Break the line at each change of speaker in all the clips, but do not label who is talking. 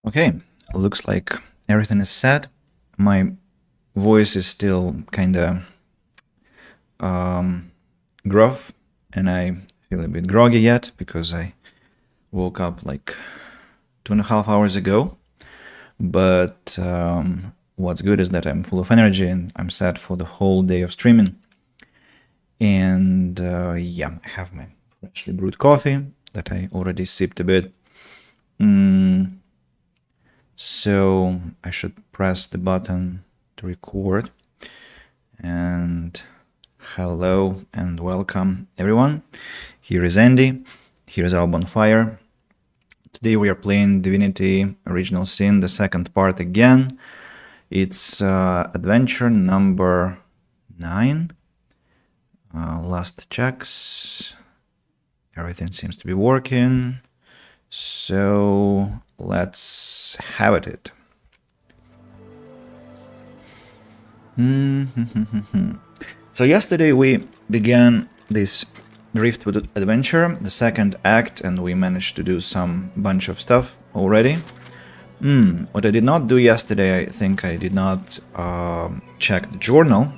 Okay, looks like everything is set. My voice is still kinda gruff, and I feel a bit groggy yet because I woke up like 2.5 hours ago. But what's good is that I'm full of energy and I'm set for the whole day of streaming. And yeah, I have my freshly brewed coffee that I already sipped a bit. So I should press the button to record. And hello and welcome everyone. Here is Andy. Here's our bonfire. Today we are playing Divinity Original Sin, the second part again. It's adventure number 9. Last checks. Everything seems to be working. So let's have it. So yesterday we began this Driftwood adventure, the second act, and we managed to do some bunch of stuff already. What I did not do yesterday, I think I did not check the journal.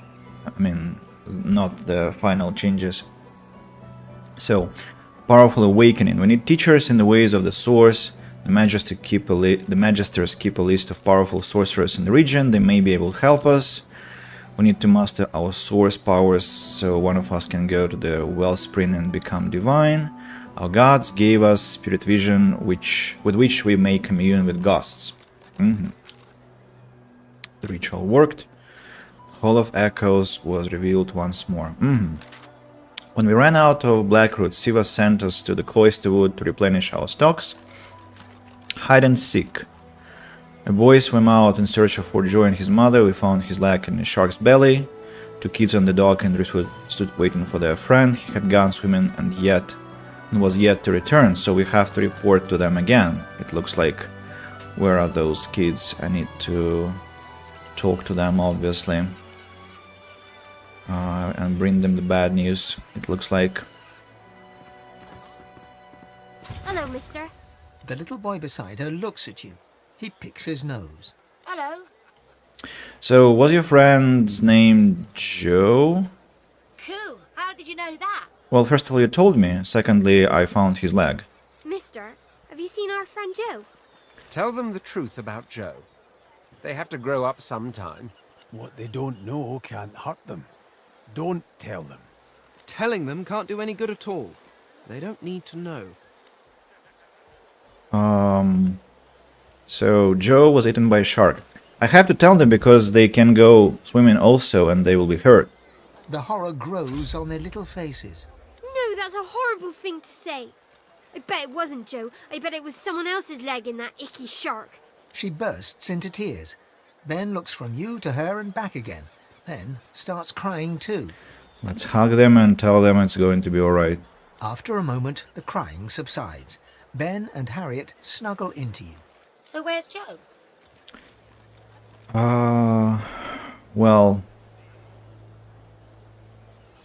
I mean, not the final changes. So, powerful awakening. We need teachers in the ways of the source. The Magisters keep a list of powerful sorcerers in the region. They may be able to help us. We need to master our source powers so one of us can go to the wellspring and become divine. Our gods gave us spirit vision with which we may commune with ghosts. The ritual worked. Hall of Echoes was revealed once more. When we ran out of Blackroot, Siva sent us to the Cloisterwood to replenish our stocks. Hide and seek. A boy swam out in search of Joy and his mother. We found his leg in a shark's belly. 2 kids on the dock and Driftwood stood waiting for their friend. He had gone swimming and was yet to return, so we have to report to them again. It looks like, where are those kids? I need to talk to them, obviously, and bring them the bad news. It looks like.
Hello, mister.
The little boy beside her looks at you. He picks his nose.
Hello.
So, was your friend's name Joe?
Cool. How did you know that?
Well, first of all, you told me. Secondly, I found his leg.
Mister, have you seen our friend Joe?
Tell them the truth about Joe. They have to grow up sometime.
What they don't know can't hurt them. Don't tell them.
Telling them can't do any good at all. They don't need to know.
So Joe was eaten by a shark. I have to tell them because they can go swimming also and they will be hurt.
The horror grows on their little faces.
No, that's a horrible thing to say. I bet it wasn't Joe. I bet it was someone else's leg in that icky shark.
She bursts into tears, then looks from you to her and back again, then starts crying too.
Let's hug them and tell them it's going to be alright.
After a moment, the crying subsides. Ben and Harriet snuggle into you.
So where's Joe?
Well,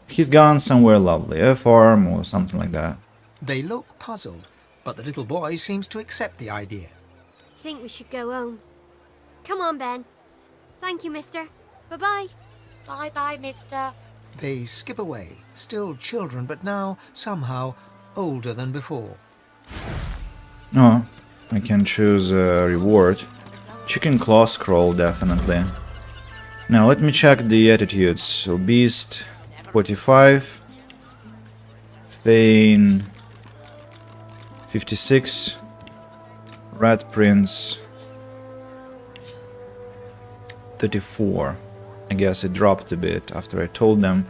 he's gone somewhere lovely, a farm or something like that.
They look puzzled, but the little boy seems to accept the idea.
I think we should go home. Come on, Ben. Thank you, mister. Bye-bye. Bye-bye, mister.
They skip away, still children, but now, somehow, older than before.
Oh, I can choose a reward. Chicken claw scroll, definitely. Now, let me check the attitudes. So, Beast, 45. Thane, 56. Rat Prince, 34. I guess it dropped a bit after I told them,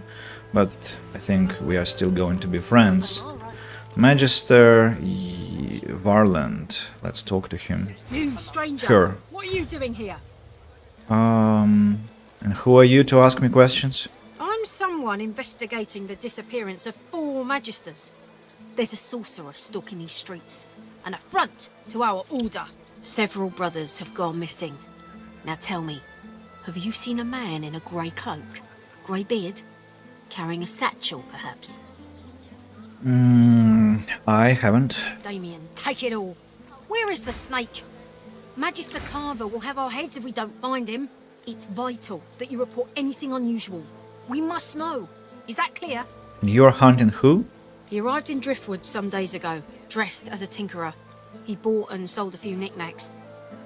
but I think we are still going to be friends. Magister Varland, let's talk to him.
You stranger!
Sure.
What are you doing here?
And who are you to ask me questions?
I'm someone investigating the disappearance of 4 Magisters. There's a sorcerer stalking these streets, an affront to our order.
Several brothers have gone missing. Now tell me, have you seen a man in a grey cloak, grey beard, carrying a satchel, perhaps?
I haven't.
Damien, take it all. Where is the snake? Magister Carver will have our heads if we don't find him. It's vital that you report anything unusual. We must know. Is that clear?
And you're hunting who?
He arrived in Driftwood some days ago, dressed as a tinkerer. He bought and sold a few knickknacks.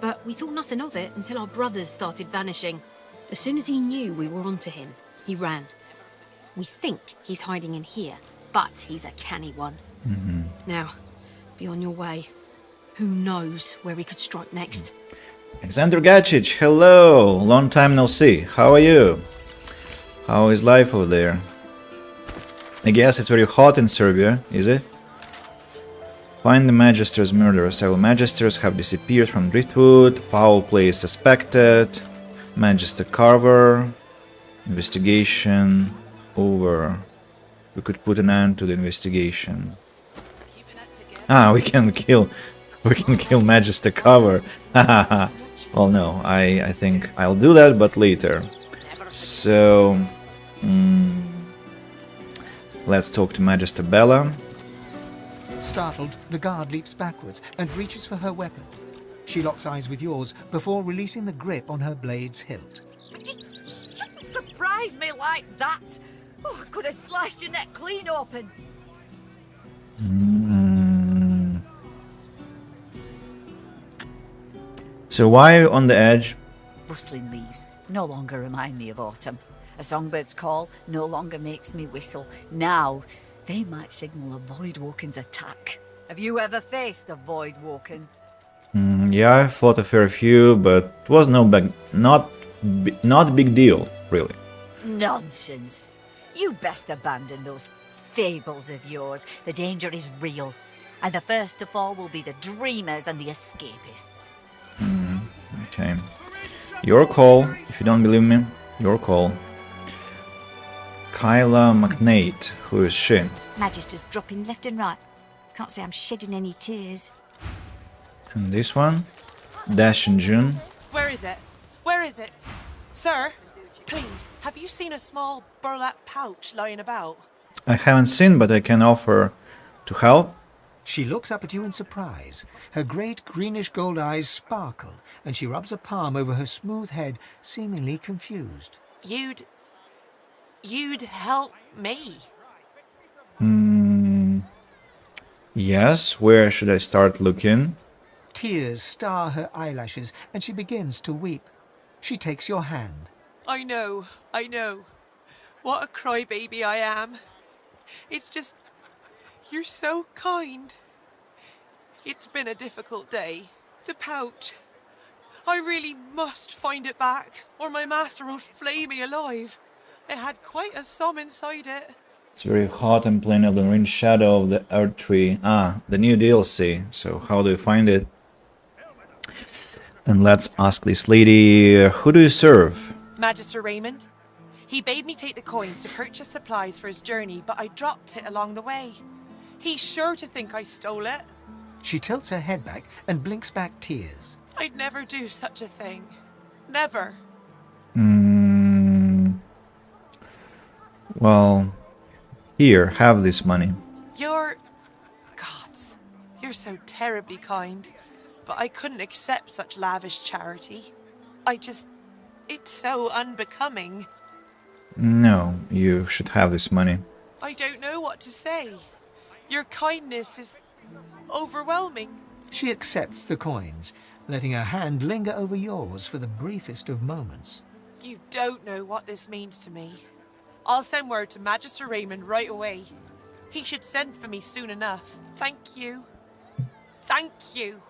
But we thought nothing of it until our brothers started vanishing. As soon as he knew we were onto him, he ran. We think he's hiding in here, but he's a canny one. Now, be on your way. Who knows where he could strike next?
Alexander Gacic, hello! Long time no see. How are you? How is life over there? I guess it's very hot in Serbia, is it? Find the Magister's murderer. Several Magisters have disappeared from Driftwood. Foul play is suspected. Magister Carver. Investigation over. We could put an end to the investigation. Ah, we can kill Magister Carver. Well, no, I think I'll do that, but later. So, let's talk to Magister Bella.
Startled, the guard leaps backwards and reaches for her weapon. She locks eyes with yours before releasing the grip on her blade's hilt.
You shouldn't surprise me like that. Oh, I could have slashed your neck clean open.
So why are you on the edge?
Rustling leaves no longer remind me of autumn. A songbird's call no longer makes me whistle. Now, they might signal a Voidwoken's attack. Have you ever faced a Voidwoken?
Yeah, I fought a fair few, but it was not big deal, really.
Nonsense. You best abandon those fables of yours. The danger is real. And the first to fall will be the dreamers and the escapists.
Okay. Your call. If you don't believe me, your call. Kyla McNate. Who is she?
Magister's dropping left and right. Can't say I'm shedding any tears.
And this one? Dash and June.
Where is it? Where is it? Sir, please, have you seen a small burlap pouch lying about?
I haven't seen, but I can offer to help.
She looks up at you in surprise. Her great greenish-gold eyes sparkle, and she rubs a palm over her smooth head, seemingly confused.
You'd help me?
Yes, where should I start looking?
Tears star her eyelashes, and she begins to weep. She takes your hand.
I know. What a crybaby I am. It's just, you're so kind. It's been a difficult day. The pouch. I really must find it back, or my master will flay me alive. It had quite a sum inside it.
It's very hot and playing Elden Ring Shadow of the Earth Tree. Ah, the new DLC. So how do you find it? And let's ask this lady, who do you serve?
Magister Raymond. He bade me take the coins to purchase supplies for his journey, but I dropped it along the way. He's sure to think I stole it.
She tilts her head back and blinks back tears.
I'd never do such a thing. Never.
Well, here, have this money.
Gods, you're so terribly kind. But I couldn't accept such lavish charity. It's so unbecoming.
No, you should have this money.
I don't know what to say. Your kindness is overwhelming.
She accepts the coins, letting her hand linger over yours for the briefest of moments.
You don't know what this means to me. I'll send word to Magister Raymond right away. He should send for me soon enough. Thank you. Thank you.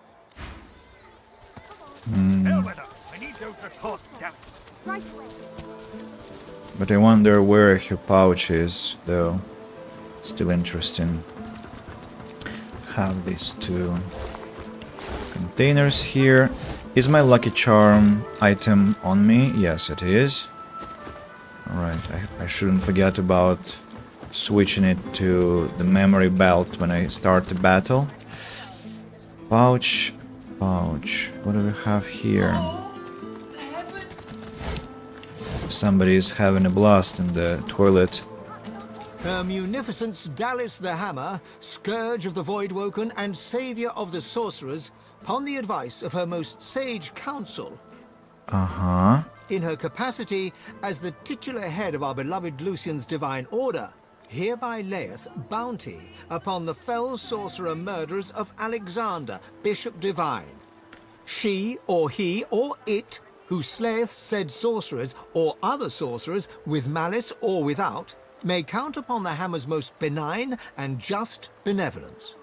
I need those reports down.
But I wonder where her pouch is, though. Still interesting. Have these two containers here. Is my lucky charm item on me? Yes, it is. Alright, I shouldn't forget about switching it to the memory belt when I start the battle. Pouch. What do we have here? Somebody is having a blast in the toilet.
Her Munificence Dallis the Hammer, Scourge of the Voidwoken and Saviour of the Sorcerers, upon the advice of her most sage council,
Uh-huh.
in her capacity as the titular head of our beloved Lucian's divine order, hereby layeth bounty upon the fell sorcerer murderers of Alexander, Bishop Divine. She, or he, or it, who slayeth said sorcerers, or other sorcerers, with malice or without, may count upon the hammer's most benign and just benevolence.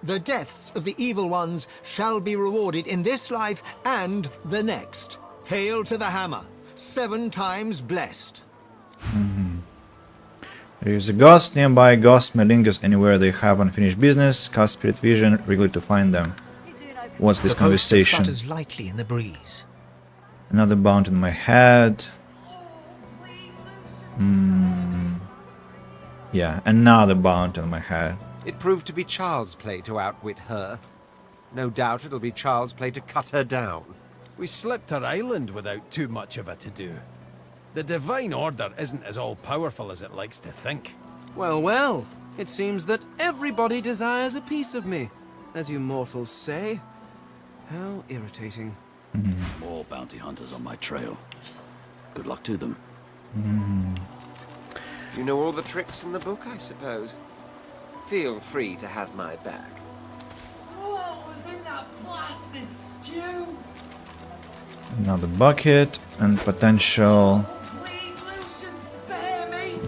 The deaths of the evil ones shall be rewarded in this life and the next. Hail to the hammer, 7 times blessed.
There is a ghost nearby. Ghosts may linger anywhere they have unfinished business. Cast spirit vision regularly to find them. What's this
The poster
conversation?
flutters lightly in the breeze.
Another bound in my head. Yeah, another bound in my head.
It proved to be child's play to outwit her. No doubt it'll be child's play to cut her down.
We slipped her island without too much of a to-do. The Divine Order isn't as all-powerful as it likes to think.
Well, well, it seems that everybody desires a piece of me, as you mortals say. How irritating.
More bounty hunters on my trail. Good luck to them.
You know all the tricks in the book, I suppose. Feel free to have my back.
What was in that blasted stew?
Another bucket and potential.
Please, Lucian, spare me.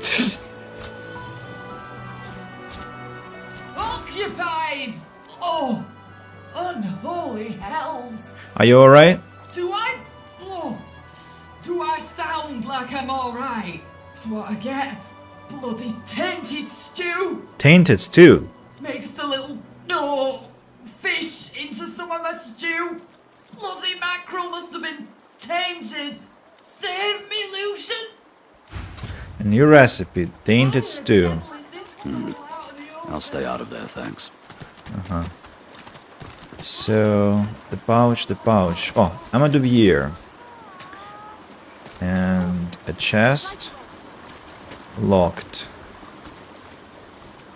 Occupied! Oh, unholy hells!
Are you alright?
Do I sound like I'm alright? That's what I get. Bloody tainted stew.
Tainted stew.
Makes a little fish into some of my stew. Bloody mackerel must have been tainted. Save me, Lucian.
A new recipe. Tainted stew.
I'll stay out of there, thanks.
So, the pouch. Oh, Amaduvier. And a chest. Locked.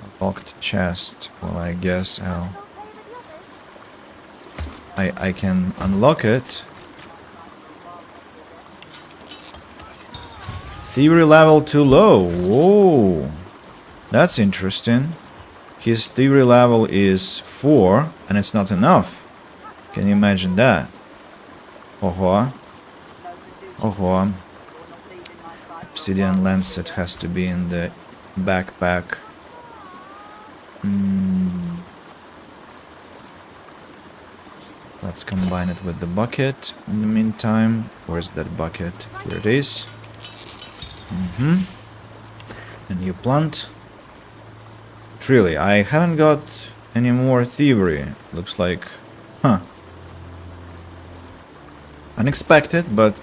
A locked chest. Well, I guess I can unlock it. Thievery level too low. Whoa. That's interesting. His thievery level is 4, and it's not enough. Can you imagine that? Oho. Oho. Obsidian lancet has to be in the backpack. Let's combine it with the bucket in the meantime. Where's that bucket? Here it is. A new plant. But really, I haven't got any more thievery. Looks like... Unexpected, but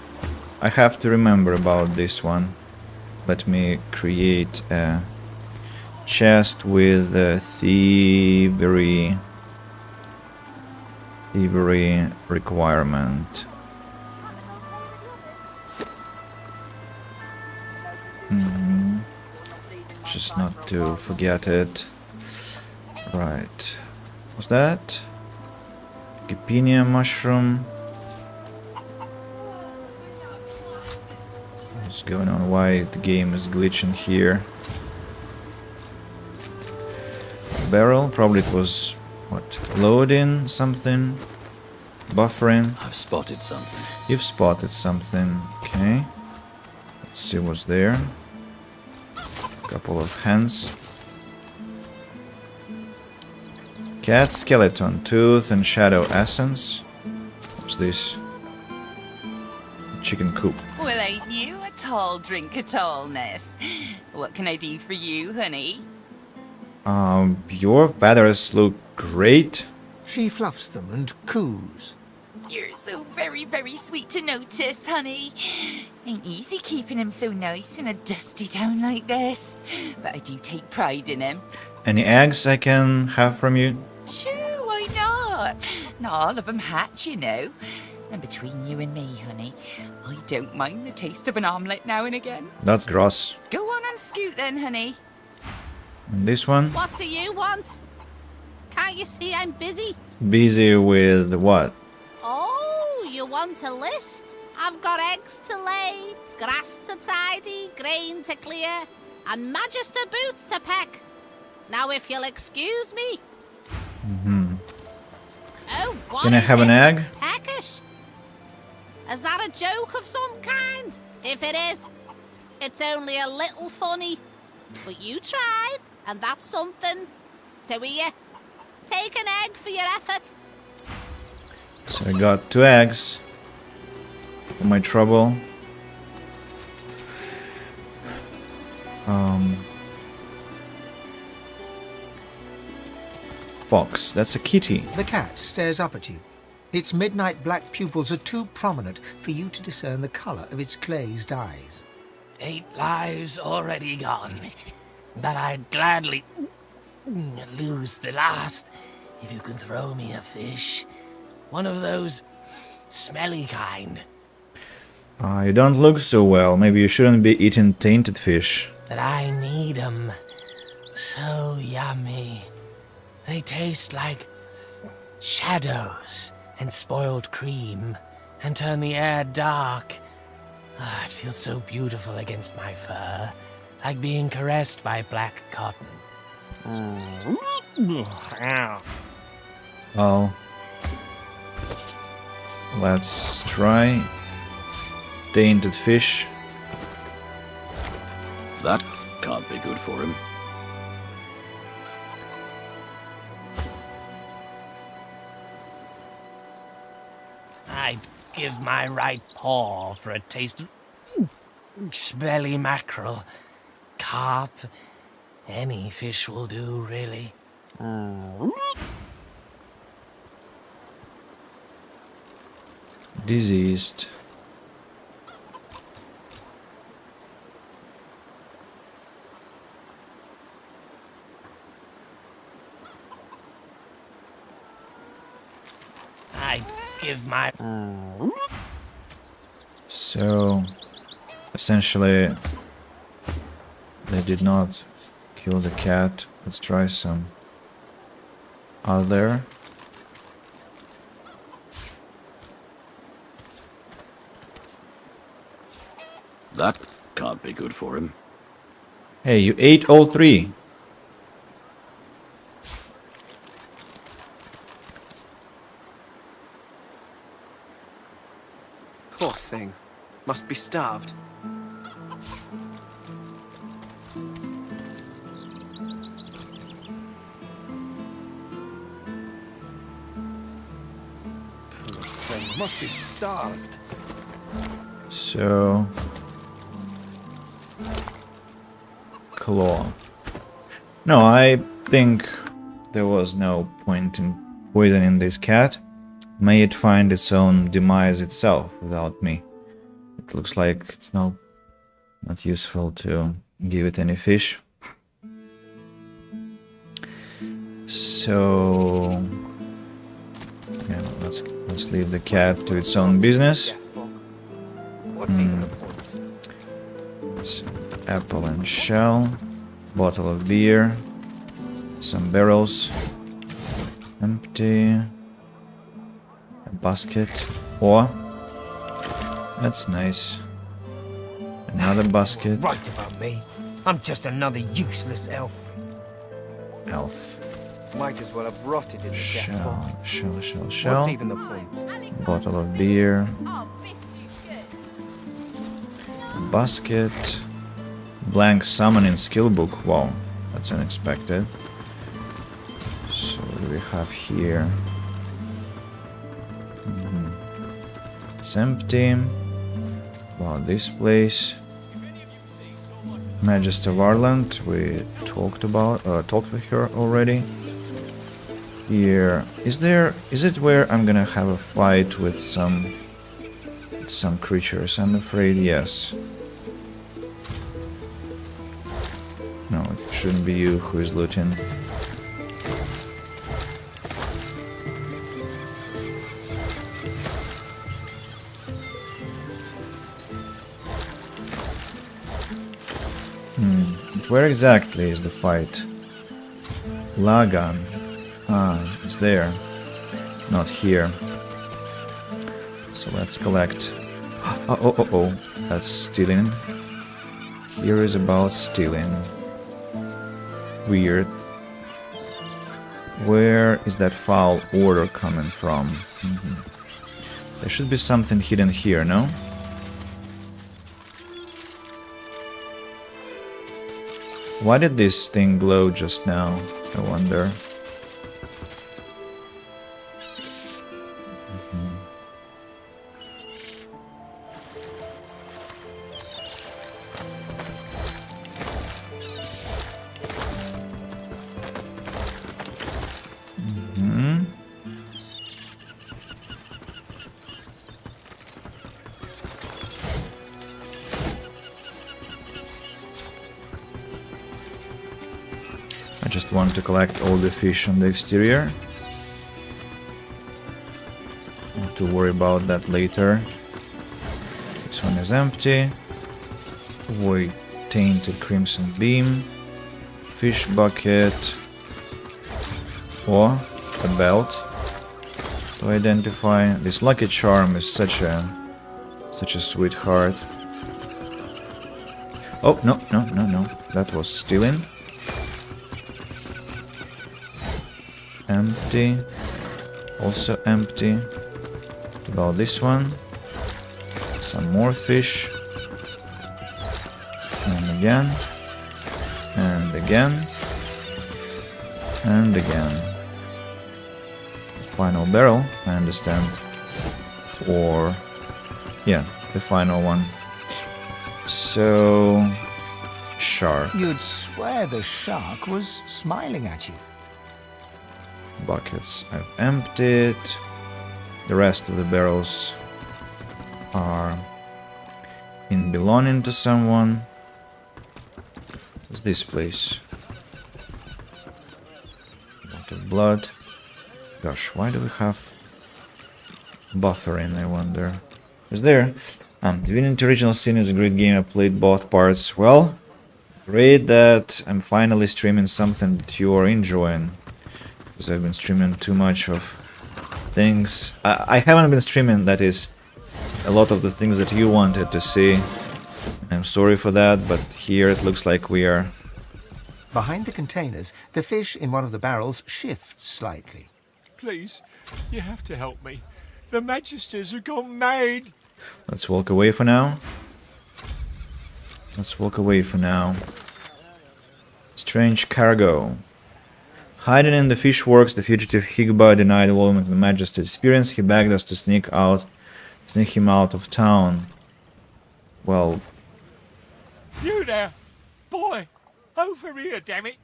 I have to remember about this one. Let me create a chest with a thievery requirement. Just not to forget it. Right. What's that? Gipenia mushroom. What's going on? Why the game is glitching here? Barrel. Probably it was, what, loading something? Buffering.
I've spotted something.
You've spotted something. Okay. Let's see what's there. Couple of hands. Cat skeleton, tooth and shadow essence. What's this? Chicken coop.
Well, ain't you a tall drink of tallness? What can I do for you, honey?
Your feathers look great.
She fluffs them and coos.
You're so very, very sweet to notice, honey. Ain't easy keeping him so nice in a dusty town like this. But I do take pride in him.
Any eggs I can have from you?
Sure, why not? Not all of them hatch, you know. And between you and me, honey, I don't mind the taste of an omelette now and again.
That's gross.
Go on and scoot then, honey.
And this one?
What do you want? Can't you see I'm busy?
busy with what?
Oh, you want a list? I've got eggs to lay, grass to tidy, grain to clear, and magister boots to peck. Now, if you'll excuse me. Oh, what
Can I
is
have an
it?
egg?
Peckish? Is that a joke of some kind? If it is, it's only a little funny. But you tried, and that's something. So here, take an egg for your effort.
So I got 2 eggs for my trouble. Fox, that's a kitty.
The cat stares up at you. Its midnight black pupils are too prominent for you to discern the colour of its glazed eyes.
8 lives already gone, but I'd gladly lose the last if you can throw me a fish. One of those smelly kind.
You don't look so well. Maybe you shouldn't be eating tainted fish.
But I need 'em. So yummy. They taste like shadows and spoiled cream and turn the air dark. Ah, it feels so beautiful against my fur, like being caressed by black cotton.
Well, let's try tainted fish.
That can't be good for him.
I'd give my right paw for a taste of smelly mackerel. Carp. Any fish will do, really.
Diseased.
I'd give my...
So, essentially, they did not kill the cat. Let's try some other.
That can't be good for him.
Hey, you ate all 3.
Poor thing. Must be starved.
Poor thing. Must be starved.
So, claw. No, I think there was no point in poisoning this cat. May it find its own demise itself without me. It looks like it's not useful to give it any fish. So yeah, let's leave the cat to its own business. So, apple and shell, bottle of beer, some barrels, empty, a basket, or that's nice. Another basket.
Right about me. I'm just another useless elf.
Elf.
Might as well have rotted in the
Shell.
What's even the point?
Bottle of beer. Basket. Blank summoning skill book. Wow, that's unexpected. So what do we have here? It's empty. Wow, this place. Magister of Ireland, we talked with her already. Here, is it where I'm gonna have a fight with some creatures? I'm afraid yes. No, it shouldn't be you who is looting. Where exactly is the fight? Lagan. Ah, it's there. not here. So let's collect. Oh, that's stealing. Here is about stealing. Weird. Where is that foul order coming from? There should be something hidden here, no? Why did this thing glow just now? I wonder. I just want to collect all the fish on the exterior. Not to worry about that later. This one is empty. Void tainted crimson beam. Fish bucket. Or a belt to identify. This lucky charm is such a sweetheart. Oh, no. That was stealing. Empty. Also empty. What about this one? Some more fish. And again. And again. And again. Final barrel, I understand. Or... yeah, the final one. So... shark.
You'd swear the shark was smiling at you.
Buckets I've emptied. The rest of the barrels are in belonging to someone. What's this place? A lot of blood. Gosh, why do we have buffering, I wonder? Is there? Divinity Original Sin is a great game. I played both parts. Well, great that I'm finally streaming something that you are enjoying. Because I've been streaming too much of things. I haven't been streaming, that is, a lot of the things that you wanted to see. I'm sorry for that, but here it looks like we are...
Behind the containers, the fish in one of the barrels shifts slightly.
Please, you have to help me. The Magisters have gone mad.
Let's walk away for now. Let's walk away for now. Strange cargo. Hiding in the fish works, the fugitive Higba denied Wolverine the Majesty's experience. He begged us to sneak him out of town. Well...
You there! Boy! Over here, damn it!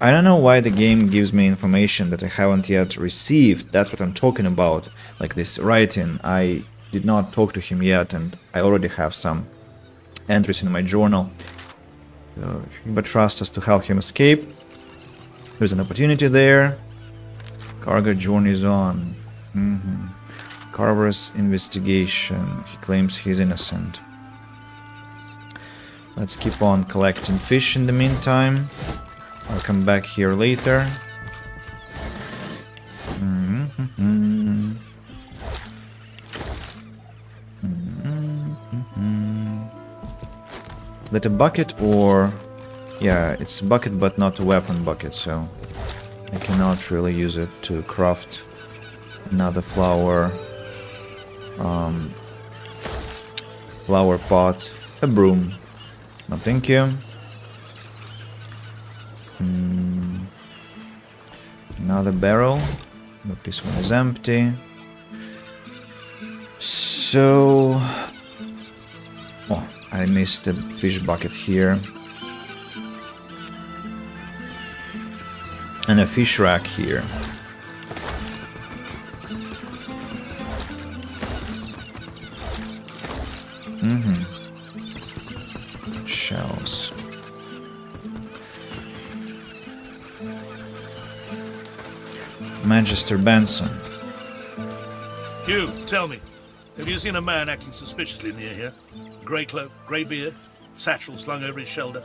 I don't know why the game gives me information that I haven't yet received. That's what I'm talking about. Like this writing. I did not talk to him yet, and I already have some entries in my journal. But trusts us to help him escape. There's an opportunity there. Cargo journeys on. Carver's investigation. He claims he's innocent. Let's keep on collecting fish in the meantime. I'll come back here later. That a bucket or... yeah, it's a bucket but not a weapon bucket, so I cannot really use it to craft another flower flower pot. A broom. No, thank you. Another barrel, but this one is empty. So... oh, I missed a fish bucket here. And a fish rack here. Shells. Magister Benson.
Hugh, tell me, have you seen a man acting suspiciously near here? Grey cloak, grey beard, satchel slung over his shoulder.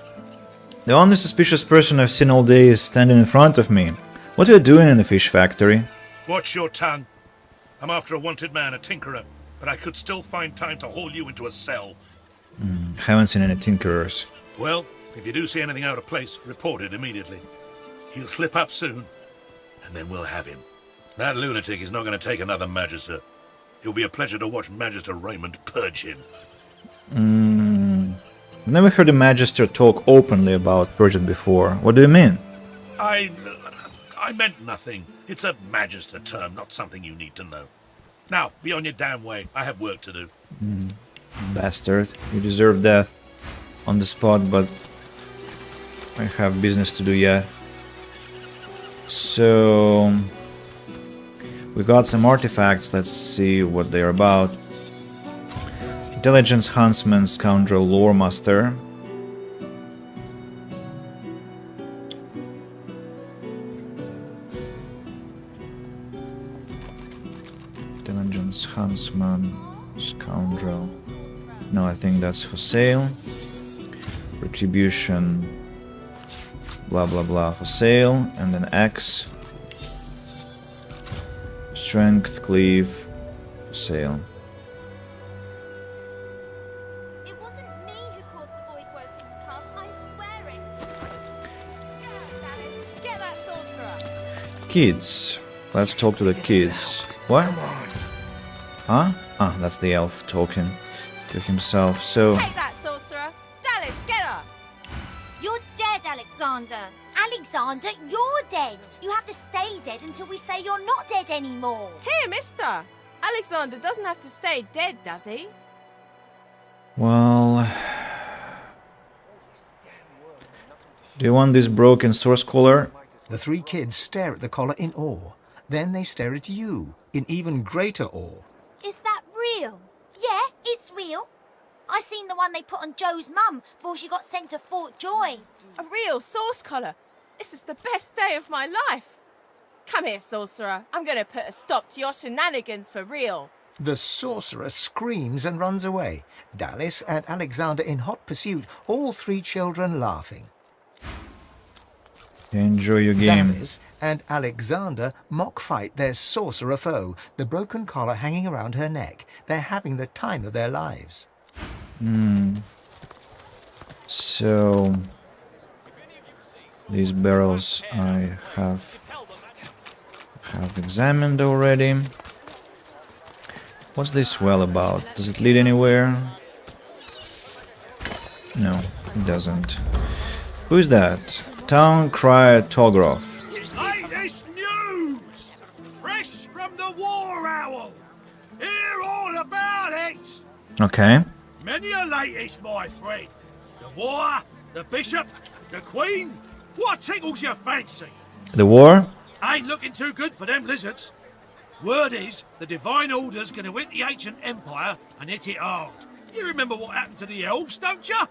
The only suspicious person I've seen all day is standing in front of me. What are you doing in the fish factory?
Watch your tongue. I'm after a wanted man, a tinkerer, but I could still find time to haul you into a cell.
Haven't seen any tinkerers.
Well, if you do see anything out of place, report it immediately. He'll slip up soon, and then we'll have him. That lunatic is not going to take another Magister. It'll be a pleasure to watch Magister Raymond purge him.
I've never heard a Magister talk openly about purging before. What do you mean?
I meant nothing. It's a Magister term, not something you need to know. Now, be on your damn way. I have work to do.
Bastard. You deserve death on the spot, but I have business to do yet. So... we got some artifacts. Let's see what they're about. Intelligence Huntsman, Scoundrel, Lore Master. Intelligence Huntsman, Scoundrel. No, I think that's for sale. Retribution, blah blah blah, for sale. And then Axe. Strength, Cleave, for sale. Kids. Let's talk to the kids. What? Huh? Ah, that's the elf talking to himself. So.
Take that, sorcerer! Dallas, get her!
You're dead, Alexander. Alexander, you're dead. You have to stay dead until we say you're not dead anymore.
Here, mister! Alexander doesn't have to stay dead, does he?
Well. Do you want this broken source collar?
The three kids stare at the collar in awe. Then they stare at you in even greater awe.
Is that real? Yeah, it's real. I seen the one they put on Joe's mum before she got sent to Fort Joy.
A real source collar. This is the best day of my life. Come here, sorcerer. I'm going to put a stop to your shenanigans for real.
The sorcerer screams and runs away. Dallas and Alexander in hot pursuit, all three children laughing.
Enjoy your game.
Dallas and Alexander mock fight their sorcerer foe, the broken collar hanging around her neck. They're having the time of their lives.
So these barrels I have examined already. What's this well about? Does it lead anywhere? No, it doesn't. Who's that? Town Crier Togrov.
Latest news! Fresh from the War Owl! Hear all about it!
Okay.
Many a latest, my friend. The war, the bishop, the queen. What tickles your fancy?
The war?
Ain't looking too good for them lizards. Word is, the Divine Order's gonna hit the ancient empire and hit it hard. You remember what happened to the elves, don't ya?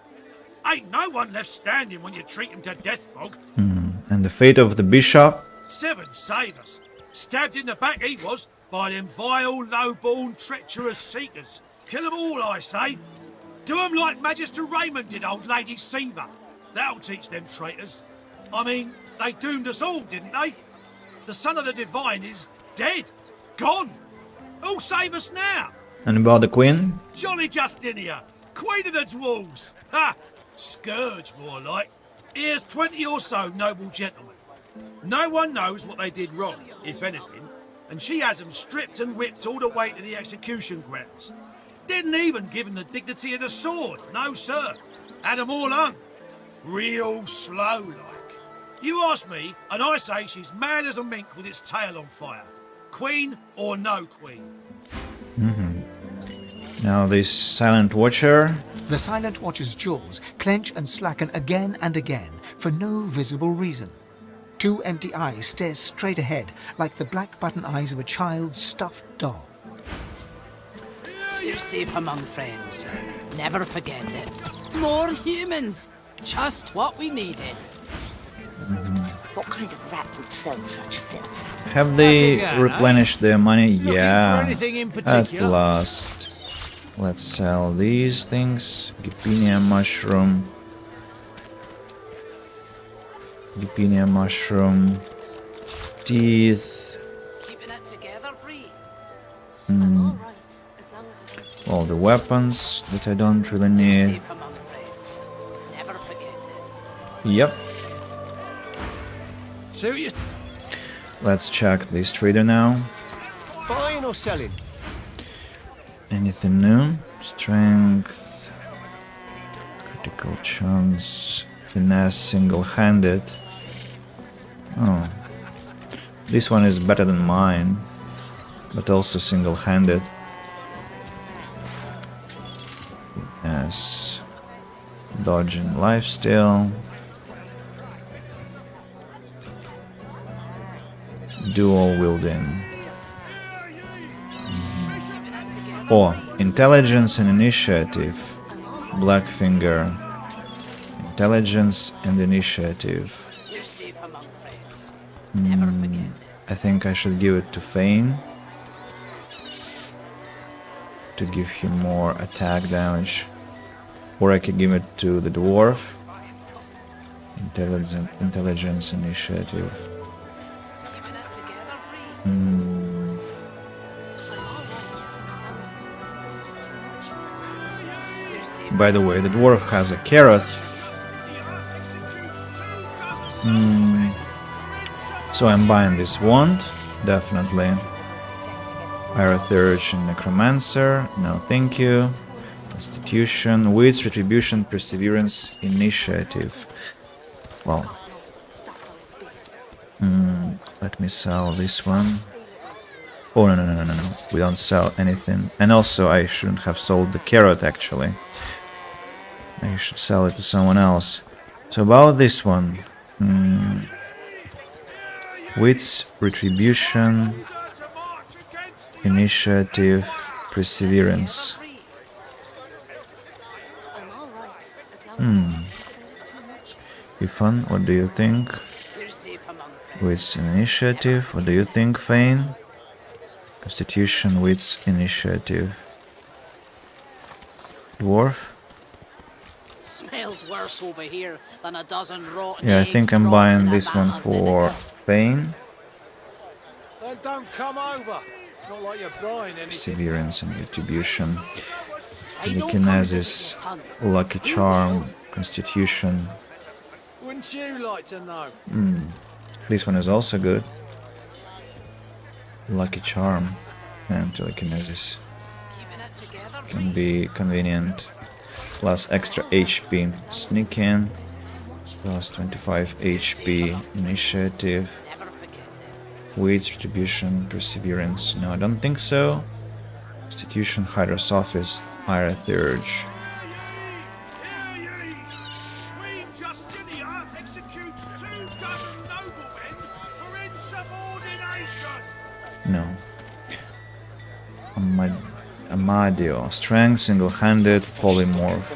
Ain't no one left standing when you treat them to death, Fog.
And the fate of the bishop?
7 save us. Stabbed in the back he was by them vile, low-born, treacherous seekers. Kill them all, I say. Do them like Magister Raymond did old Lady Seaver. That'll teach them traitors. I mean, they doomed us all, didn't they? The son of the Divine is dead. Gone. Who'll save us now?
And about the queen?
Jolly Justinia, Queen of the Dwarves. Ha! Scourge, more like. Here's 20 or so noble gentlemen. No one knows what they did wrong, if anything, and she has them stripped and whipped all the way to the execution grounds. Didn't even give them the dignity of the sword, no sir. Had them all hung. Real slow like. You ask me, and I say she's mad as a mink with its tail on fire. Queen or no queen.
Now this Silent Watcher.
The Silent Watcher's jaws clench and slacken again and again for no visible reason. 2 empty eyes stare straight ahead like the black button eyes of a child's stuffed doll.
You're safe among friends. Never forget it. More humans. Just what we needed.
What kind of rat would sell such filth?
Have they replenished their money?
Looking
Yeah.
for anything in
At
particular?
last. Let's sell these things. Gipinia mushroom. Gipinia mushroom. Teeth. weapons that I don't really need. Yep. Let's check this trader now.
Buying or selling?
Anything new? Strength, critical chance, finesse, single-handed. Oh, this one is better than mine, but also single-handed. Yes, dodge and lifesteal. Dual wielding. Or intelligence and initiative. Blackfinger. Intelligence and initiative. I think I should give it to Fane to give him more attack damage. Or I could give it to the dwarf. Intelligence initiative. By the way, the dwarf has a carrot. So I'm buying this wand, definitely. Pyrotheurge and Necromancer, no thank you. Constitution, Wits, Retribution, Perseverance, Initiative. Well, let me sell this one. Oh, no, we don't sell anything. And also, I shouldn't have sold the carrot, actually. I should sell it to someone else. So about this one. Wits, Retribution, Initiative, Perseverance. Ifan, what do you think? Wits, Initiative, what do you think, Fane? Constitution, Wits, Initiative. Dwarf?
Smells worse over here than a dozen rotten
Yeah, I think I'm
eggs
buying
dropped in a
this one
vat of
for
vinegar.
Fane.
Then don't come over. It's not like you're buying anything.
Perseverance and Retribution.
Hey, don't come as if
Telekinesis,
it's ton.
Lucky Charm, Constitution.
Wouldn't you like to know?
This one is also good. Lucky Charm and Telekinesis. Can be convenient. Plus extra HP. Sneak in. Plus 25 HP. Initiative. Weights, Retribution, Perseverance. No, I don't think so. Constitution, Hydrosophist, Pyrotheurge. No. Amadio. Strength, single-handed, polymorph.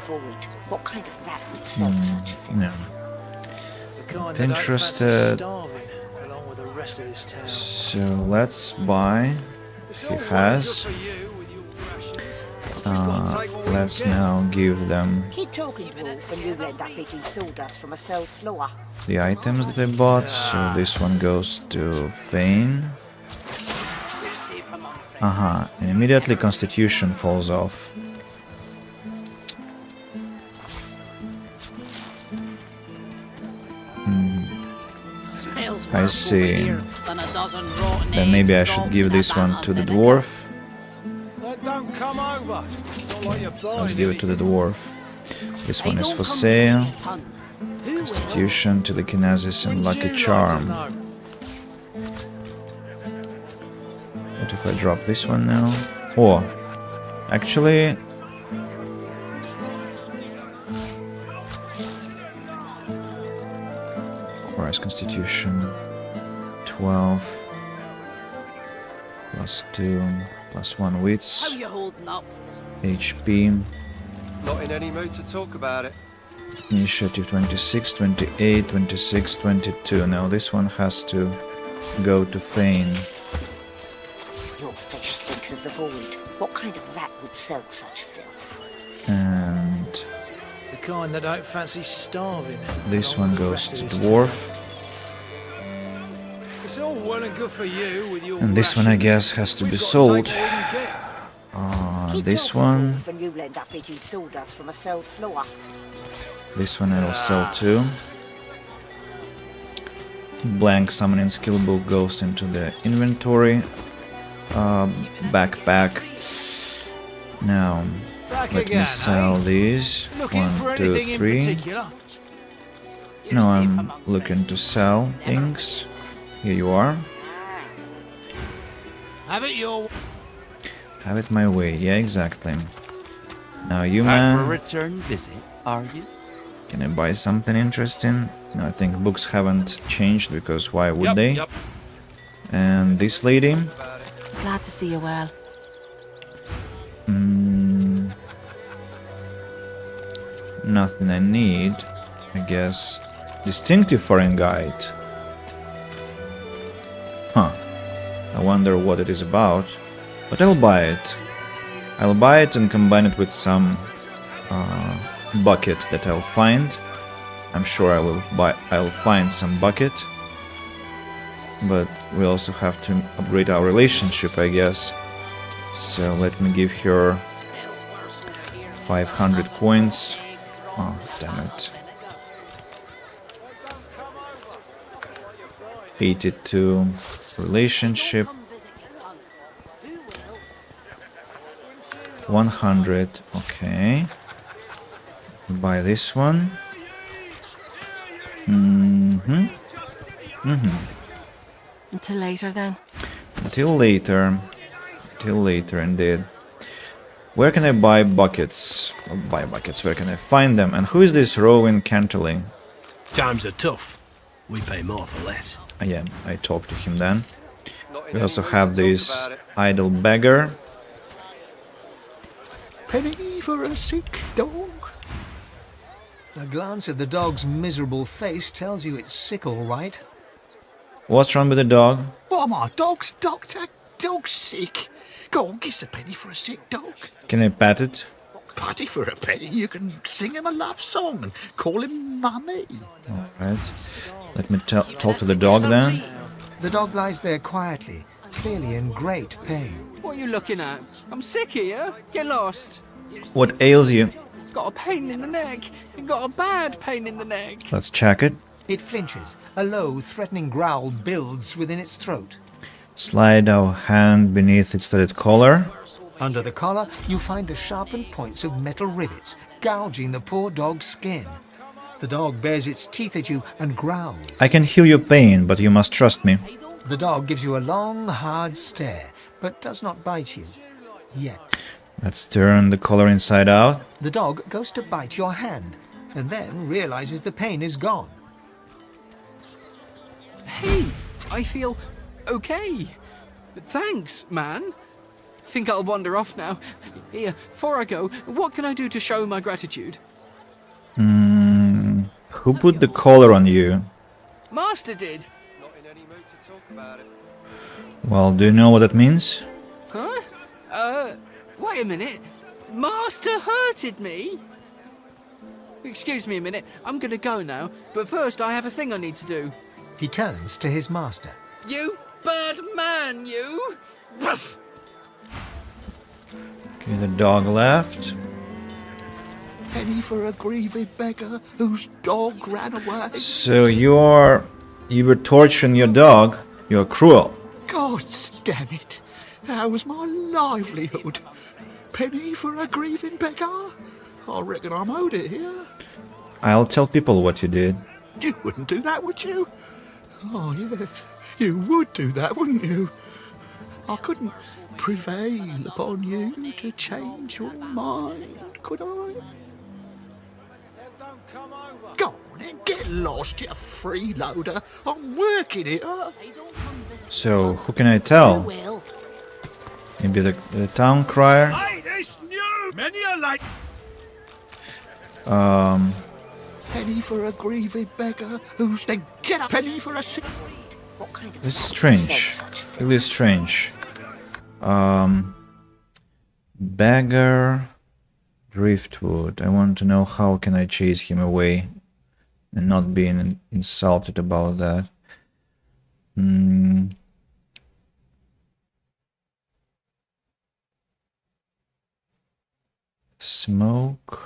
What kind of rat would sell such filth?
No. Not interested. So let's buy. He has. Let's now give them
Keep talking, Wolf, and you let that bitty sawdust from a cell floor.
the items that I bought. So this one goes to Fane. And immediately Constitution falls off.
Smells
I
worse over
see.
here than a dozen rotten
Then maybe I
eggs
should
dropped
give
in a
this
vat
one
of
to the
vinegar.
dwarf.
Then don't come over. It's not like you're buying
Let's give it to the
anything.
dwarf. This
Hey,
one is
don't
for
come
sale.
visiting a ton. Who will?
Constitution, Telekinesis, and
Wouldn't
Lucky
you like to
Charm.
know?
What if I drop this one now? Or, actually... Where's Constitution? 12. Plus 2. Plus 1
How
wits.
you holding up?
HP.
Not in any mood to talk about it.
Initiative 26, 28, 26, 22. Now this one has to go to Fane.
Your fish stinks of the void. What kind of rat would sell such filth?
And
The kind that don't fancy starving.
this
along
one
with the
goes
rest
to
of
the
his
dwarf.
It's all well and good for you with your
And this one I
rations.
guess has to be
We've got
sold.
take what we can get.
This one.
And you'll end up eating sawdust from a cell floor.
This one I will sell too. Blank summoning skill book goes into the inventory. Backpack. Now, let me sell these. 1, 2, 3. No, I'm looking to sell things. Here you are.
Have it your
Have it my way. Yeah, exactly. Now you,
Back
man.
for a return visit, are you?
Can I buy something interesting? No, I think books haven't changed because why would they?
Yep.
And this lady.
Glad to see you well.
Nothing I need, I guess. Distinctive foreign guide. Huh. I wonder what it is about. But I'll buy it. I'll buy it and combine it with some bucket that I'll find. I'm sure I'll find some bucket. But we also have to upgrade our relationship, I guess. So let me give her 500 coins. Oh, damn it. 82 relationship. 100, okay. Buy this one.
Until later then.
Until later. Until later, indeed. Where can I buy buckets? Buy buckets, where can I find them? And who is this Rowan Cantley?
Times are tough. We pay more for less.
Yeah, I talked to him then. We also have this idle beggar.
Penny for a sick dog. A glance at the dog's miserable face tells you it's sick, all right.
What's wrong with the dog?
What am I, dog's doctor? Dog's sick. Go on, kiss a penny for a sick dog.
Can I pat it?
Patty for a penny, you can sing him a love song and call him Mummy.
Alright. Let me talk to the dog then.
The dog lies there quietly, clearly in great pain.
What are you looking at? I'm sick here. Get lost.
What ails you?
Got a pain in the neck. Got a bad pain in the neck.
Let's check it.
It flinches. A low, threatening growl builds within its throat.
Slide our hand beneath its studded collar.
Under the collar, you find the sharpened points of metal rivets, gouging the poor dog's skin. The dog bares its teeth at you and growls.
I can heal your pain, but you must trust me.
The dog gives you a long, hard stare, but does not bite you. Yet.
Let's turn the collar inside out.
The dog goes to bite your hand, and then realizes the pain is gone.
Hey, I feel okay. Thanks, man. Think I'll wander off now. Here, before I go, what can I do to show my gratitude?
Who put the collar on you?
Master did.
Well, do you know what that means?
Huh? Wait a minute. Master hurted me? Excuse me a minute. I'm gonna go now, but first I have a thing I need to do.
He turns to his master.
You bad man, you!
Okay, the dog left.
Penny for a grieving beggar whose dog ran away.
So you were torturing your dog. You're cruel.
God damn it. That was my livelihood. Penny for a grieving beggar? I reckon I'm owed it here.
I'll tell people what you did.
You wouldn't do that, would you? Oh, yes. You would do that, wouldn't you? I couldn't prevail upon you to change your mind, could I? Go on then, get lost, you freeloader. I'm working here.
So, who can I tell? Maybe the town crier?
Hey, this new! Many are like... Penny for a grieving beggar who's then get a penny for a sick...
This is strange. Really strange. Beggar... Driftwood. I want to know how can I chase him away and not being insulted about that. Smoke.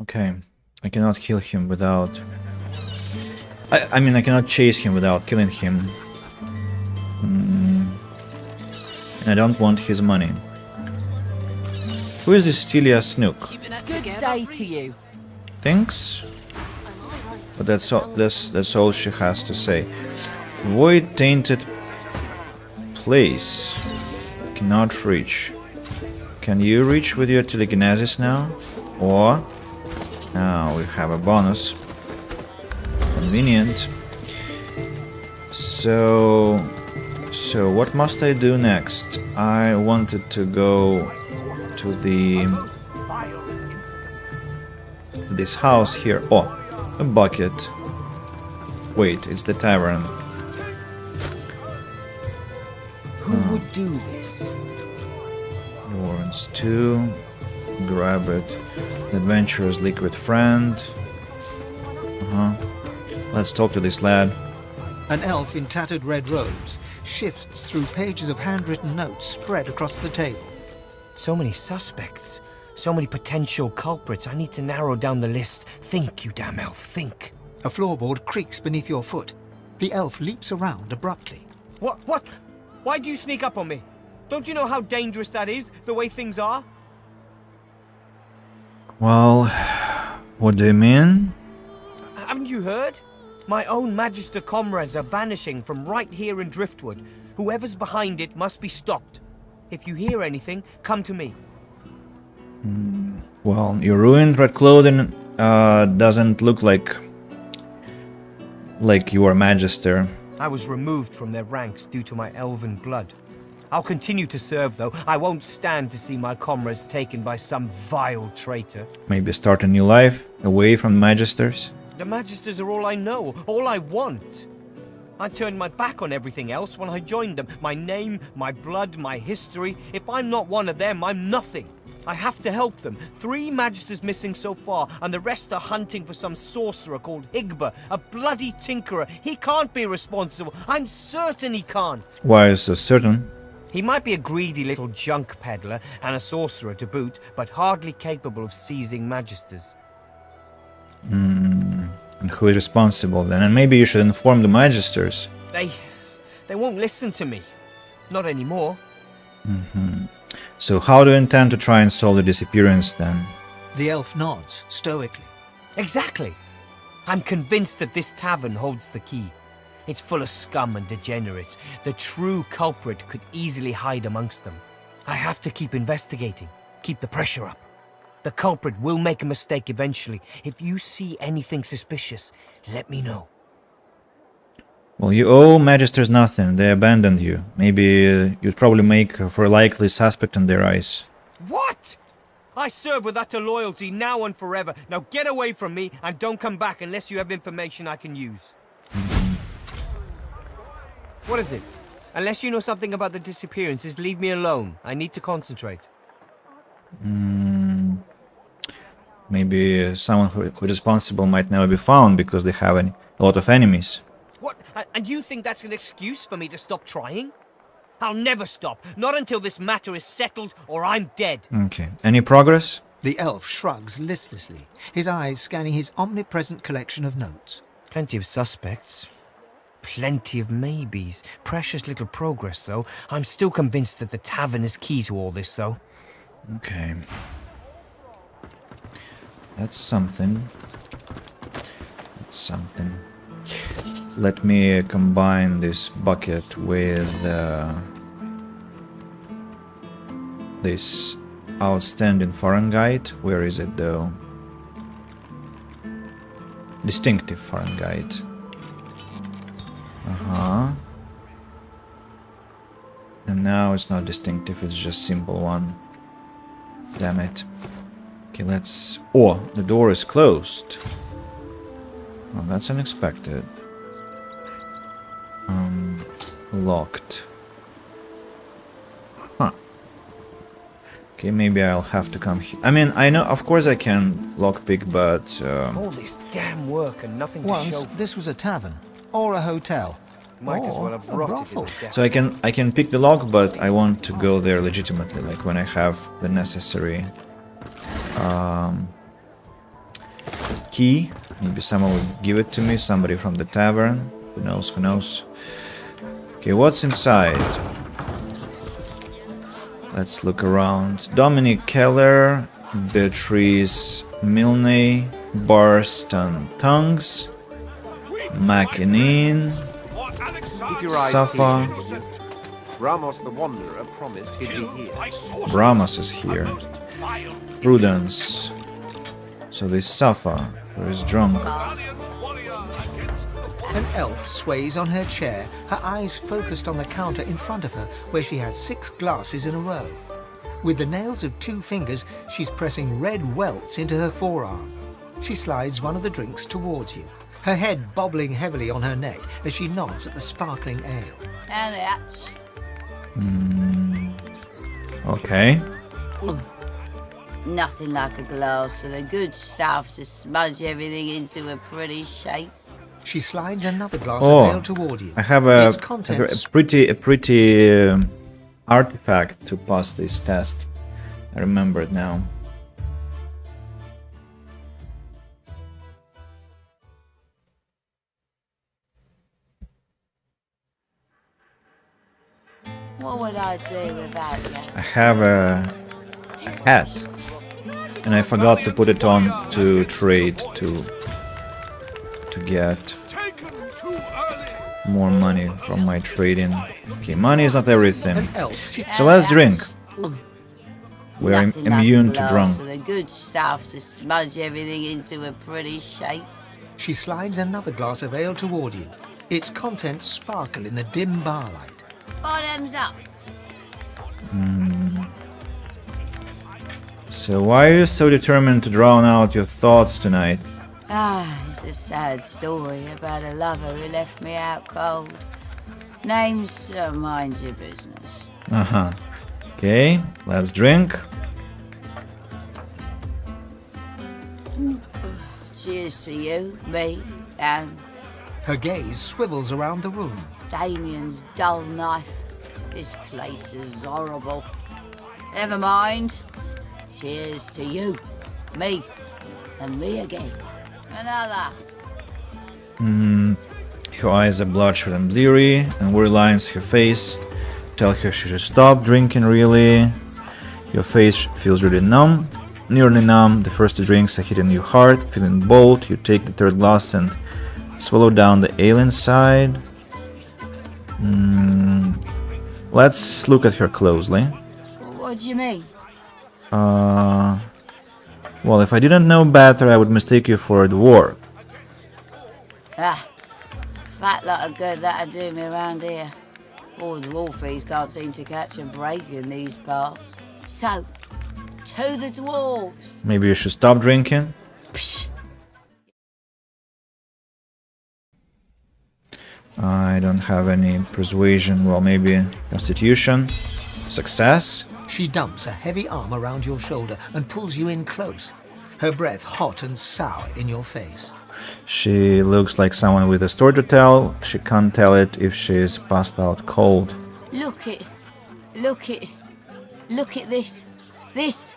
Okay, I cannot kill him without... I mean, I cannot chase him without killing him. And I don't want his money. Who is this Celia Snook?
Good day to you.
Thanks? But that's all she has to say. Void tainted place. Cannot reach. Can you reach with your telekinesis now? Or now we have a bonus. Convenient. So what must I do next? I wanted to go to this house here. Oh, a bucket. Wait, it's the tavern.
Who would do this?
Warrants 2. Grab it. The adventurer's liquid friend. Let's talk to this lad.
An elf in tattered red robes shifts through pages of handwritten notes spread across the table.
So many suspects. So many potential culprits. I need to narrow down the list. Think, you damn elf, think.
A floorboard creaks beneath your foot. The elf leaps around abruptly.
What? Why do you sneak up on me? Don't you know how dangerous that is, the way things are?
Well, what do you mean?
Haven't you heard? My own Magister comrades are vanishing from right here in Driftwood. Whoever's behind it must be stopped. If you hear anything, come to me.
Well, your ruined red clothing doesn't look like you are Magister.
I was removed from their ranks due to my elven blood. I'll continue to serve, though. I won't stand to see my comrades taken by some vile traitor.
Maybe start a new life, away from Magisters?
The Magisters are all I know, all I want. I turned my back on everything else when I joined them. My name, my blood, my history. If I'm not one of them, I'm nothing. I have to help them. 3 Magisters missing so far, and the rest are hunting for some sorcerer called Higba, a bloody tinkerer. He can't be responsible. I'm certain he can't.
Why is so certain?
He might be a greedy little junk peddler and a sorcerer to boot, but hardly capable of seizing Magisters.
And who is responsible then? And maybe you should inform the Magisters.
They won't listen to me. Not anymore.
So how do you intend to try and solve the disappearance then?
The elf nods stoically.
Exactly. I'm convinced that this tavern holds the key. It's full of scum and degenerates. The true culprit could easily hide amongst them. I have to keep investigating, keep the pressure up. The culprit will make a mistake eventually. If you see anything suspicious, let me know.
Well, you owe Magisters nothing. They abandoned you. Maybe you'd probably make for a likely suspect in their eyes.
What? I serve with utter loyalty now and forever. Now get away from me and don't come back unless you have information I can use. What is it? Unless you know something about the disappearances, leave me alone. I need to concentrate.
Maybe someone who is responsible might never be found because they have a lot of enemies.
What? And you think that's an excuse for me to stop trying? I'll never stop. Not until this matter is settled or I'm dead.
Okay. Any progress?
The elf shrugs listlessly, his eyes scanning his omnipresent collection of notes.
Plenty of suspects. Plenty of maybes. Precious little progress, though. I'm still convinced that the tavern is key to all this, though.
Okay. That's something. That's something. Let me combine this bucket with this outstanding foreign guide. Where is it, though? Distinctive foreign guide. No, it's not distinctive, it's just simple one. Damn it. Okay, let's... Oh, the door is closed. Oh, that's unexpected. Locked. Huh. Okay, maybe I'll have to come here. I mean, I know, of course I can lockpick, but...
All this damn work and nothing to
Once,
show.
this was a tavern, or a hotel,
Might as
or
well have
a
rotted
brothel.
in death.
So I can pick the lock, but I want to go there legitimately, like when I have the necessary key. Maybe someone will give it to me, somebody from the tavern. Who knows, who knows. Okay, what's inside? Let's look around. Dominic Keller, Beatrice Milne, Barston Tongues, McIneen,
Keep your eyes
Safa.
peeled. Ramos the Wanderer promised he'd be here.
Ramos is here. Prudence. So there's Safa, who is drunk.
An elf sways on her chair, her eyes focused on the counter in front of her, where she has 6 glasses in a row. With the nails of 2 fingers, she's pressing red welts into her forearm. She slides one of the drinks towards you, her head bobbling heavily on her neck as she nods at the sparkling ale.
And that's
Okay.
nothing like a glass of the good stuff to smudge everything into a pretty shape.
She slides another glass
Oh,
of ale toward you.
I have
Its
a
contents
pretty artifact to pass this test. I remember it now.
What would I do without you?
I have a hat, and I forgot to put it on to trade to get more money from my trading. Okay, money is not everything. So let's drink. We are
Nothing like a
immune to
glass
drunk.
of the good stuff to smudge everything into a pretty shape.
She slides another glass of ale toward you. Its contents sparkle in the dim barlight.
Bottoms up.
So why are you so determined to drown out your thoughts tonight?
It's a sad story about a lover who left me out cold. Name's mind your business.
Uh-huh. Okay, let's drink.
Cheers to you, me, and
Her gaze swivels around the room.
Damien's dull knife. This place is horrible. Never mind. Cheers to you, me, and me again. Another.
Her eyes are bloodshot and bleary, and weird lines her face tell her she should stop drinking really. Your face feels really numb, nearly numb. The first 2 drinks are hitting your heart, feeling bold. You take the 3rd glass and swallow down the ale inside. Let's look at her closely.
What do you mean?
Well, if I didn't know better, I would mistake you for a dwarf.
Fat lot of good that'd do me around here. All the dwarfies can't seem to catch a break in these parts. So, to the dwarves.
Maybe you should stop drinking?
Psh.
I don't have any persuasion. Well, maybe constitution. Success?
She dumps a heavy arm around your shoulder and pulls you in close, her breath hot and sour in your face.
She looks like someone with a story to tell. She can't tell it if she's passed out cold.
Look it. Look at this. This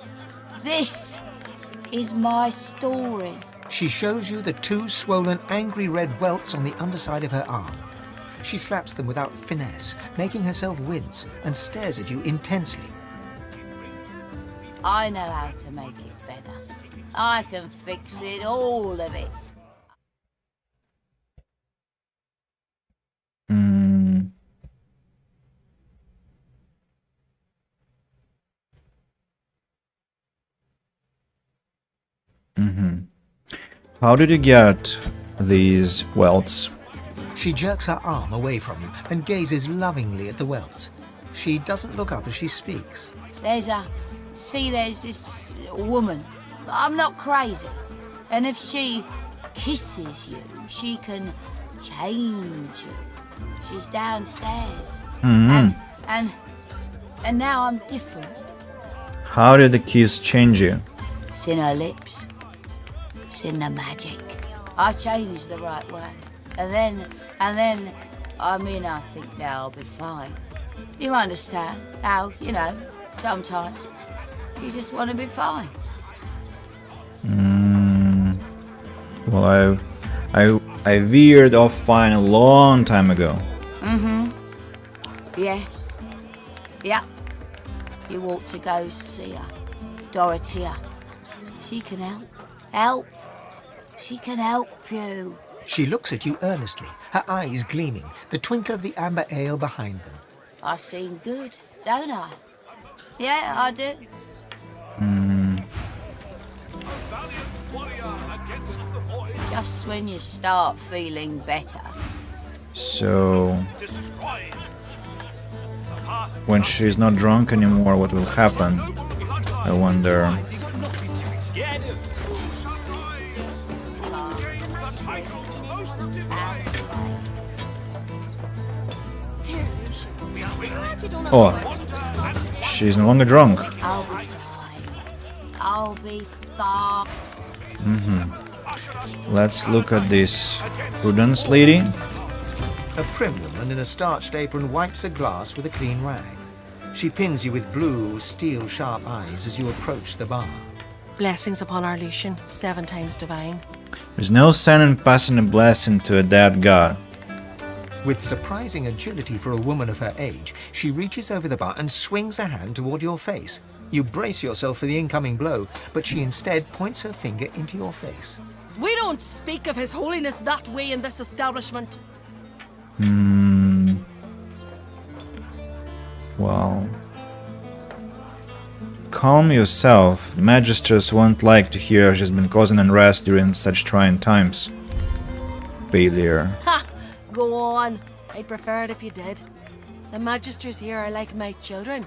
is my story.
She shows you the 2 swollen, angry red welts on the underside of her arm. She slaps them without finesse, making herself wince, and stares at you intensely.
I know how to make it better. I can fix it, all of it.
How did you get these welts?
She jerks her arm away from you and gazes lovingly at the welts. She doesn't look up as she speaks.
There's this woman. I'm not crazy. And if she kisses you, she can change you. She's downstairs. And now I'm different.
How did the kiss change you?
It's in her lips. It's in the magic. I changed the right way. And then, I think now I'll be fine. You understand how, sometimes you just want to be fine.
Well, I veered off fine a long time ago.
Yes. Yep. You ought to go see her. Dorothea. She can help. Help. She can help you.
She looks at you earnestly, her eyes gleaming, the twinkle of the amber ale behind them.
I seem good, don't I? Yeah, I do. Just when you start feeling better.
So, when she's not drunk anymore, what will happen? I wonder. Oh, she's no longer drunk.
I'll be fine.
Let's look at this Prudence lady.
A prim woman in a starched apron wipes a glass with a clean rag. She pins you with blue, steel-sharp eyes as you approach the bar.
Blessings upon our Lucian, 7 times divine.
There's no sin in passing a blessing to a dead god.
With surprising agility for a woman of her age, she reaches over the bar and swings a hand toward your face. You brace yourself for the incoming blow, but she instead points her finger into your face.
We don't speak of His Holiness that way in this establishment.
Well, calm yourself. The magisters won't like to hear she's been causing unrest during such trying times. Failure.
Ha! Go on. I'd prefer it if you did. The magisters here are like my children.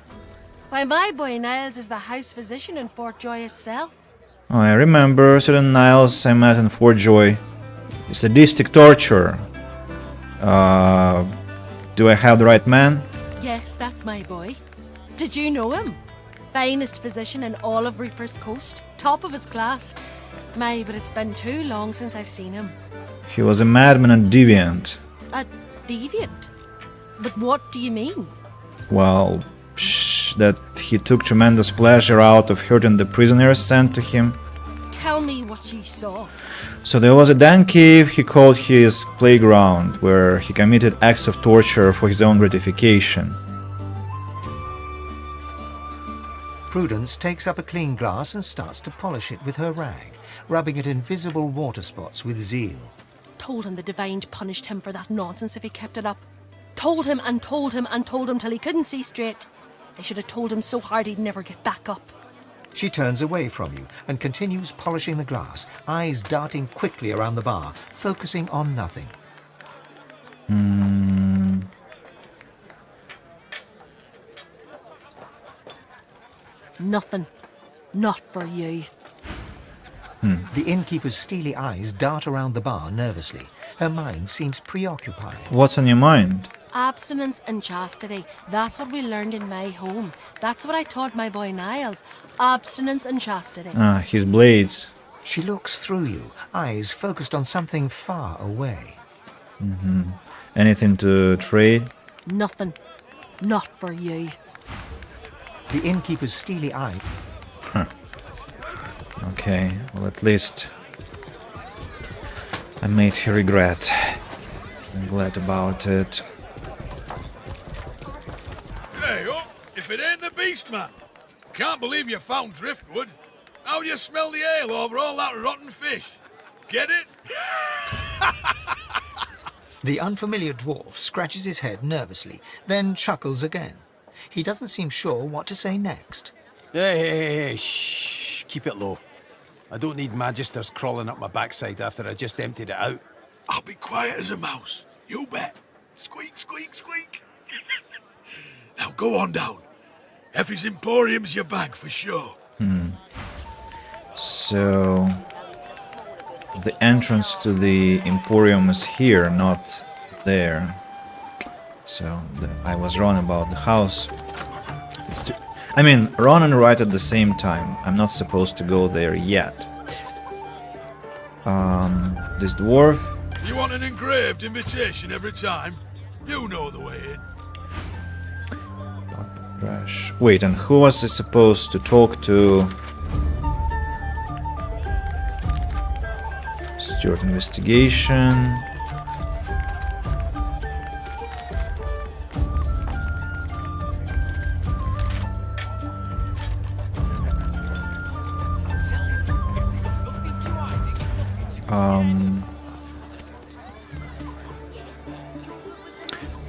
Why, my boy Niles is the house physician in Fort Joy itself.
Oh, I remember certain Niles I met in Fort Joy. Sadistic torture. Do I have the right man?
Yes, that's my boy. Did you know him? Finest physician in all of Reaper's Coast. Top of his class. My, but it's been too long since I've seen him.
He was a madman and deviant.
A deviant? But what do you mean?
Well, that he took tremendous pleasure out of hurting the prisoners sent to him.
Tell me what you saw.
So there was a Dan cave he called his playground, where he committed acts of torture for his own gratification.
Prudence takes up a clean glass and starts to polish it with her rag, rubbing at invisible water spots with zeal.
Told him the Divine punished him for that nonsense if he kept it up. Told him and told him and told him till he couldn't see straight. They should have told him so hard he'd never get back up.
She turns away from you and continues polishing the glass, eyes darting quickly around the bar, focusing on nothing.
Nothing. Not for you.
The innkeeper's steely eyes dart around the bar nervously. Her mind seems preoccupied.
What's on your mind?
Abstinence and chastity. That's what we learned in my home. That's what I taught my boy Niles. Abstinence and chastity.
Ah, his blades.
She looks through you, eyes focused on something far away.
Anything to trade?
Nothing. Not for you.
The innkeeper's steely eye.
Okay, well, at least I made her regret. I'm glad about it.
Hey, up! If it ain't the beast, man! Can't believe you found driftwood. How do you smell the ale over all that rotten fish? Get it?
The unfamiliar dwarf scratches his head nervously, then chuckles again. He doesn't seem sure what to say next.
Hey, shh, keep it low. I don't need magisters crawling up my backside after I just emptied it out.
I'll be quiet as a mouse. You bet. Squeak, squeak, squeak. Now Now go on down. Effie's Emporium's your bag for sure.
So the entrance to the Emporium is here, not there. So I was wrong about the house. I mean, wrong and right at the same time. I'm not supposed to go there yet. This dwarf.
You want an engraved invitation every time? You know the way in.
Trash. Wait, and who was I supposed to talk to? Steward investigation.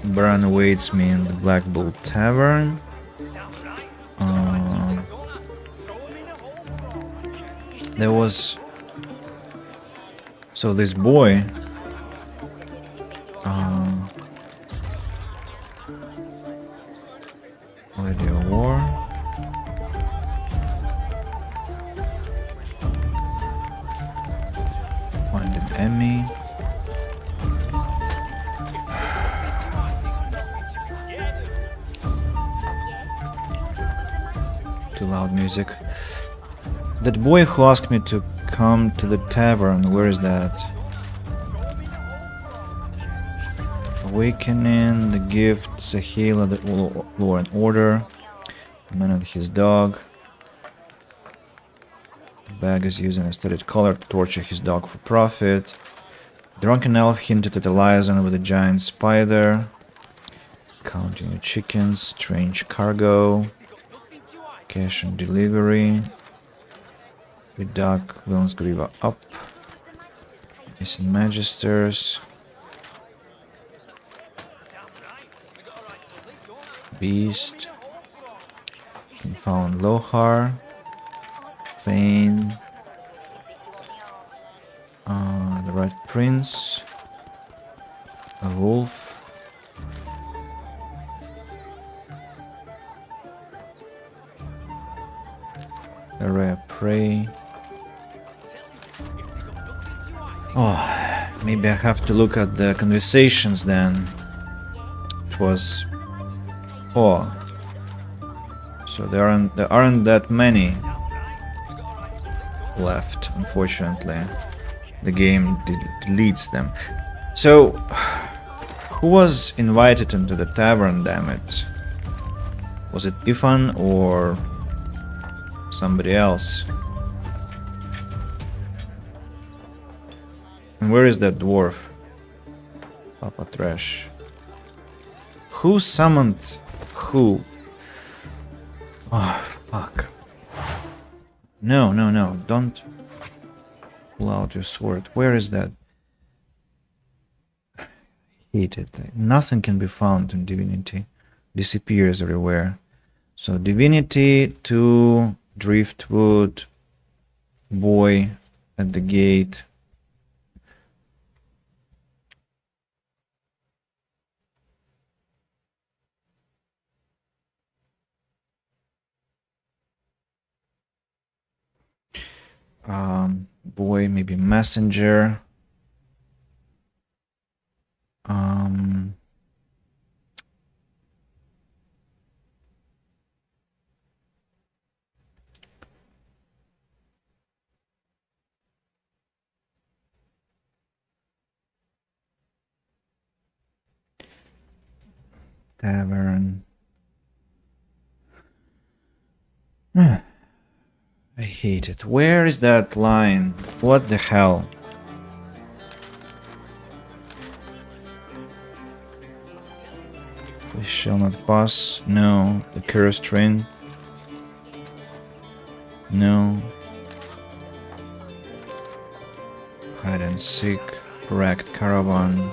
Bran awaits me in the Black Bull Tavern. There was... So this boy... Lady of War... Finding Emmy... Too loud music. That boy who asked me to come to the tavern, where is that? Awakening, the gift, Sahila, the law and order, the man and his dog. The bag is using a studded collar to torture his dog for profit. Drunken elf hinted at a liaison with a giant spider. Counting your chickens, strange cargo. Cash and delivery. With Duck, Villain's Griva up. Missing Magisters. Beast. Found Lohar. Fane. The Red Prince. A wolf. A rare prey. Oh, maybe I have to look at the conversations then. It was... Oh. So there aren't that many left, unfortunately. The game deletes them. So, who was invited into the tavern, damn it? Was it Ifan or somebody else? And where is that dwarf? Papa Trash. Who summoned who? Oh, fuck. No, no, no, don't pull out your sword. Where is that? I hate it. Nothing can be found in Divinity. Disappears everywhere. So Divinity to Driftwood, boy at the gate. Boy, maybe messenger. Tavern. I hate it. Where is that line? What the hell? We shall not pass. No. The cursed train. No. Hide and seek. Wrecked caravan.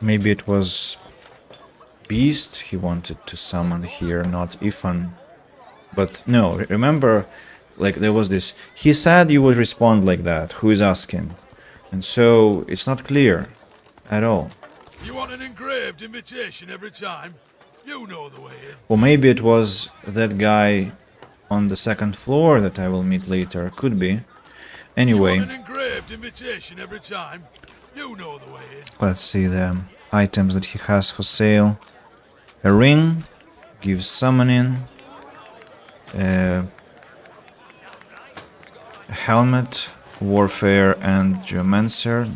Maybe it was Beast he wanted to summon here, not Ifan. But no, remember, like there was this, he said you would respond like that, who is asking? And so it's not clear at all.
You want an engraved invitation every time? You know the way in.
Or maybe it was that guy on the second floor that I will meet later, could be. Anyway,
You want an engraved invitation every time? You know the way in.
let's see the items that he has for sale. A ring, gives summoning. A helmet, warfare, and geomancer.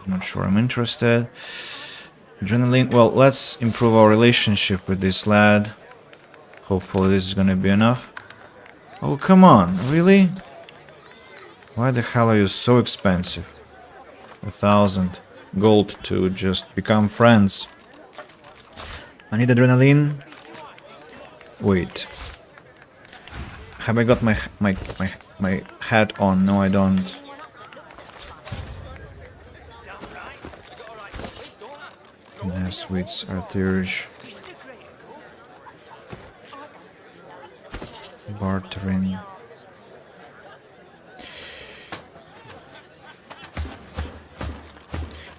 Not sure I'm interested. Adrenaline. Well, let's improve our relationship with this lad. Hopefully this is gonna be enough. Oh, come on, really? Why the hell are you so expensive? 1,000 gold to just become friends. I need adrenaline. Wait. Have I got my hat on? No, I don't. Neswitz, Artillery. Bartering.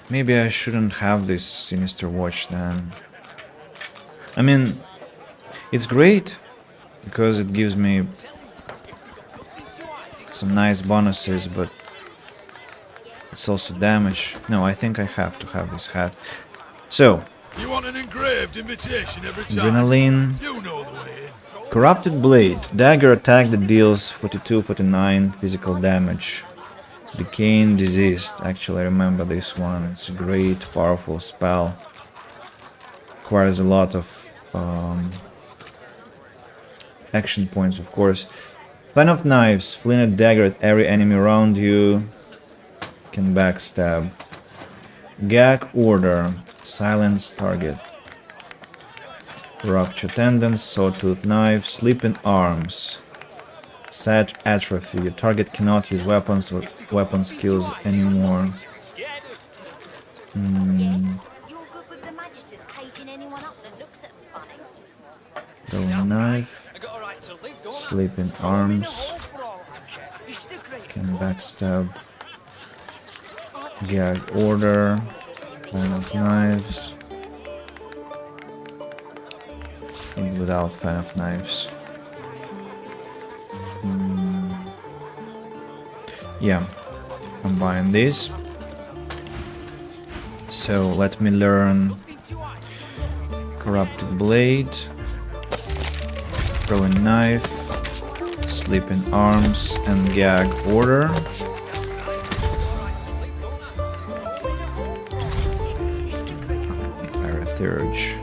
Maybe I shouldn't have this sinister watch then. I mean, it's great because it gives me some nice bonuses, but it's also damage. No, I think I have to have this hat. So,
You want an engraved invitation every time?
adrenaline.
You know the way in.
Corrupted Blade. Dagger attack that deals 42-49 physical damage. Decaying Diseased. Actually, I remember this one. It's a great, powerful spell. Requires a lot of action points, of course. Fan of Knives. Fling a dagger at every enemy around you. Can backstab. Gag Order. Silence target. Rupture Tendons. Sawtooth Knife. Sleeping Arms. Sag Atrophy. Your target cannot use weapons or weapon skills anymore. Throwing Knife. Sleeping Arms. Can backstab. Gag Order. Fan of Knives. And without Fan of Knives. Yeah, I'm buying this. So let me learn Corrupted Blade, Throwing Knife, Sleeping Arms, and Gag Order. Thirge.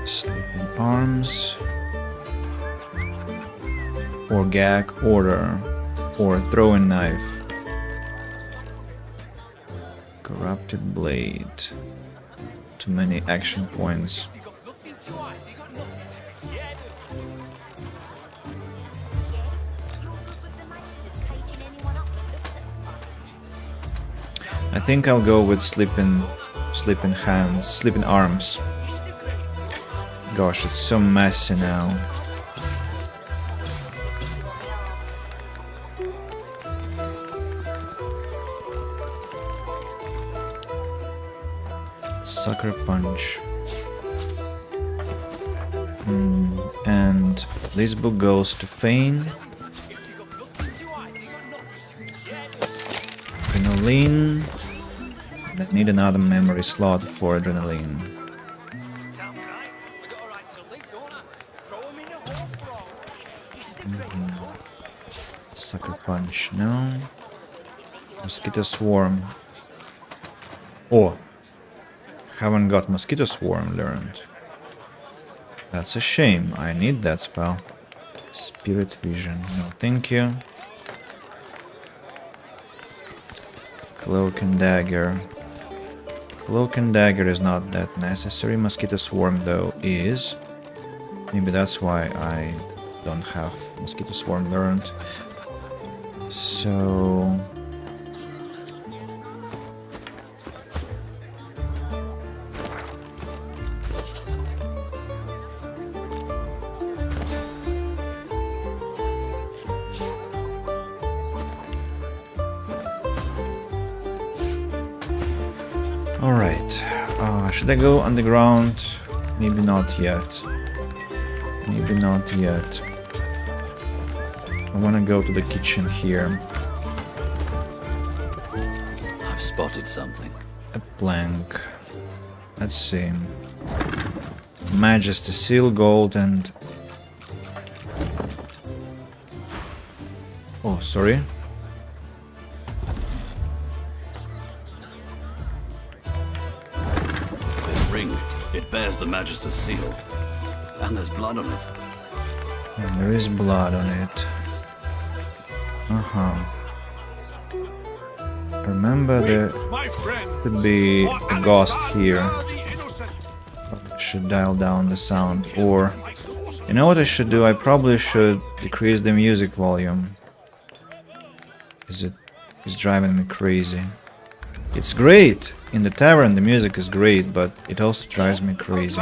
Sleeping Arms. Or Gag Order. Or Throwing Knife. Corrupted Blade. Too many action points. I think I'll go with sleeping hands, sleeping arms. Gosh, it's so messy now. Sucker Punch. And this book goes to Fane. Adrenaline. I need another memory slot for adrenaline. Sucker Punch, no. Mosquito Swarm. Oh, haven't got Mosquito Swarm learned. That's a shame. I need that spell. Spirit Vision. No, thank you. Cloak and Dagger. Cloak and Dagger is not that necessary. Mosquito Swarm, though, is. Maybe that's why I don't have Mosquito Swarm learned. So... Alright. Should I go underground? Maybe not yet. Maybe not yet. I wanna go to the kitchen here.
I've spotted something.
A plank. Let's see. Majesty seal, gold, and... Oh, sorry.
This ring, it bears the Magister's seal. And there's blood on it.
And there is blood on it. Remember there could be a ghost here. Probably should dial down the sound. Or, you know what I should do? I probably should decrease the music volume. It's driving me crazy. It's great! In the tavern the music is great, but it also drives me crazy.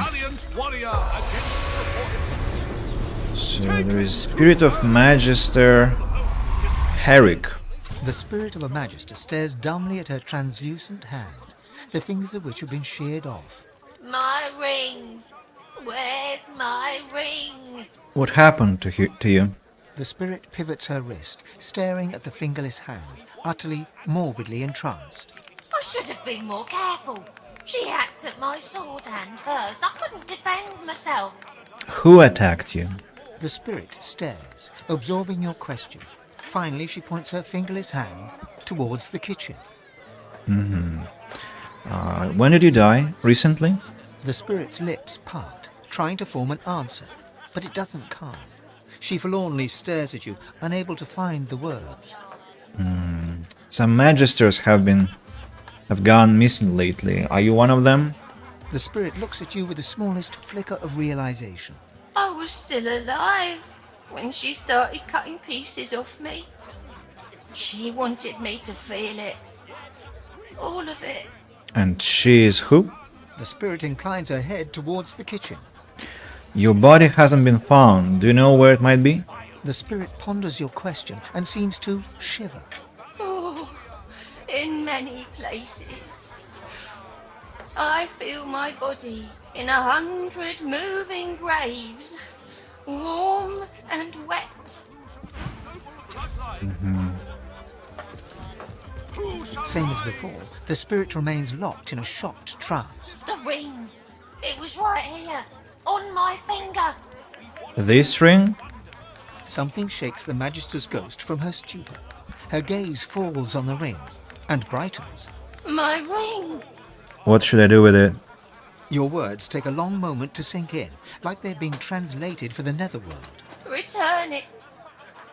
So there is Spirit of Magister Herrick.
The spirit of a Magister stares dumbly at her translucent hand, the fingers of which have been sheared off.
My ring! Where's my ring?
What happened to you?
The spirit pivots her wrist, staring at the fingerless hand, utterly, morbidly entranced.
I should have been more careful. She hacked at my sword hand first. I couldn't defend myself.
Who attacked you?
The spirit stares, absorbing your question. Finally, she points her fingerless hand towards the kitchen.
When did you die? Recently?
The spirit's lips part, trying to form an answer, but it doesn't come. She forlornly stares at you, unable to find the words.
Some Magisters have gone missing lately. Are you one of them?
The spirit looks at you with the smallest flicker of realization.
I was still alive when she started cutting pieces off me. She wanted me to feel it. All of it.
And she is who?
The spirit inclines her head towards the kitchen.
Your body hasn't been found. Do you know where it might be?
The spirit ponders your question and seems to shiver.
Oh, in many places. I feel my body in 100 moving graves, warm and wet.
Same as before, the spirit remains locked in a shocked trance.
The ring. It was right here, on my finger.
This ring?
Something shakes the Magister's ghost from her stupor. Her gaze falls on the ring and brightens.
My ring.
What should I do with it?
Your words take a long moment to sink in, like they're being translated for the netherworld.
Return it.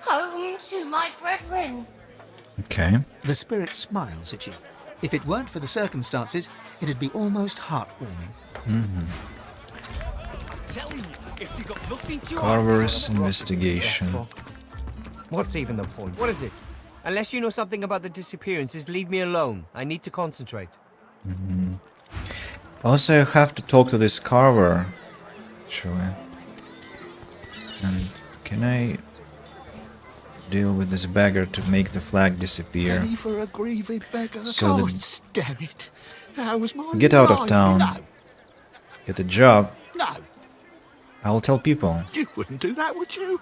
Home to my brethren.
Okay.
The spirit smiles at you. If it weren't for the circumstances, it'd be almost heartwarming.
Carver's investigation.
What's even the point? What is it? Unless you know something about the disappearances, leave me alone. I need to concentrate.
Also, you have to talk to this Carver. Actually. And can I deal with this beggar to make the flag disappear?
Penny for a grieved beggar.
So the-
Gosh, damn it. That was my
Get out of
life.
town.
No,
Get a job.
no.
I'll tell people.
You wouldn't do that, would you?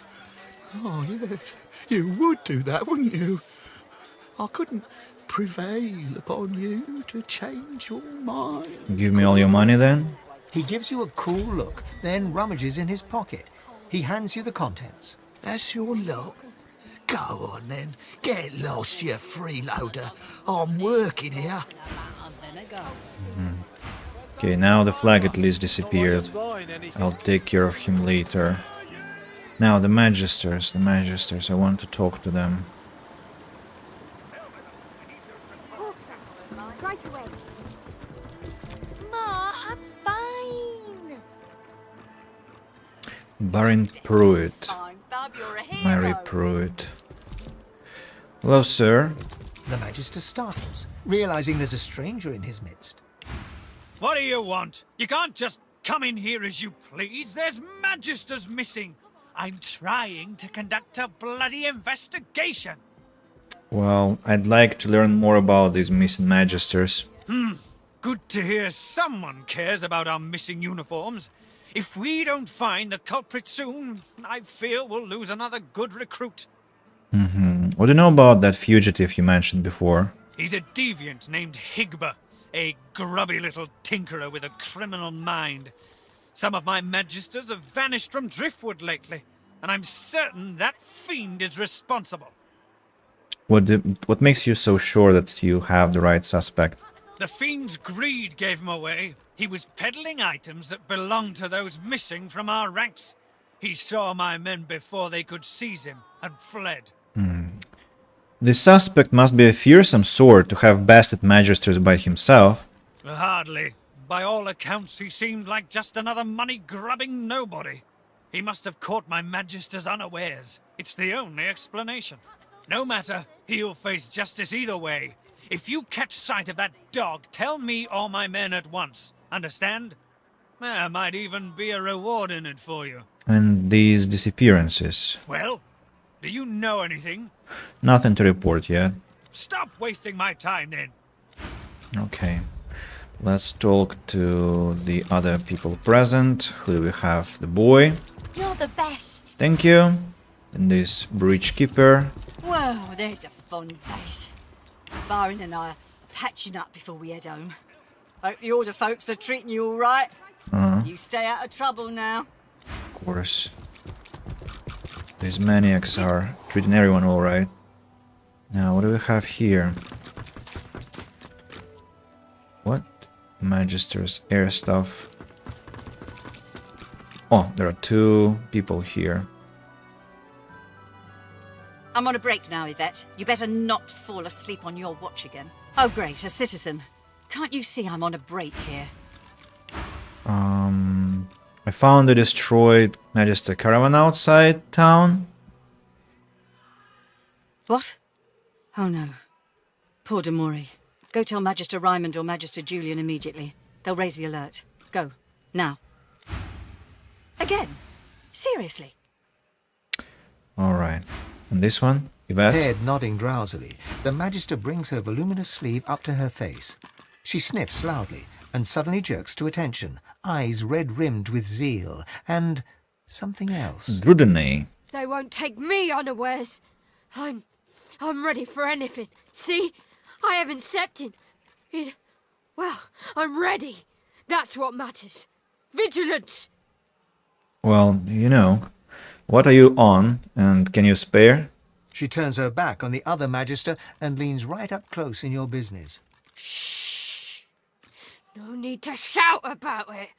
Oh, yes. You would do that, wouldn't you? I couldn't prevail upon you to change your mind.
Give me all your money then?
He gives you a cool look, then rummages in his pocket. He hands you the contents.
That's your lot. Go on then. Get lost, you freeloader. I'm working here.
Okay, now the flag at least disappeared. I'll take care of him later. Now the Magisters, I want to talk to them.
Ma, I'm fine.
Baron Pruitt. Mary Pruitt. Hello, sir.
The Magister startles, realizing there's a stranger in his midst.
What do you want? You can't just come in here as you please. There's Magisters missing. I'm trying to conduct a bloody investigation.
Well, I'd like to learn more about these missing Magisters.
Good to hear someone cares about our missing uniforms. If we don't find the culprit soon, I fear we'll lose another good recruit.
What do you know about that fugitive you mentioned before?
He's a deviant named Higba, a grubby little tinkerer with a criminal mind. Some of my magisters have vanished from Driftwood lately, and I'm certain that fiend is responsible.
What makes you so sure that you have the right suspect?
The fiend's greed gave him away. He was peddling items that belonged to those missing from our ranks. He saw my men before they could seize him and fled.
The suspect must be a fearsome sort to have bested magisters by himself.
Hardly. By all accounts, he seemed like just another money-grubbing nobody. He must have caught my magisters unawares. It's the only explanation. No matter, he'll face justice either way. If you catch sight of that dog, tell me or my men at once. Understand? There might even be a reward in it for you.
And these disappearances.
Well, do you know anything?
Nothing to report yet.
Stop wasting my time then.
Okay. Let's talk to the other people present. Who do we have? The boy.
You're the best.
Thank you. And this breach keeper.
Whoa, there's a fun face. Byron and I are patching up before we head home. Hope the Order folks are treating you all right. You stay out of trouble now.
Of course. These maniacs are treating everyone all right. Now, what do we have here? What? Magister's air stuff. Oh, there are two people here.
I'm on a break now, Yvette. You better not fall asleep on your watch again. Oh, great, a citizen. Can't you see I'm on a break here?
I found a destroyed Magister caravan outside town.
What? Oh no. Poor de Mori. Go tell Magister Raymond or Magister Julian immediately. They'll raise the alert. Go. Now. Again? Seriously?
Alright. And this one? Yvette?
Head nodding drowsily, the Magister brings her voluminous sleeve up to her face. She sniffs loudly and suddenly jerks to attention, eyes red-rimmed with zeal, and something else.
Divinity.
They won't take me unawares. I'm ready for anything. See? I haven't stepped in... Well, I'm ready. That's what matters. Vigilance!
Well, you know. What are you on, and can you spare?
She turns her back on the other Magister and leans right up close in your business.
Shh! No need to shout about it.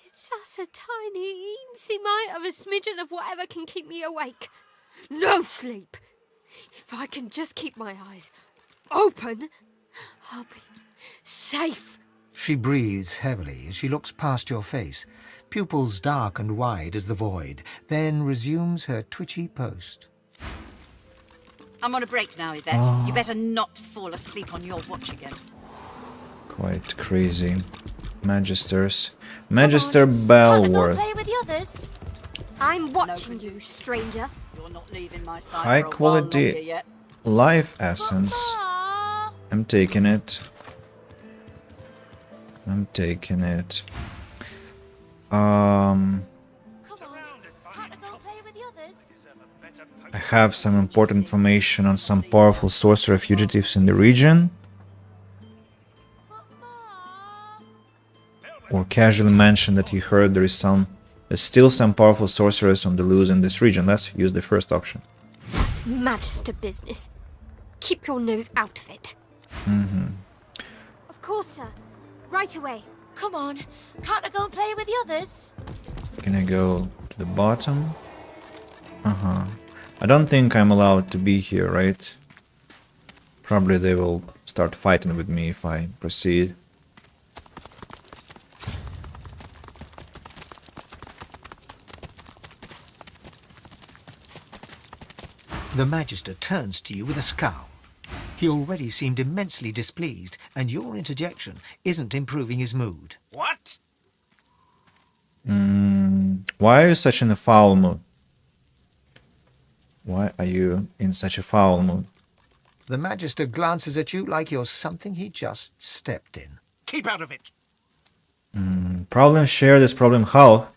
It's just a tiny, eensy mite of a smidgen of whatever can keep me awake. No sleep! If I can just keep my eyes open, I'll be safe.
She breathes heavily as she looks past your face, pupils dark and wide as the void, then resumes her twitchy post.
I'm on a break now, Yvette. You better not fall asleep on your watch again.
Quite crazy. Magisters. Magister Belworth.
Play with the others. I'm watching you, stranger.
You're not leaving my side
High
for a while
quality
longer yet.
life essence. I'm taking it. I'm taking it. I have some important information on some powerful sorcerer fugitives in the region. Or casually mentioned that he heard there's still some powerful sorcerers on the loose in this region. Let's use the first option.
It's Magister business. Keep your nose out of it.
Of course, sir. Right away. Come on. Can't I go and play with the others?
Can I go to the bottom? I don't think I'm allowed to be here, right? Probably they will start fighting with me if I proceed.
The Magister turns to you with a scowl. He already seemed immensely displeased, and your interjection isn't improving his mood.
What?
Why are you such in a foul mood? Why are you in such a foul mood?
The Magister glances at you like you're something he just stepped in.
Keep out of it.
Problem shared is problem halved.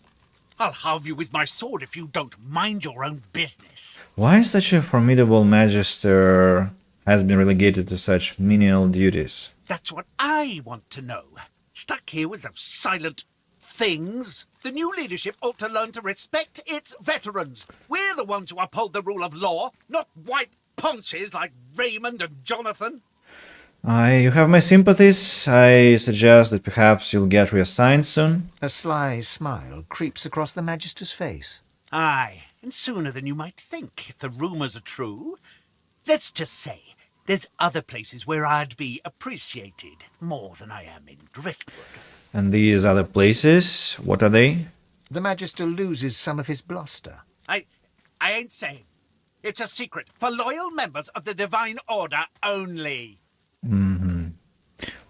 I'll halve you with my sword if you don't mind your own business.
Why such a formidable magister has been relegated to such menial duties?
That's what I want to know. Stuck here with those silent things. The new leadership ought to learn to respect its veterans. We're the ones who uphold the rule of law, not white ponches like Raymond and Jonathan.
You have my sympathies. I suggest that perhaps you'll get reassigned soon.
A sly smile creeps across the Magister's face.
Aye, and sooner than you might think, if the rumours are true. Let's just say, there's other places where I'd be appreciated more than I am in Driftwood.
And these other places, what are they?
The Magister loses some of his bluster.
I ain't saying. It's a secret for loyal members of the Divine Order only.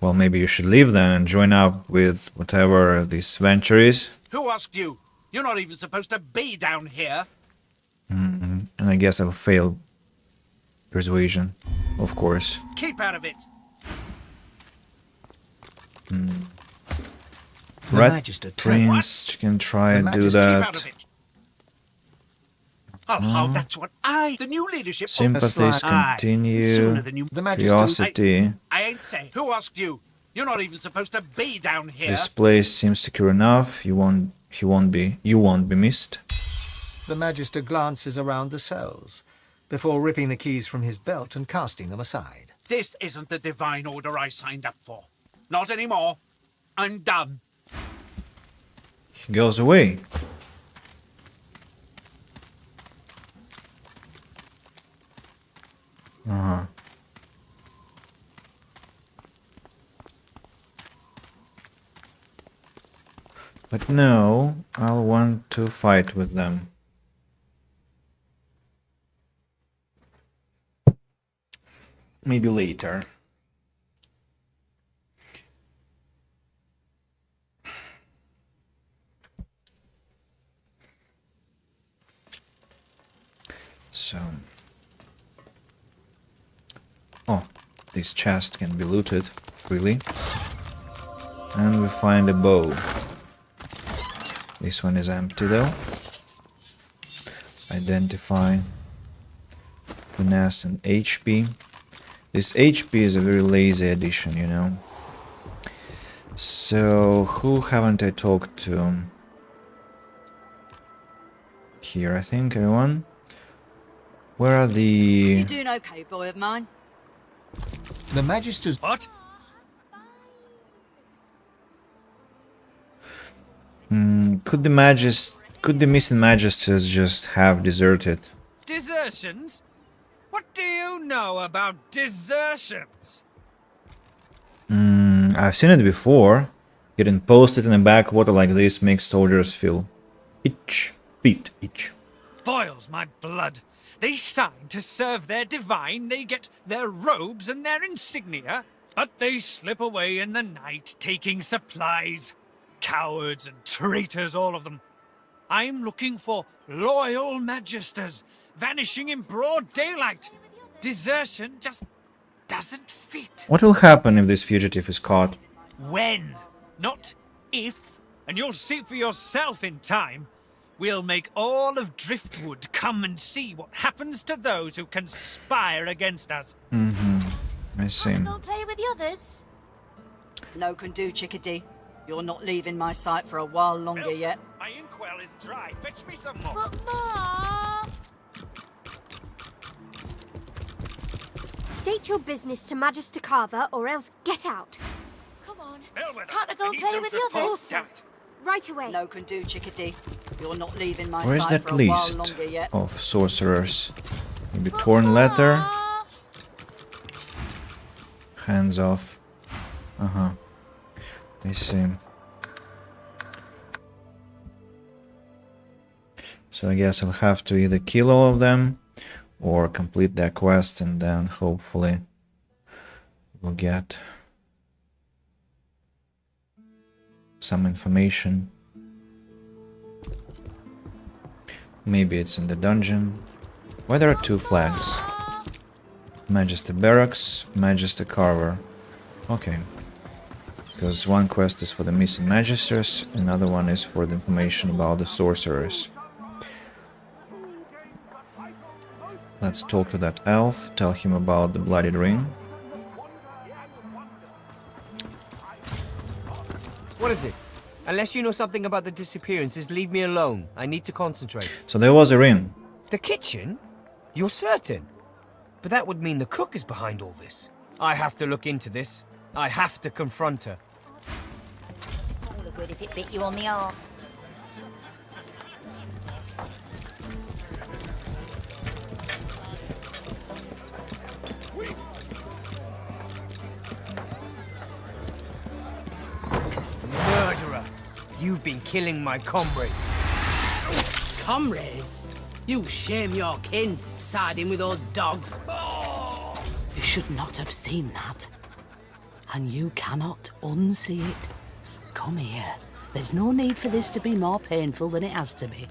Well, maybe you should leave then and join up with whatever this venture is.
Who asked you? You're not even supposed to be down here.
And I guess I'll fail persuasion, of course.
Keep out of it.
Red Prince can try and do that.
That's what the new leadership.
Sympathies continue. Curiosity.
I ain't saying. Who asked you? You're not even supposed to be down here.
This place seems secure enough. You won't be missed.
The Magister glances around the cells before ripping the keys from his belt and casting them aside.
This isn't the Divine Order I signed up for. Not anymore. I'm done.
He goes away. But no, I'll want to fight with them. Maybe later. So... Oh, this chest can be looted, really. And we find a bow. This one is empty though. Identify. Finesse and HP. This HP is a very lazy addition, you know. So, who haven't I talked to? Here, I think, everyone. Where are the...
You doing okay, boy of mine?
The Magister's...
What?
Could the missing Magisters just have deserted?
Desertions? What do you know about desertions?
I've seen it before. Getting posted in a backwater like this makes soldiers feel feet itch.
Boils my blood. They sign to serve their divine, they get their robes and their insignia, but they slip away in the night taking supplies. Cowards and traitors, all of them. I'm looking for loyal Magisters, vanishing in broad daylight. Desertion just doesn't fit.
What will happen if this fugitive is caught?
When, not if, and you'll see for yourself in time. We'll make all of Driftwood come and see what happens to those who conspire against us.
I see.
Wanna go play with the others?
No can do, Chickadee. You're not leaving my sight for a while longer yet.
My inkwell is dry. Fetch me some more.
But Mom! State your business to Magister Carver, or else get out. Come on. Can't I go play with the others? Right away.
No can do, Chickadee. You're not leaving my
Where's
sight
that
for a while
list
longer yet.
of sorcerers? Maybe torn letter? Hands off. I see. So I guess I'll have to either kill all of them or complete that quest, and then hopefully we'll get some information. Maybe it's in the dungeon. Why there are two flags? Magister Barracks, Magister Carver. Okay. Because one quest is for the missing magisters, another one is for the information about the sorcerers. Let's talk to that elf, tell him about the bloodied ring.
What is it? Unless you know something about the disappearances, leave me alone. I need to concentrate.
So there was a ring.
The kitchen? You're certain? But that would mean the cook is behind all this. I have to look into this. I have to confront her.
All the good if it bit you on the arse.
Murderer! You've been killing my comrades.
Comrades? You shame your kin, siding with those dogs. You should not have seen that. And you cannot unsee it. Come here. There's no need for this to be more painful than it has to be.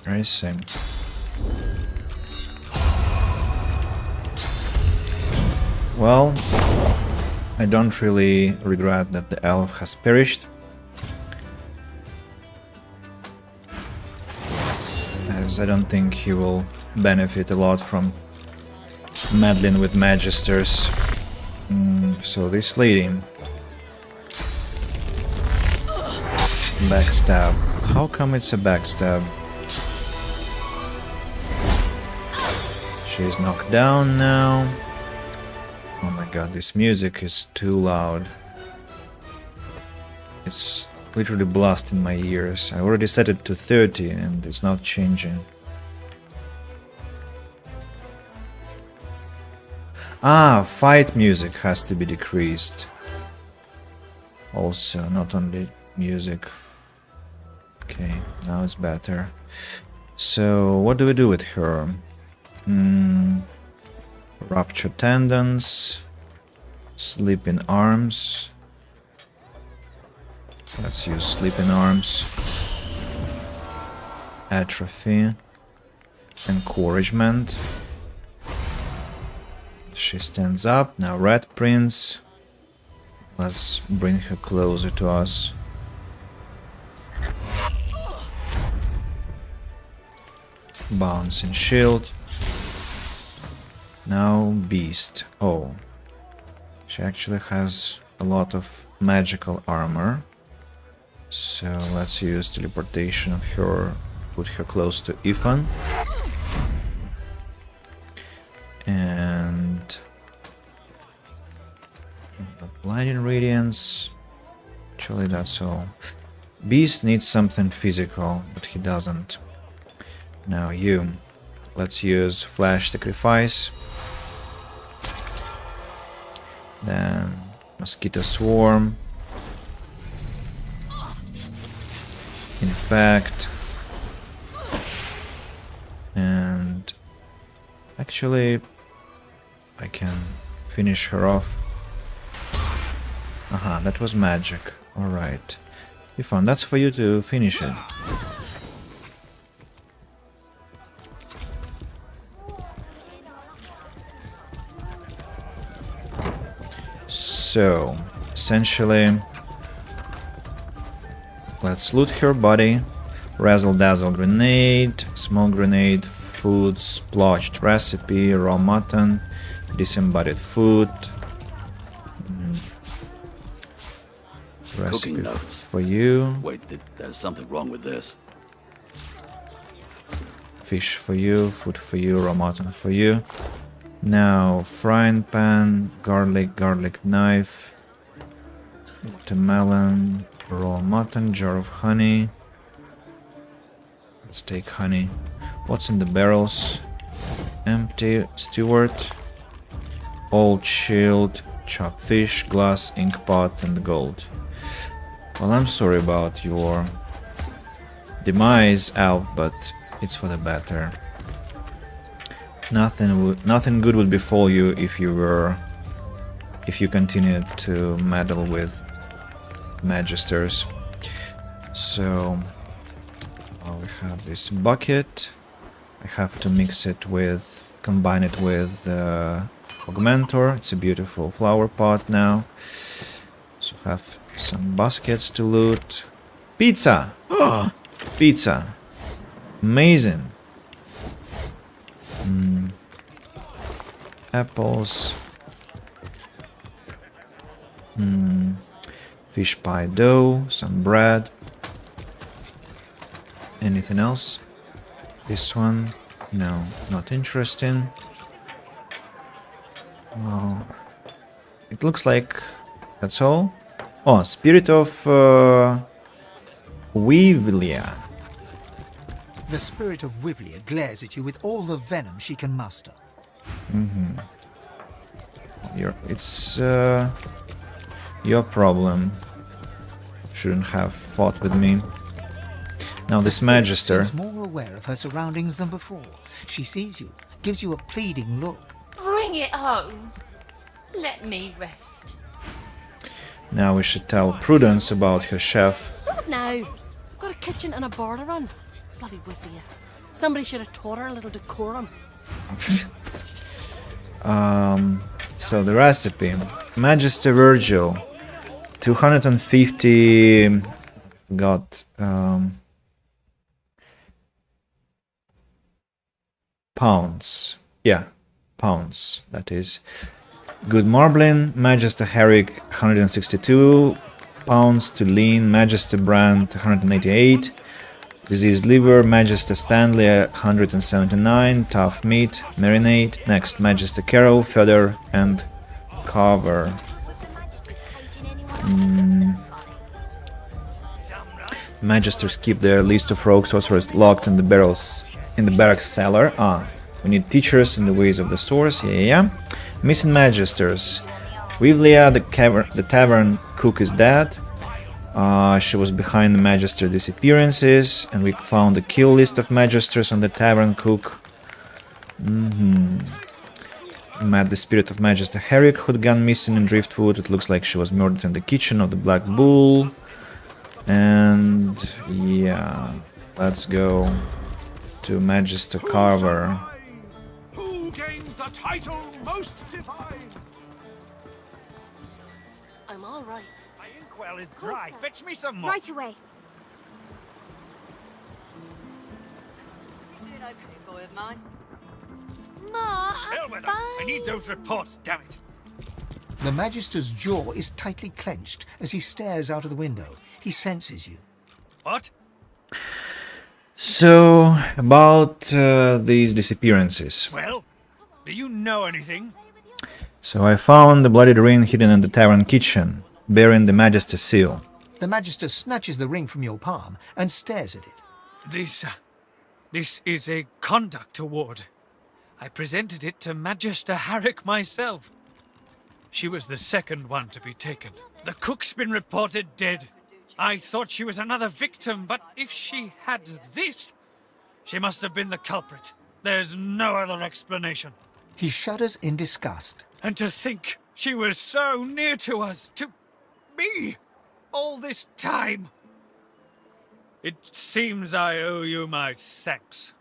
I see. Well, I don't really regret that the elf has perished, as I don't think he will benefit a lot from meddling with magisters. So this lady... Backstab. How come it's a backstab? She's knocked down now. Oh my god, this music is too loud. It's literally blasting my ears. I already set it to 30 and it's not changing. Ah, fight music has to be decreased. Also, not only music. Okay, now it's better. So, what do we do with her? Rupture tendons, sleeping arms. Let's use sleeping arms. Atrophy, encouragement. She stands up. Now Red Prince. Let's bring her closer to us. Bouncing shield. Now Beast. Oh, she actually has a lot of magical armor. So let's use teleportation of her, put her close to Ethan. And the blinding radiance. Actually, that's all. Beast needs something physical, but he doesn't. Now you. Let's use Flash Sacrifice. Then Mosquito Swarm. Infect. And actually I can finish her off. Aha, that was magic. Alright. Ifan, that's for you to finish it. So, essentially, let's loot her body. Razzle Dazzle Grenade, Smoke Grenade, Food, Splotched Recipe, Raw Mutton, Disembodied Food. Recipe
Cooking notes.
for you.
Wait, there's something wrong with this.
Fish for you, food for you, raw mutton for you. Now, frying pan, garlic knife, watermelon, raw mutton, jar of honey. Let's take honey. What's in the barrels? Empty, steward, old shield, chopped fish, glass, ink pot, and gold. Well, I'm sorry about your demise, Elf, but it's for the better. Nothing good would befall you if you continued to meddle with magisters. So we have this bucket. I have to combine it with Augmentor. It's a beautiful flower pot now. Also have some baskets to loot. Pizza! Oh, pizza. Amazing. Apples. Fish pie dough, some bread. Anything else? This one? No, not interesting. Well, it looks like that's all. Oh, Spirit of Weevlia.
The spirit of Wivlia glares at you with all the venom she can muster.
It's your problem. Shouldn't have fought with me. Now this Magister.
She's more aware of her surroundings than before. She sees you, gives you a pleading look.
Bring it home. Let me rest.
Now we should tell Prudence about her chef.
Not now. I've got a kitchen and a bar to run. Bloody Wivia. Somebody should have taught her a little decorum.
So the recipe. Magister Virgil. 250... got... pounds. Yeah, pounds, that is. Good marbling. Magister Herrick, 162 pounds to lean. Magister Brand, 188. Diseased liver. Magister Stanley, 179. Tough meat. Marinade. Next, Magister Carol, Feather, and Cover. Magisters keep their list of rogue sorcerers locked in the barrels in the barracks cellar. We need teachers in the ways of the source. Yeah. Missing Magisters. Weevlia, the tavern cook, is dead. She was behind the Magister disappearances, and we found the kill list of Magisters on the tavern cook. Met the spirit of Magister Herrick, who'd gone missing in Driftwood. It looks like she was murdered in the kitchen of the Black Bull. And yeah, let's go to Magister Carver.
Who gains the title most divine?
I'm all right.
My inkwell is dry. Fetch me some more.
Right away. Ma,
Hell with them. I need those reports, damn it.
The Magister's jaw is tightly clenched as he stares out of the window. He senses you.
What?
So, about these disappearances.
Well, do you know anything?
So I found the bloodied ring hidden in the tavern kitchen, bearing the Magister's seal.
The Magister snatches the ring from your palm and stares at it.
This is a conduct award. I presented it to Magister Herrick myself. She was the second one to be taken. The cook's been reported dead. I thought she was another victim, but if she had this, she must have been the culprit. There's no other explanation.
He shudders in disgust.
And to think she was so near to us, to me, all this time. It seems I owe you my thanks.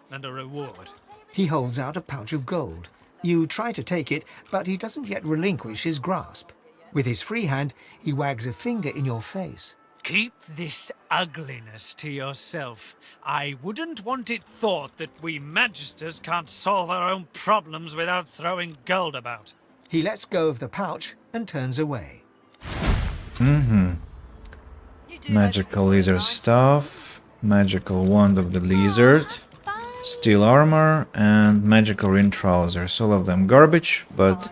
And a reward.
He holds out a pouch of gold. You try to take it, but he doesn't yet relinquish his grasp. With his free hand, he wags a finger in your face.
Keep this ugliness to yourself. I wouldn't want it thought that we Magisters can't solve our own problems without throwing gold about.
He lets go of the pouch and turns away.
Magical lizard staff, magical wand of the lizard, steel armor, and magical ring trousers. All of them garbage, but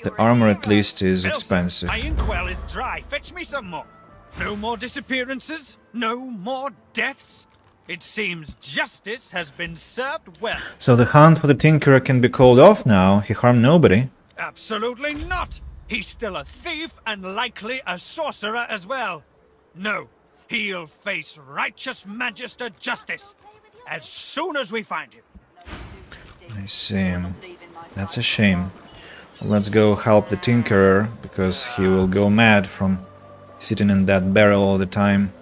the armor at least is expensive.
My inkwell is dry. Fetch me some more. No more disappearances? No more deaths? It seems justice has been served well.
So the hunt for the Tinkerer can be called off now. He harmed nobody.
Absolutely not. He's still a thief and likely a sorcerer as well. No, he'll face righteous Magister justice as soon as we find him.
I see. That's a shame. Let's go help the Tinkerer, because he will go mad from sitting in that barrel all the time.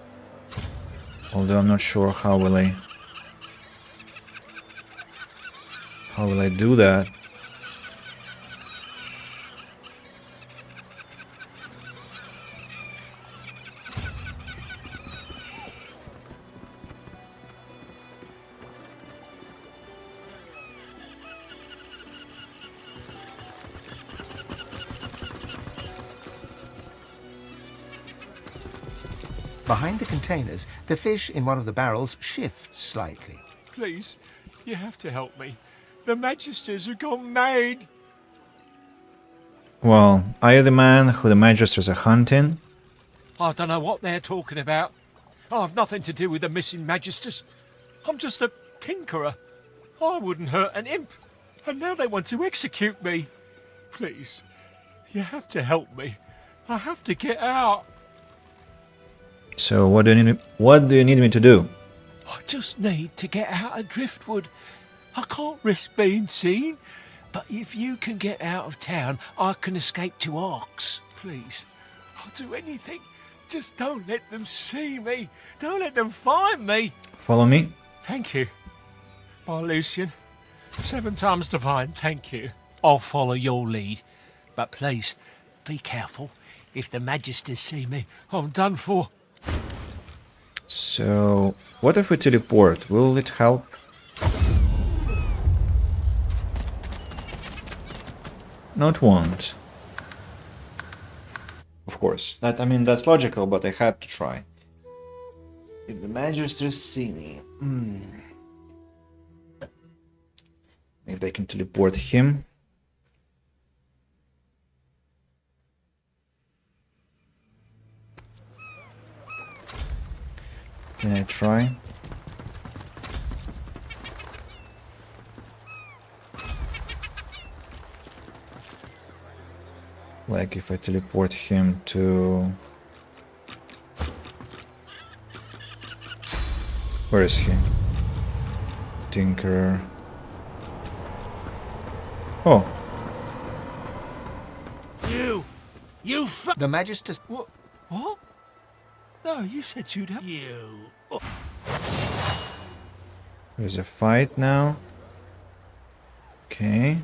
Although I'm not sure how will I do that.
Behind the containers, the fish in one of the barrels shifts slightly.
Please, you have to help me. The Magisters have gone mad.
Well, are you the man who the Magisters are hunting?
I don't know what they're talking about. I've nothing to do with the missing Magisters. I'm just a tinkerer. I wouldn't hurt an imp. And now they want to execute me. Please, you have to help me. I have to get out.
So what do you need me to do?
I just need to get out of Driftwood. I can't risk being seen. But if you can get out of town, I can escape to Arx. Please, I'll do anything. Just don't let them see me. Don't let them find me.
Follow me.
Thank you. By Lucian. 7 times divine, thank you. I'll follow your lead. But please, be careful. If the Magisters see me, I'm done for.
So, what if we teleport? Will it help? No, it won't. Of course. That's logical, but I had to try. If the Magisters see me... Maybe I can teleport him. Can I try? Like if I teleport him to... Where is he? Tinkerer. Oh.
You
The Magisters...
What? What? No, you said you'd have... You...
There's a fight now. Okay.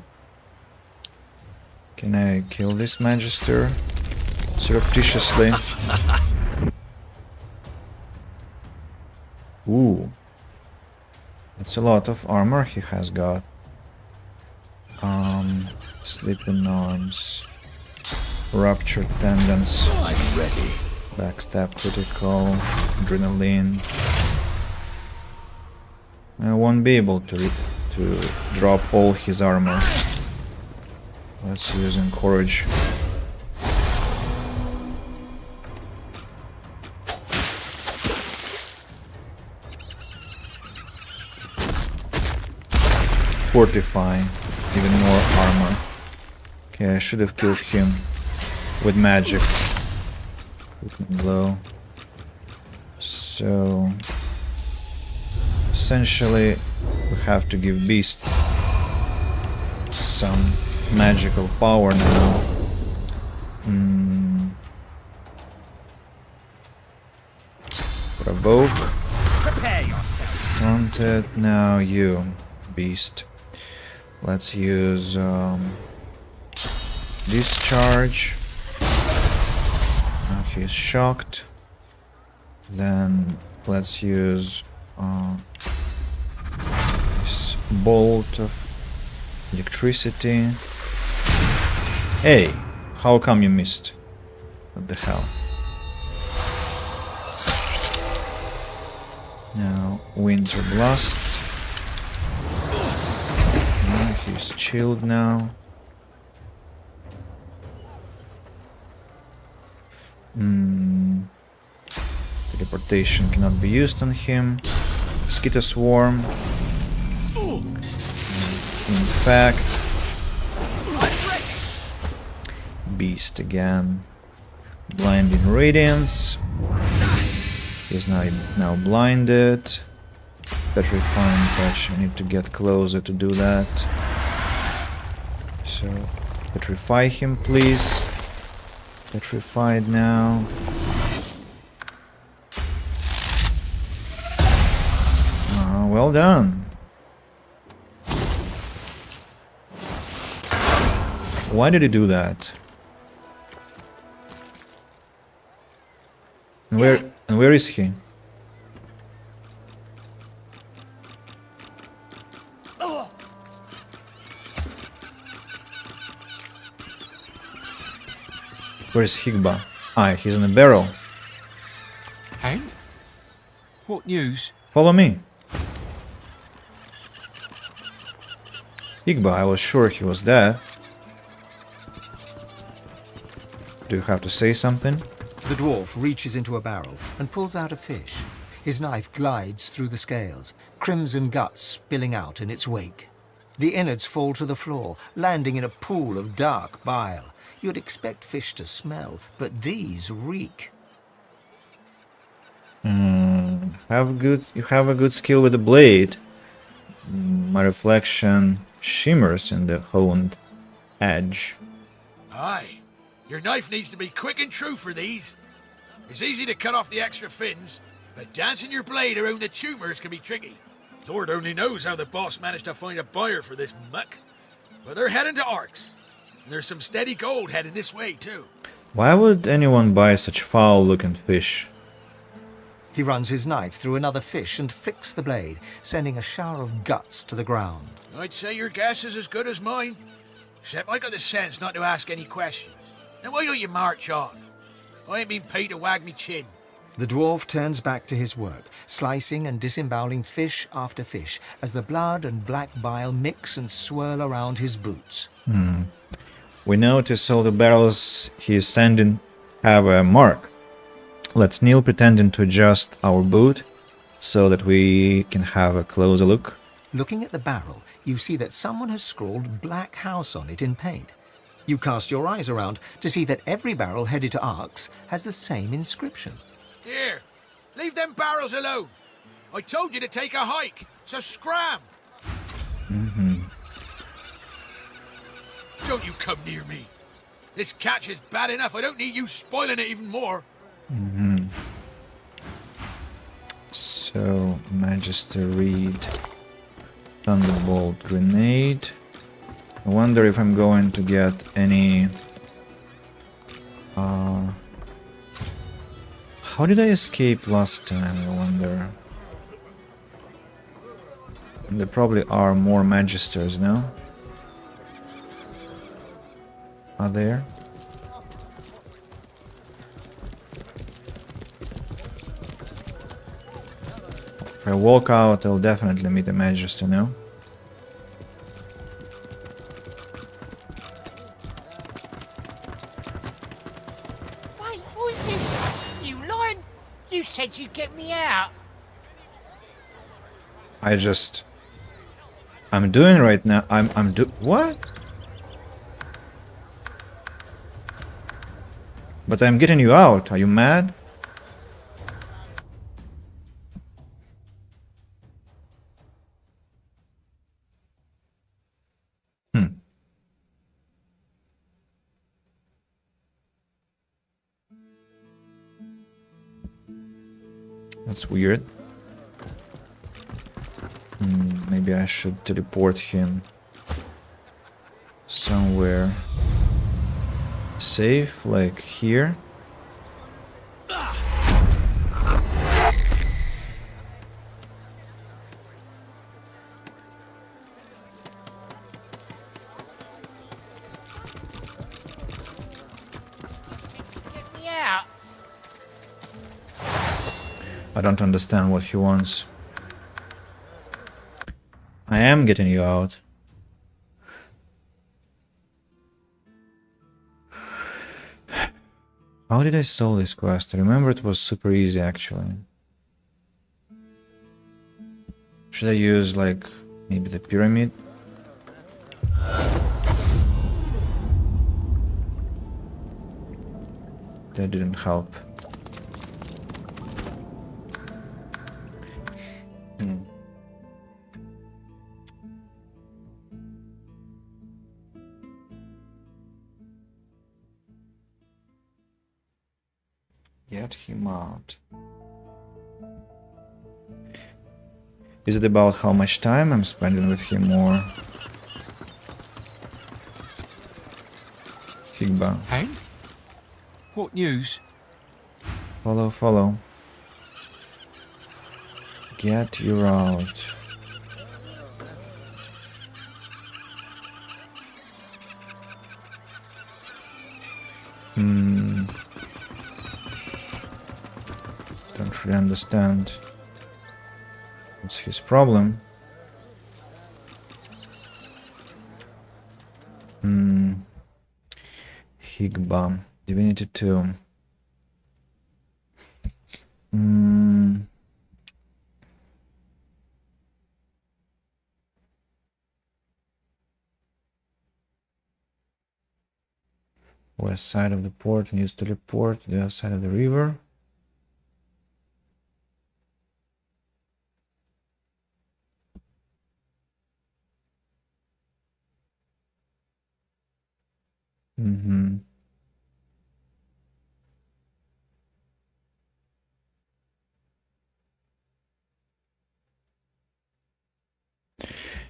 Can I kill this Magister surreptitiously? Ooh. That's a lot of armor he has got. Sleeping arms. Ruptured tendons.
I'm ready.
Backstab critical. Adrenaline. I won't be able to drop all his armor. Let's use Encourage. Fortify. Even more armor. Okay, I should have killed him with magic. Quick blow. So... essentially, we have to give Beast some magical power now. Provoke.
Prepare yourself.
Taunted. Now you, Beast. Let's use Discharge. Now he's shocked. Then let's use this bolt of electricity. Hey, how come you missed? What the hell? Now Winter Blast. He's chilled now. Teleportation cannot be used on him. Mosquito Swarm. Infect. Beast again. Blinding Radiance. He's now blinded. Petrifying Touch. I need to get closer to do that. So, petrify him, please. Petrified now. Well done. Why did he do that? And where is he? Where's Higba? Ah, he's in a barrel.
Hang news?
Follow me. Igba, I was sure he was dead. Do you have to say something?
The dwarf reaches into a barrel and pulls out a fish. His knife glides through the scales, crimson guts spilling out in its wake. The innards fall to the floor, landing in a pool of dark bile. You'd expect fish to smell, but these reek.
You have a good skill with the blade. My reflection shimmers in the honed edge.
Aye. Your knife needs to be quick and true for these. It's easy to cut off the extra fins, but dancing your blade around the tumors can be tricky. Lord only knows how the boss managed to find a buyer for this muck. But they're heading to Arx. And there's some steady gold heading this way, too.
Why would anyone buy such foul-looking fish?
He runs his knife through another fish and flicks the blade, sending a shower of guts to the ground.
I'd say your guess is as good as mine. Except I got the sense not to ask any questions. Now why don't you march on? I ain't been paid to wag me chin.
The dwarf turns back to his work, slicing and disemboweling fish after fish, as the blood and black bile mix and swirl around his boots.
We notice all the barrels he is sending have a mark. Let's kneel pretending to adjust our boot so that we can have a closer look.
Looking at the barrel, you see that someone has scrawled Black House on it in paint. You cast your eyes around to see that every barrel headed to Arx has the same inscription.
Here, leave them barrels alone. I told you to take a hike, so scram. Don't you come near me. This catch is bad enough. I don't need you spoiling it even more.
So, Magister Reed, Thunderbolt Grenade. I wonder if I'm going to get any... How did I escape last time, I wonder? There probably are more Magisters now. Are there? If I walk out, I'll definitely meet a Magister now.
Wait, what's this? You lying? You said you'd get me out.
I'm doing right now. What? But I'm getting you out. Are you mad? That's weird. Maybe I should teleport him somewhere safe, like here.
Get me out.
I don't understand what he wants. I am getting you out. How did I solve this quest? I remember it was super easy actually. Should I use like maybe the pyramid? That didn't help. Get him out. Is it about how much time I'm spending with him or... Higba.
And? What news?
Follow, follow. Get you out. Don't really understand. What's his problem? Higba. Divinity 2. West side of the port, and use teleport to the other side of the river.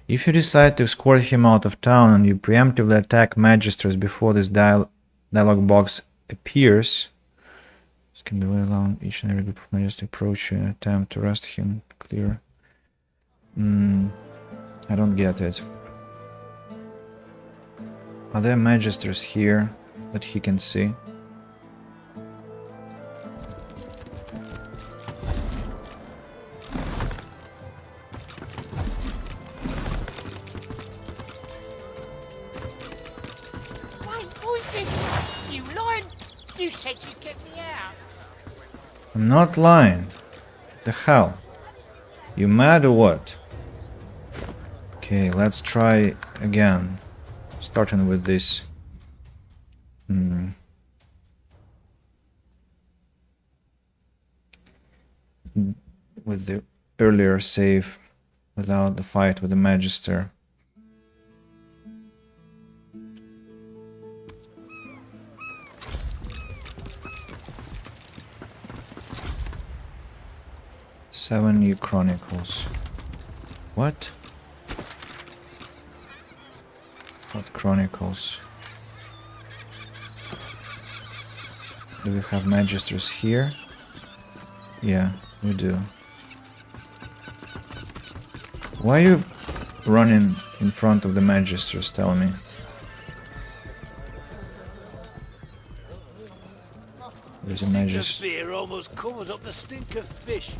If you decide to escort him out of town and you preemptively attack Magisters before this dialogue box appears, this can be well allowed each and every group of Magisters to approach you and attempt to arrest him. Clear. I don't get it. Are there Magisters here that he can see? I'm not lying. The hell? You mad or what? Okay, let's try again. Starting with this. With the earlier save without the fight with the Magister. Seven New Chronicles. What? What Chronicles? Do we have Magisters here? Yeah, we do. Why are you running in front of the Magisters, tell me? There's a Magister.
Beer almost covers up the stink of fish.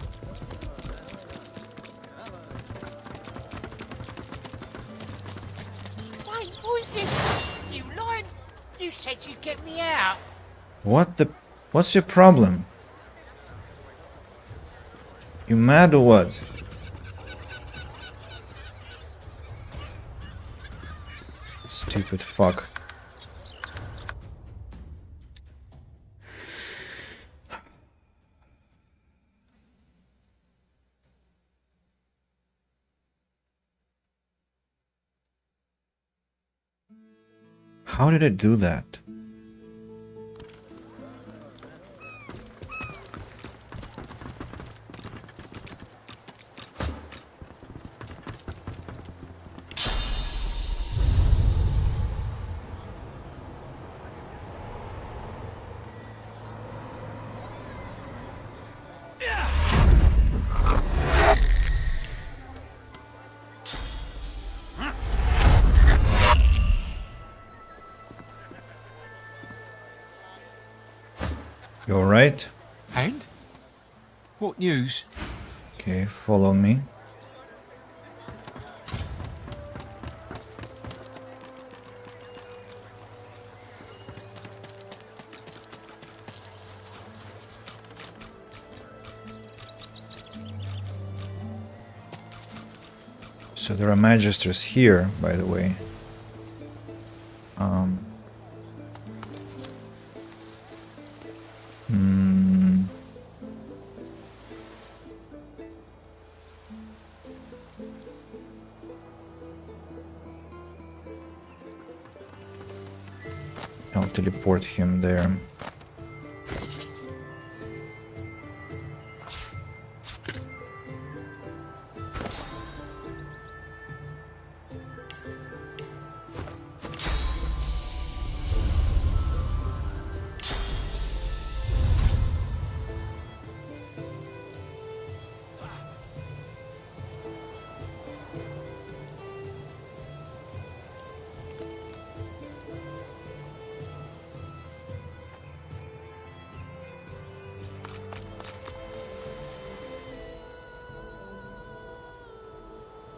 Wait, who's this? You lying? You said you'd get me out.
What's your problem? You mad or what? Stupid fuck. How did I do that? You alright?
And? What news?
Okay, follow me. So there are Magisters here, by the way. I'll teleport him there.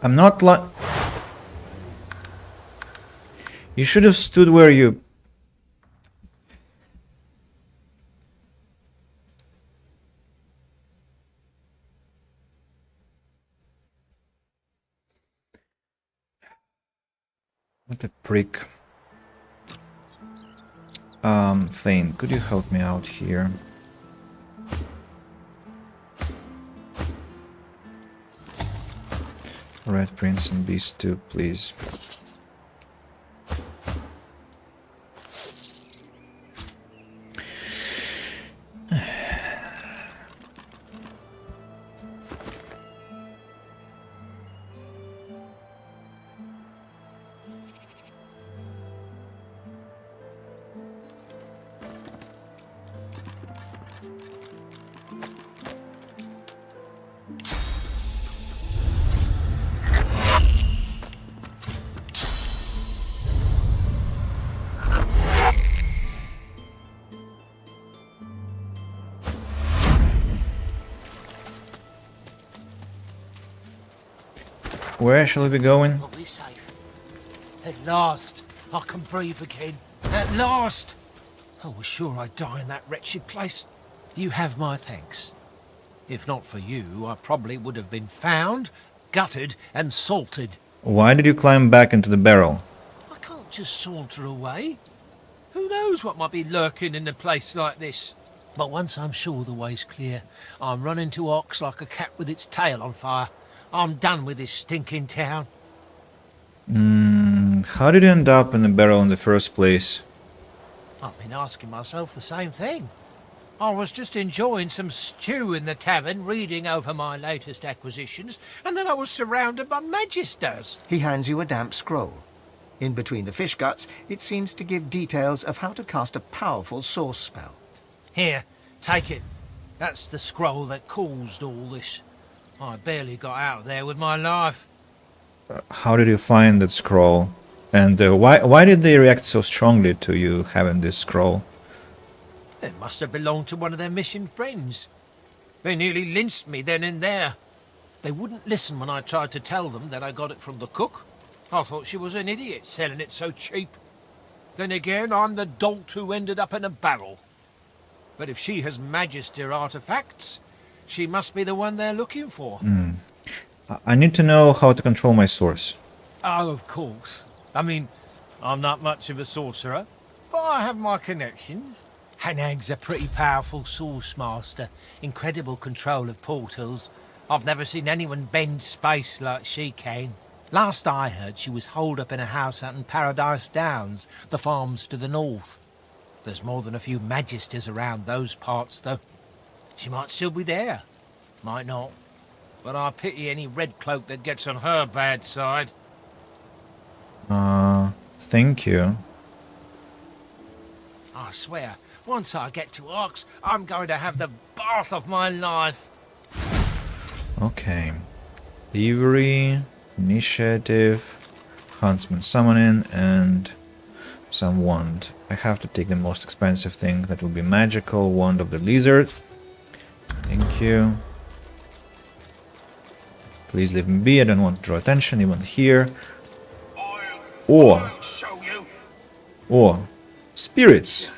I'm not like... You should have stood where you... What a prick. Thane, could you help me out here? Red Prince and Beast 2, please. Where shall we be going?
Are we safe? At last, I can breathe again. At last! I was sure I'd die in that wretched place. You have my thanks. If not for you, I probably would have been found, gutted, and salted.
Why did you climb back into the barrel?
I can't just saunter away. Who knows what might be lurking in a place like this? But once I'm sure the way's clear, I'm running to Ox like a cat with its tail on fire. I'm done with this stinking town.
How did you end up in the barrel in the first place?
I've been asking myself the same thing. I was just enjoying some stew in the tavern, reading over my latest acquisitions, and then I was surrounded by magisters.
He hands you a damp scroll. In between the fish guts, it seems to give details of how to cast a powerful source spell.
Here, take it. That's the scroll that caused all this. I barely got out of there with my life.
How did you find that scroll? And why did they react so strongly to you having this scroll?
It must have belonged to one of their missing friends. They nearly lynched me then and there. They wouldn't listen when I tried to tell them that I got it from the cook. I thought she was an idiot selling it so cheap. Then again, I'm the dolt who ended up in a barrel. But if she has Magister artifacts, she must be the one they're looking for.
I need to know how to control my source.
Oh, of course. I mean, I'm not much of a sorcerer, but I have my connections. Hanag's a pretty powerful source master, incredible control of portals. I've never seen anyone bend space like she can. Last I heard, she was holed up in a house out in Paradise Downs, the farms to the north. There's more than a few magisters around those parts, though. She might still be there. Might not. But I pity any red cloak that gets on her bad side.
Thank you.
I swear, once I get to Ox, I'm going to have the bath of my life.
Okay. Thievery, initiative, huntsman summoning, and some wand. I have to take the most expensive thing. That will be magical wand of the lizard. Thank you. Please leave me be. I don't want to draw attention even here. Or spirits.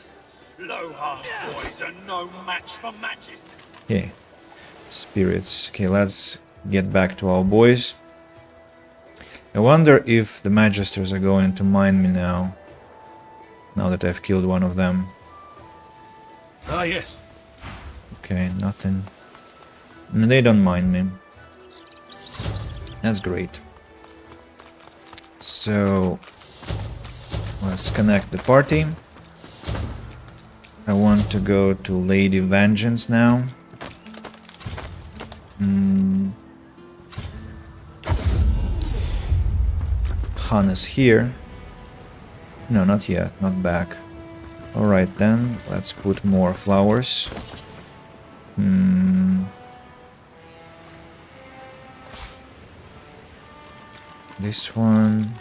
Low half boys are no match for magic.
Okay. Spirits. Okay, let's get back to our boys. I wonder if the magisters are going to mind me now. Now that I've killed one of them.
Ah, yes.
Okay, nothing. No, they don't mind me. That's great. So let's connect the party. I want to go to Lady Vengeance now. Han is here. No, not yet, not back. Alright then, let's put more flowers. This one.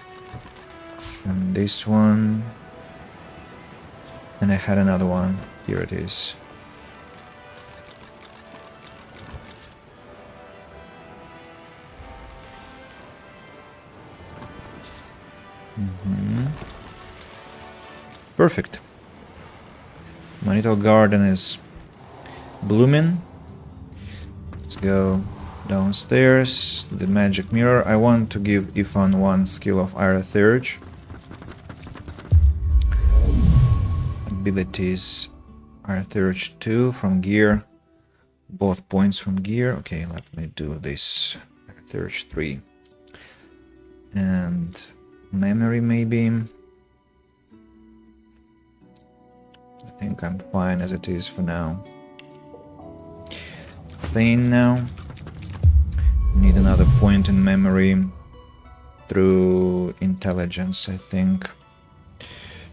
And this one. And I had another one. Here it is. Perfect. My little garden is blooming. Let's go downstairs. The magic mirror. I want to give Ifan one skill of Ira Thurge. Abilities. Ira Thurge 2 from gear. Both points from gear. Okay, let me do this. Ira Thurge 3. And memory maybe. I think I'm fine as it is for now. Feign now. Need another point in memory through intelligence, I think.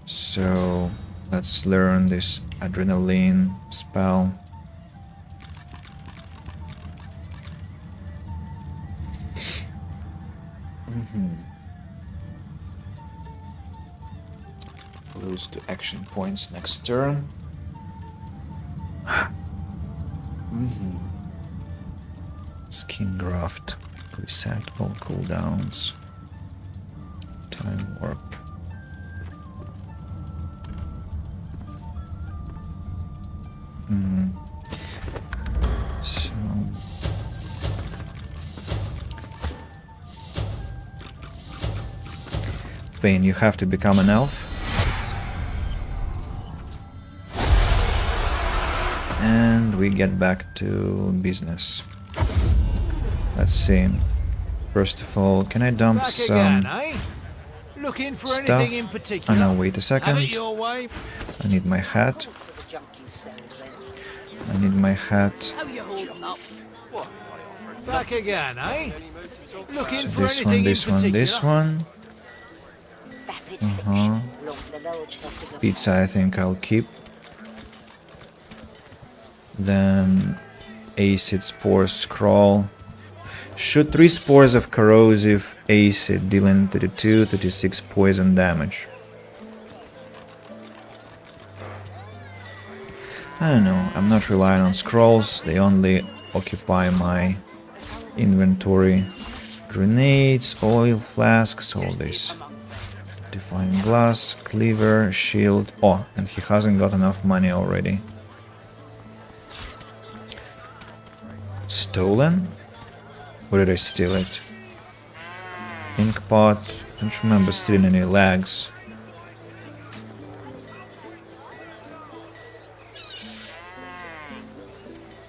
So let's learn this adrenaline spell. Lose 2 action points next turn. Skin graft. Reset all cooldowns. Time warp. So Vayne, you have to become an elf. And we get back to business. Let's see. First of all, can I dump some
Looking for
stuff?
anything in particular?
Oh no, wait a second.
Have it your way.
I need my hat. I need my hat.
How you holding up?
Back again, eh? Looking
So
for
this
anything
one, this
in
one,
particular?
this one. Pizza I think I'll keep. Then acid spores scroll. Shoot 3 spores of corrosive acid, dealing 36 poison damage. I don't know, I'm not relying on scrolls, they only occupy my inventory. Grenades, oil flasks, all this. Define glass, cleaver, shield. Oh, and he hasn't got enough money already. Stolen? Or did I steal it? Ink pot. Don't remember stealing any lags.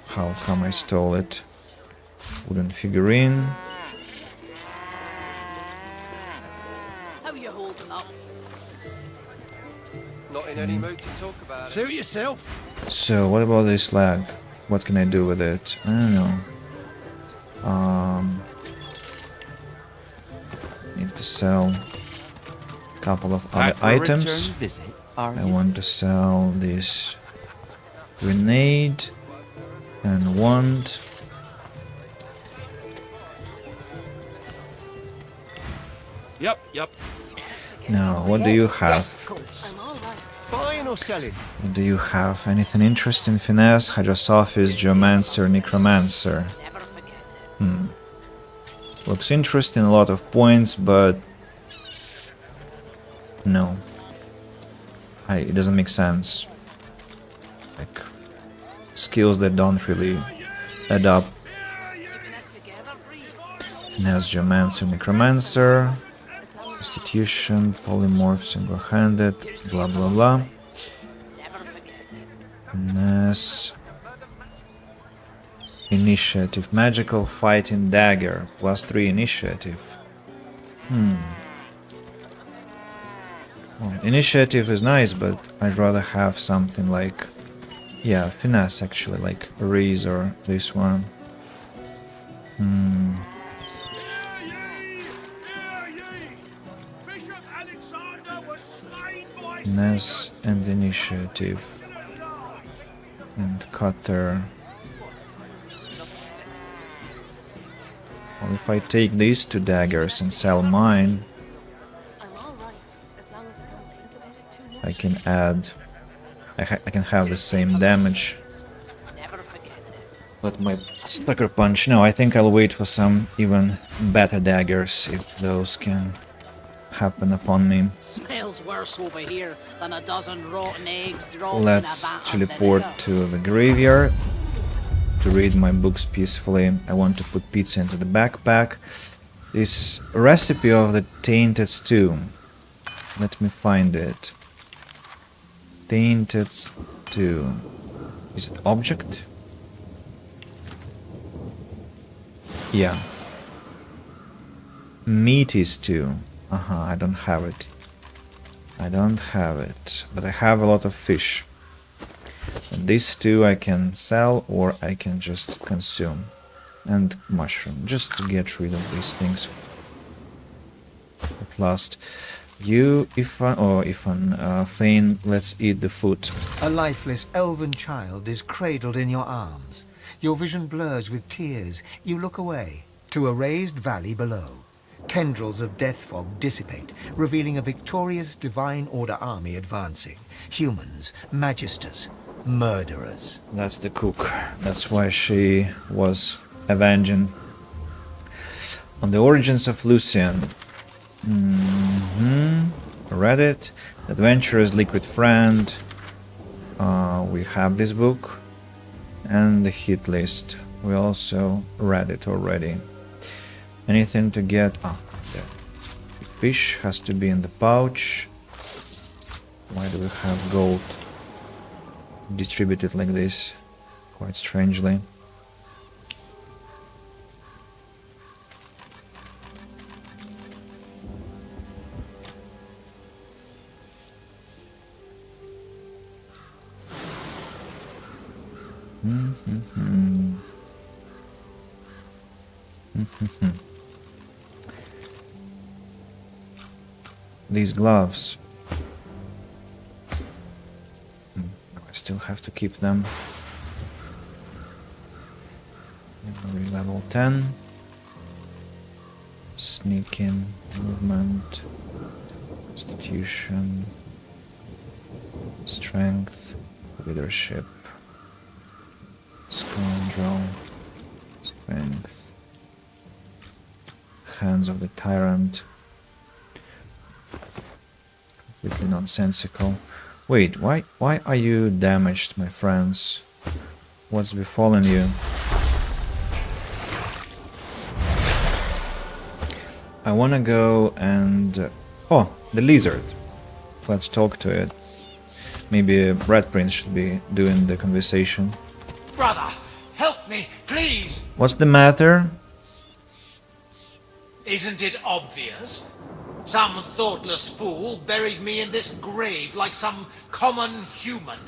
How come I stole it? Wooden figurine.
How you holding up?
Not in any mood to talk about it.
Suit yourself.
So, what about this lag? What can I do with it? I don't know. Need to sell a couple of other items. I want to sell this grenade and wand.
Yep.
Now, what do you have?
Buying or selling?
What do you have? Anything interesting? Finesse, Hydrosophist, Geomancer, Necromancer. Looks interesting, a lot of points, but no. It doesn't make sense. Like, skills that don't really add up. Finesse, Geomancer, Necromancer. Constitution, Polymorph, Single-Handed, blah blah blah. Finesse. Initiative, Magical Fighting Dagger, +3 initiative. Well, initiative is nice, but I'd rather have something like, yeah, finesse actually, like Reese or this one. Finesse and initiative. And cutter. Well, if I take these 2 daggers and sell mine, I can add... I can have the same damage. But my Sucker Punch... No, I think I'll wait for some even better daggers, if those can happen upon me.
Smells worse over here than a dozen rotten eggs dropped
Let's
in a vat of
teleport
vinegar.
to the graveyard to read my books peacefully. I want to put pizza into the backpack. This recipe of the tainted stew. Let me find it. Tainted stew. Is it object? Yeah. Meaty stew. I don't have it. I don't have it. But I have a lot of fish. And this stew I can sell or I can just consume. And mushroom. Just to get rid of these things. At last. You, Ifan, Thane, let's eat the food.
A lifeless elven child is cradled in your arms. Your vision blurs with tears. You look away to a raised valley below. Tendrils of death fog dissipate, revealing a victorious Divine Order army advancing. Humans, magisters, murderers.
That's the cook. That's why she was avenging. On the origins of Lucian. Read it. Adventurer's Liquid Friend. We have this book. And the hit list. We also read it already. Anything to get? There. The fish has to be in the pouch. Why do we have gold distributed like this? Quite strangely. These gloves. I still have to keep them. Memory level 10. Sneaking, movement, constitution, strength, leadership, scoundrel, strength, hands of the tyrant. Completely nonsensical. Wait, why are you damaged, my friends? What's befallen you? I wanna go and... oh, the lizard. Let's talk to it. Maybe Red Prince should be doing the conversation.
Brother, help me, please!
What's the matter?
Isn't it obvious? Some thoughtless fool buried me in this grave like some common human.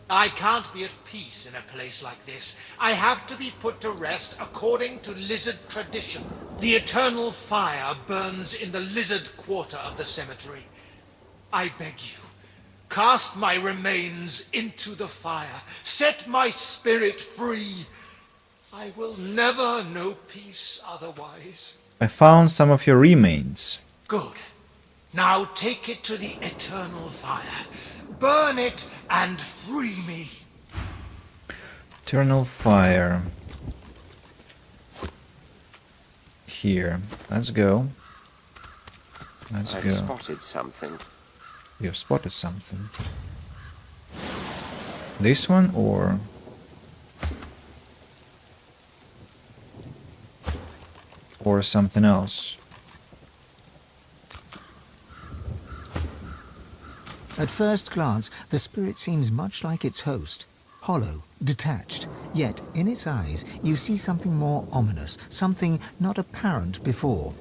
I can't be at peace in a place like this. I have to be put to rest according to lizard tradition. The eternal fire burns in the lizard quarter of the cemetery. I beg you, cast my remains into the fire. Set my spirit free. I will never know peace otherwise.
I found some of your remains.
Good. Now take it to the eternal fire. Burn it and free me.
Eternal fire. Here. Let's go. Let's
I've
go.
spotted something.
You've spotted something. This one or... or something else?
At first glance, the spirit seems much like its host. Hollow, detached, yet in its eyes you see something more ominous, something not apparent before.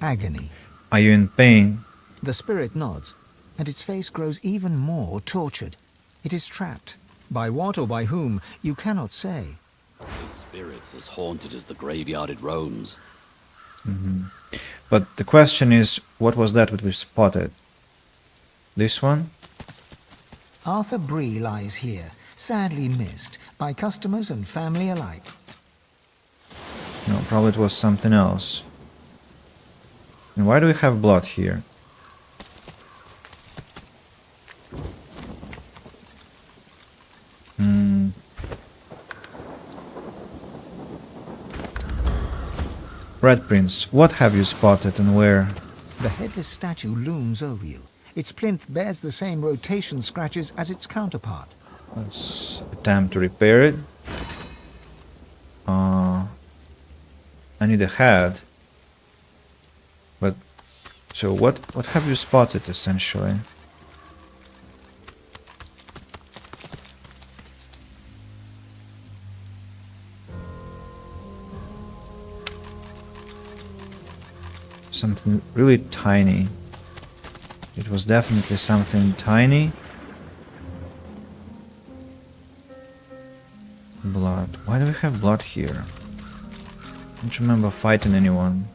Agony.
Are you in pain?
The spirit nods, and its face grows even more tortured. It is trapped. By what or by whom, you cannot say.
The spirit's as haunted as the graveyard it roams.
But the question is, what was that which we spotted? This one?
Arthur Bree lies here, sadly missed by customers and family alike.
No, probably it was something else. And why do we have blood here? Red Prince, what have you spotted and where?
The headless statue looms over you. Its plinth bears the same rotation scratches as its counterpart.
Let's attempt to repair it. I need a head. But so what have you spotted essentially? Something really tiny. It was definitely something tiny. Blood. Why do we have blood here? I don't remember fighting anyone.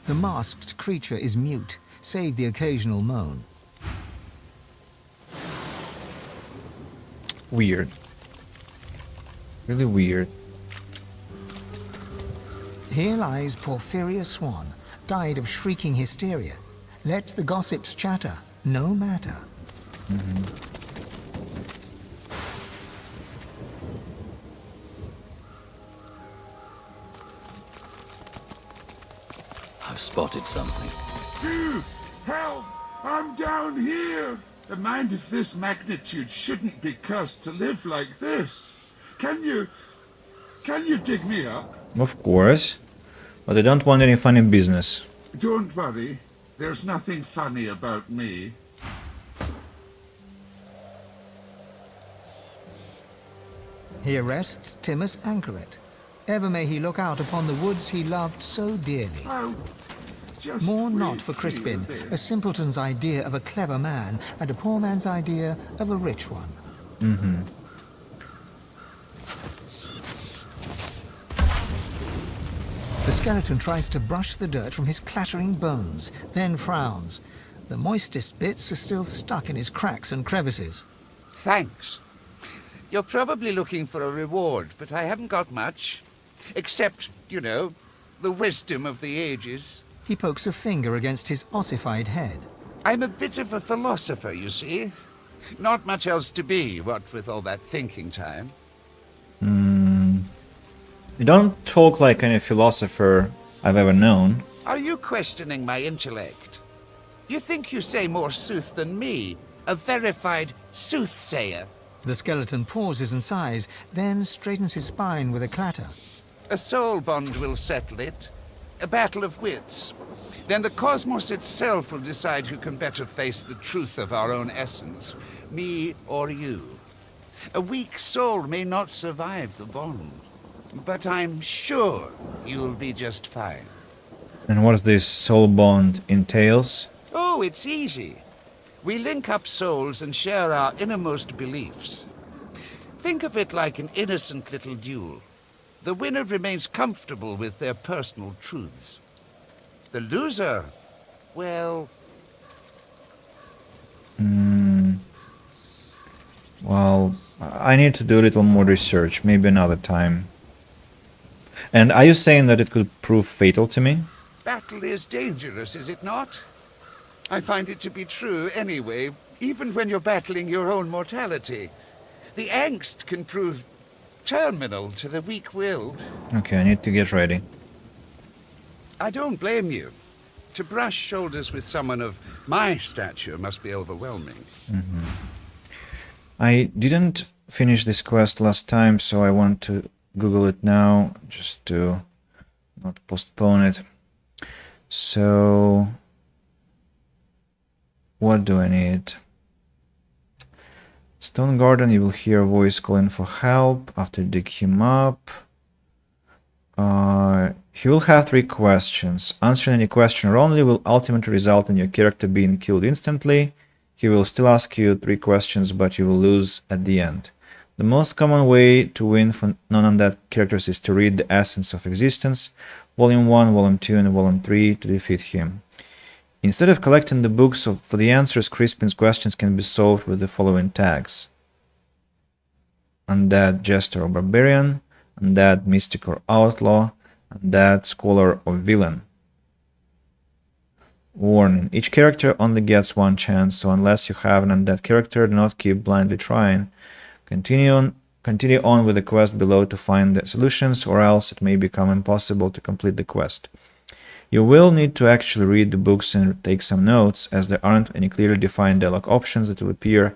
The masked creature is mute, save the occasional moan.
Weird. Really weird.
Here lies Porphyria Swan, died of shrieking hysteria. Let the gossips chatter, no matter.
I've spotted something.
Help! I'm down here! A mind of this magnitude shouldn't be cursed to live like this. Can you dig me up?
Of course. But I don't want any funny business.
Don't worry. There's nothing funny about me.
Here rests Timus Anchoret. Ever may he look out upon the woods he loved so dearly. Mourn not for Crispin, a simpleton's idea of a clever man, and a poor man's idea of a rich one. The skeleton tries to brush the dirt from his clattering bones, then frowns. The moistest bits are still stuck in his cracks and crevices.
Thanks. You're probably looking for a reward, but I haven't got much. Except, you know, the wisdom of the ages.
He pokes a finger against his ossified head.
I'm a bit of a philosopher, you see. Not much else to be, what with all that thinking time.
You don't talk like any philosopher I've ever known.
Are you questioning my intellect? You think you say more sooth than me, a verified soothsayer?
The skeleton pauses and sighs, then straightens his spine with a clatter.
A soul bond will settle it. A battle of wits. Then the cosmos itself will decide who can better face the truth of our own essence, me or you. A weak soul may not survive the bond, but I'm sure you'll be just fine.
And what this soul bond entails?
Oh, it's easy. We link up souls and share our innermost beliefs. Think of it like an innocent little duel. The winner remains comfortable with their personal truths. The loser, well...
Well, I need to do a little more research, maybe another time. And are you saying that it could prove fatal to me?
Battle is dangerous, is it not? I find it to be true anyway, even when you're battling your own mortality. The angst can prove terminal to the weak-willed.
Okay, I need to get ready.
I don't blame you. To brush shoulders with someone of my stature must be overwhelming.
I didn't finish this quest last time, so I want to Google it now, just to not postpone it. So, what do I need? Stone Garden, you will hear a voice calling for help. After dig him up. He will have 3 questions. Answering any question wrongly will ultimately result in your character being killed instantly. He will still ask you 3 questions, but you will lose at the end. The most common way to win for non-undead characters is to read the Essence of Existence, Volume 1, Volume 2, and Volume 3 to defeat him. Instead of collecting the books for the answers, Crispin's questions can be solved with the following tags: Undead Jester or Barbarian, Undead Mystic or Outlaw, Undead Scholar or Villain. Warning: each character only gets 1 chance, so unless you have an undead character, do not keep blindly trying. Continue on with the quest below to find the solutions, or else it may become impossible to complete the quest. You will need to actually read the books and take some notes, as there aren't any clearly defined dialogue options that will appear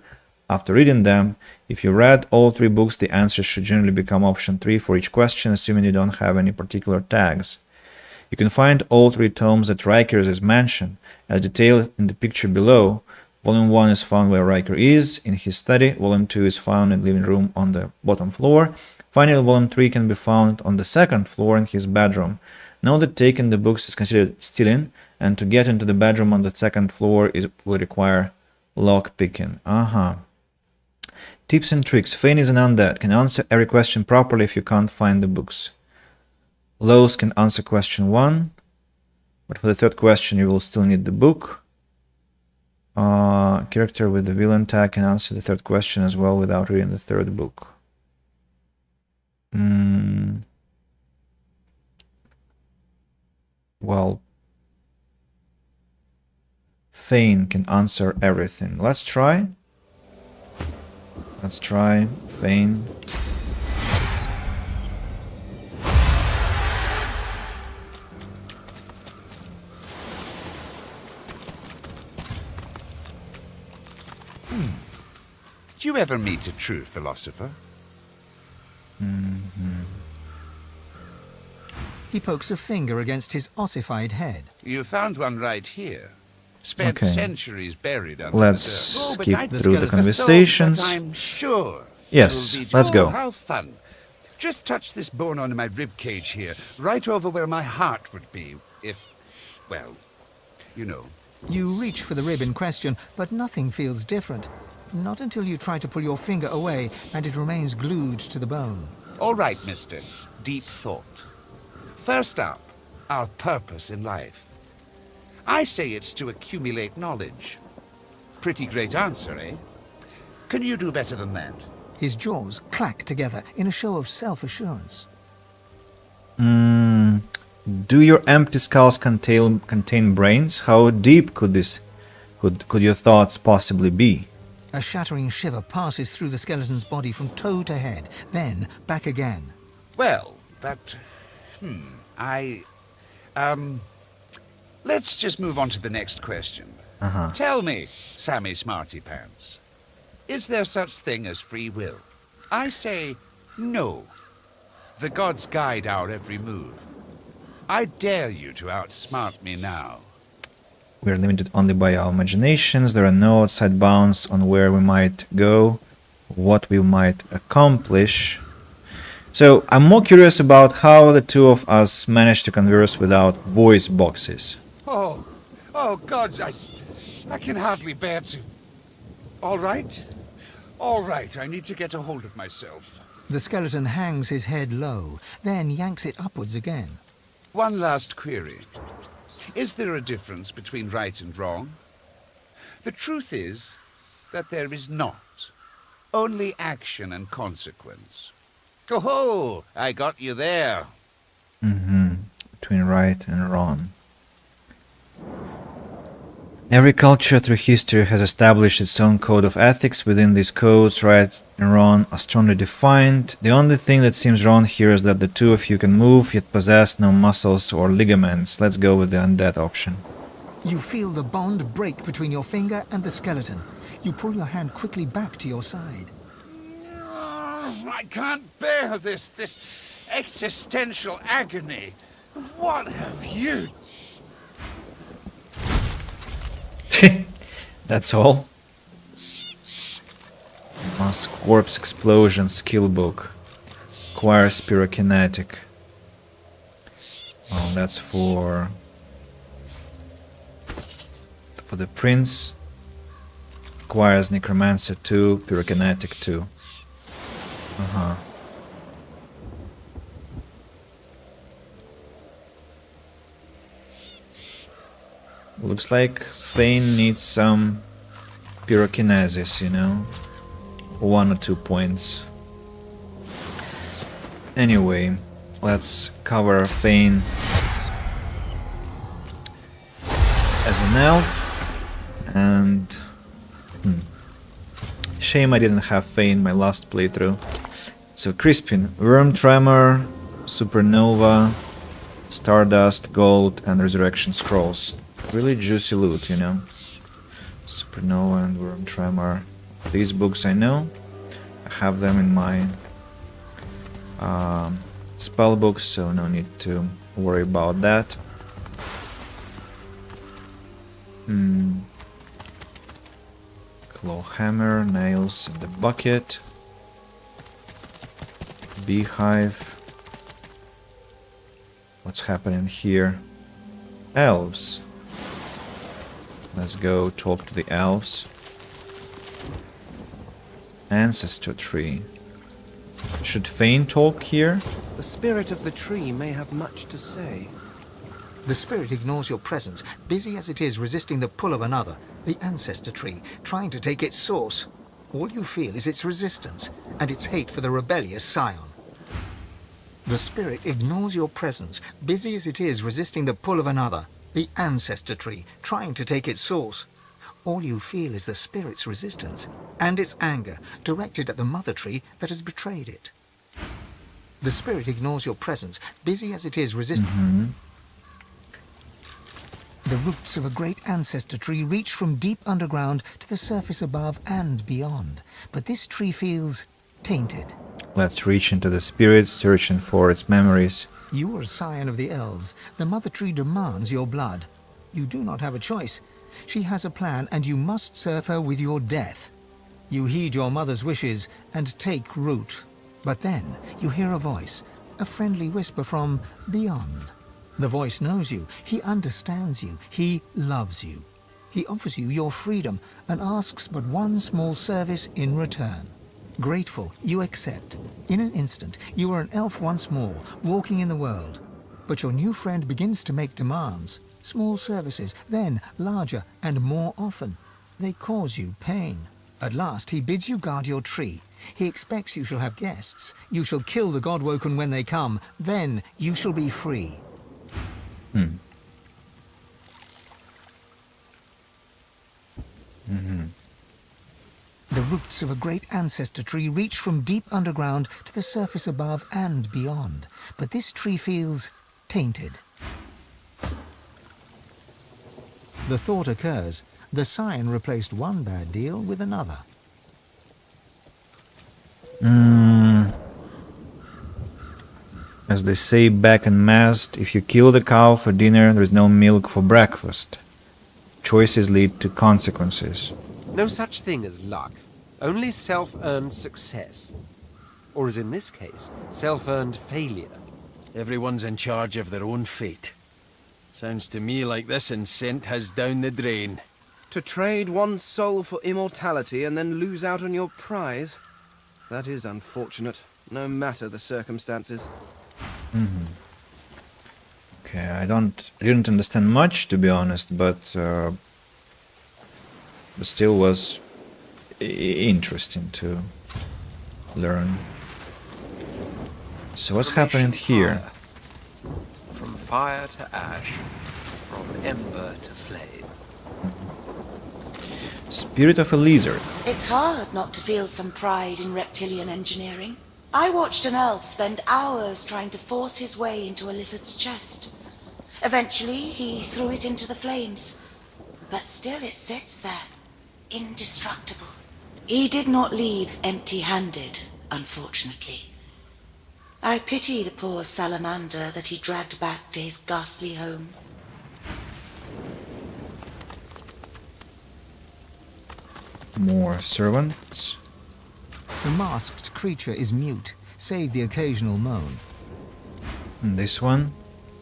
after reading them. If you read all 3 books, the answers should generally become option 3 for each question, assuming you don't have any particular tags. You can find all 3 tomes at Riker's mansion, as detailed in the picture below. Volume 1 is found where Riker is, in his study. Volume 2 is found in the living room on the bottom floor. Finally, Volume 3 can be found on the 2nd floor in his bedroom. Note that taking the books is considered stealing, and to get into the bedroom on the 2nd floor will require lock picking. Tips and tricks. Fane is an undead, can answer every question properly if you can't find the books. Lowe's can answer question 1, but for the 3rd question you will still need the book. Character with the villain tag can answer the 3rd question as well without reading the 3rd book. Well, Fane can answer everything. Let's try. Fane.
Do you ever meet a true philosopher?
He pokes a finger against his ossified head.
You found one right here. Spent
Okay.
centuries buried under
Let's
the dirt.
skip through the conversations.
I'm sure.
Yes,
it'll be
let's go.
How fun. Just touch this bone on my rib cage here, right over where my heart would be, if, well, you know.
You reach for the rib in question, but nothing feels different. Not until you try to pull your finger away and it remains glued to the bone.
All right, mister. Deep thought. First up, our purpose in life. I say it's to accumulate knowledge. Pretty great answer, eh? Can you do better than that?
His jaws clack together in a show of self-assurance.
Do your empty skulls contain brains? How deep could your thoughts possibly be?
A shattering shiver passes through the skeleton's body from toe to head, then back again.
Well, but... Let's just move on to the next question. Tell me, Sammy Smarty Pants, is there such thing as free will? I say no. The gods guide our every move. I dare you to outsmart me now.
We are limited only by our imaginations. There are no outside bounds on where we might go, what we might accomplish. So I'm more curious about how the two of us managed to converse without voice boxes.
Oh, gods, I can hardly bear to. All right, I need to get a hold of myself.
The skeleton hangs his head low, then yanks it upwards again.
One last query. Is there a difference between right and wrong? The truth is that there is not. Only action and consequence. Ho-ho! I got you there.
Between right and wrong. Every culture through history has established its own code of ethics. Within these codes, right and wrong are strongly defined. The only thing that seems wrong here is that the two of you can move, yet possess no muscles or ligaments. Let's go with the undead option.
You feel the bond break between your finger and the skeleton. You pull your hand quickly back to your side.
I can't bear this existential agony. What have you...
That's all? Mass Corpse Explosion Skill Book. Acquires Pyrokinetic. Well, that's for the Prince. Acquires Necromancer 2, Pyrokinetic 2. Looks like Fane needs some pyrokinesis, you know? 1 or 2 points. Anyway, let's cover Fane as an elf. And... shame I didn't have Fane my last playthrough. So Crispin, Worm Tremor, Supernova, Stardust, gold, and resurrection scrolls. Really juicy loot, you know. Supernova and Worm Tremor. These books I know. I have them in my spell books, so no need to worry about that. Claw hammer, nails in the bucket. Beehive. What's happening here? Elves. Let's go talk to the elves. Ancestor tree. Should Fane talk here?
The spirit of the tree may have much to say.
The spirit ignores your presence, busy as it is resisting the pull of another, the ancestor tree, trying to take its source. All you feel is its resistance, and its hate for the rebellious scion. The spirit ignores your presence, busy as it is resisting the pull of another, the ancestor tree, trying to take its source. All you feel is the spirit's resistance, and its anger, directed at the mother tree that has betrayed it. The spirit ignores your presence, busy as it is resisting... The roots of a great ancestor tree reach from deep underground to the surface above and beyond. But this tree feels tainted.
Let's reach into the spirit, searching for its memories.
You are a scion of the elves. The mother tree demands your blood. You do not have a choice. She has a plan, and you must serve her with your death. You heed your mother's wishes and take root. But then you hear a voice, a friendly whisper from beyond. The voice knows you, he understands you, he loves you. He offers you your freedom and asks but one small service in return. Grateful, you accept. In an instant, you are an elf once more, walking in the world. But your new friend begins to make demands. Small services, then larger and more often. They cause you pain. At last, he bids you guard your tree. He expects you shall have guests. You shall kill the Godwoken when they come. Then you shall be free. The roots of a great ancestor tree reach from deep underground to the surface above and beyond. But this tree feels tainted. The thought occurs. The scion replaced one bad deal with another.
As they say back in Mast, if you kill the cow for dinner, there is no milk for breakfast. Choices lead to consequences.
No such thing as luck, only self-earned success. Or as in this case, self-earned failure.
Everyone's in charge of their own fate. Sounds to me like this incent has down the drain.
To trade one's soul for immortality and then lose out on your prize? That is unfortunate, no matter the circumstances.
Okay, I didn't understand much, to be honest, but still was interesting to learn. So what's happening here?
From fire to ash, from ember to flame.
Spirit of a lizard.
It's hard not to feel some pride in reptilian engineering. I watched an elf spend hours trying to force his way into a lizard's chest. Eventually, he threw it into the flames. But still it sits there, indestructible. He did not leave empty-handed, unfortunately. I pity the poor salamander that he dragged back to his ghastly home.
More servants.
The masked creature is mute, save the occasional moan.
And this one?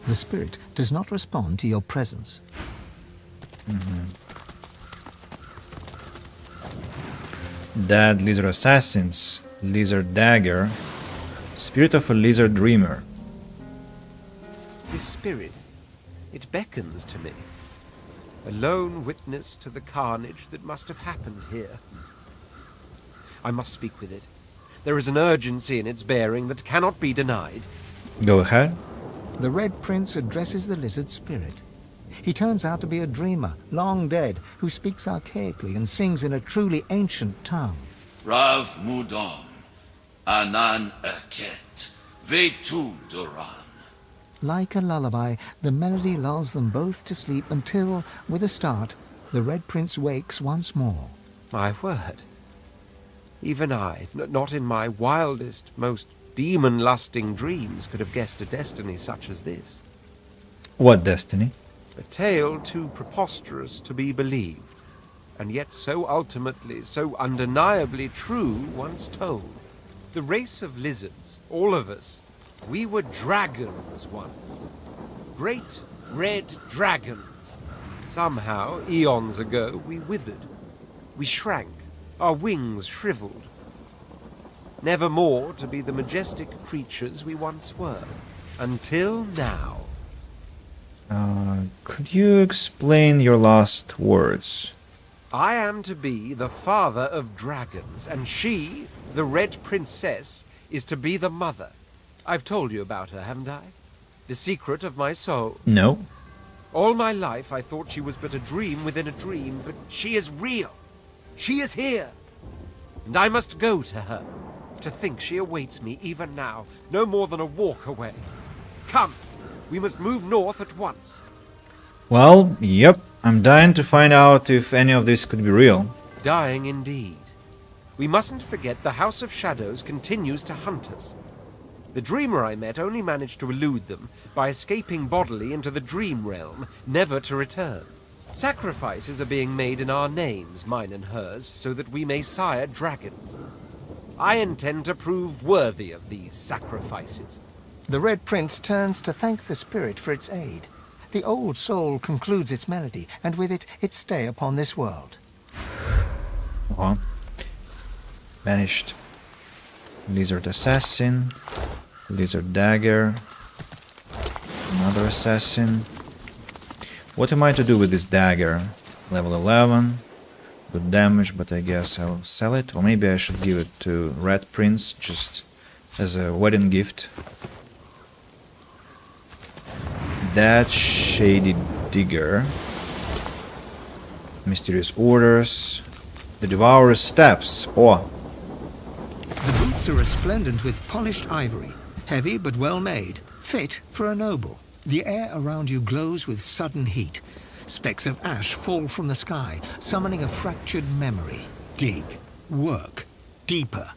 The spirit does not respond to your presence.
Dead lizard assassins, lizard dagger, spirit of a lizard dreamer.
This spirit, it beckons to me. A lone witness to the carnage that must have happened here. I must speak with it. There is an urgency in its bearing that cannot be denied.
Go ahead.
The Red Prince addresses the lizard spirit. He turns out to be a dreamer, long dead, who speaks archaically and sings in a truly ancient tongue.
Rav Mudon, Anan Eket, Vetu Duran.
Like a lullaby, the melody lulls them both to sleep until, with a start, the Red Prince wakes once more.
My word. Even I, not in my wildest, most demon-lusting dreams, could have guessed a destiny such as this.
What destiny?
A tale too preposterous to be believed, and yet so ultimately, so undeniably true once told. The race of lizards, all of us, we were dragons once. Great red dragons. Somehow, eons ago, we withered. We shrank, our wings shriveled. Never more to be the majestic creatures we once were. Until now.
Could you explain your last words?
I am to be the father of dragons, and she, the Red Princess, is to be the mother. I've told you about her, haven't I? The secret of my soul.
No.
All my life I thought she was but a dream within a dream, but she is real. She is here. And I must go to her. To think she awaits me even now, no more than a walk away. Come, we must move north at once.
Well, yep. I'm dying to find out if any of this could be real.
Dying indeed. We mustn't forget the House of Shadows continues to hunt us. The dreamer I met only managed to elude them by escaping bodily into the dream realm, never to return. Sacrifices are being made in our names, mine and hers, so that we may sire dragons. I intend to prove worthy of these sacrifices.
The Red Prince turns to thank the spirit for its aid. The old soul concludes its melody, and with it, its stay upon this world.
Banished. Lizard Assassin. Lizard Dagger. Another Assassin. What am I to do with this dagger? Level 11. Good damage, but I guess I'll sell it. Or maybe I should give it to Red Prince, just as a wedding gift. That Shady Digger. Mysterious Orders. The Devourer's Steps. Oh.
The boots are resplendent with polished ivory, heavy but well made, fit for a noble. The air around you glows with sudden heat. Specks of ash fall from the sky, summoning a fractured memory. Dig. Work. Deeper.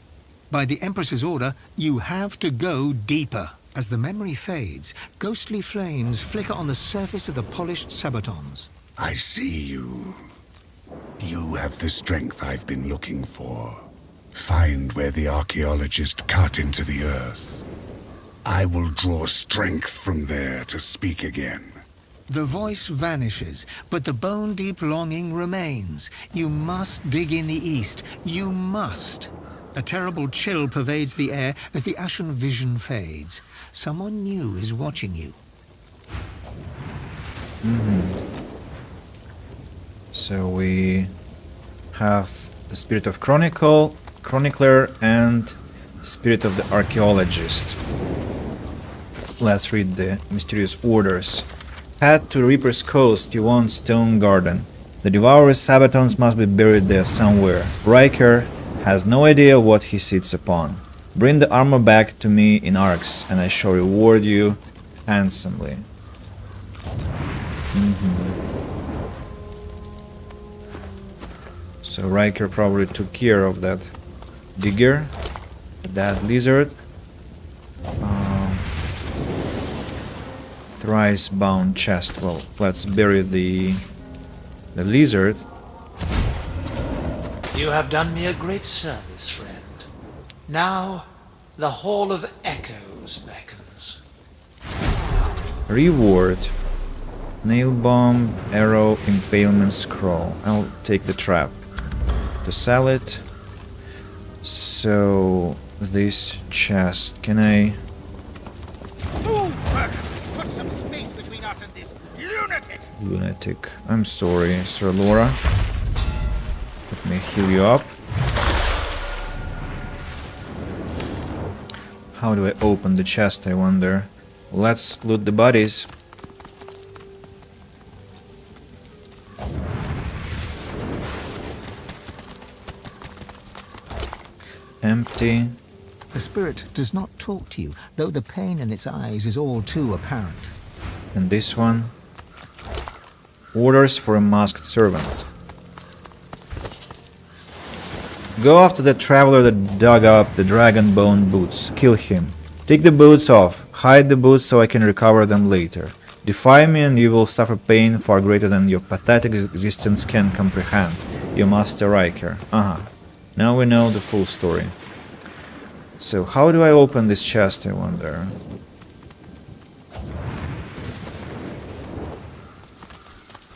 By the Empress's order, you have to go deeper. As the memory fades, ghostly flames flicker on the surface of the polished sabatons.
I see you. You have the strength I've been looking for. Find where the archaeologist cut into the earth. I will draw strength from there to speak again.
The voice vanishes, but the bone-deep longing remains. You must dig in the east. You must. A terrible chill pervades the air as the ashen vision fades. Someone new is watching you.
So we have the Spirit of Chronicler and Spirit of the Archaeologist. Let's read the Mysterious Orders. Head to Reaper's Coast, you want Stone Garden. The Devourer's Sabatons must be buried there somewhere. Riker has no idea what he sits upon. Bring the armor back to me in arcs, and I shall reward you handsomely. So Riker probably took care of that digger, that lizard. Thrice-bound chest. Well, let's bury the lizard.
You have done me a great service, friend. Now, the Hall of Echoes beckons.
Reward. Nail bomb, arrow, impalement scroll. I'll take the trap. To sell it. So this chest, can I?
Move, Fergus! Put some space between us and this lunatic!
Lunatic. I'm sorry, Sir Laura. Let me heal you up. How do I open the chest, I wonder? Let's loot the bodies. Empty.
The spirit does not talk to you, though the pain in its eyes is all too apparent.
And this one. Orders for a masked servant. Go after the traveler that dug up the dragon bone boots. Kill him. Take the boots off. Hide the boots so I can recover them later. Defy me and you will suffer pain far greater than your pathetic existence can comprehend. Your master Riker. Now we know the full story. So how do I open this chest, I wonder?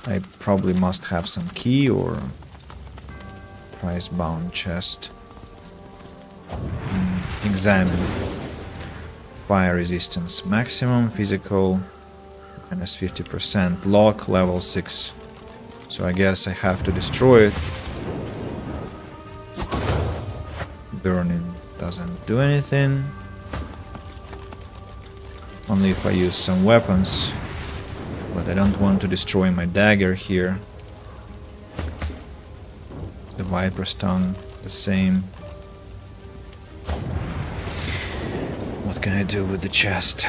I probably must have some key or price-bound chest. Examine. Fire resistance maximum, physical minus 50%, lock level 6. So I guess I have to destroy it. Burning doesn't do anything. Only if I use some weapons. But I don't want to destroy my dagger here. The Viper's Tongue, the same. What can I do with the chest?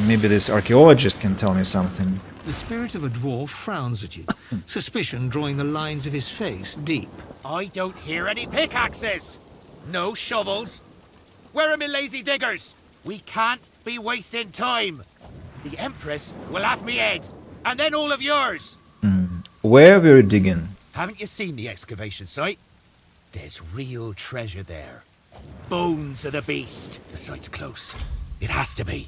Maybe this archaeologist can tell me something.
The spirit of a dwarf frowns at you, suspicion drawing the lines of his face deep.
I don't hear any pickaxes. No shovels. Where are my lazy diggers? We can't be wasting time. The Empress will have me head, and then all of yours.
Where were you digging?
Haven't you seen the excavation site? There's real treasure there. Bones of the beast. The site's close. It has to be.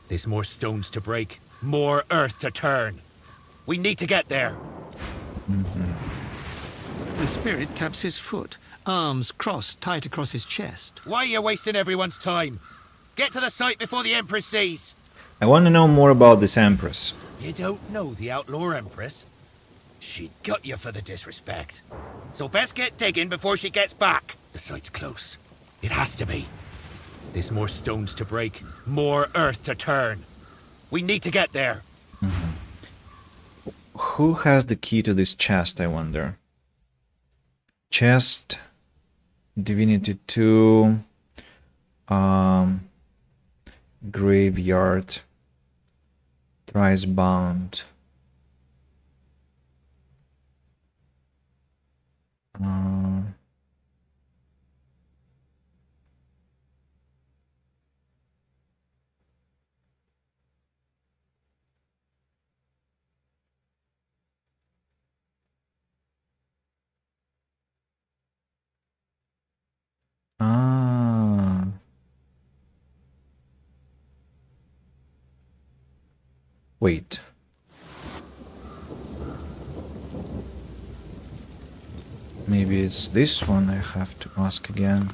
There's more stones to break, more earth to turn. We need to get there.
The spirit taps his foot, arms crossed tight across his chest.
Why are you wasting everyone's time? Get to the site before the Empress sees.
I want to know more about this Empress.
You don't know the Outlaw Empress? She'd gut you for the disrespect. So best get digging before she gets back. The site's close. It has to be. There's more stones to break, more earth to turn. We need to get there.
Who has the key to this chest, I wonder? Chest, Divinity 2, Graveyard, Thrice Bound. Wait. Maybe it's this one I have to ask again.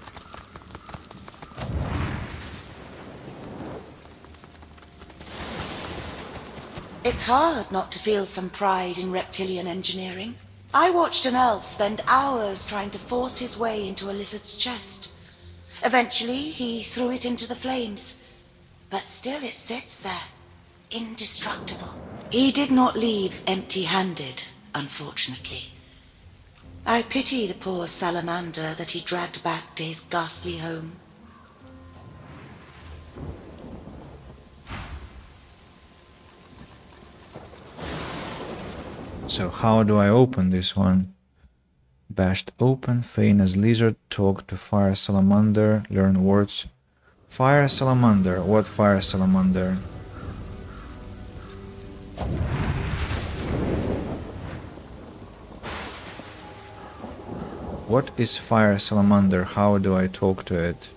It's hard not to feel some pride in reptilian engineering. I watched an elf spend hours trying to force his way into a lizard's chest. Eventually, he threw it into the flames. But still it sits there, indestructible. He did not leave empty-handed, unfortunately. I pity the poor salamander that he dragged back to his ghastly home.
So how do I open this one? Bashed open, feign as lizard, talk to fire salamander, learn words. Fire salamander, what fire salamander? What is fire salamander? How do I talk to it?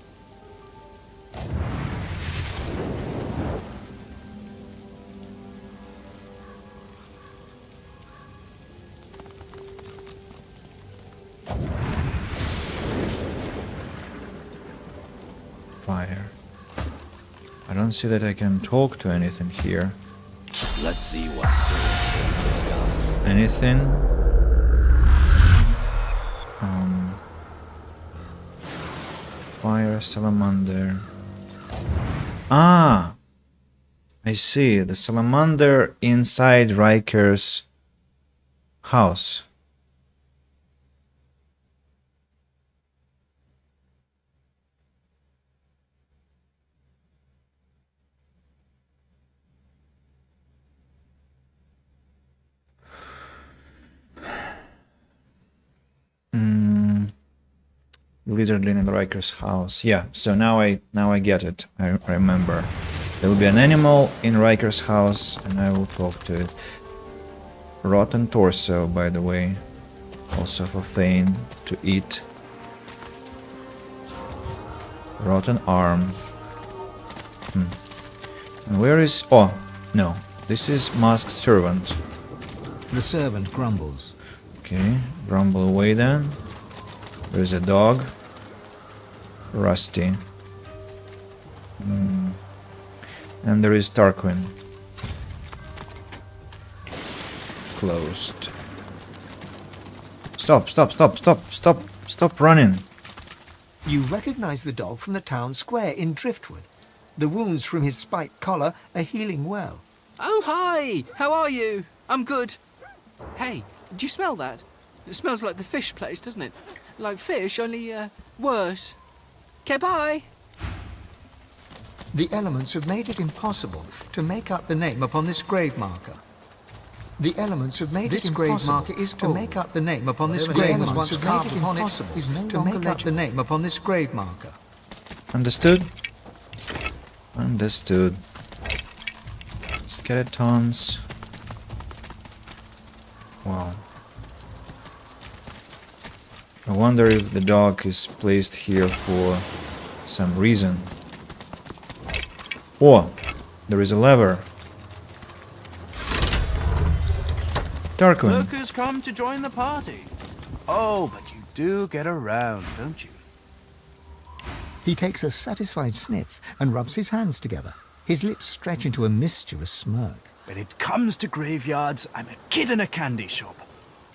Fire. I don't see that I can talk to anything here.
Let's see what spirits this guy.
Anything? Fire salamander. Ah! I see. The salamander inside Riker's house. Lizardling in Riker's house. Yeah, so now I get it. I remember. There will be an animal in Riker's house, and I will talk to it. Rotten torso, by the way. Also for Thane to eat. Rotten arm. And where is... Oh, no. This is Masked Servant.
The servant grumbles.
Okay, grumble away then. There's a dog. Rusty. And there is Tarquin. Closed. Stop running.
You recognize the dog from the town square in Driftwood. The wounds from his spiked collar are healing well.
Oh, hi! How are you? I'm good. Hey, do you smell that? It smells like the fish place, doesn't it? Like fish, only, worse. Okay, bye!
The elements have made it impossible to make out the name upon this grave marker. The elements have made this grave marker is to make out the name upon this grave marker. Once carved upon it is no to make out the name upon this grave marker.
Understood? Understood. Skeletons. Wow. I wonder if the dog is placed here for some reason. Oh, there is a lever. Tarquin.
Lurkers come to join the party. Oh, but you do get around, don't you?
He takes a satisfied sniff and rubs his hands together. His lips stretch into a mischievous smirk.
When it comes to graveyards, I'm a kid in a candy shop.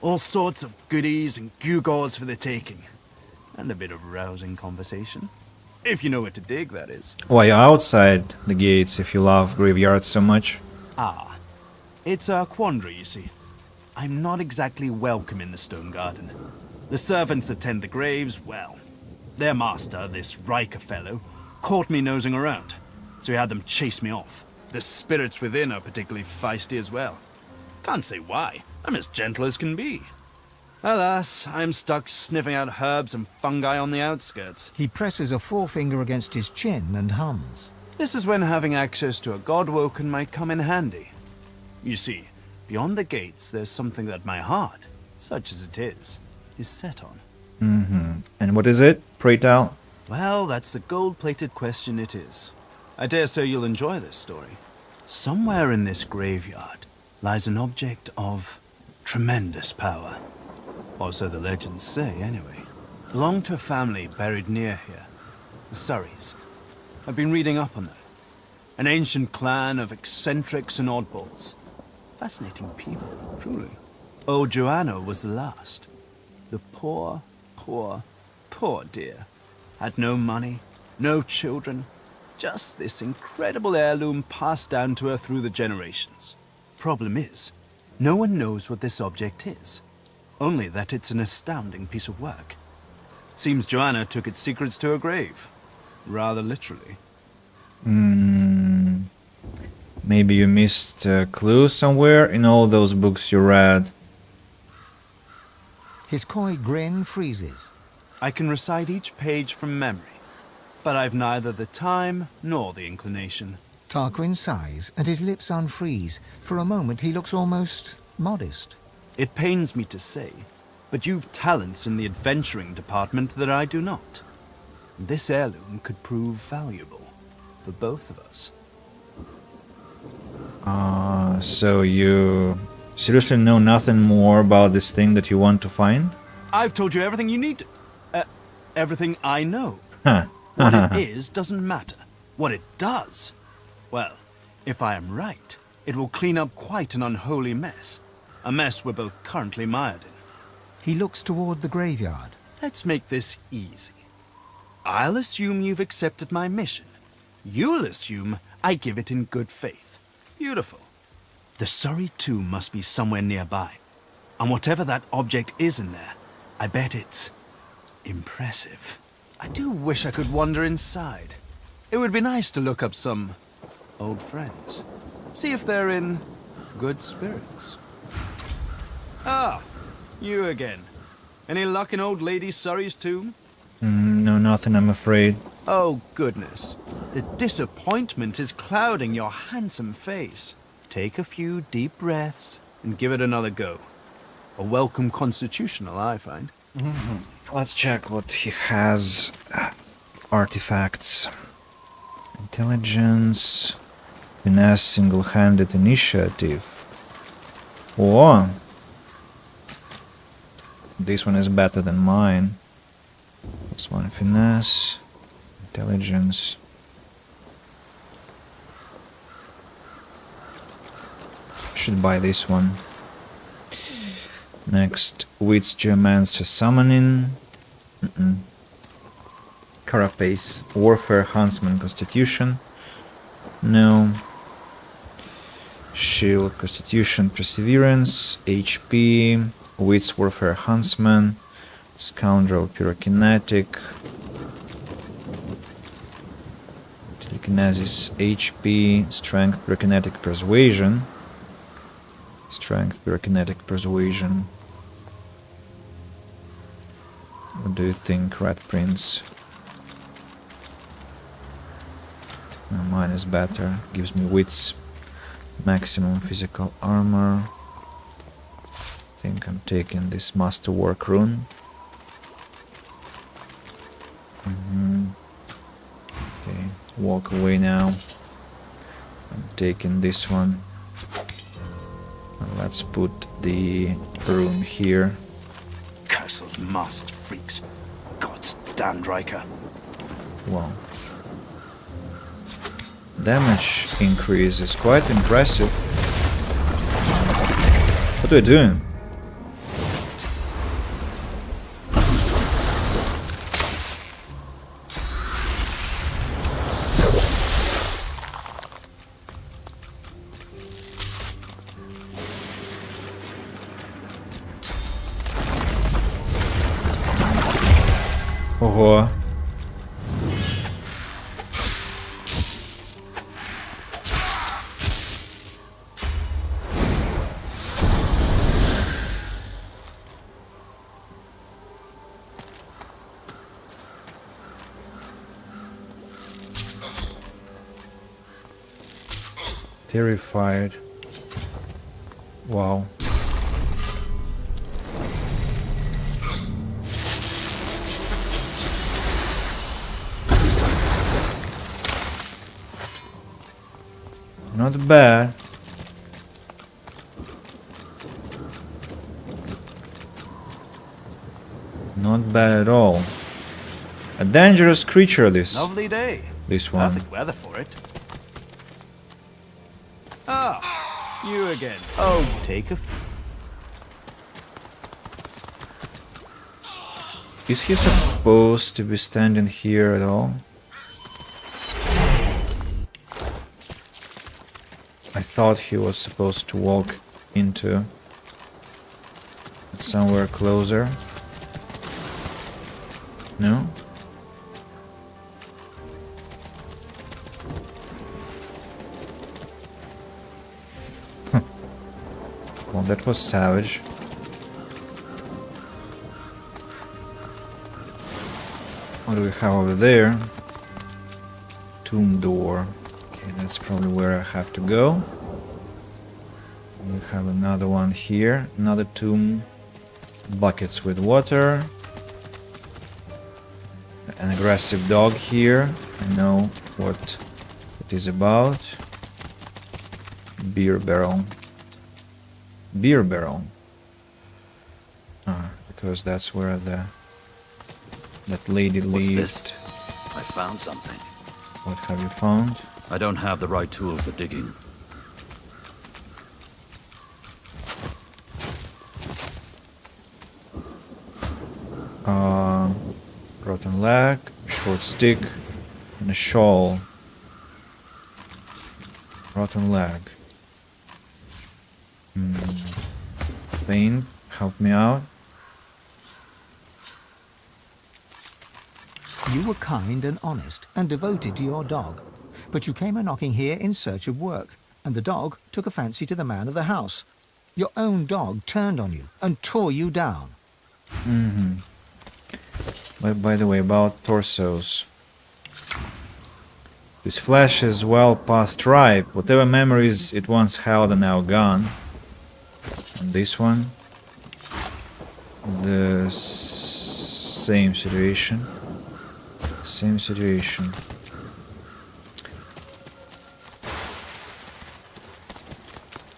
All sorts of goodies and gewgaws for the taking. And a bit of rousing conversation. If you know where to dig, that is.
Why, you're outside the gates if you love graveyards so much?
Ah, it's a quandary, you see. I'm not exactly welcome in the Stone Garden. The servants that tend the graves, well, their master, this Riker fellow, caught me nosing around, so he had them chase me off. The spirits within are particularly feisty as well. Can't say why. I'm as gentle as can be. Alas, I'm stuck sniffing out herbs and fungi on the outskirts.
He presses a forefinger against his chin and hums.
This is when having access to a godwoken might come in handy. You see, beyond the gates, there's something that my heart, such as it is set on.
And what is it, pray tell?
Well, that's the gold-plated question it is. I dare say you'll enjoy this story. Somewhere in this graveyard lies an object of tremendous power. Or so the legends say, anyway. Belonged to a family buried near here. The Surreys. I've been reading up on them. An ancient clan of eccentrics and oddballs. Fascinating people, truly. Old Joanna was the last. The poor dear. Had no money, no children. Just this incredible heirloom passed down to her through the generations. Problem is, no one knows what this object is. Only that it's an astounding piece of work. Seems Joanna took its secrets to her grave. Rather literally.
Maybe you missed a clue somewhere in all those books you read.
His coy grin freezes.
I can recite each page from memory, but I've neither the time nor the inclination.
Tarquin sighs and his lips unfreeze. For a moment he looks almost modest.
It pains me to say, but you've talents in the adventuring department that I do not. This heirloom could prove valuable for both of us.
So you seriously know nothing more about this thing that you want to find?
I've told you everything you need to... everything I know.
Huh.
What it is doesn't matter. What it does... Well, if I am right, it will clean up quite an unholy mess. A mess we're both currently mired in.
He looks toward the graveyard.
Let's make this easy. I'll assume you've accepted my mission. You'll assume I give it in good faith. Beautiful. The Surrey tomb must be somewhere nearby. And whatever that object is in there, I bet it's impressive. I do wish I could wander inside. It would be nice to look up some old friends. See if they're in good spirits. Ah, you again. Any luck in old Lady Surrey's tomb?
No, nothing, I'm afraid.
Oh, goodness. The disappointment is clouding your handsome face. Take a few deep breaths and give it another go. A welcome constitutional, I find.
Let's check what he has. Artifacts. Intelligence. Finesse, single-handed initiative. Oh! This one is better than mine. This one, finesse. Intelligence. Should buy this one. Next, Wits Geomancer Summoning. Carapace, Warfare, Huntsman, Constitution. No. Shield, Constitution, Perseverance, HP, Wits, Warfare, Huntsman, Scoundrel, Pyrokinetic, Telekinesis, HP, Strength, Pyrokinetic, Persuasion. Strength, Pyrokinetic, Persuasion. What do you think, Rat Prince? Mine is better. Gives me wits. Maximum physical armor. I think I'm taking this Masterwork rune. Okay, walk away now. I'm taking this one. And let's put the rune here.
Curse those masked freaks. God's damned Riker.
Wow. Damage increase is quite impressive. What are you doing? Ого. Terrified. Wow. Not bad. Not bad at all. A dangerous creature, this.
Lovely day.
This one.
Perfect weather for it. Ah, you again. Oh, take a...
Is he supposed to be standing here at all? I thought he was supposed to walk into somewhere closer. No? Well, that was savage. What do we have over there? Tomb door. Okay, that's probably where I have to go. We have another one here. Another tomb. Buckets with water. An aggressive dog here. I know what it is about. Beer barrel. Beer barrel. Ah, because that's where that lady
What's
lived.
this? I found something.
What have you found?
I don't have the right tool for digging.
Rotten leg, short stick, and a shawl. Rotten leg. Pain, help me out.
You were kind and honest and devoted to your dog, but you came a-knocking here in search of work, and the dog took a fancy to the man of the house. Your own dog turned on you and tore you down.
By the way, about torsos. This flesh is well past ripe. Whatever memories it once held are now gone. And this one, the same situation. Same situation.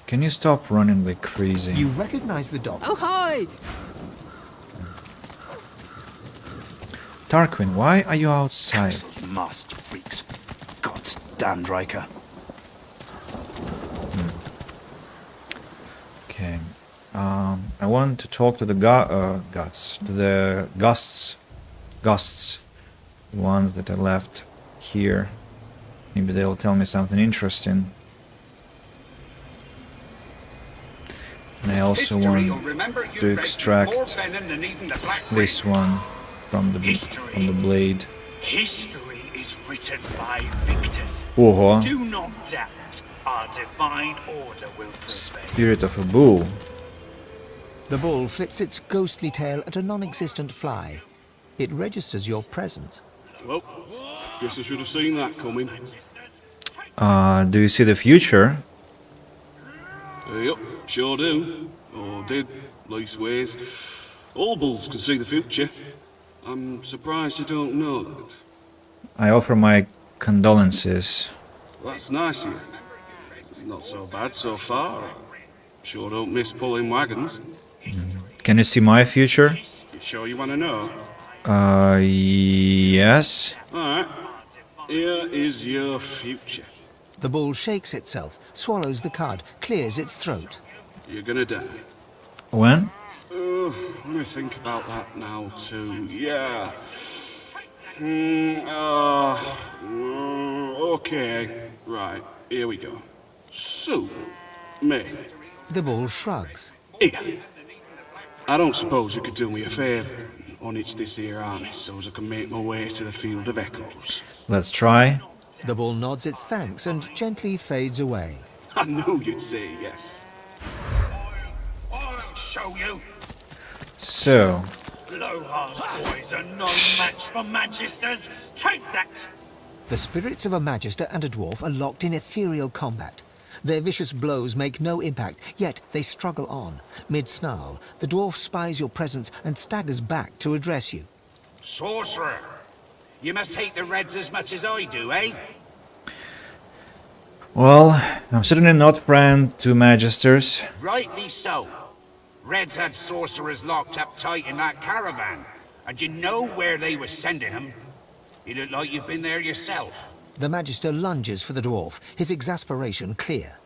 Can you stop running like crazy?
You recognize the dog?
Oh, hi!
Tarquin, why are you outside?
Those masked freaks. God's damned Riker.
Okay. I want to talk to the ghosts, the ones that I left here. Maybe they'll tell me something interesting. And I also want to extract this one from the blade.
History is written by victors.
Ого.
Do not doubt. Our divine order will prevail.
Spirit of a bull.
The bull flips its ghostly tail at a non-existent fly. It registers your presence.
Well, guess I should have seen that coming.
Do you see the future?
Yep, sure do. Or did, leastways. All bulls can see the future. I'm surprised you don't know that.
I offer my condolences.
That's nice of you. It's not so bad so far. Sure don't miss pulling wagons.
Can you see my future?
You sure you want to know?
Yes.
Alright. Here is your future.
The bull shakes itself, swallows the card, clears its throat.
You're gonna die.
When?
Let me think about that now too. Yeah. Okay. Right. Here we go. So, me.
The bull shrugs.
Here. I don't suppose you could do me a favour and unhitch this here harness so as I can make my way to the field of echoes.
Let's try.
The bull nods its thanks and gently fades away.
I knew you'd say yes.
I'll show you.
So,
Lohar's boys are no match for Magisters. Take that!
The spirits of a Magister and a dwarf are locked in ethereal combat. Their vicious blows make no impact, yet they struggle on. Mid-snarl, the dwarf spies your presence and staggers back to address you.
Sorcerer! You must hate the Reds as much as I do, eh?
well, I'm certainly not friend to Magisters.
Rightly so. Reds had sorcerers locked up tight in that caravan. And you know where they were sending them. You look like you've been there yourself.
The Magister lunges for the dwarf, his exasperation clear.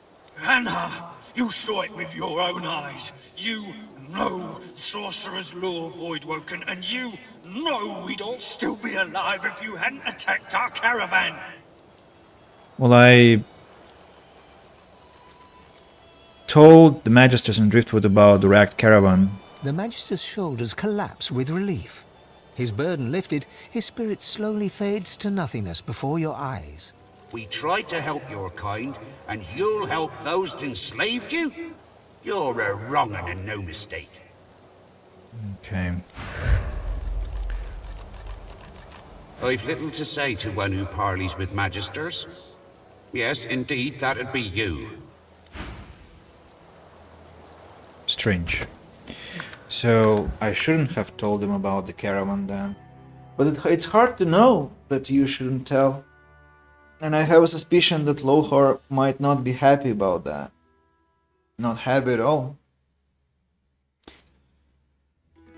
Anna, you saw it with your own eyes. You know Sorcerer's Law, Voidwoken, and you know we'd all still be alive if you hadn't attacked our caravan.
Well, I told the Magisters in Driftwood about the wrecked caravan.
The Magister's shoulders collapse with relief. His burden lifted, his spirit slowly fades to nothingness before your eyes.
We tried to help your kind, and you'll help those that enslaved you? You're a wrong 'un and no mistake.
Okay.
I've little to say to one who parleys with Magisters. Yes, indeed, that'd be you.
Strange. So, I shouldn't have told them about the caravan then. But it's hard to know that you shouldn't tell. And I have a suspicion that Lohar might not be happy about that. Not happy at all.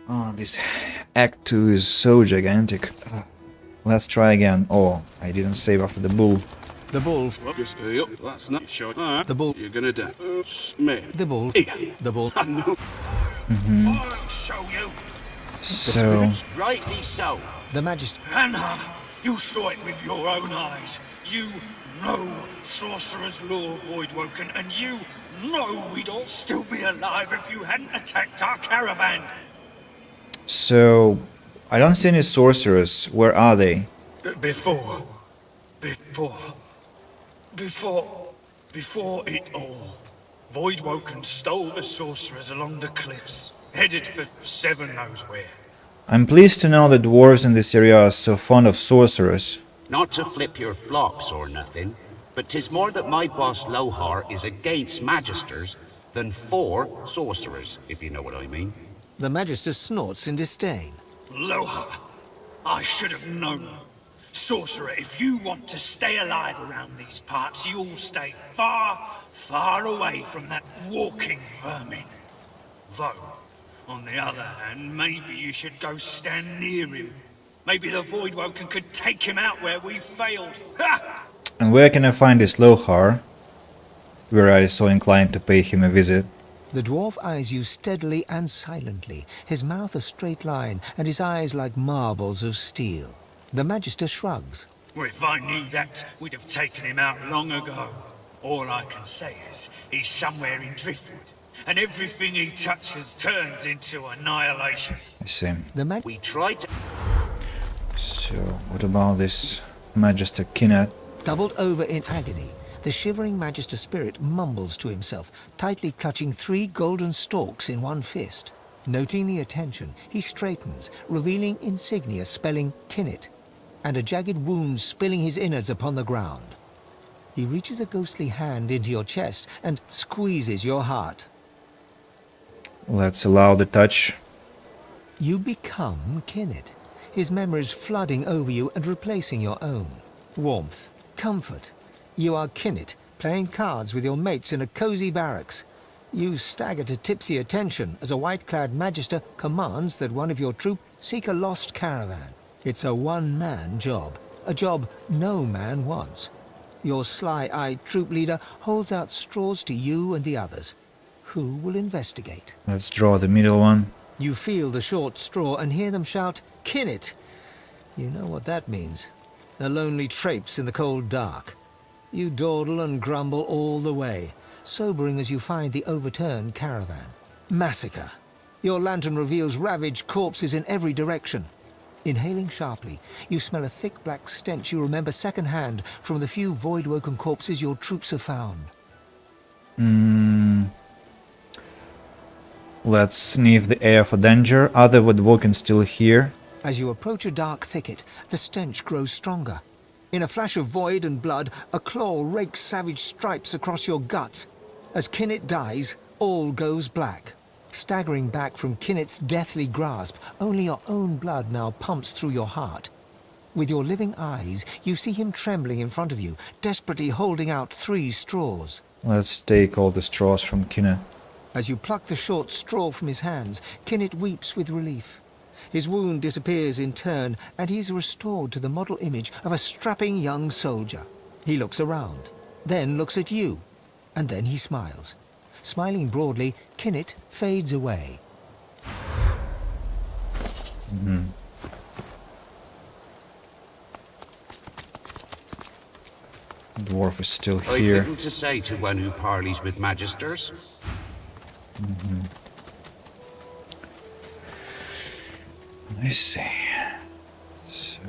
Oh, this Act 2 is so gigantic. Let's try again. Oh, I didn't save after the bull.
The bull.
Yep, that's not sure. Alright.
The bull.
You're gonna die. Me.
The bull. The bull.
I know.
I'll show you.
So.
Rightly so.
The Magister.
Anna, you saw it with your own eyes. You know Sorcerer's Law, Voidwoken, and you know we'd all still be alive if you hadn't attacked our caravan.
So, I don't see any sorcerers. Where are they?
Before it all, Voidwoken stole the sorcerers along the cliffs, headed for Seven knows where.
I'm pleased to know the dwarves in this area are so fond of sorcerers.
Not to flip your flops or nothing, but 'tis more that my boss Lohar is against magisters than for sorcerers, if you know what I mean.
The Magister snorts in disdain.
Loha, I should have known. Sorcerer, if you want to stay alive around these parts, you'll stay far, far away from that walking vermin. Though, on the other hand, maybe you should go stand near him. Maybe the Voidwoken could take him out where we failed. Ha!
And where can I find this Lohar? Were I so inclined to pay him a visit.
The dwarf eyes you steadily and silently, his mouth a straight line, and his eyes like marbles of steel. The Magister shrugs.
Well, if I knew that, we'd have taken him out long ago. All I can say is, he's somewhere in Driftwood, and everything he touches turns into annihilation.
I see.
We tried to...
So, what about this Magister Kinnett?
Doubled over in agony, the shivering Magister spirit mumbles to himself, tightly clutching 3 golden stalks in one fist. Noting the attention, he straightens, revealing insignia spelling Kinnett, and a jagged wound spilling his innards upon the ground. He reaches a ghostly hand into your chest and squeezes your heart.
Let's allow the touch.
You become Kinnett, his memories flooding over you and replacing your own. Warmth, comfort. You are Kinnett, playing cards with your mates in a cozy barracks. You stagger to tipsy attention as a white-clad Magister commands that one of your troop seek a lost caravan. It's a one-man job, a job no man wants. Your sly-eyed troop leader holds out straws to you and the others. Who will investigate?
Let's draw the middle one.
You feel the short straw and hear them shout, Kinnett! You know what that means. A lonely traipse in the cold dark. You dawdle and grumble all the way, sobering as you find the overturned caravan. Massacre. Your lantern reveals ravaged corpses in every direction. Inhaling sharply, you smell a thick black stench you remember secondhand from the few void-woken corpses your troops have found.
Let's sniff the air for danger. Are the voidwoken still here?
As you approach a dark thicket, the stench grows stronger. In a flash of void and blood, a claw rakes savage stripes across your guts. As Kinnett dies, all goes black. Staggering back from Kinnett's deathly grasp, only your own blood now pumps through your heart. With your living eyes, you see him trembling in front of you, desperately holding out 3 straws.
Let's take all the straws from Kinnett.
As you pluck the short straw from his hands, Kinnett weeps with relief. His wound disappears in turn, and he is restored to the model image of a strapping young soldier. He looks around, then looks at you, and then he smiles. Smiling broadly, Kinnett fades away.
Dwarf is still
I've
here.
little to say to one who parleys with magisters.
I see. So,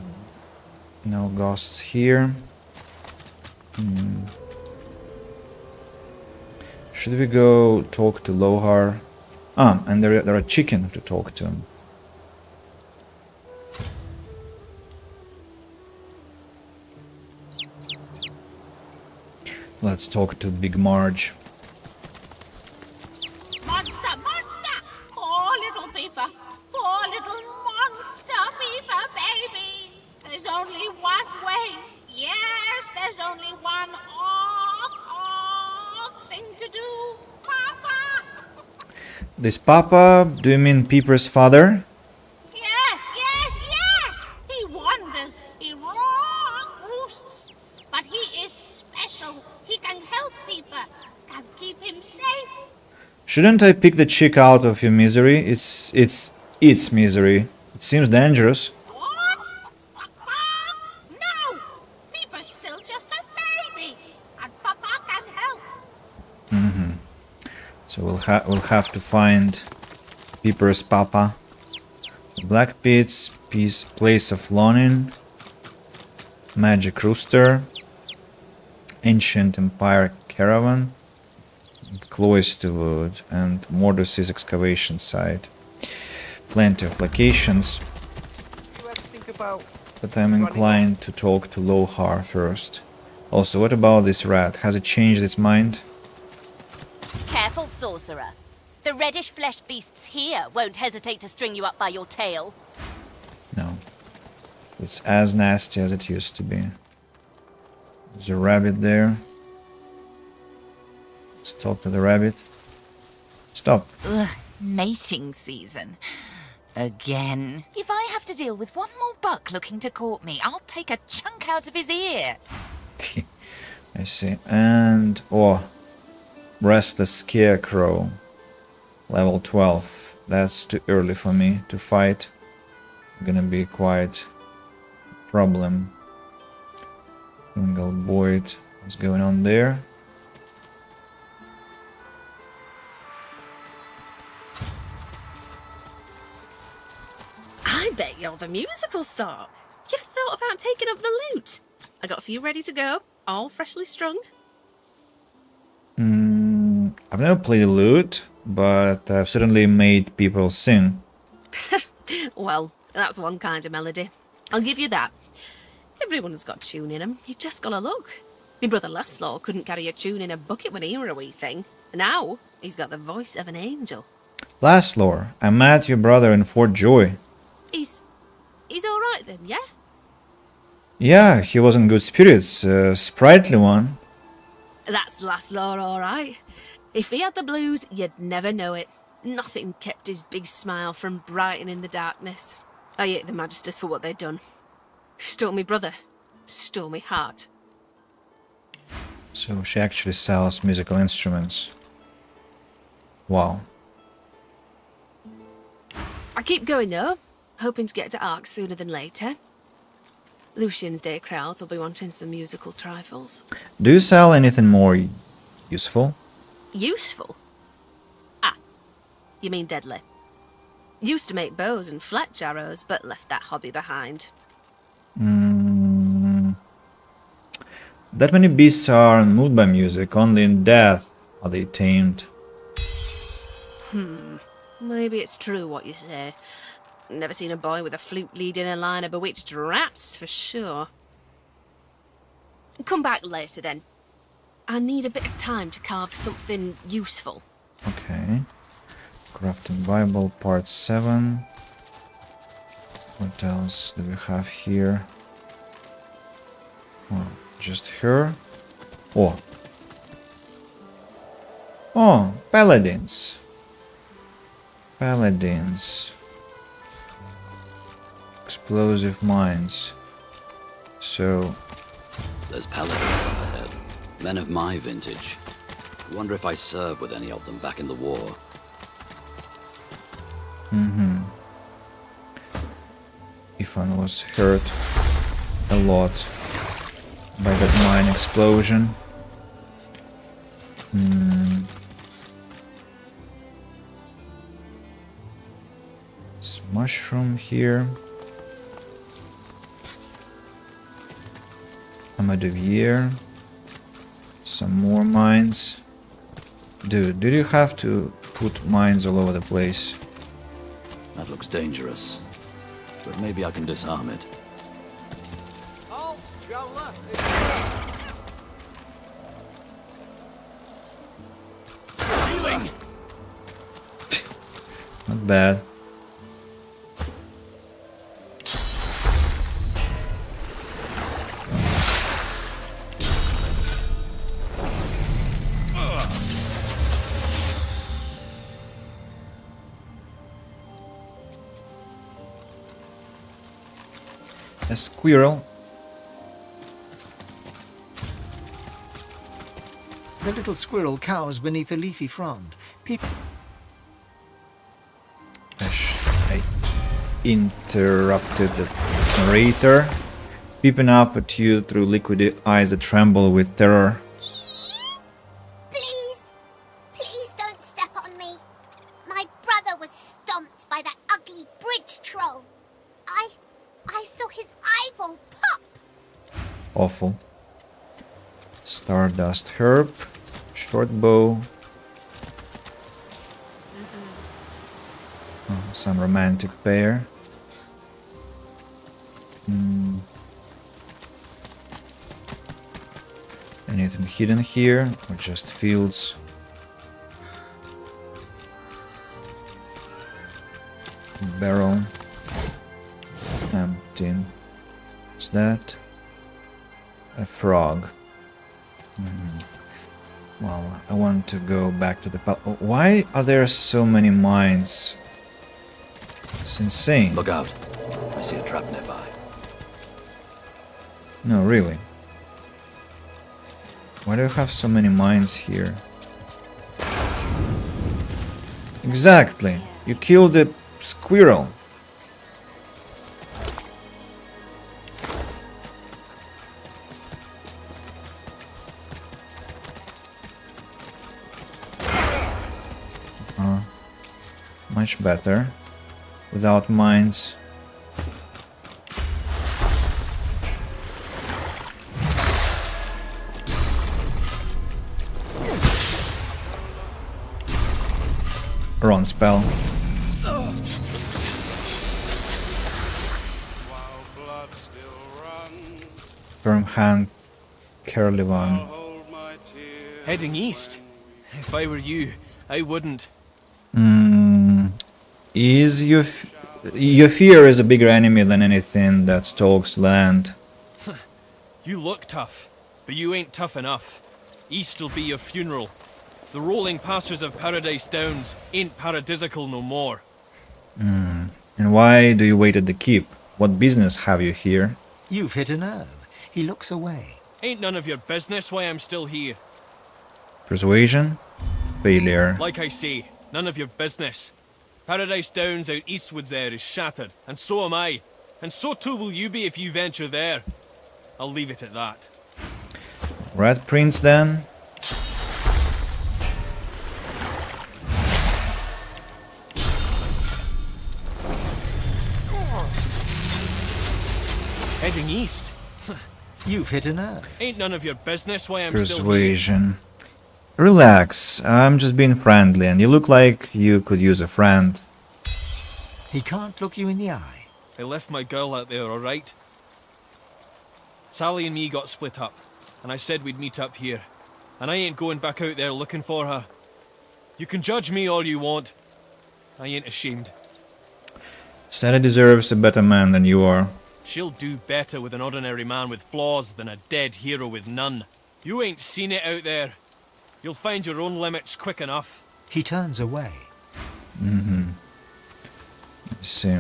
no ghosts here. Should we go talk to Lohar? And there are chicken to talk to him. Let's talk to Big Marge.
Monster, monster! Poor little Peeper. Poor little monster Peeper, baby. There's only one way. Yes, there's only one thing to do. Papa!
This Papa, do you mean Peeper's father?
Yes, yes, yes! He wanders. He roosts. But he is special. He can help Peeper. Can keep him safe.
Shouldn't I pick the chick out of your misery? It's misery. It seems dangerous.
What? No! Peeper's still just a baby. And Papa can help.
So we'll have to find Peeper's Papa. Black Pits, Place of Lonin, Magic Rooster, Ancient Empire Caravan, Cloisterwood, and Mordus's excavation site. plenty of locations, but I'm inclined to talk to Lohar first. Also, what about this rat? Has it changed its mind?
Careful, sorcerer. The reddish flesh beasts here won't hesitate to string you up by your tail.
No. It's as nasty as it used to be. There's a rabbit there. Let's talk to the rabbit. Stop.
Ugh, mating season. Again. If I have to deal with one more buck looking to court me, I'll take a chunk out of his ear.
I see. And... oh. Restless Scarecrow. Level 12. That's too early for me to fight. Gonna be quite a problem. Single Boyd. What's going on there?
I bet you're the musical sort. You've thought about taking up the lute. I got a few ready to go, all freshly strung.
I've never played a lute, but I've certainly made people sing.
Well, that's one kind of melody. I'll give you that. Everyone's got a tune in 'em. You just gotta look. My brother Laszlo couldn't carry a tune in a bucket when he were a wee thing. Now, he's got the voice of an angel.
Laszlo, I met your brother in Fort Joy.
He's alright then, yeah?
Yeah, he was in good spirits, a sprightly one.
That's Laszlo, alright. If he had the blues, you'd never know it. Nothing kept his big smile from brightening the darkness. I hate the Magisters for what they'd done. Stole me brother. Stole me heart.
So she actually sells musical instruments. Wow.
I keep going though, hoping to get to Ark sooner than later. Lucian's Day crowds will be wanting some musical trifles.
Do you sell anything more useful?
Useful? Ah, you mean deadly. Used to make bows and fletch arrows, but left that hobby behind.
That many beasts are unmoved by music, only in death are they tamed.
Maybe it's true what you say. Never seen a boy with a flute leading a line of bewitched rats, for sure. Come back later then. I need a bit of time to carve something useful.
Okay. Crafting Bible, part 7. What else do we have here? Oh, just her. Oh. Oh, paladins. Paladins. Explosive mines. So...
There's paladins up ahead. Men of my vintage. Wonder if I served with any of them back in the war.
Ethan was hurt a lot by that mine explosion. This mushroom here. Amadevier. Some more mines. Dude, did you have to put mines all over the place?
That looks dangerous. But maybe I can disarm it.
Healing!
Not bad. A squirrel.
The little squirrel cowers beneath a leafy frond. People...
I interrupted the narrator, peeping up at you through liquid eyes that tremble with terror.
Please, please don't step on me. My brother was stomped by that ugly bridge troll. I saw his eyeball pop.
Awful. Stardust herb, short bow. Oh, some romantic pair. Anything hidden here, or just fields? Barrel. Empty. Is that a frog? Well, I want to go back to the why are there so many mines? It's insane.
Look out. I see a trap nearby.
No, really. Why do you have so many mines here? Exactly. You killed a squirrel. Much better. Without mines. Run spell. Firm hand, carefully one.
Heading east. If I were you, I wouldn't.
Is your fear is a bigger enemy than anything that stalks land.
You look tough, but you ain't tough enough. East'll be your funeral. The rolling pastures of Paradise Downs ain't paradisical no more.
And why do you wait at the keep? What business have you here?
You've hit a nerve. He looks away.
Ain't none of your business why I'm still here.
Persuasion? Failure.
Like I say, none of your business. Paradise Downs out eastwards there is shattered, and so am I. And so too will you be if you venture there. I'll leave it at that.
Red Prince then?
Heading east?
You've hit a nerve.
Ain't none of your business why I'm still here.
Persuasion. Relax, I'm just being friendly, and you look like you could use a friend.
He can't look you in the eye.
I left my girl out there, alright? Sally and me got split up, and I said we'd meet up here. And I ain't going back out there looking for her. You can judge me all you want. I ain't ashamed.
Sally deserves a better man than you are.
She'll do better with an ordinary man with flaws than a dead hero with none. You ain't seen it out there. You'll find your own limits quick enough.
He turns away.
Let's see.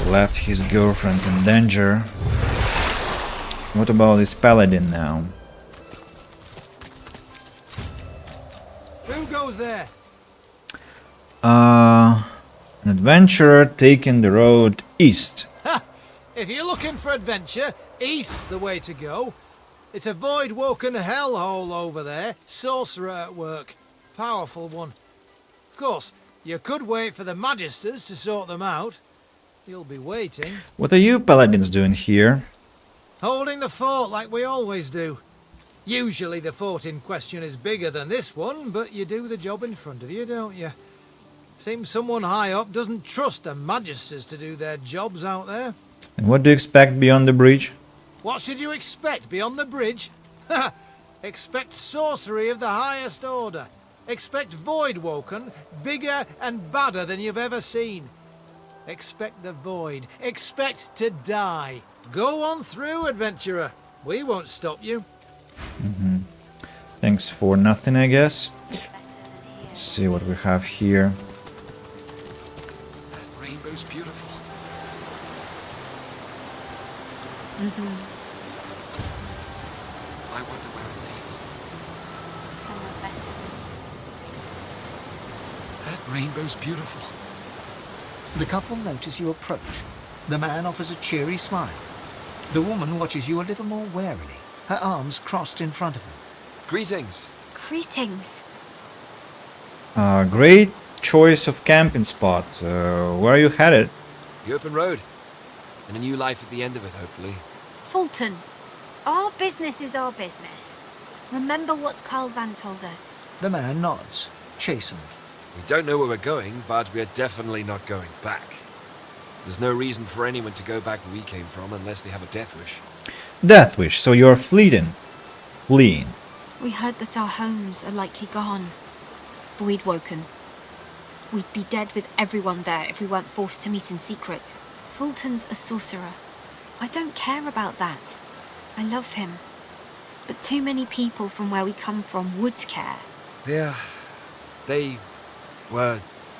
Left his girlfriend in danger. What about this paladin now?
Who goes there?
An adventurer taking the road east.
Ha! If you're looking for adventure, east's the way to go. It's a void-woken hellhole over there. Sorcerer at work. Powerful one. Of course, you could wait for the Magisters to sort them out. You'll be waiting.
What are you paladins doing here?
Holding the fort like we always do. Usually the fort in question is bigger than this one, but you do the job in front of you, don't you? Seems someone high up doesn't trust the Magisters to do their jobs out there.
And what do you expect beyond the bridge?
What should you expect beyond the bridge? Ha! Expect sorcery of the highest order. Expect Void-woken, bigger and badder than you've ever seen. Expect the void. Expect to die. Go on through, adventurer. We won't stop you.
Thanks for nothing, I guess. Let's see what we have here.
That rainbow's beautiful. I wonder where it leads.
Somewhere better.
That rainbow's beautiful.
The couple notice you approach. The man offers a cheery smile. The woman watches you a little more warily, her arms crossed in front of her.
Greetings.
Greetings.
Great choice of camping spot. Where are you headed?
The open road. And a new life at the end of it, hopefully.
Fulton, our business is our business. Remember what Carl Van told us.
The man nods, chastened.
We don't know where we're going, but we're definitely not going back. There's no reason for anyone to go back where we came from unless they have a death wish.
Death wish, so you're fleeing. Fleeing.
We heard that our homes are likely gone. Void woken. We'd be dead with everyone there if we weren't forced to meet in secret. Fulton's a sorcerer. I don't care about that. I love him. But too many people from where we come from would care.
Yeah, they were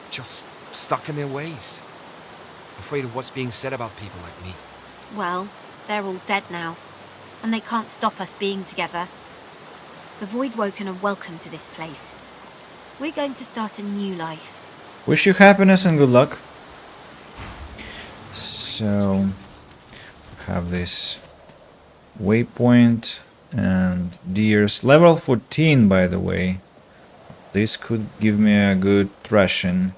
just stuck in their ways. Afraid of what's being said about people like me.
Well, they're all dead now, and they can't stop us being together. The Voidwoken are welcome to this place. We're going to start a new life.
Wish you happiness and good luck. So, we have this waypoint and deers. Level 14, by the way. This could give me a good thrashing.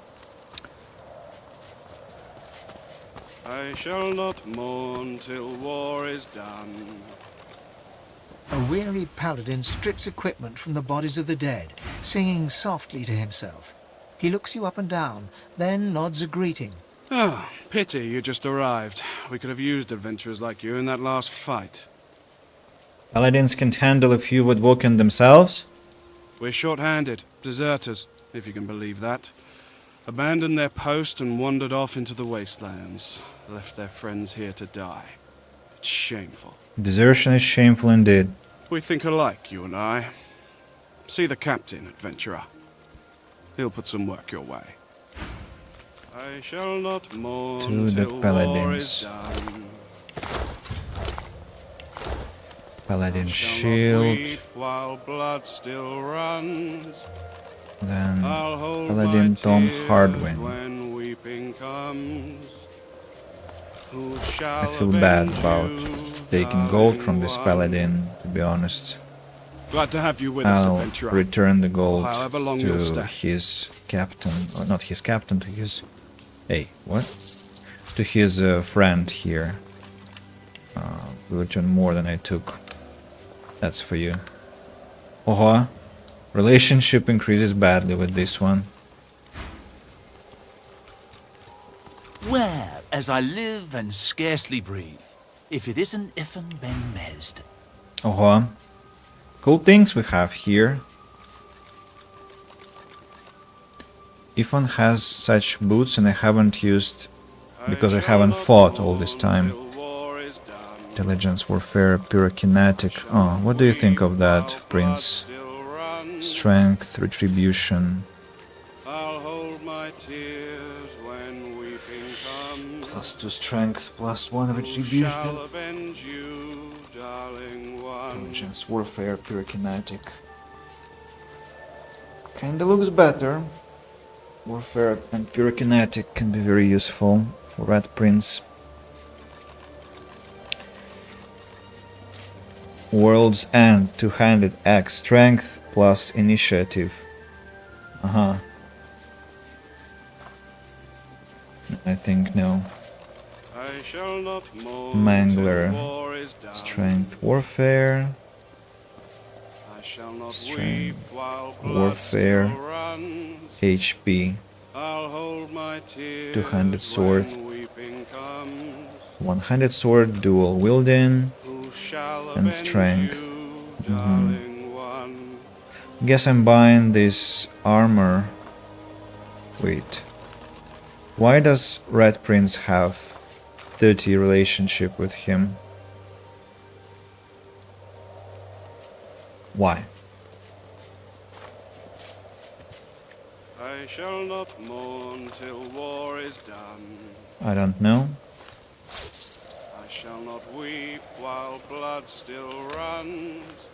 I shall not mourn till war is done.
A weary paladin strips equipment from the bodies of the dead, singing softly to himself. He looks you up and down, then nods a greeting.
Oh, pity you just arrived. We could have used adventurers like you in that last fight.
Paladins can't handle a few Woodwoken themselves?
We're short-handed, deserters, if you can believe that. Abandoned their post and wandered off into the wastelands. Left their friends here to die. It's shameful.
Desertion is shameful indeed.
We think alike, you and I. See the captain, adventurer. He'll put some work your way. I shall not mourn
To the
till
paladins.
war is done.
Paladin
I shall not
shield.
weep while blood still runs.
Then
I'll hold
Paladin
my
Tom
tears
Hardwin.
when weeping comes. Who shall
I feel bad
avenge
about
you,
taking gold from this
darling
paladin, to be honest.
Glad to have you with us,
I'll
adventurer.
return the gold
However long you'll
to
stay.
his captain, or not his captain, to his... Hey, what? To his friend here. We'll return more than I took. That's for you. Oh, relationship increases badly with this one.
Where, as I live and scarcely breathe, if it isn't Ifan ben Mezd.
Oh, cool things we have here. Ifan has such boots and I haven't used because I haven't fought all this time. Intelligence, warfare, pyrokinetic. Oh, what do you think of that, Prince? Strength, retribution.
I'll hold my tears when weeping comes.
+2 strength, +1
Who
retribution.
shall avenge you, darling one?
Intelligence, warfare, pyrokinetic. Kinda looks better. Warfare and pyrokinetic can be very useful for Red Prince. World's End, two-handed axe, strength plus initiative. I think no.
I shall not mourn
Mangler,
till war is done.
strength, warfare,
I shall not
strength,
weep while blood
warfare,
still runs.
HP,
I'll hold my tears
two-handed sword,
when weeping comes.
one-handed sword, dual wielding,
Who shall
and
avenge
strength.
you, darling one?
Guess I'm buying this armor. Wait. Why does Red Prince have 30 relationship with him? Why?
I shall not mourn till war is done.
I don't know.
I shall not weep while blood still runs.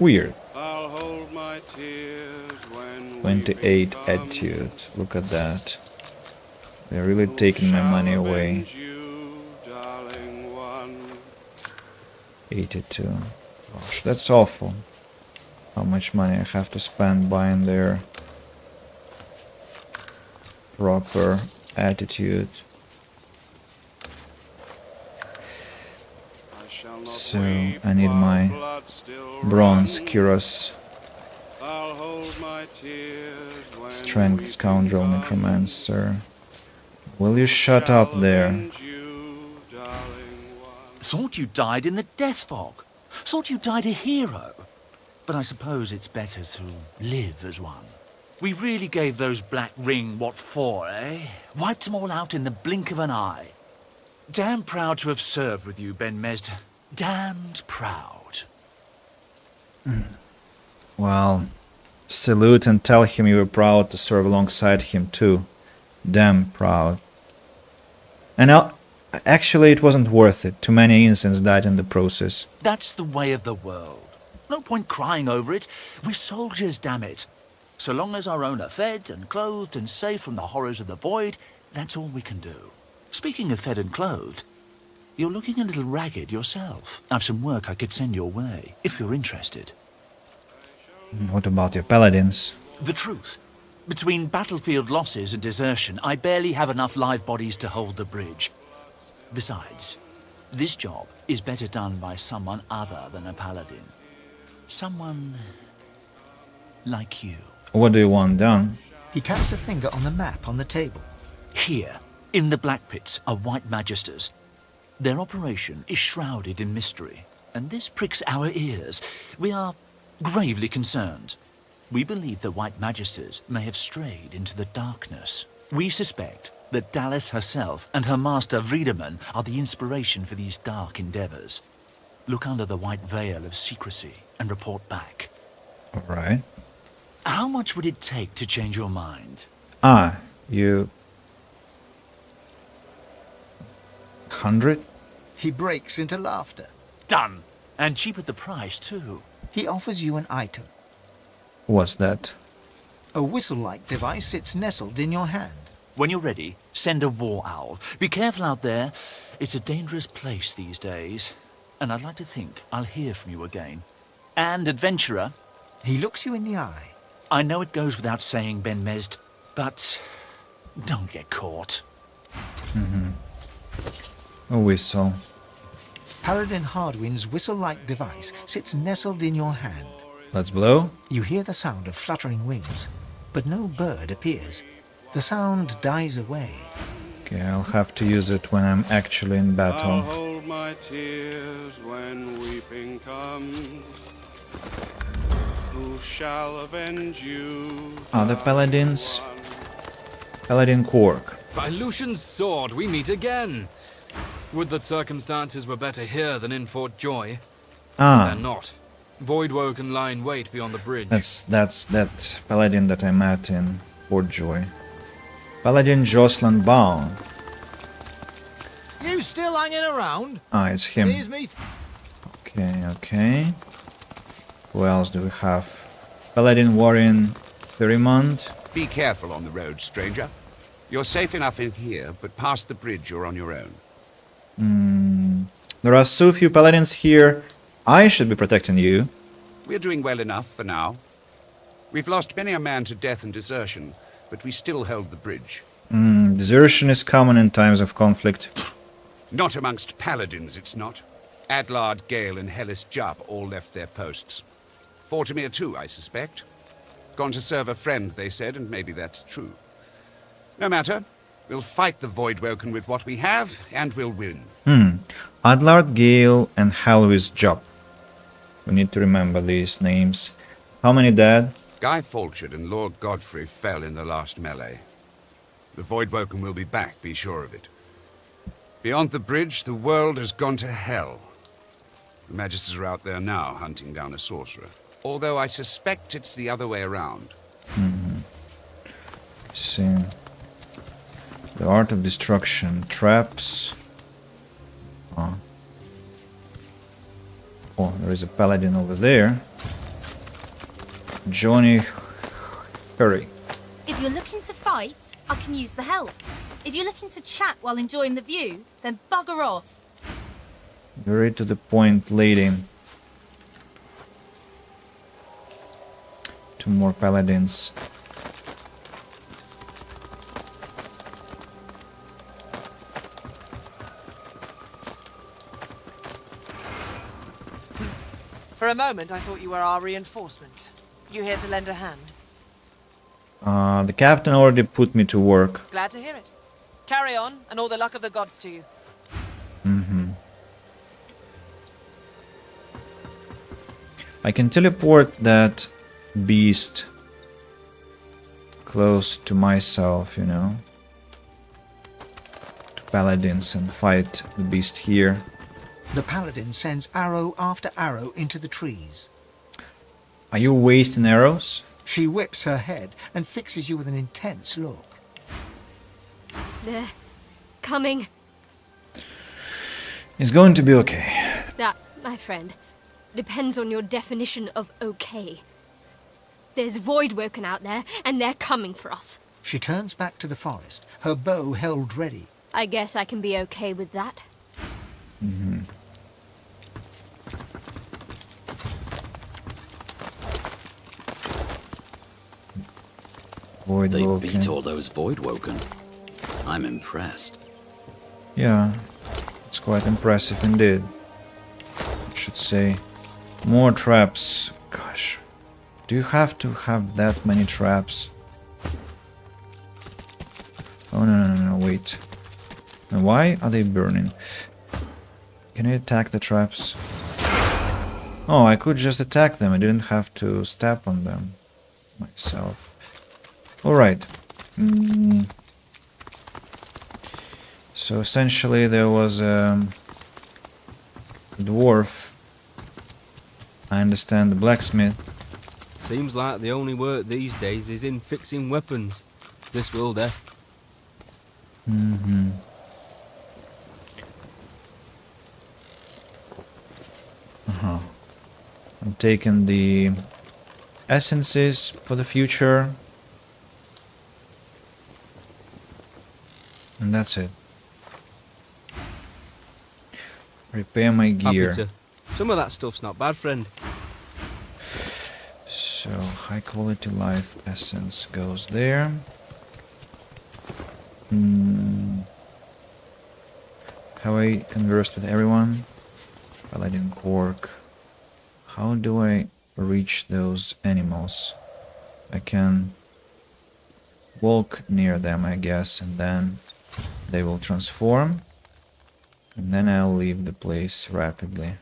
Weird.
I'll hold my tears when
28 attitude. Look at that. They're really taking my money away.
you, darling one.
82. Gosh, that's awful. How much money I have to spend buying their proper attitude. So I need my bronze Kyros.
I'll hold my tears
Strength, scoundrel, necromancer. Will you shut up there?
Thought you died in the death fog. Thought you died a hero. But I suppose it's better to live as one. We really gave those Black Ring what for, eh? Wiped them all out in the blink of an eye. Damn proud to have served with you, Ben Mesd. Damned proud.
Well, salute and tell him you were proud to serve alongside him too. Damn proud. And actually it wasn't worth it. Too many innocents died in the process.
That's the way of the world. No point crying over it. We're soldiers, damn it. So long as our own are fed and clothed and safe from the horrors of the void, that's all we can do. Speaking of fed and clothed, you're looking a little ragged yourself. I've some work I could send your way, if you're interested.
What about your paladins?
The truth. Between battlefield losses and desertion, I barely have enough live bodies to hold the bridge. Besides, this job is better done by someone other than a paladin. Someone like you.
What do you want done?
He taps a finger on the map on the table.
Here, in the Black Pits, are White Magisters. Their operation is shrouded in mystery, and this pricks our ears. We are gravely concerned. We believe the White Magisters may have strayed into the darkness. We suspect that Dallas herself and her master Vriedemann are the inspiration for these dark endeavors. Look under the white veil of secrecy and report back.
All right.
How much would it take to change your mind?
You... 100?
He breaks into laughter.
Done. And cheap at the price, too.
He offers you an item.
What's that?
A whistle-like device sits nestled in your hand.
When you're ready, send a war owl. Be careful out there. It's a dangerous place these days. And I'd like to think I'll hear from you again. And, adventurer...
He looks you in the eye.
I know it goes without saying, Ben Mesd, but don't get caught.
A whistle.
Paladin Hardwin's whistle-like device sits nestled in your hand.
Let's blow.
You hear the sound of fluttering wings, but no bird appears. The sound dies away.
Okay, I'll have to use it when I'm actually in
I'll
battle.
hold my tears when weeping comes. Who shall avenge you?
Other paladins. Paladin Quark.
By Lucian's sword, we meet again. Would that circumstances were better here than in Fort Joy. They're not. Voidwoken lie in wait beyond the bridge.
That's that paladin that I met in Fort Joy. Paladin Jocelyn Baum.
You still hanging around?
It's him.
Here's me.
Okay. Who else do we have? Paladin Warren Ferrimond.
Be careful on the road, stranger. You're safe enough in here, but past the bridge you're on your own.
There are so few paladins here. I should be protecting you.
We're doing well enough for now. We've lost many a man to death and desertion, but we still held the bridge.
Desertion is common in times of conflict.
Not amongst paladins, it's not. Adlard, Gale, and Hellis Jupp all left their posts. Fortimir too, I suspect. Gone to serve a friend, they said, and maybe that's true. No matter. We'll fight the Voidwoken with what we have, and we'll win.
Adlard, Gale, and Halvis Jupp. We need to remember these names. How many dead?
Guy Falchard and Lord Godfrey fell in the last melee. The Voidwoken will be back, be sure of it. Beyond the bridge, the world has gone to hell. The Magisters are out there now, hunting down a sorcerer. Although I suspect it's the other way around.
See. The Art of Destruction. Traps. Oh, there is a paladin over there. Johnny Hurry.
If you're looking to fight, I can use the help. If you're looking to chat while enjoying the view, then bugger off.
Very to the point lady. Two more paladins.
For a moment, I thought you were our reinforcement. You here to lend a hand?
The captain already put me to work.
Glad to hear it. Carry on, and all the luck of the gods to you.
I can teleport that beast close to myself, you know, to paladins, and fight the beast here.
The paladin sends arrow after arrow into the trees.
Are you wasting arrows?
She whips her head and fixes you with an intense look.
They're coming.
It's going to be okay.
That, my friend, depends on your definition of okay. There's Voidwoken out there, and they're coming for us.
She turns back to the forest, her bow held ready.
I guess I can be okay with that.
They beat all those Voidwoken. I'm impressed.
Yeah, it's quite impressive indeed. I should say. More traps. Gosh, do you have to have that many traps? Oh, no, wait. And why are they burning? Can I attack the traps? Oh, I could just attack them. I didn't have to step on them myself. Alright. So essentially there was a dwarf. I understand, the blacksmith.
Seems like the only work these days is in fixing weapons. This will do.
I'm taking the essences for the future. And that's it. Repair my gear.
Happy to. Some of that stuff's not bad, friend.
So, high quality life essence goes there. Have I conversed with everyone? Paladin Quark. How do I reach those animals? I can walk near them, I guess, and then they will transform. And then I'll leave the place rapidly.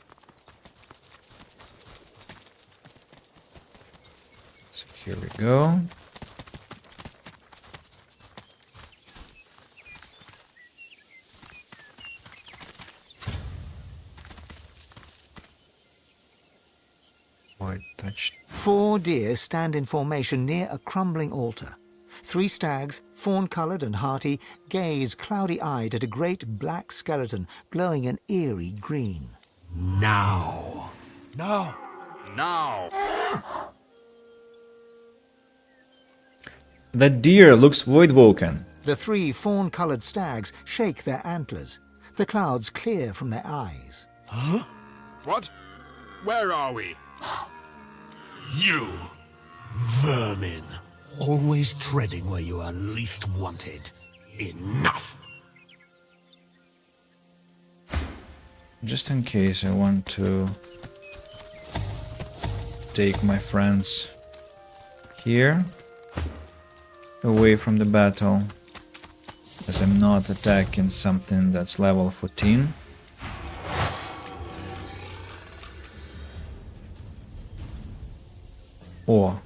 So here we go. White touched.
4 deer stand in formation near a crumbling altar. 3 stags, fawn-coloured and hearty, gaze cloudy-eyed at a great black skeleton glowing an eerie green.
Now.
No.
Now.
That deer looks Voidwoken.
The 3 fawn-coloured stags shake their antlers. The clouds clear from their eyes.
Huh?
What? Where are we?
You, vermin. Always treading where you are least wanted. Enough!
Just in case I want to take my friends here away from the battle, as I'm not attacking something that's level 14. Or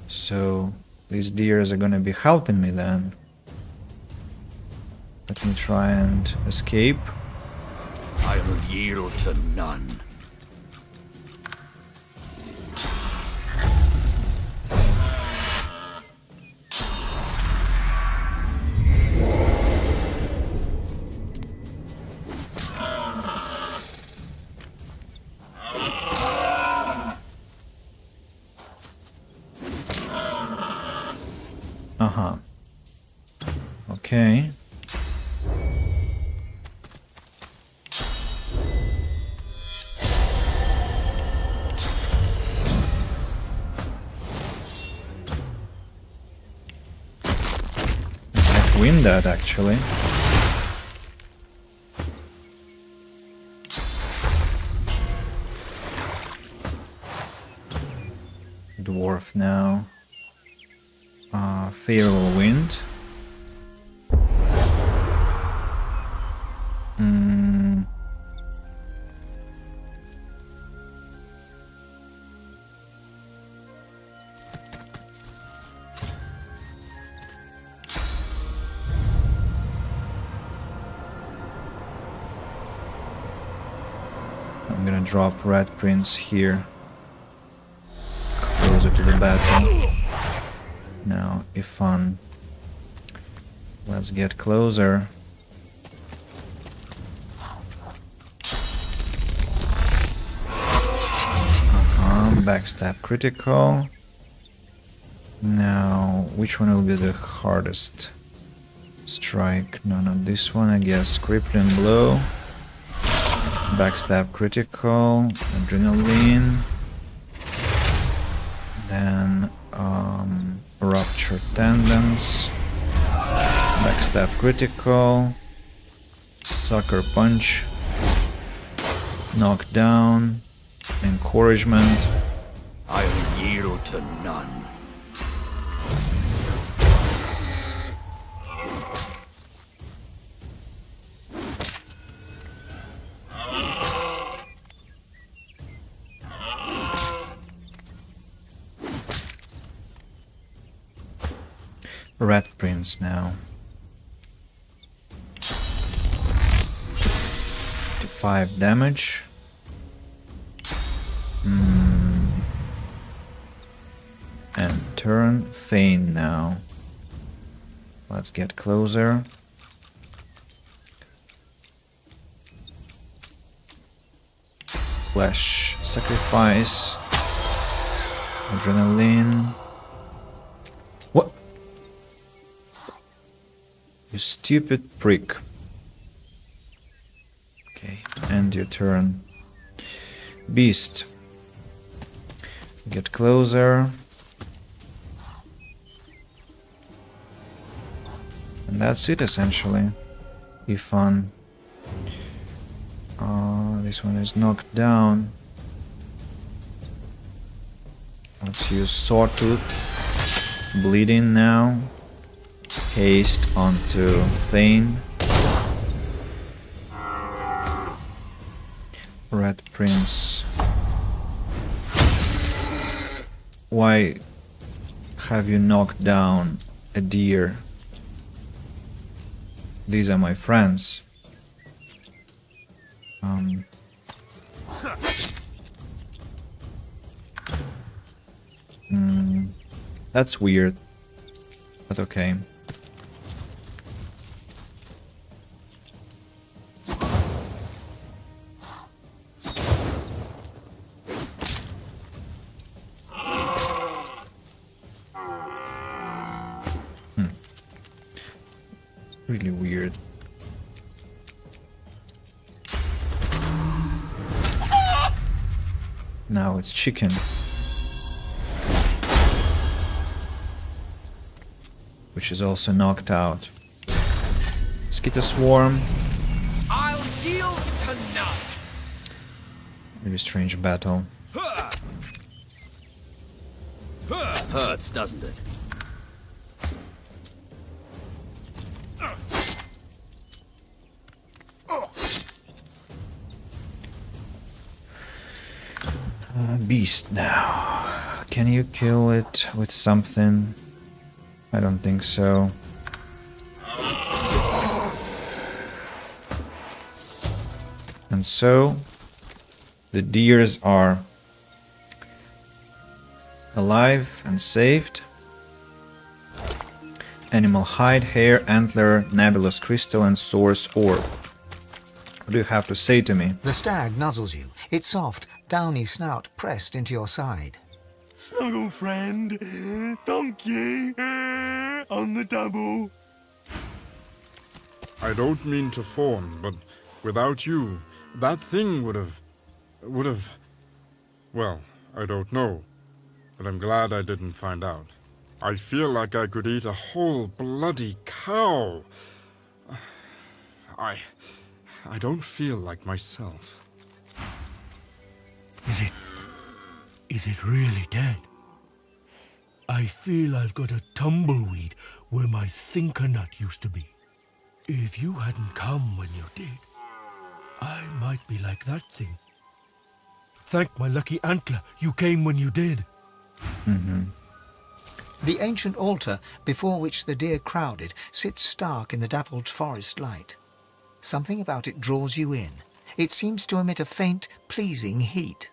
so these deers are gonna be helping me then. Let me try and escape.
I'll yield to none.
Okay. I win that actually. Dwarf now. Favorable wind. I'm gonna drop Red Prince here, closer to the battle. Now, Ifan, let's get closer. Backstab critical. Now, which one will be the hardest? Strike. No, not this one, I guess. Crippling blow. Backstab critical. Adrenaline. Then rupture tendons. Backstab critical. Sucker punch. Knockdown. Encouragement.
I'll yield to none.
Red Prince now. To 5 damage. And turn Feign now. Let's get closer. Flesh sacrifice. Adrenaline. What? You stupid prick. Okay, end your turn. Beast. Get closer. And that's it essentially. Ifan. This one is knocked down. Let's use Sawtooth. Bleeding now. Haste onto Feign. Red Prince. Why have you knocked down a deer? These are my friends. That's weird, but okay. Really weird. Now it's chicken. Which is also knocked out. Mosquito swarm.
I'll yield to none.
Really strange battle.
Hurts, doesn't it?
Beast now. Can you kill it with something? I don't think so. And so, the deers are alive and saved. Animal hide, hair, antler, nebulous crystal, and source orb. What do you have to say to me?
The stag nuzzles you, its soft, downy snout pressed into your side.
Snuggle friend, thank you, on the double.
I don't mean to fawn, but without you, that thing would have... Well, I don't know, but I'm glad I didn't find out. I feel like I could eat a whole bloody cow. I don't feel like myself.
Is it really dead? I feel I've got a tumbleweed where my thinker nut used to be. If you hadn't come when you did, I might be like that thing. Thank my lucky antler you came when you did.
The ancient altar before which the deer crowded sits stark in the dappled forest light. Something about it draws you in. It seems to emit a faint, pleasing heat.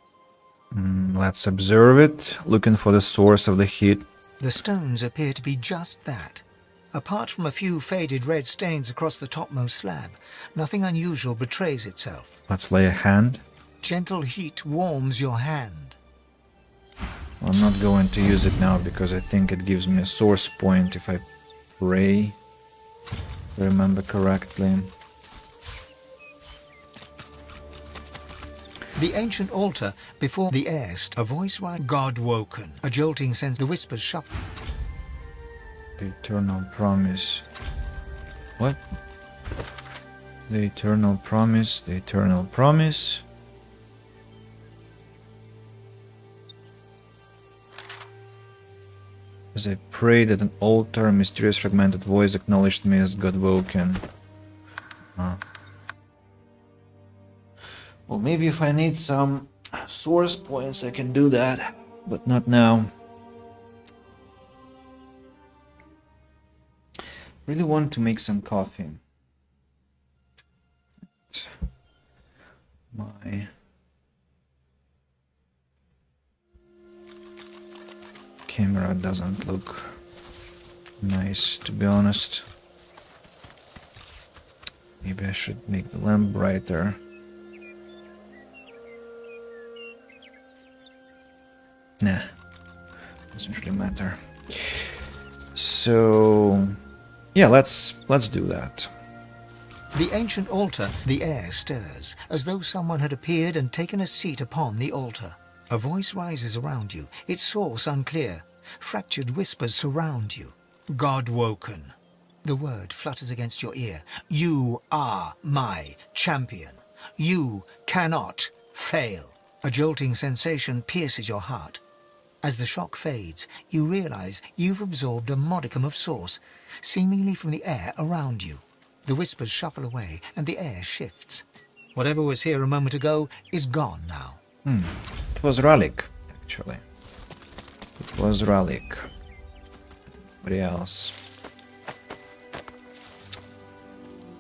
Let's observe it, looking for the source of the heat.
The stones appear to be just that. Apart from a few faded red stains across the topmost slab, nothing unusual betrays itself.
Let's lay a hand.
Gentle heat warms your hand.
I'm not going to use it now because I think it gives me a source point if I pray, if I remember correctly.
The ancient altar before the air, a voice like God woken. A jolting sense, the whispers shuffle.
The eternal promise. What? The eternal promise, the eternal promise. As I prayed at an altar, a mysterious fragmented voice acknowledged me as God woken. Well, maybe if I need some source points I can do that, but not now. Really want to make some coffee. My camera doesn't look nice, to be honest. Maybe I should make the lamp brighter. Nah, doesn't really matter. So yeah, let's do that.
The ancient altar, the air stirs, as though someone had appeared and taken a seat upon the altar. A voice rises around you, its source unclear. Fractured whispers surround you. God woken. The word flutters against your ear. You are my champion. You cannot fail. A jolting sensation pierces your heart. As the shock fades, you realize you've absorbed a modicum of source, seemingly from the air around you. The whispers shuffle away, and the air shifts. Whatever was here a moment ago is gone now.
It was Ralik, actually. It was Ralik. Nobody else.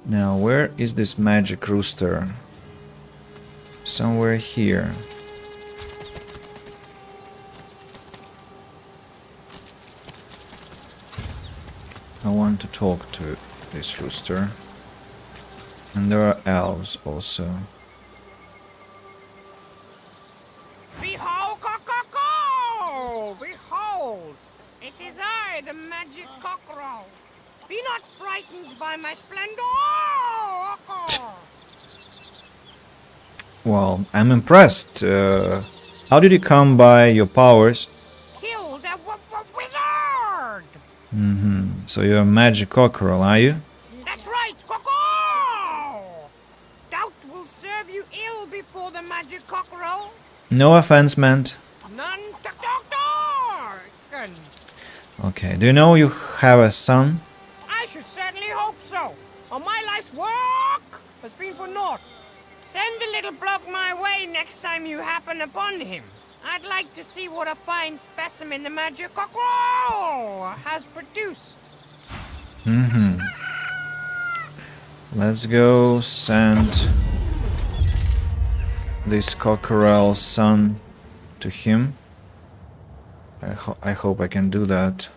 Now, where is this magic rooster? Somewhere here. I want to talk to this rooster. And there are elves also.
Behold, cock-cock-cock! Behold! It is I, the magic cockerel. Be not frightened by my splendor!
Well, I'm impressed. How did you come by your powers?
Kill the wizard!
So you're a magic cockerel, are you?
That's right, cockerel! Doubt will serve you ill before the magic cockerel.
No offense meant.
None
Okay, do you know you have a son?
I should certainly hope so. All my life's work has been for naught. Send the little bloke my way next time you happen upon him. I'd like to see what a fine specimen the magic cockerel has produced.
Let's go send this cockerel son to him. I hope I can do that.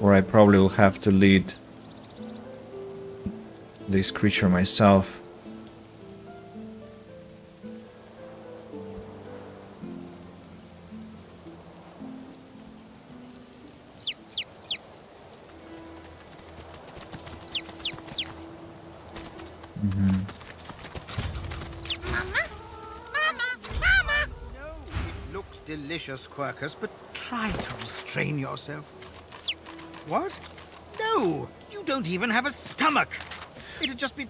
Or I probably will have to lead this creature myself.
Delicious, Quercus, but try to restrain yourself. What? No, you don't even have a stomach. It'd just be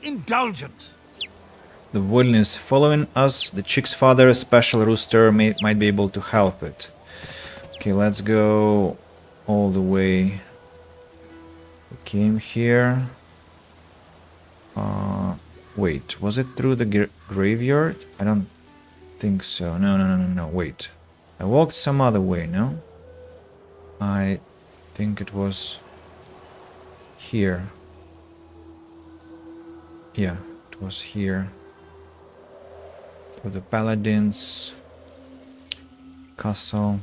indulgent.
The wilderness following us. The chick's father, a special rooster, might be able to help it. Okay, let's go all the way. We came here. Wait, was it through the graveyard? I don't think so. No, wait. I walked some other way, no? I think it was here. Yeah, it was here. For the Paladins castle.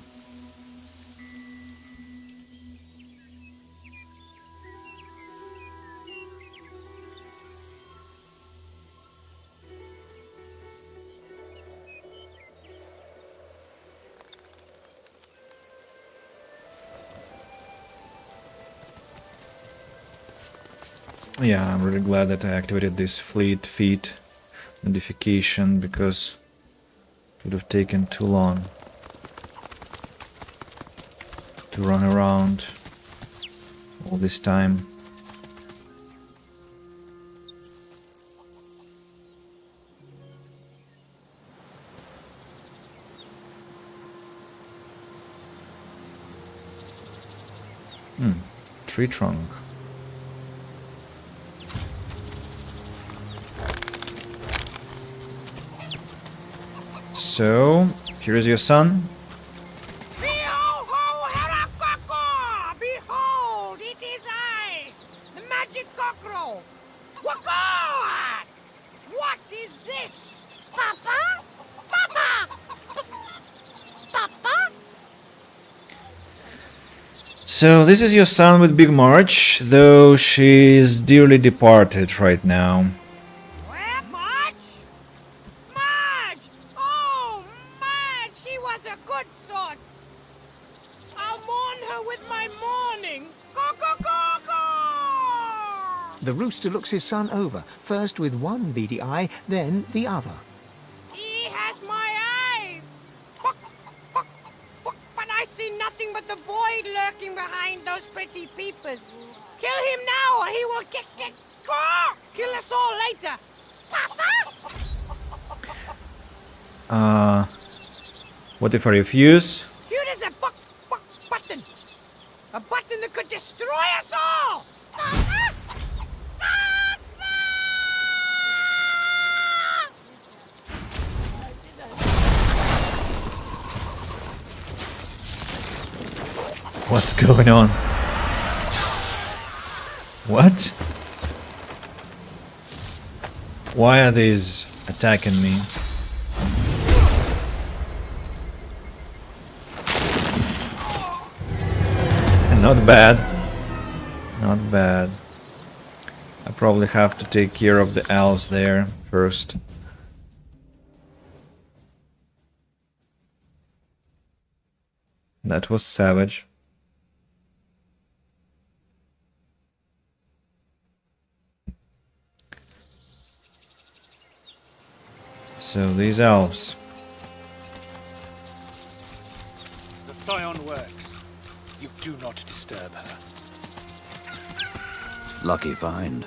Yeah, I'm really glad that I activated this fleet feet modification because it would have taken too long to run around all this time. Tree trunk. So, here is your son.
Behold, it is I, the magic cockerel. Wagwan! What is this? Papa? Papa! Papa?
So, this is your son with Big March, though she's dearly departed right now.
The rooster looks his son over, first with one beady eye, then the other.
He has my eyes! But I see nothing but the void lurking behind those pretty peepers. Kill him now or he will kill us all later! Papa!
What if I refuse?
Cute as a button! A button that could destroy us all!
What's going on? What? Why are these attacking me? Not bad. Not bad. I probably have to take care of the elves there first. That was savage. So these elves.
The scion works. You do not disturb her.
Lucky find.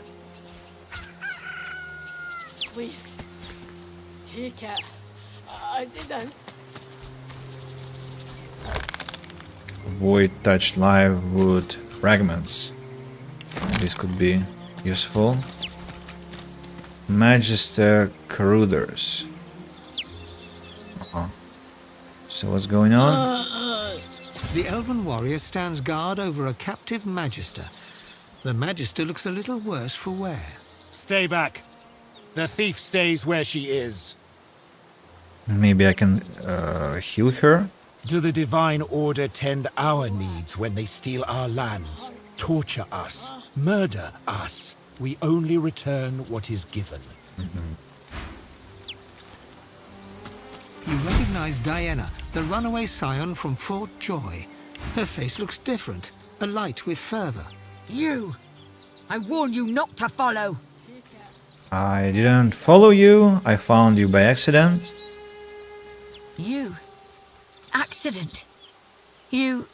Please, take her. I didn't.
Void touched live wood fragments. This could be useful. Magister Corruders. So what's going on?
The elven warrior stands guard over a captive magister. The magister looks a little worse for wear.
Stay back. The thief stays where she is.
Maybe I can heal her?
Do the Divine Order tend our needs when they steal our lands, torture us, murder us? We only return what is given.
You recognize Diana, the runaway scion from Fort Joy. Her face looks different, alight with fervor.
You! I warn you not to follow!
I didn't follow you. I found you by accident.
You? Accident? You...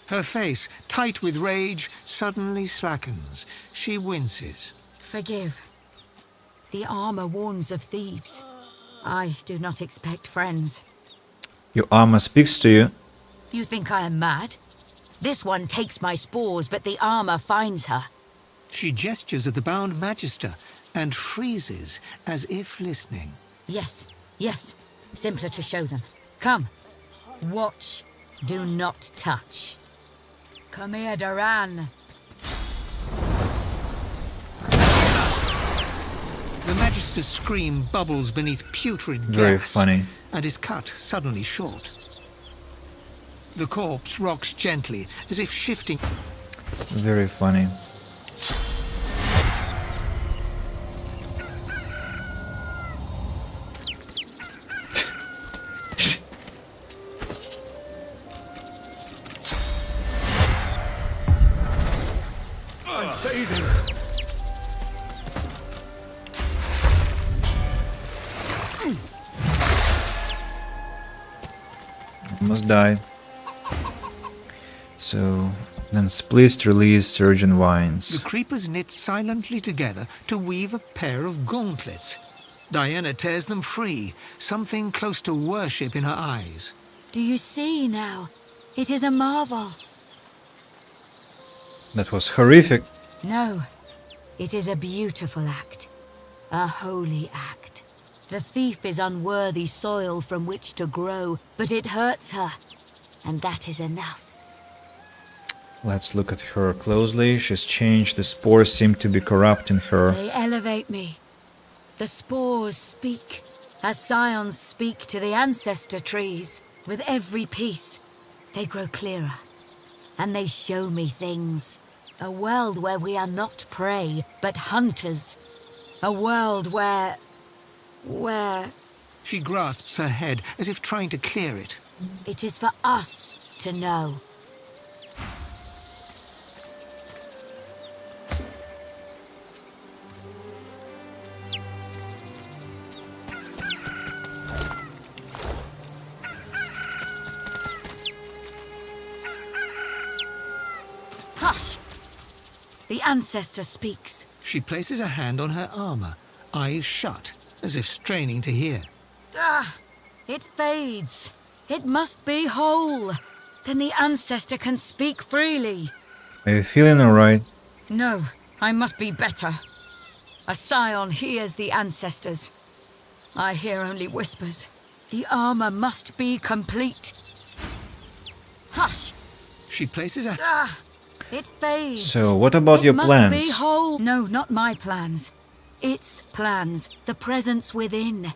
Her face, tight with rage, suddenly slackens. She winces.
Forgive. The armor warns of thieves. I do not expect friends.
Your armor speaks to you.
You think I am mad? This one takes my spores, but the armor finds her.
She gestures at the bound Magister and freezes as if listening.
Yes, yes. Simpler to show them. Come. Watch. Do not touch. Come here, Duran.
The Magister's scream bubbles beneath putrid
Very
gas
funny.
and is cut suddenly short. The corpse rocks gently, as if shifting.
Very funny.
I'm fading.
Almost died. So then Spliced release Surgeon
The
Vines.
creepers knit silently together to weave a pair of gauntlets. Diana tears them free, something close to worship in her eyes.
Do you see now? It is a marvel.
That was horrific.
No, it is a beautiful act. A holy act. The thief is unworthy soil from which to grow, but it hurts her. And that is enough.
Let's look at her closely. She's changed. The spores seem to be corrupting her.
They elevate me. The spores speak, as scions speak to the ancestor trees. With every piece, they grow clearer. And they show me things. A world where we are not prey, but hunters. A world where...
She grasps her head as if trying to clear it.
It is for us to know. Hush! The ancestor speaks.
She places a hand on her armor, eyes shut, as if straining to hear.
Ah! It fades. It must be whole. Then the ancestor can speak freely.
Are you feeling alright?
No, I must be better. A scion hears the ancestors. I hear only whispers. The armor must be complete. Hush!
She places a...
Ah! It fades.
So, what about your
It
plans?
must be whole. No, not my plans. Its plans. The presence within.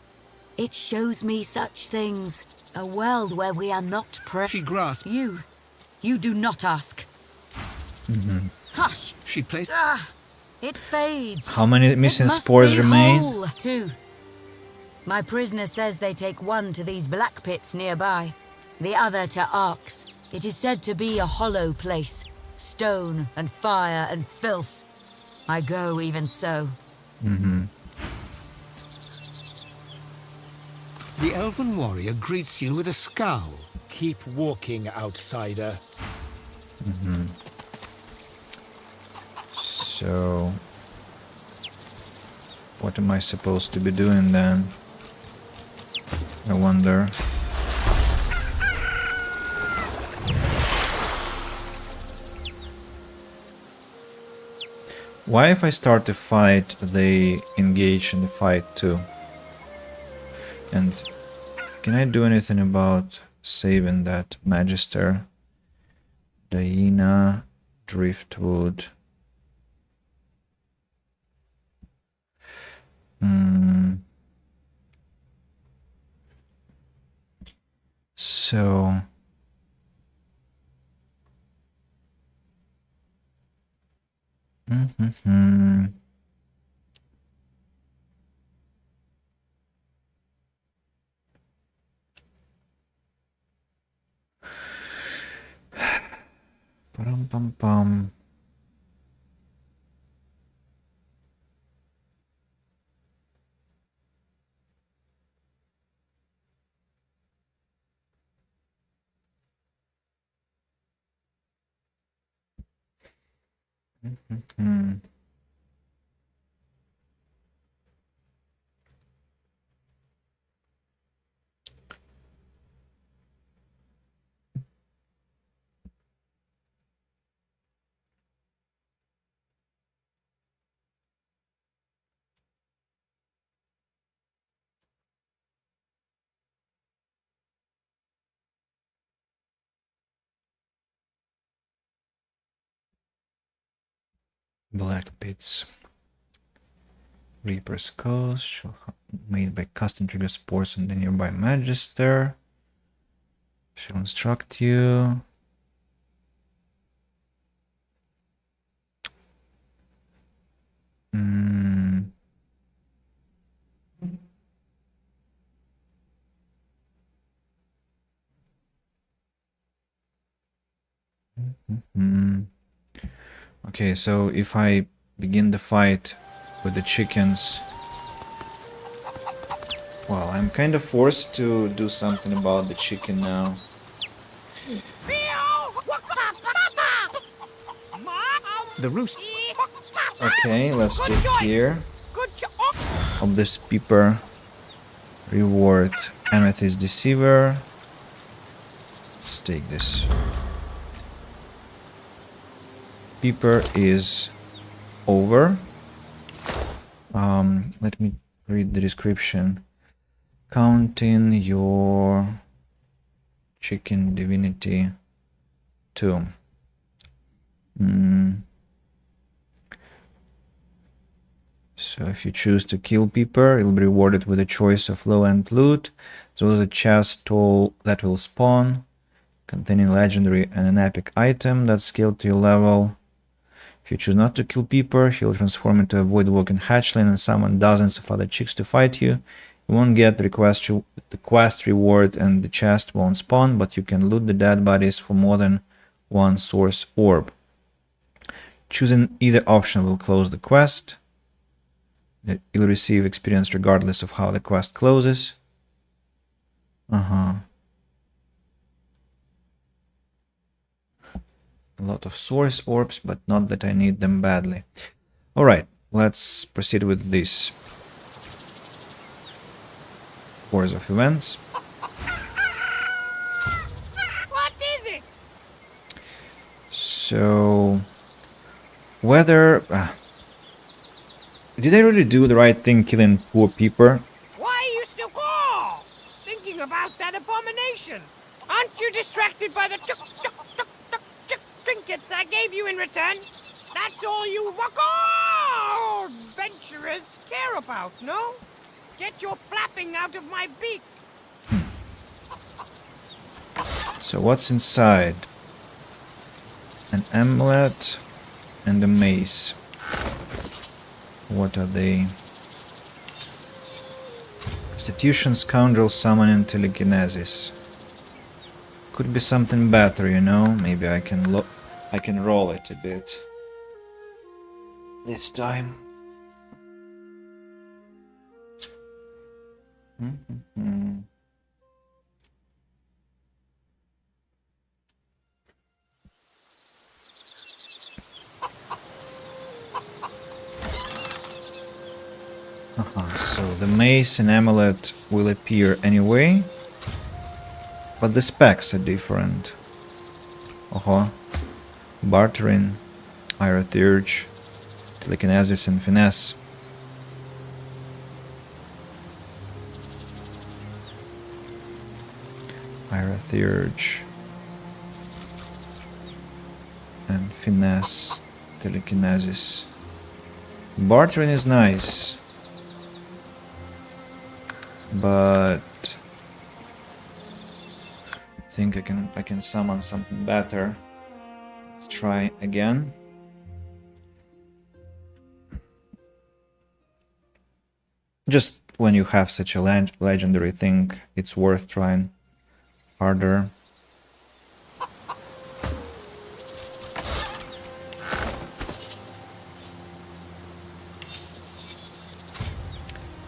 It shows me such things. A world where we are not
She grasps.
You do not ask. Hush!
She places...
Ah! It fades.
How many missing
It must
spores
be
remain?
whole. 2. My prisoner says they take one to these black pits nearby, the other to Arx. It is said to be a hollow place, stone and fire and filth. I go even so.
The elven warrior greets you with a scowl.
Keep walking, outsider.
So, what am I supposed to be doing then? I wonder. Why if I start a fight, they engage in the fight too? And can I do anything about saving that Magister? Diana, Driftwood. So... Pum. Black Pits. Reaper's Coast, made by custom trigger spores on the nearby Magister. Shall instruct you. Okay, so if I begin the fight with the chickens, well, I'm kind of forced to do something about the chicken now.
The roost.
Okay, let's take care of this Peeper. Reward Amethyst Deceiver. Let's take this. Peeper is over. Let me read the description. Counting your chicken divinity 2. So if you choose to kill Peeper, you'll be rewarded with a choice of low-end loot, as well as a chest tool that will spawn, containing legendary and an epic item that's scaled to your level. If you choose not to kill Peeper, he'll transform into a void-walking hatchling and summon dozens of other chicks to fight you. You won't get the quest reward and the chest won't spawn, but you can loot the dead bodies for more than one source orb. Choosing either option will close the quest. You'll receive experience regardless of how the quest closes. A lot of source orbs, but not that I need them badly. Alright, let's proceed with this course of events.
What is it?
So, whether... did I really do the right thing killing poor Peeper?
Why are you still call? Thinking about that abomination? Aren't you distracted by the trinkets I gave you in return? That's all you adventurers care about, no? Get your flapping out of my beak.
So what's inside? An amulet and a mace. What are they? Constitution, Scoundrel, Summoning, Telekinesis. Could be something better, you know. Maybe I can roll it a bit this time. So the mace and amulet will appear anyway, but the specs are different. Bartering, Aerotheurge, Telekinesis and Finesse. Aerotheurge and Finesse, Telekinesis. Bartering is nice, but I think I can summon something better. Let's try again. Just when you have such a legendary thing, it's worth trying harder.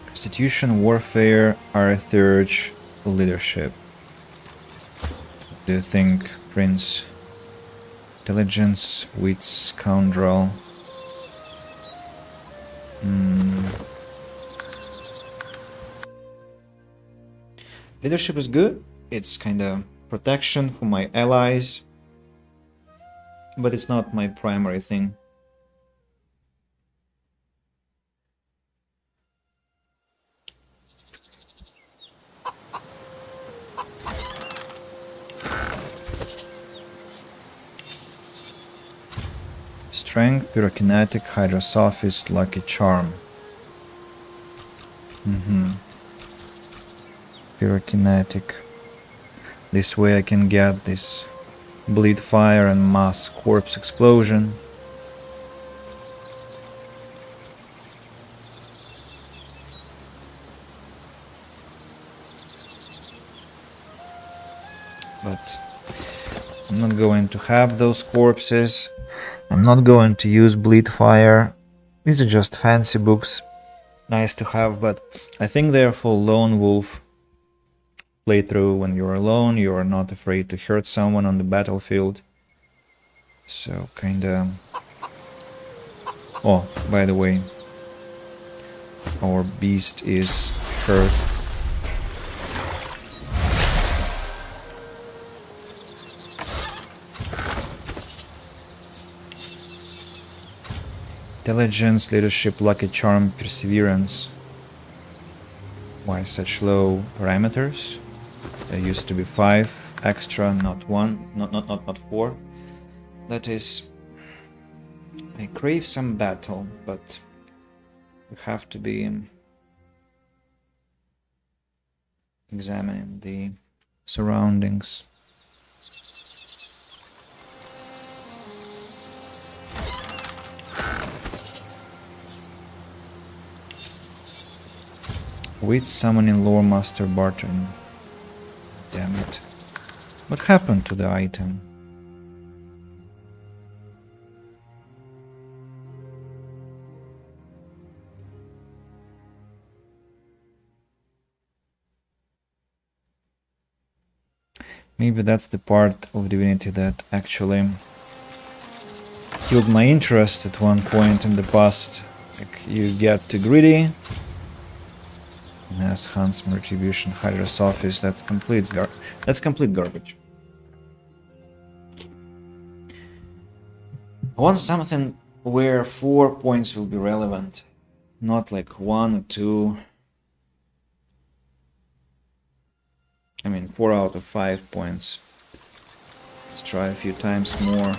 Constitution, Warfare, Aerotheurge, Leadership. Do you think, Prince? Intelligence, Wits, Scoundrel. Leadership is good. It's kind of protection for my allies, but it's not my primary thing. Strength, pyrokinetic, hydrosophist, lucky charm. Pyrokinetic. This way I can get this bleed fire and mass corpse explosion. But I'm not going to have those corpses. I'm not going to use bleed fire. These are just fancy books. Nice to have, but I think they're for lone wolf playthrough. When you're alone, you are not afraid to hurt someone on the battlefield. So kinda... Oh, by the way, our beast is hurt. Intelligence, leadership, lucky charm, perseverance. Why such low parameters? There used to be 5 extra, not 1, not 4. That is, I crave some battle, but you have to be examining the surroundings. With summoning Lore Master Barton. Damn it. What happened to the item? Maybe that's the part of Divinity that actually killed my interest at one point in the past. Like, you get too greedy. Mass Huntsman, Retribution, Hydrosophist, that's complete garbage. I want something where 4 points will be relevant, not like 1 or 2. I mean 4 out of 5 points. Let's try a few times more.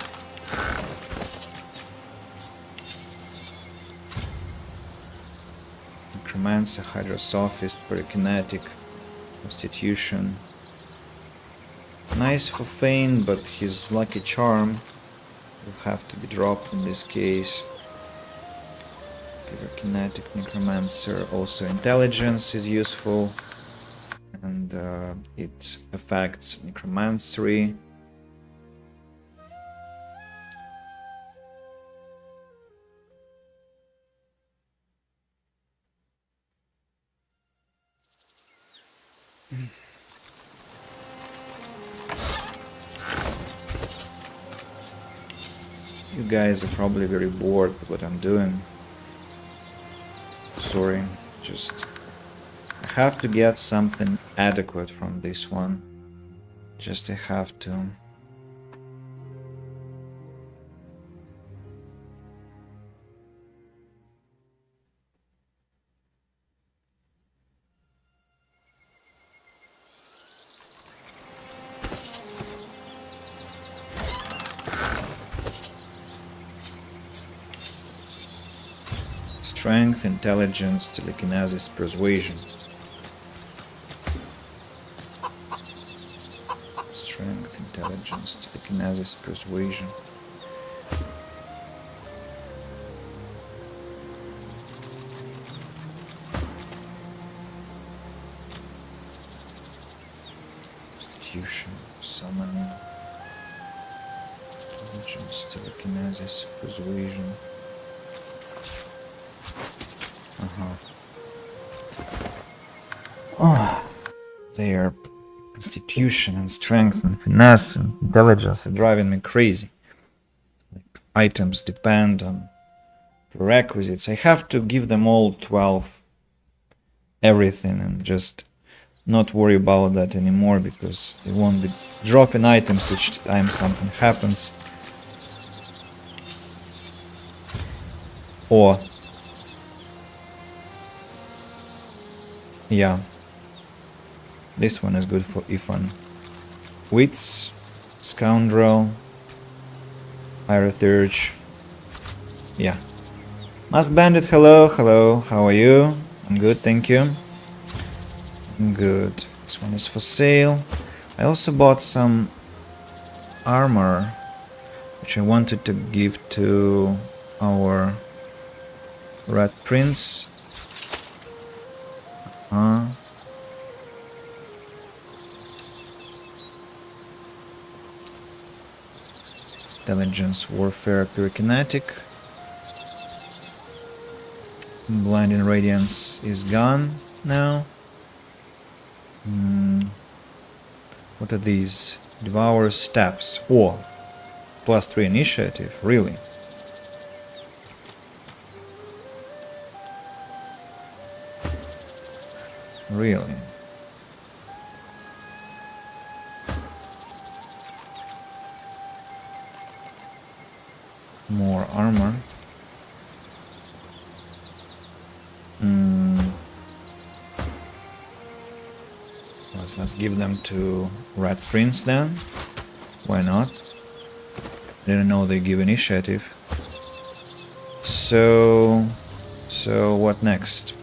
Necromancer, Hydrosophist, Pyrokinetic, Constitution. Nice for Feign, but his lucky charm will have to be dropped in this case. Pyrokinetic, Necromancer, also Intelligence is useful, and it affects Necromancery. You guys are probably very bored with what I'm doing. Sorry, just I have to get something adequate from this one. Just I have to. Strength, Intelligence, Telekinesis, Persuasion. Strength, Intelligence, Telekinesis, Persuasion. Constitution, Summoning. Intelligence, Telekinesis, Persuasion. Oh, their constitution and strength and finesse and intelligence are driving me crazy. Like, items depend on prerequisites. I have to give them all 12 everything and just not worry about that anymore, because they won't be dropping items each time something happens. Or yeah, this one is good for Ifan. Wits, Scoundrel, Irothurge, Yeah. Mask Bandit, hello, hello. How are you? I'm good, thank you. I'm good. This one is for sale. I also bought some armor, which I wanted to give to our Red Prince. Intelligence, Warfare, Pyrokinetic. Blinding Radiance is gone now. What are these? Devour Steps. Oh, +3 initiative, really? Really? More armor. Let's give them to Red Prince then. Why not? Didn't know they give initiative. So what next?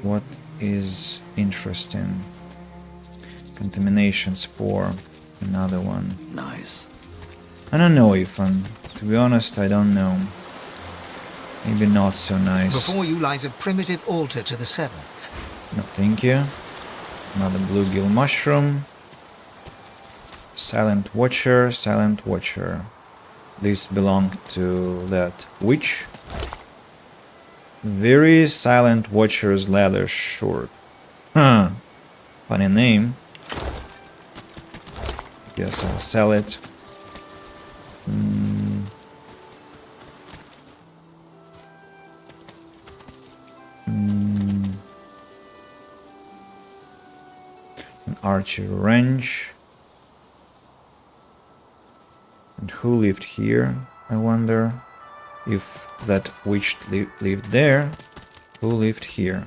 What is interesting? Contamination Spore. Another one.
Nice.
I don't know, Ethan. To be honest, I don't know. Maybe not so nice.
Before you lies a primitive altar to the Seven.
No, thank you. Another bluegill mushroom. Silent Watcher, Silent Watcher. This belonged to that witch. Very Silent Watcher's leather short. Huh. Funny name. Guess I'll sell it. An archer range. And who lived here? I wonder if that witch lived there. Who lived here?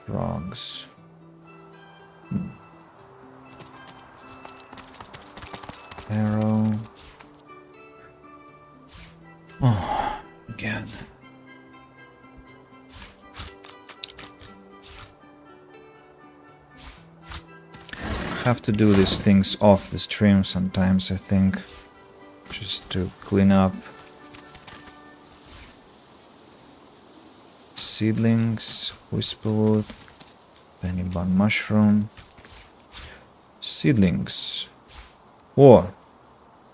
Frogs. Arrow. Oh, again. Have to do these things off the stream sometimes, I think, just to clean up. Seedlings, Whisperwood, Pennybun Mushroom. Seedlings. Oh,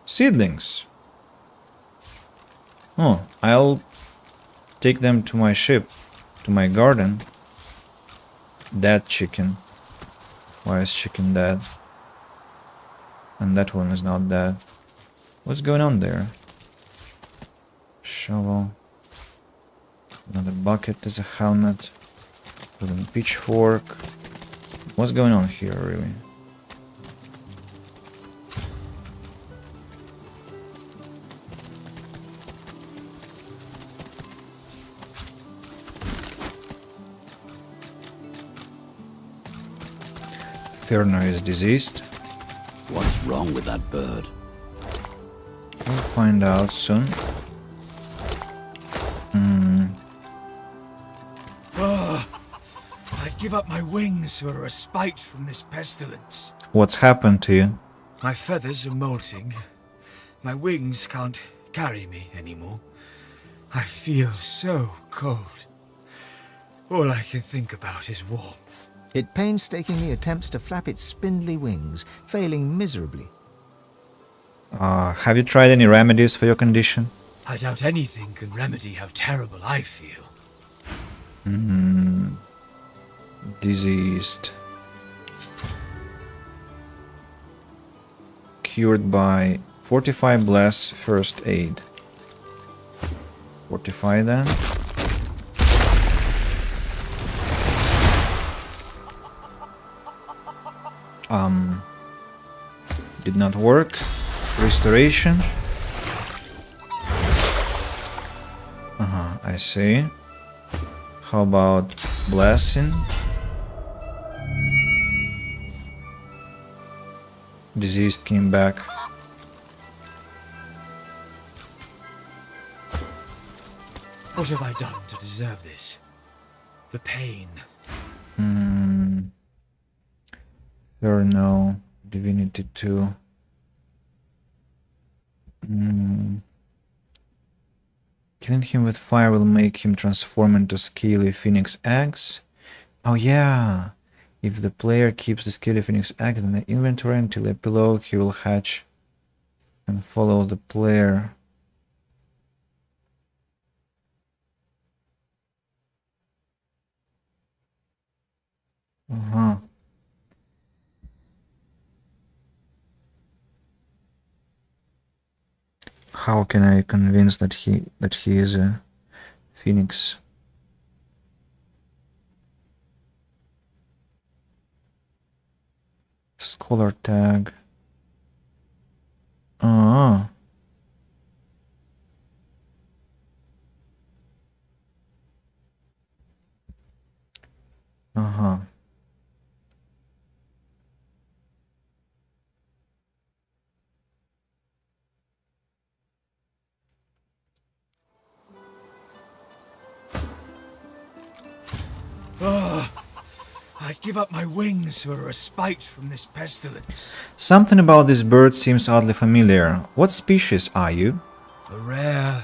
seedlings. Oh, I'll take them to my ship, to my garden. Dead chicken. Why is chicken dead? And that one is not dead. What's going on there? Shovel. Another bucket is a helmet. Wooden pitchfork. What's going on here, really? Ferner is diseased.
What's wrong with that bird?
We'll find out soon.
I'd give up my wings for a respite from this pestilence.
What's happened to you?
My feathers are molting. My wings can't carry me anymore. I feel so cold. All I can think about is warmth.
It painstakingly attempts to flap its spindly wings, failing miserably.
Have you tried any remedies for your condition?
I doubt anything can remedy how terrible I feel.
Diseased. Cured by Fortify, Bless, First Aid. Fortify then. Did not work. Restoration. I see. How about Blessing? Diseased came back.
What have I done to deserve this? The pain.
No. Divinity 2. Killing him with fire will make him transform into scaly phoenix eggs. Oh yeah! If the player keeps the scaly phoenix egg in the inventory until epilogue, he will hatch and follow the player. How can I convince that he is a phoenix? Scholar tag. Uh-huh.
Oh, I'd give up my wings for a respite from this pestilence.
Something about this bird seems oddly familiar. What species are you?
A rare,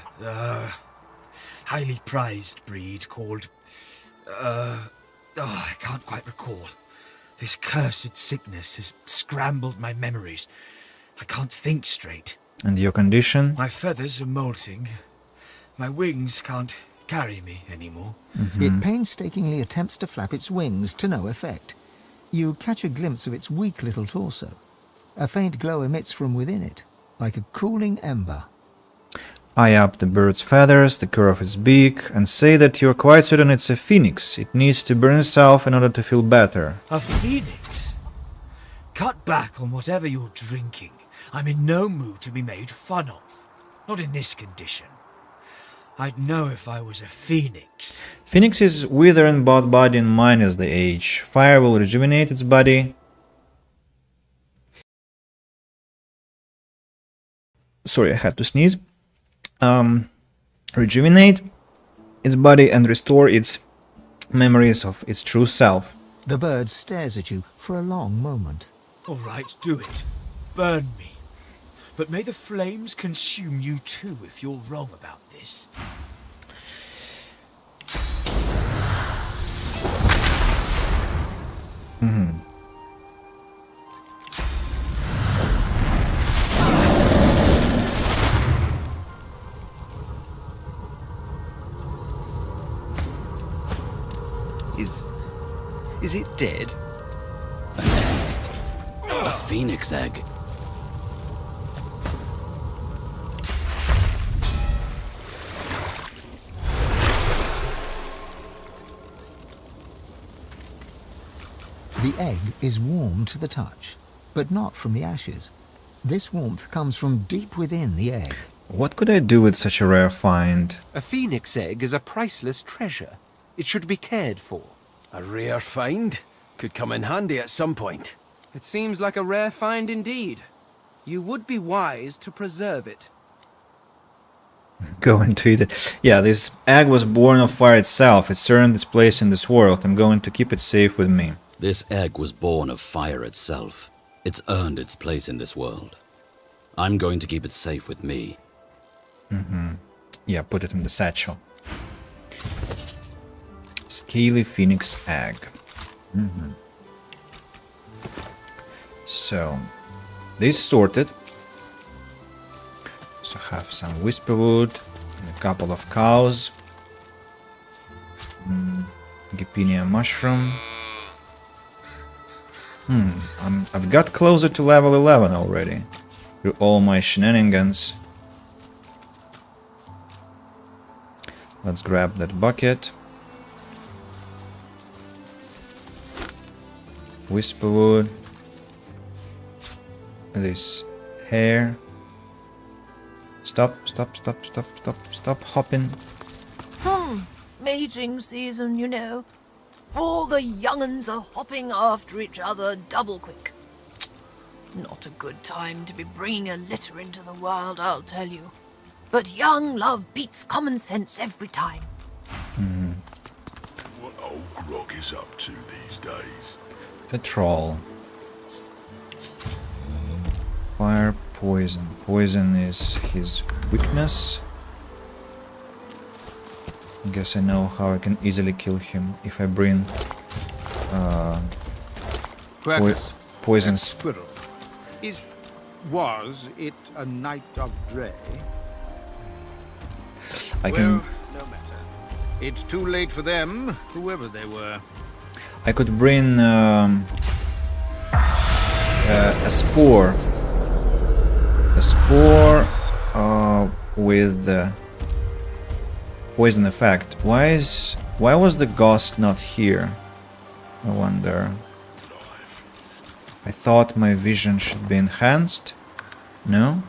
highly prized breed called... I can't quite recall. This cursed sickness has scrambled my memories. I can't think straight.
And your condition?
My feathers are molting. My wings can't carry me anymore.
It painstakingly attempts to flap its wings to no effect. You catch a glimpse of its weak little torso. A faint glow emits from within it, like a cooling ember.
Eye up the bird's feathers, the curve of its beak, and say that you're quite certain it's a phoenix. It needs to burn itself in order to feel better.
A phoenix? Cut back on whatever you're drinking. I'm in no mood to be made fun of. Not in this condition. I'd know if I was a phoenix.
Phoenixes wither in both body and mind as they age. Fire will rejuvenate its body. Sorry, I had to sneeze. Rejuvenate its body and restore its memories of its true self.
The bird stares at you for a long moment.
All right, do it. Burn me. But may the flames consume you too if you're wrong about this.
Is it dead?
An egg. A phoenix egg.
The egg is warm to the touch, but not from the ashes. This warmth comes from deep within the egg.
What could I do with such a rare find?
A phoenix egg is a priceless treasure. It should be cared for.
A rare find? Could come in handy at some point.
It seems like a rare find indeed. You would be wise to preserve it.
Going to eat it. Yeah, this egg was born of fire itself. It's earned its place in this world. I'm going to keep it safe with me.
This egg was born of fire itself. It's earned its place in this world. I'm going to keep it safe with me.
Yeah, put it in the satchel. Scaly phoenix egg. So, this sorted. So have some whisperwood, and a couple of cows, Gipinia mushroom. I've got closer to level 11 already, through all my shenanigans. Let's grab that bucket. Whisperwood. This hair. Stop hopping.
Mating season, you know. All the young'uns are hopping after each other double quick. Not a good time to be bringing a litter into the world, I'll tell you. But young love beats common sense every time.
What old Grog is up to these days?
A troll. Fire, poison. Poison is his weakness. I guess I know how I can easily kill him if I bring poison.
Squirrel. Was it a night of Dre?
I can.
Well, no matter. It's too late for them, whoever they were.
I could bring a spore. A spore with poison effect. Why was the ghost not here? I wonder. I thought my vision should be enhanced. No?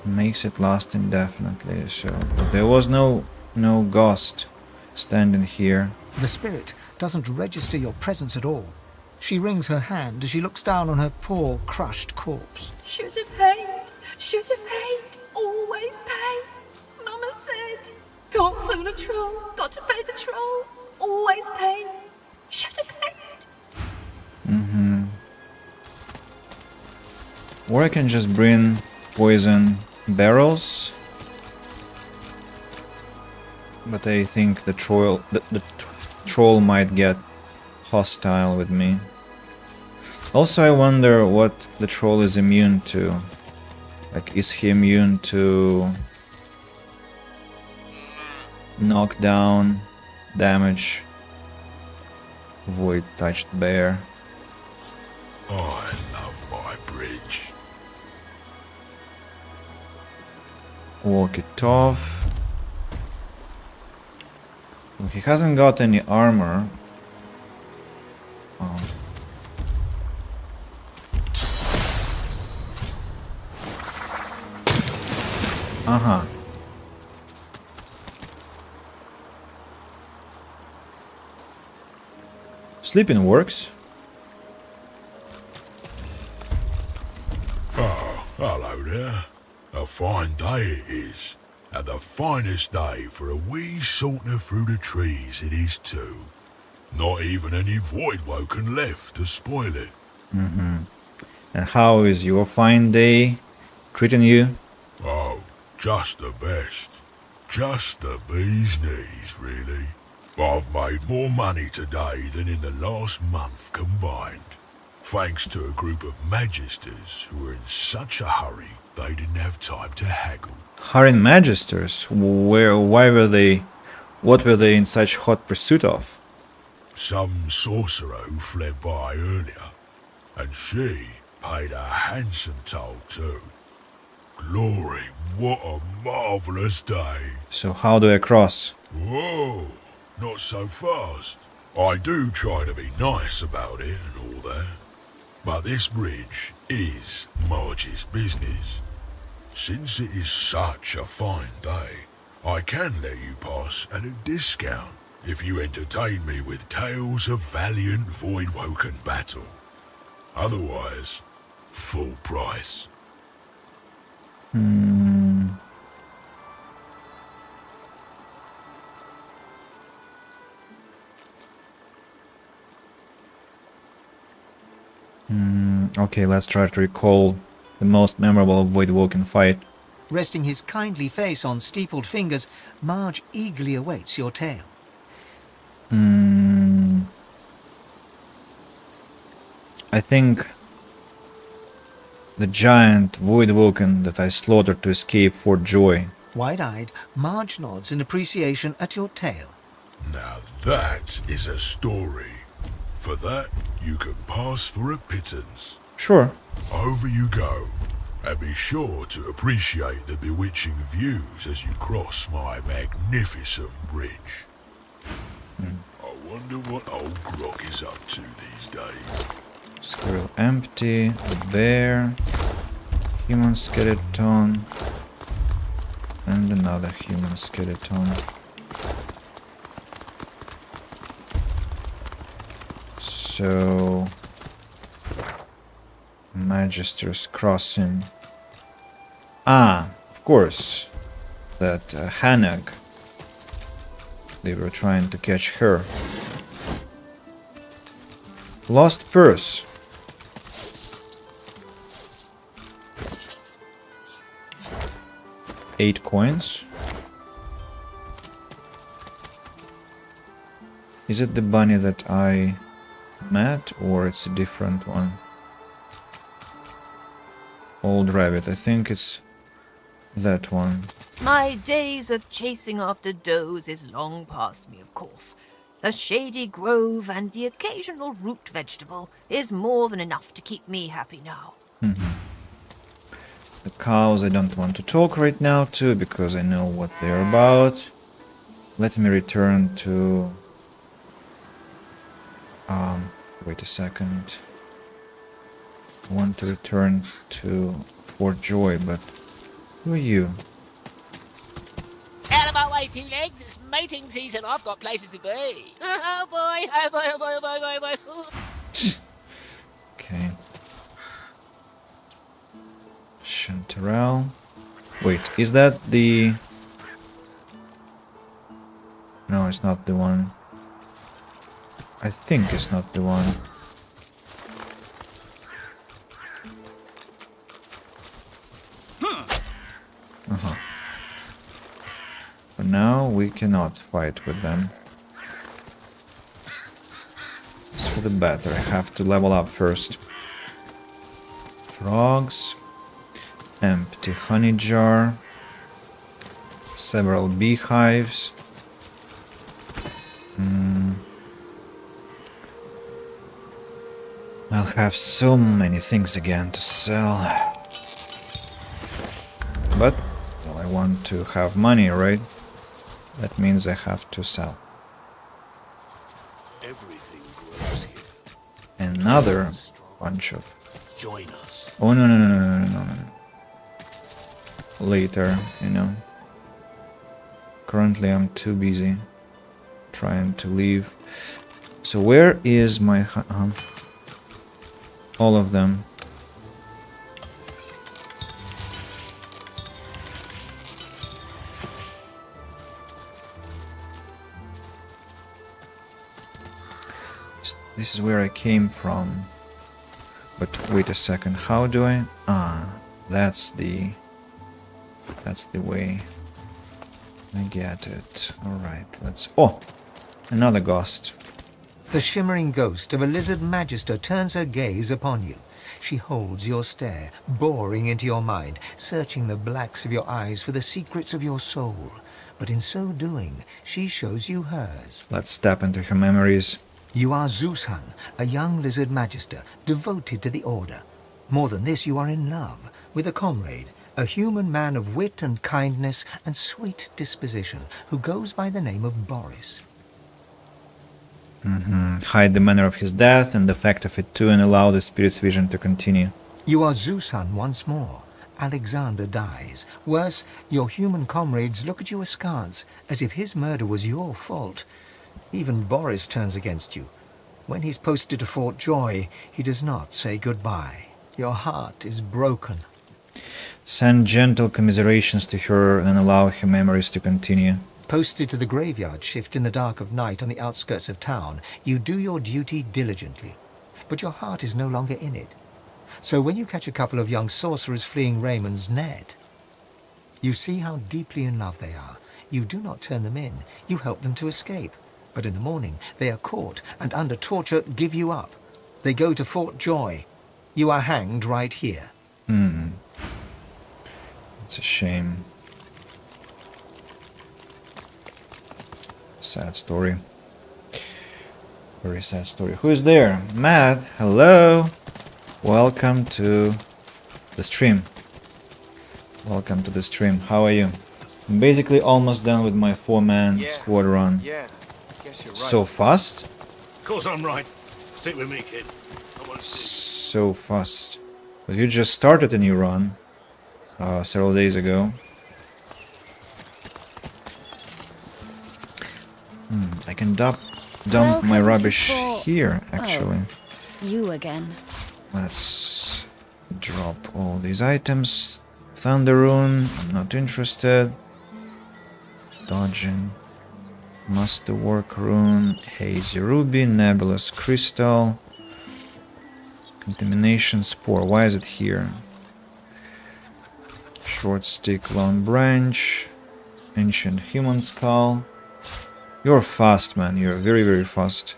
Makes it last indefinitely, so but there was no ghost standing here.
The spirit doesn't register your presence at all. She wrings her hand as she looks down on her poor, crushed corpse.
Should have paid. Should have paid. Always pay. Mama said, can't fool a troll. Got to pay the troll. Always pay. Should have paid.
Or I can just bring poison barrels. But I think the troll might get hostile with me. Also, I wonder what the troll is immune to. Like, is he immune to knockdown, damage, void touched bear?
I love my bridge.
Walk it off. Well, he hasn't got any armor. Oh. Sleeping works.
Oh, hello there. A fine day it is. And the finest day for a wee saunter through the trees it is too. Not even any void-woken left to spoil it.
And how is your fine day treating you?
Oh, just the best. Just the bee's knees, really. I've made more money today than in the last month combined. Thanks to a group of magisters who were in such a hurry they didn't have time to haggle.
Harin Magisters? Why were they... What were they in such hot pursuit of?
Some sorcerer who fled by earlier. And she paid a handsome toll too. Glory, what a marvellous day.
So how do I cross?
Whoa, not so fast. I do try to be nice about it and all that. But this bridge is Marge's business. Since it is such a fine day, I can let you pass at a discount if you entertain me with tales of valiant void-woken battle. Otherwise, full price.
Okay, let's try to recall the most memorable void-woken fight.
Resting his kindly face on steepled fingers, Marge eagerly awaits your tale.
I think the giant void-woken that I slaughtered to escape Fort Joy.
Wide-eyed, Marge nods in appreciation at your tale.
Now that is a story. For that, you can pass for a pittance.
Sure.
Over you go. And be sure to appreciate the bewitching views as you cross my magnificent bridge. I wonder what old Grog is up to these days.
Squirrel empty, the bear, human skeleton. And another human skeleton. So... Magister's Crossing. Ah, of course. That Hanag. They were trying to catch her. Lost purse. Eight coins. Is it the bunny that I met, or it's a different one? Old rabbit, I think it's that one.
My days of chasing after does is long past me, of course. A shady grove and the occasional root vegetable is more than enough to keep me happy now.
The cows I don't want to talk right now to, because I know what they're about. Let me return to... wait a second. I want to return to Fort Joy, but who are you?
Out of my way, two legs. It's mating season. I've got places to be. Oh boy, oh boy, oh boy, oh boy, oh boy, oh boy.
Okay. Chanterelle. Wait, is that the... No, it's not the one. I think it's not the one. For now, we cannot fight with them. It's for the better. I have to level up first. Frogs. Empty honey jar. Several beehives. I'll have so many things again to sell. But, well, I want to have money, right? That means I have to sell.
Everything grows here.
Another bunch of...
Join us.
Oh, no. Later, you know. Currently I'm too busy trying to leave. So where is my... all of them. This is where I came from. But wait a second, how do I... Ah, that's the way. I get it. Alright, let's... Oh! Another ghost.
The shimmering ghost of a lizard magister turns her gaze upon you. She holds your stare, boring into your mind, searching the blacks of your eyes for the secrets of your soul. But in so doing, she shows you hers.
Let's step into her memories.
You are Zusan, a young lizard magister, devoted to the Order. More than this, you are in love with a comrade, a human man of wit and kindness and sweet disposition, who goes by the name of Boris.
Hide the manner of his death and the fact of it too, and allow the spirit's vision to continue.
You are Zusan once more. Alexander dies. Worse, your human comrades look at you askance, as if his murder was your fault. Even Boris turns against you. When he's posted to Fort Joy, he does not say goodbye. Your heart is broken.
Send gentle commiserations to her and allow her memories to continue.
Posted to the graveyard shift in the dark of night on the outskirts of town, you do your duty diligently. But your heart is no longer in it. So when you catch a couple of young sorcerers fleeing Raymond's net, you see how deeply in love they are. You do not turn them in. You help them to escape. But in the morning, they are caught and under torture give you up. They go to Fort Joy. You are hanged right here.
It's a shame. Sad story. Very sad story. Who is there? Matt, hello. Welcome to the stream. Welcome to the stream. How are you? I'm basically almost done with my 4-man squad run.
Yeah, guess you're right.
So fast?
Of course I'm right. Stick with me, kid. I won't see.
So fast. But you just started a new run several days ago. can dump
Welcome
my
to
rubbish
Fort-
here, actually.
You again.
Let's drop all these items. Thunder Rune, I'm not interested. Dodging. Masterwork Rune, Hazy Ruby, Nebulous Crystal. Contamination Spore, why is it here? Short Stick, Long Branch. Ancient Human Skull. You're fast, man, you're very, very fast.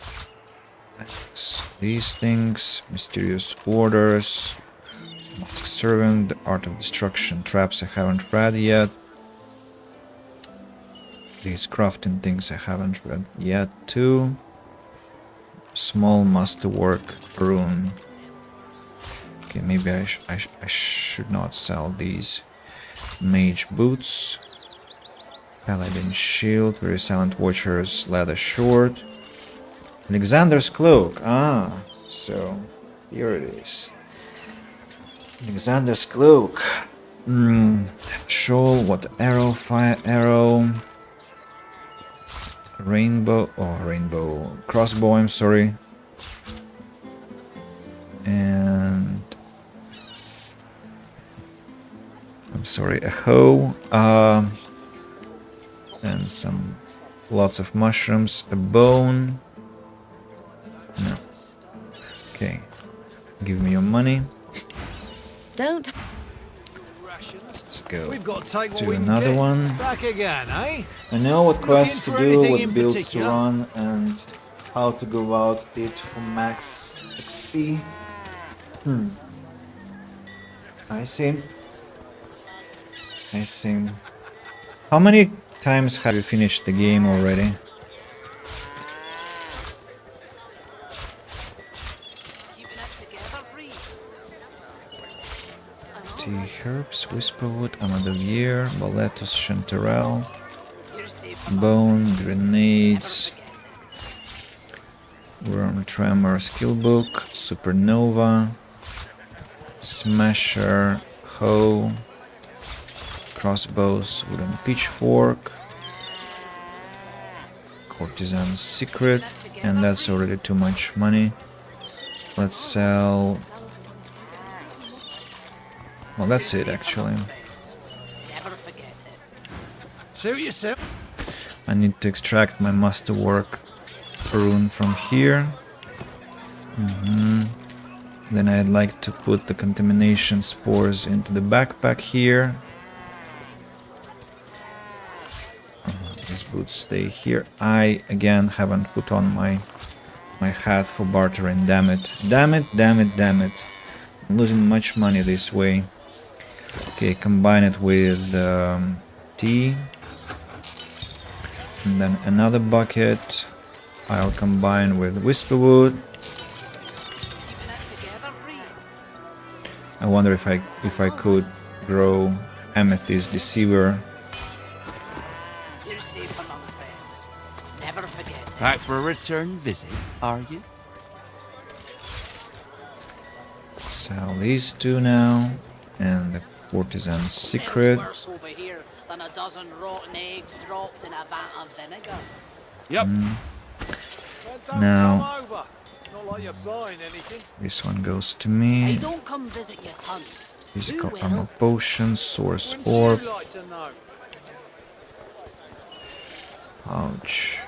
These things, Mysterious Orders, Mask Servant, Art of Destruction, Traps I haven't read yet. These crafting things I haven't read yet too. Small Masterwork Rune. Okay, maybe I should not sell these. Mage Boots. Paladin Shield, Very Silent Watcher's Leather Short. Alexander's Cloak. Ah, so here it is. Alexander's Cloak. Shawl, what arrow? Fire arrow. Rainbow crossbow, I'm sorry. And I'm sorry, a hoe. And lots of mushrooms, a bone. No. Okay. Give me your money.
Don't.
Let's go
We've got to take what
to
we can
another
get.
one.
Back again, eh?
I know what quests to
Looking for
do,
anything
what
in
builds to
particular?
run, and how to go about it for max XP. I see. I see. How many times have you finished the game already? Tea herbs, Whisperwood, Amadelier, Boletus, Chanterelle, Bone, Grenades, Worm Tremor, Skillbook, Supernova, Smasher, Hoe, Crossbows, Wooden Pitchfork, Courtesan's Secret, and that's already too much money. Let's sell... Well, that's it actually.
Suit yourself.
I need to extract my Masterwork rune from here. Then I'd like to put the contamination spores into the backpack here. These boots stay here. I again haven't put on my hat for bartering. Damn it! Damn it! Damn it! Damn it! I'm losing much money this way. Okay, combine it with tea. And then another bucket. I'll combine with Whisperwood. I wonder if I could grow Amethyst Deceiver.
Back for a return visit, are you?
Sell these two now, and the Courtesan's Secret.
Worse over here than a dozen rotten eggs dropped in a vat of vinegar.
Yep.
Now,
Not like you're buying anything.
this one goes to
Hey,
me.
don't come visit your cunt.
Physical
Who will?
Armor Potion, Source
Wouldn't
Orb.
you like to know?
Ouch.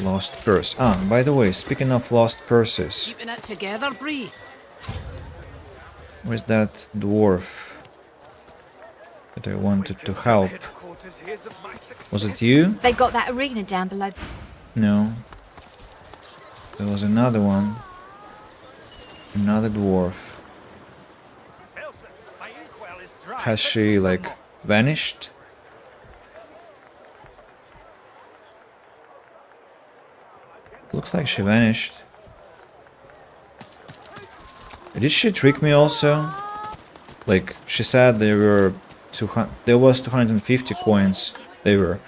Lost Purse. Ah, by the way, speaking of lost purses,
Keeping it together, Bree.
where's that dwarf that I wanted to help? Was it you?
They got that arena down below.
No. There was another one. Another dwarf. Has she, like, vanished? Looks like she vanished. Did she trick me also? Like, she said there was 250 coins. They were,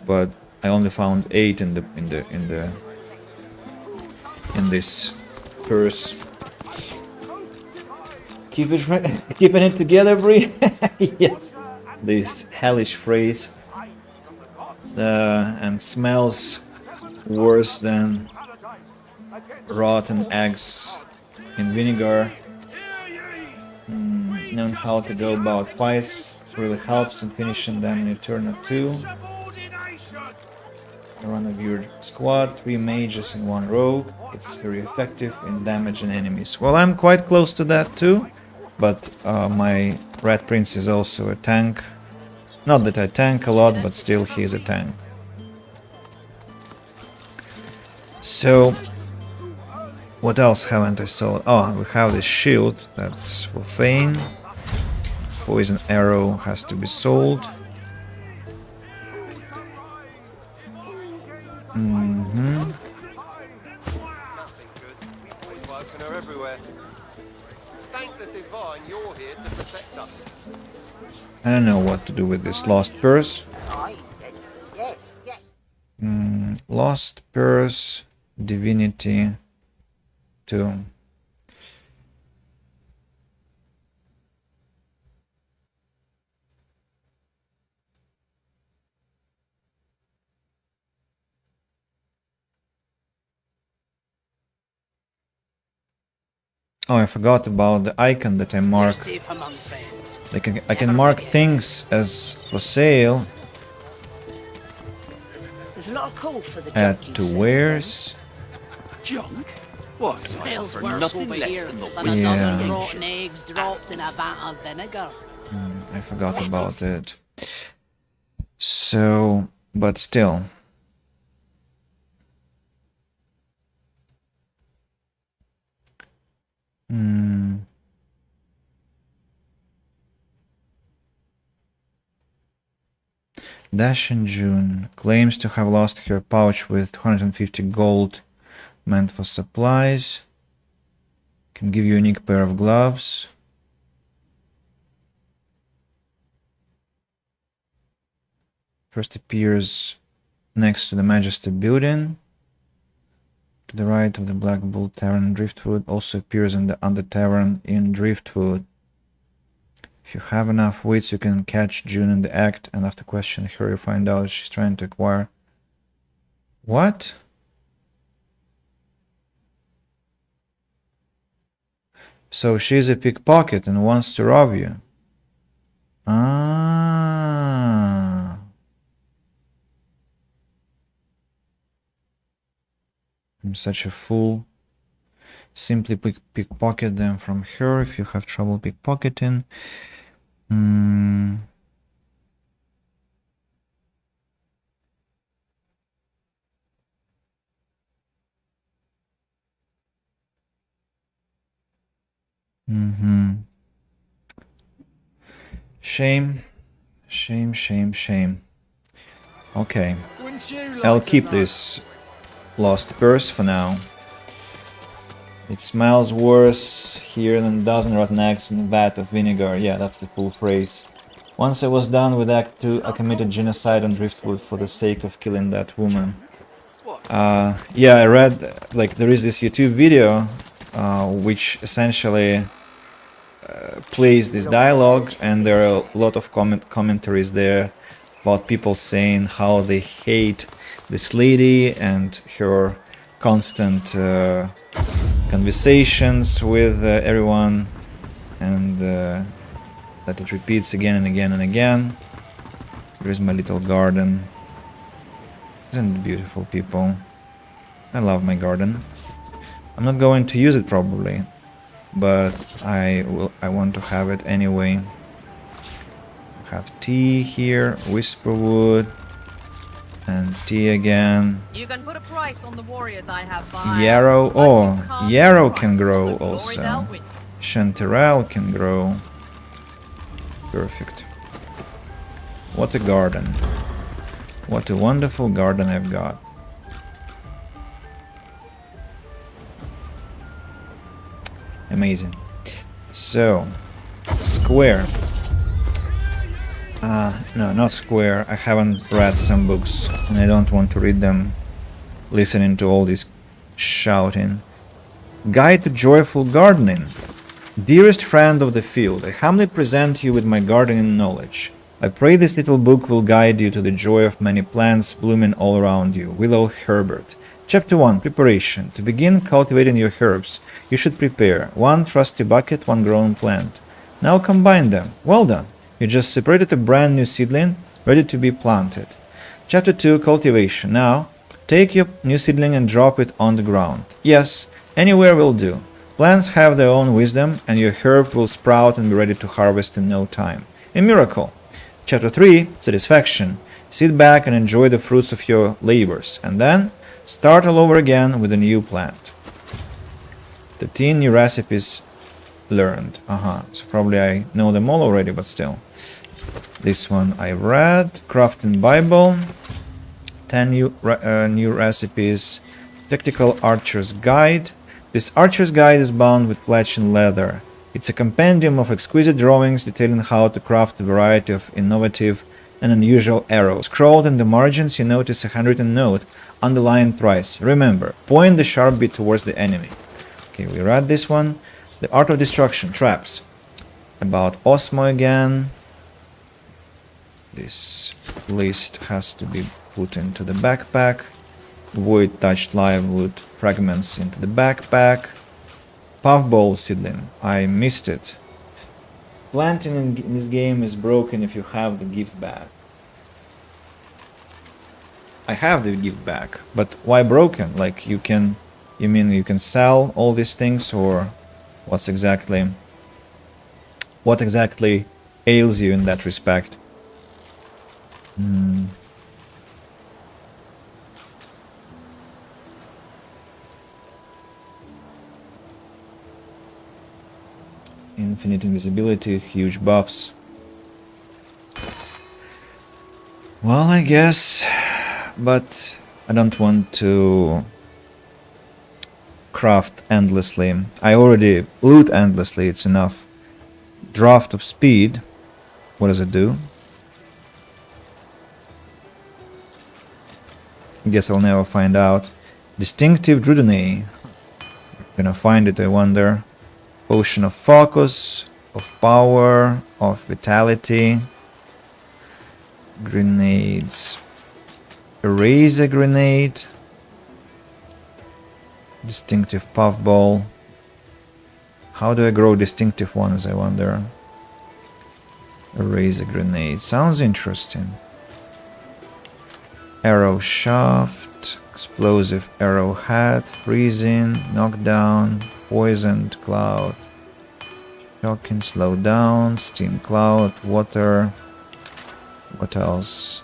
but I only found 8 in this purse. Keeping it together, Bree. Yes, this hellish phrase. And smells worse than rotten eggs in vinegar. Knowing how to go about fights really helps in finishing them in a turn or two. Run of your squad, 3 mages and 1 rogue. It's very effective in damaging enemies. Well, I'm quite close to that too, but my Red Prince is also a tank. Not that I tank a lot, but still he is a tank. So, what else haven't I sold? Oh, we have this shield, that's for Fane. Poison arrow has to be sold. I don't know what to do with this lost purse. Lost purse, Divinity 2. Oh, I forgot about the icon that I mark. I can mark things as for sale.
There's a lot of call for the
Add to wares.
Junk? What?
Smells
For
worse
nothing
over
less
here
than the
than a
wizard's
dozen
Yeah.
rotten eggs dropped in a vat of vinegar.
I forgot about it. So, but still. Dash in June claims to have lost her pouch with 250 gold meant for supplies. Can give you a unique pair of gloves. First appears next to the Majesty building. To the right of the Black Bull Tavern in Driftwood. Also appears in the Under Tavern in Driftwood. If you have enough wits, you can catch June in the act, and after questioning her, you find out she's trying to acquire... What? So she's a pickpocket and wants to rob you. Ah. I'm such a fool. Simply pickpocket them from her if you have trouble pickpocketing. Shame. Shame, shame, shame. Okay. I'll keep this lost purse for now. It smells worse here than a dozen rotten eggs in a vat of vinegar. Yeah, that's the full phrase. Once I was done with Act 2, I committed genocide on Driftwood for the sake of killing that woman. Yeah, I read, like, there is this YouTube video which essentially plays this dialogue, and there are a lot of commentaries there about people saying how they hate this lady and her constant conversations with everyone, and that it repeats again and again and again. Here's my little garden. Isn't it beautiful, people? I love my garden. I'm not going to use it probably, but I want to have it anyway. Have tea here, whisperwood, and tea again.
You can put a price on the warriors I have by.
Yarrow, oh, yarrow can grow also. Chanterelle can grow. Perfect. What a garden. What a wonderful garden I've got. Amazing. So, square. No, not square. I haven't read some books, and I don't want to read them listening to all this shouting. Guide to Joyful Gardening. Dearest friend of the field, I humbly present you with my gardening knowledge. I pray this little book will guide you to the joy of many plants blooming all around you. Willow Herbert. Chapter 1. Preparation. To begin cultivating your herbs, you should prepare 1 trusty bucket, 1 grown plant. Now combine them. Well done. You just separated a brand new seedling, ready to be planted. Chapter 2. Cultivation. Now, take your new seedling and drop it on the ground. Yes, anywhere will do. Plants have their own wisdom, and your herb will sprout and be ready to harvest in no time. A miracle. Chapter 3. Satisfaction. Sit back and enjoy the fruits of your labors, and then start all over again with a new plant. 13 new recipes learned. So probably I know them all already, but still. This one I read. Crafting Bible. 10 new recipes. Tactical Archer's Guide. This Archer's Guide is bound with fletching leather. It's a compendium of exquisite drawings detailing how to craft a variety of innovative and unusual arrows. Scrolled in the margins, you notice a handwritten note underlined thrice. Remember, point the sharp bit towards the enemy. Okay, we read this one. The Art of Destruction, Traps. About Osmo again. This list has to be put into the backpack. Void touched livewood fragments into the backpack. Puffball seedling. I missed it. Planting in this game is broken if you have the gift bag. I have the gift bag, but why broken? Like you mean you can sell all these things, or what exactly ails you in that respect? Infinite invisibility, huge buffs. Well, I guess, but I don't want to craft endlessly. I already loot endlessly, it's enough. Draft of speed. What does it do? I guess I'll never find out. Distinctive Drudene. Gonna find it, I wonder. Potion of focus, of power, of vitality. Grenades. Eraser grenade. Distinctive puffball. How do I grow distinctive ones, I wonder? Eraser grenade. Sounds interesting. Arrow shaft. Explosive arrowhead. Freezing. Knockdown. Poisoned cloud. Shocking, slow down. Steam cloud. Water. What else?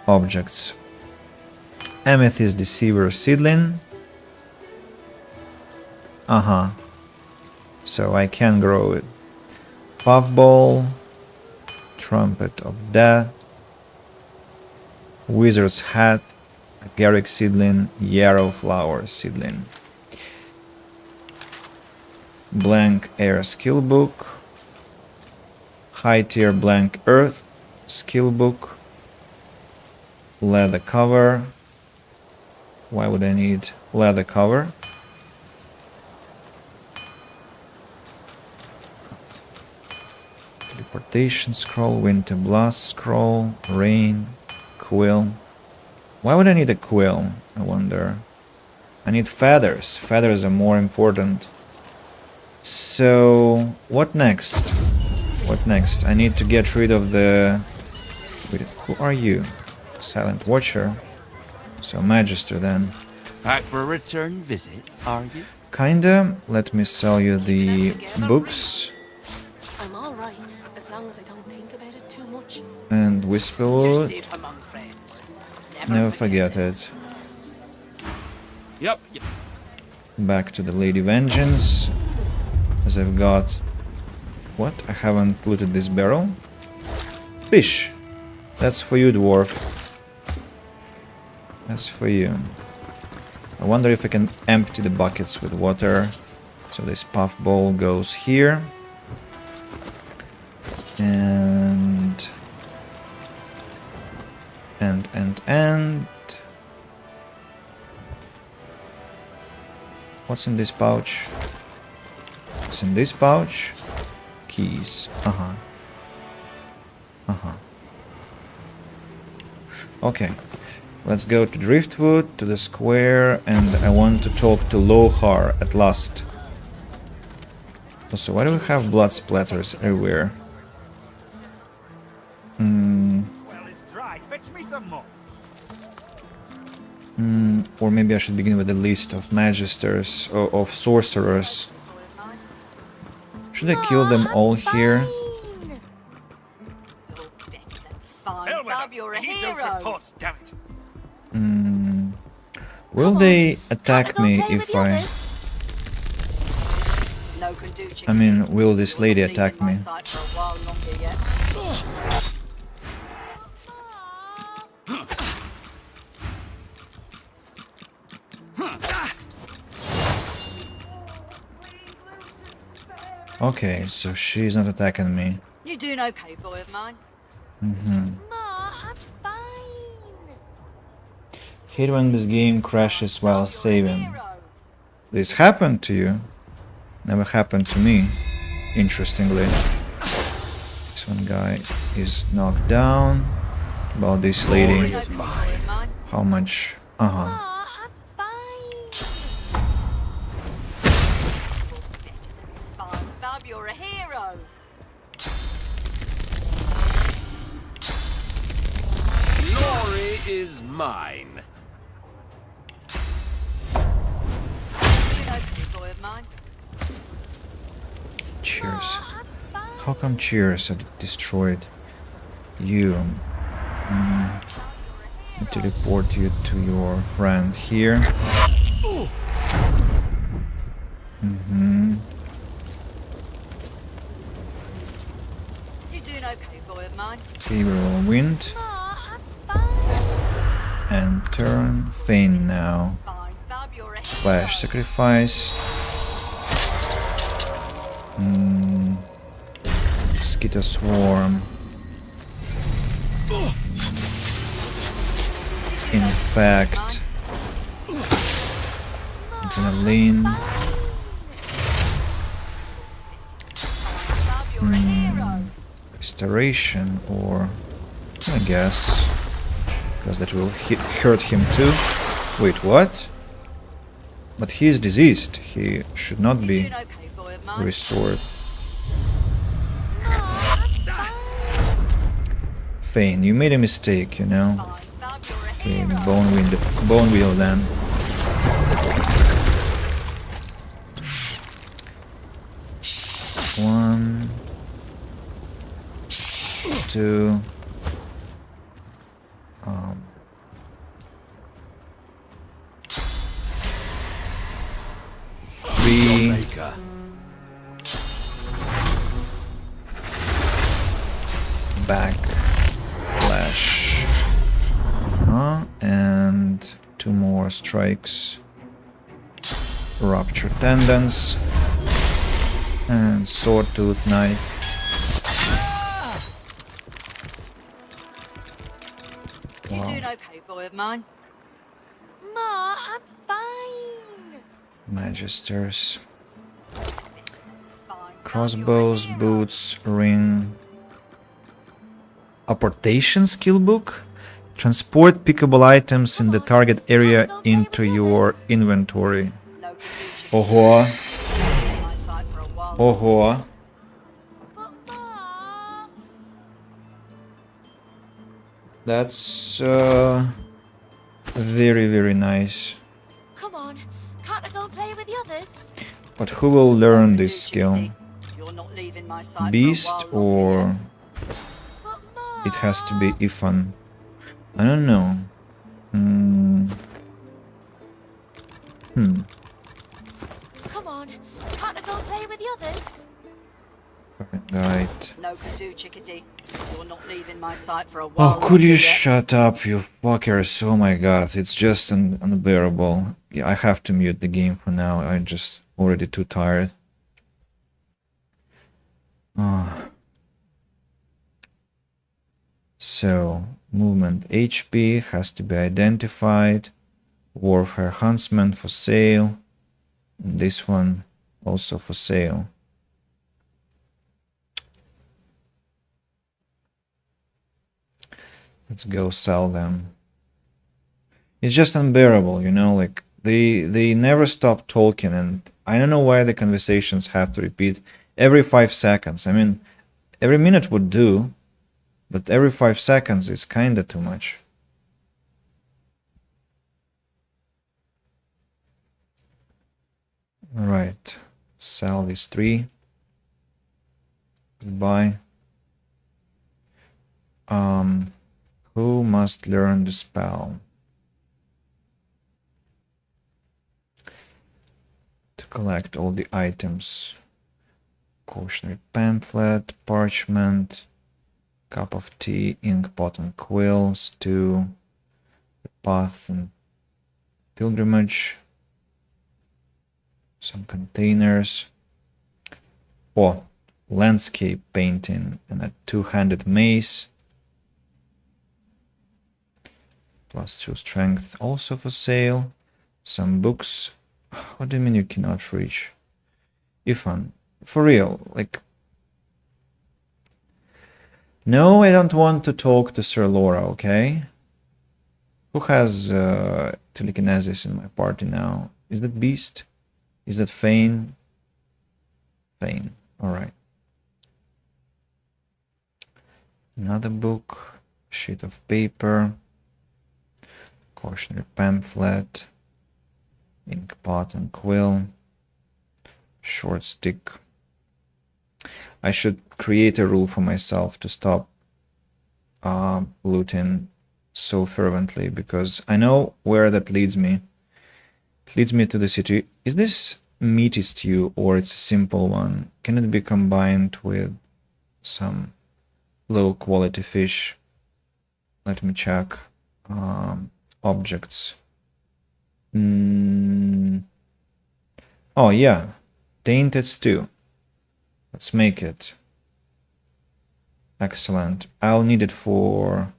Objects. Amethyst deceiver seedling. So I can grow it. Puffball. Trumpet of death. Wizard's hat. Garrick seedling. Yarrow flower seedling. Blank air skill book. High tier blank earth skill book. Leather cover. Why would I need leather cover? Teleportation scroll, winter blast scroll, rain, quill. Why would I need a quill, I wonder? I need feathers. Feathers are more important. So, what next? What next? I need to get rid of the... Wait, who are you? Silent Watcher. So, Magister then.
Back for a return visit, are you?
Kinda. Let me sell you the books.
I'm all right, as long as I don't think about it too much.
And Whisperwood.
Safe among friends.
Never forget it.
Yep.
Back to the Lady Vengeance. As I've got... What? I haven't looted this barrel? Fish! That's for you, dwarf. That's for you. I wonder if I can empty the buckets with water. So this puffball goes here. And... What's in this pouch? What's in this pouch? Keys. Okay, let's go to Driftwood, to the square, and I want to talk to Lohar at last. Also, why do we have blood splatters everywhere? Or maybe I should begin with a list of magisters, or of sorcerers. Should I kill them all here?
You're a hero.
Will they attack me if I... I mean, will this lady attack me? Okay, so she's not attacking me.
You doing okay, boy of mine?
Hate when this game crashes while saving. This happened to you? Never happened to me, interestingly. This one guy is knocked down. About this lady. How much?
You're a hero.
Glory is mine.
Cheers. How come cheers are destroyed? You. Teleport you to your friend here. Favorable wind. And turn. Feign now. Flash sacrifice. Mosquito swarm. Infect. Adrenaline. Restoration, or I guess, because that will hurt him too. Wait, what? But he is diseased. He should not be restored. Feign, you made a mistake, you know. Okay, bone wheel then. One, two. Three. Back. Flash. And two more strikes. Rupture tendons. And sword tooth knife.
You doing okay, boy of mine?
Ma, I'm fine.
Magisters. Crossbows, boots, ring. Apportation skill book. Transport pickable items in the target area into your inventory. Oho. Oho. That's very, very nice.
Come on, can't I go and play with the others?
But who will learn this skill? Beast, or it has to be Ifan? I don't know.
Come on, can't I go and play with the others?
Guide.
No can do, chickadee. You're not leaving my sight for a while.
Oh, could you shut up, you fuckers? Oh my god, it's just unbearable. Yeah, I have to mute the game for now. I'm just already too tired. So, movement HP has to be identified. Warfare Huntsman for sale. This one also for sale. Let's go sell them. It's just unbearable, you know, like they never stop talking, and I don't know why the conversations have to repeat every 5 seconds. I mean, every minute would do, but every 5 seconds is kinda too much. Alright, sell these 3. Goodbye. Who must learn the spell? To collect all the items. Cautionary pamphlet, parchment, cup of tea, ink pot and quill, stew, path and pilgrimage, some containers. Oh, landscape painting and a 2-handed mace. +2 strength also for sale. Some books. What do you mean you cannot reach? Ifan, for real, like... No, I don't want to talk to Sir Laura, okay? Who has telekinesis in my party now? Is that Beast? Is that Fane? Fane, alright. Another book, sheet of paper, cautionary pamphlet, ink pot and quill, short stick. I should create a rule for myself to stop looting so fervently, because I know where that leads me. It leads me to the city. Is this meaty stew or it's a simple one? Can it be combined with some low quality fish? Let me check. Objects. Oh yeah, tainted stew. Let's make it. Excellent. I'll need it for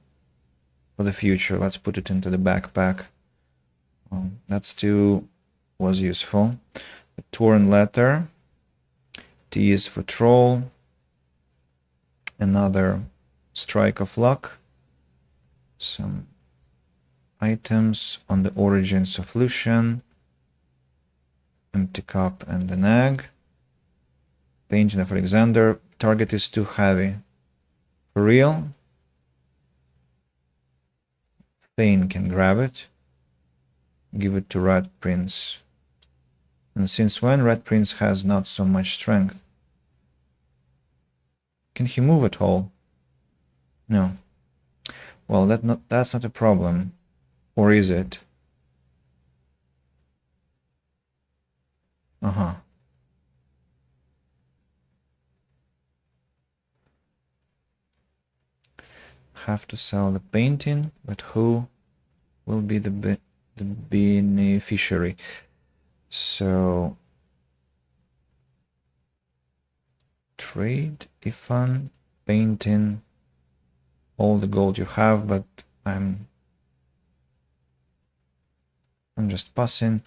the future. Let's put it into the backpack. That stew was useful. A torn letter. T is for troll. Another strike of luck. Some items on the origins of Lucian. Empty cup and an egg. Painting of Alexander. Target is too heavy. For real? Fane can grab it. Give it to Red Prince. And since when Red Prince has not so much strength? Can he move at all? No. Well, that's not a problem. Or is it? Uh-huh. Have to sell the painting, but who will be the beneficiary? So trade, Ifan, painting, all the gold you have, but I'm just passing.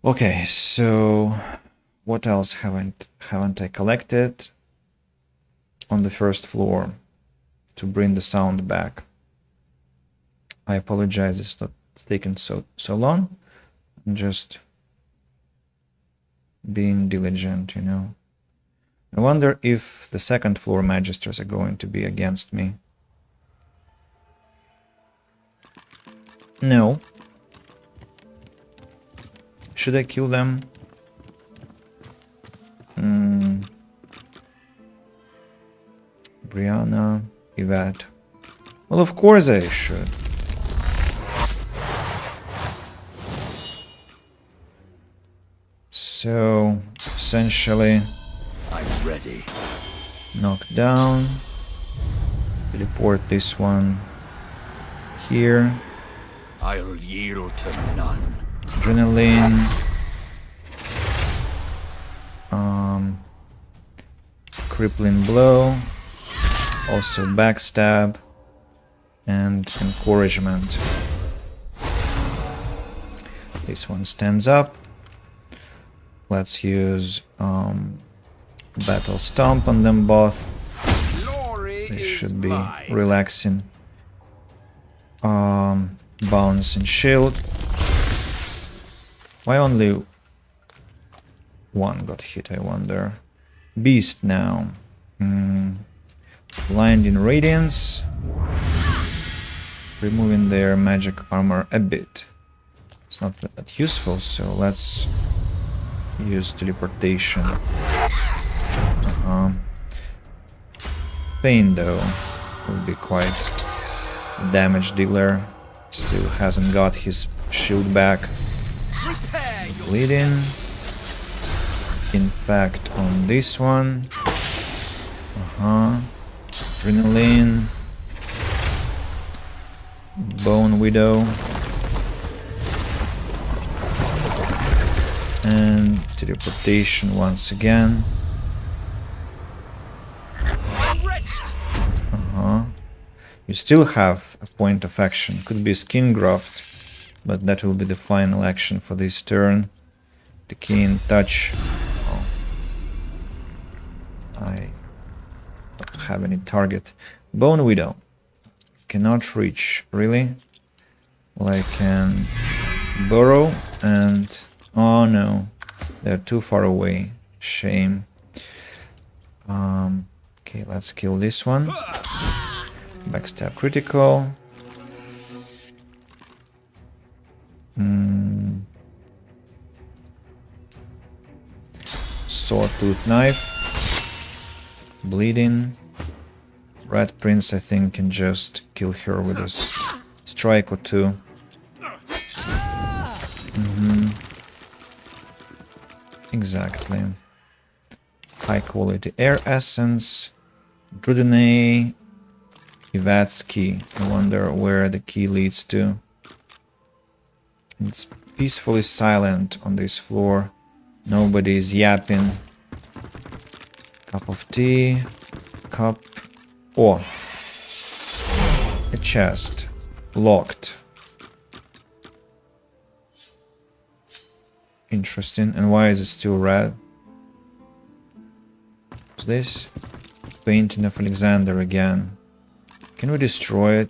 Okay, so what else haven't I collected on the first floor to bring the sound back? I apologize, it's taken so long. I'm just being diligent, you know. I wonder if the second floor magisters are going to be against me. No. Should I kill them? Brianna, Yvette. Well, of course I should. So, essentially,
I'm ready.
Knock down. Teleport this one here.
I'll yield to none.
Adrenaline. Crippling blow. Also backstab. And encouragement. This one stands up. Let's use battle stomp on them both. This should be relaxing. Bounce and shield. Why only one got hit, I wonder? Beast now. Blinding Radiance. Removing their magic armor a bit. It's not that useful, so let's use teleportation. Pain, though, will be quite a damage dealer. Still hasn't got his shield back. Bleeding. In fact, on this one. Adrenaline. Bone Widow. And teleportation once again. You still have a point of action. Could be Skin Graft, but that will be the final action for this turn. The Keen Touch. Oh. I don't have any target. Bone Widow. Cannot reach, really? Well, I can burrow and... oh no, they're too far away. Shame. Okay, let's kill this one. Backstab critical. Sawtooth Knife. Bleeding. Red Prince, I think, can just kill her with a strike or two. Exactly. High quality air essence. Drudene. Yvette's key. I wonder where the key leads to. It's peacefully silent on this floor. Nobody is yapping. Cup of tea. Cup. Oh. A chest. Locked. Interesting. And why is it still red? What's this? Painting of Alexander again. Can we destroy it?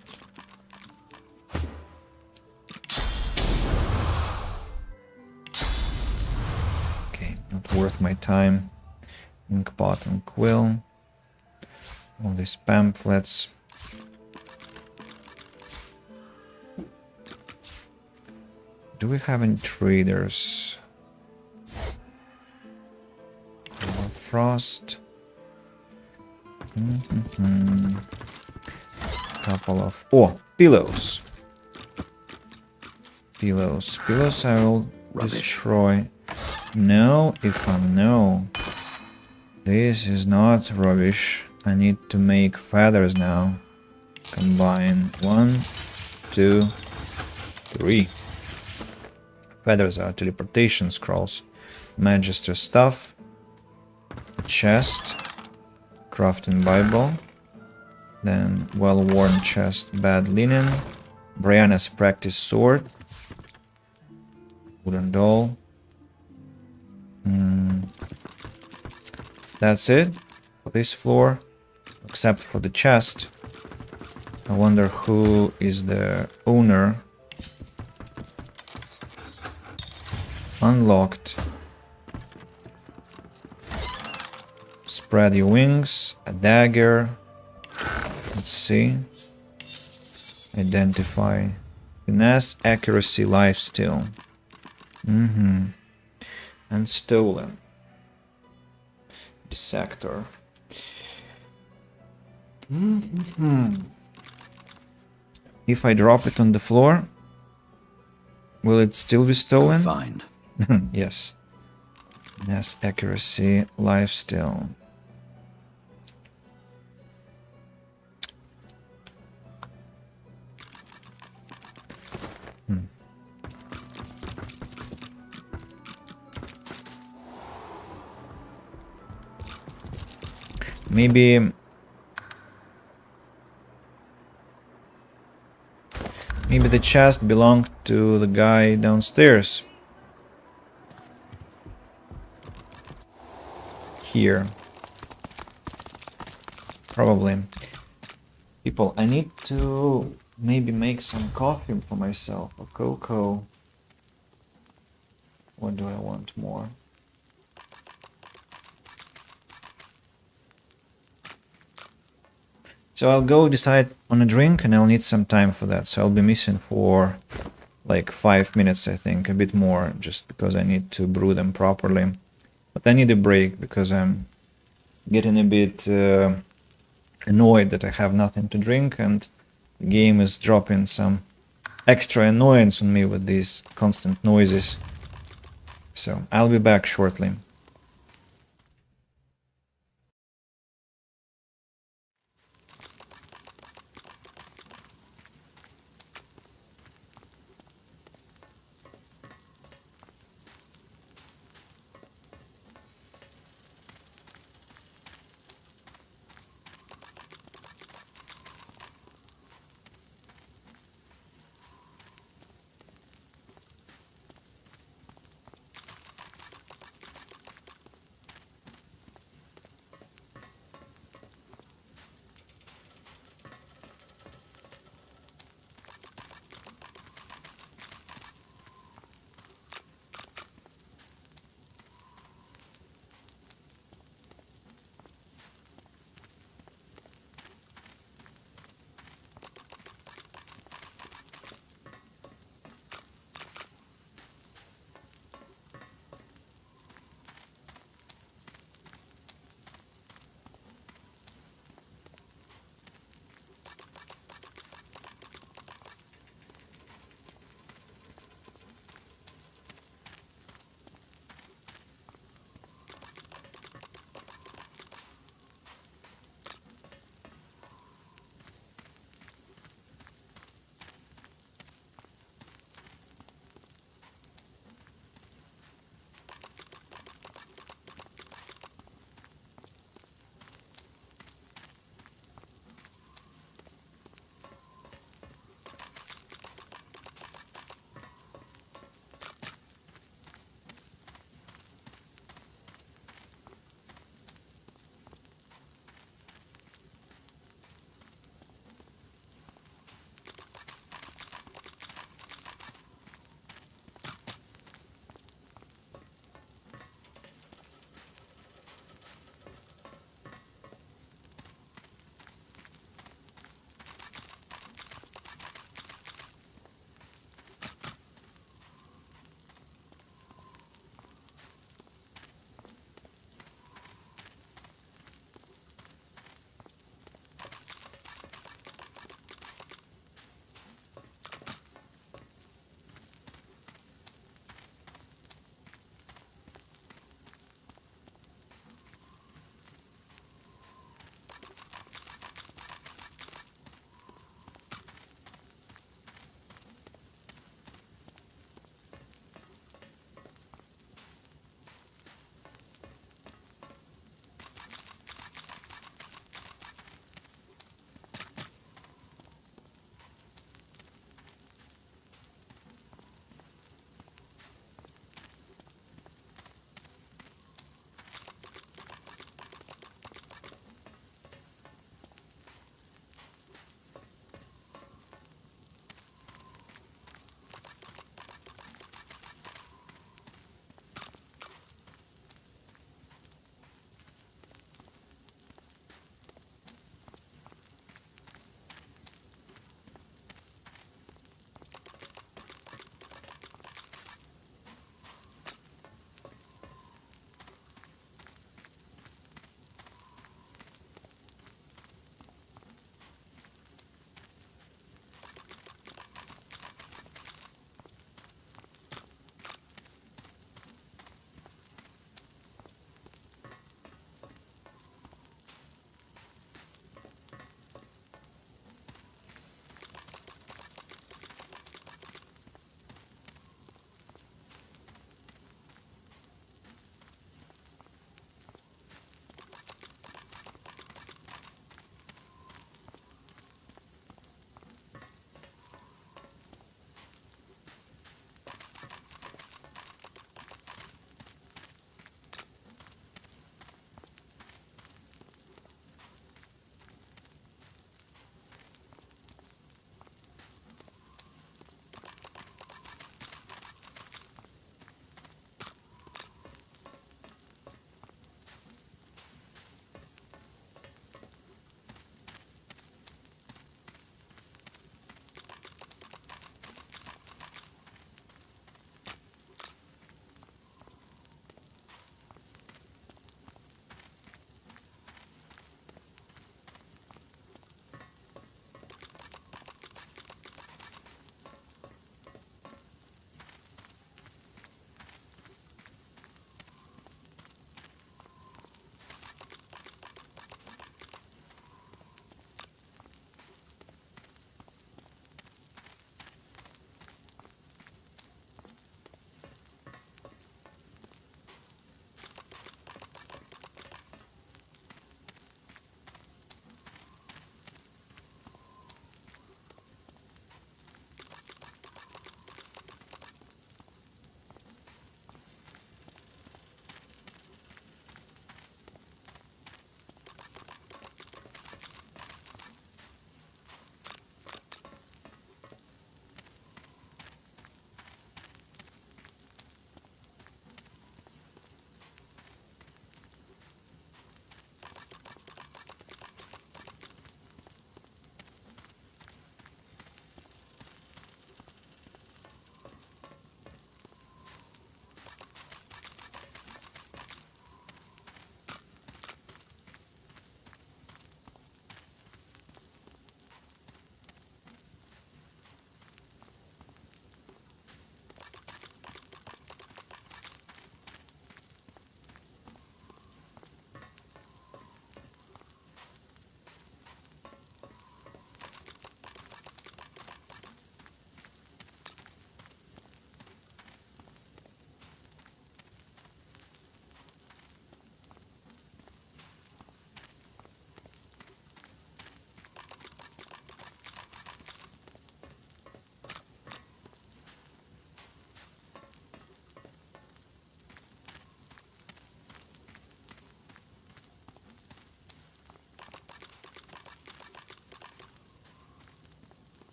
Okay, not worth my time. Inkpot and quill. All these pamphlets. Do we have any traders? Frost. Couple of... oh, pillows. Pillows. Pillows I will destroy. No, if I know. This is not rubbish. I need to make feathers now. Combine 1, 2, 3. Feathers are teleportation scrolls. Magister stuff. A chest. Crafting Bible. Then well-worn chest, bad linen. Brianna's practice sword. Wooden doll. That's it for this floor, except for the chest. I wonder who is the owner. Unlocked. Spread your wings. A dagger. Let's see. Identify. Finesse, accuracy, lifesteal. And stolen. Dissector. If I drop it on the floor, will it still be stolen?
Fine.
Yes. Finesse, accuracy, lifesteal. Maybe the chest belonged to the guy downstairs. Here. Probably. People, I need to maybe make some coffee for myself or cocoa. What do I want more? So I'll go decide on a drink and I'll need some time for that. So I'll be missing for like 5 minutes, I think, a bit more, just because I need to brew them properly. But I need a break because I'm getting a bit annoyed that I have nothing to drink, and the game is dropping some extra annoyance on me with these constant noises. So I'll be back shortly.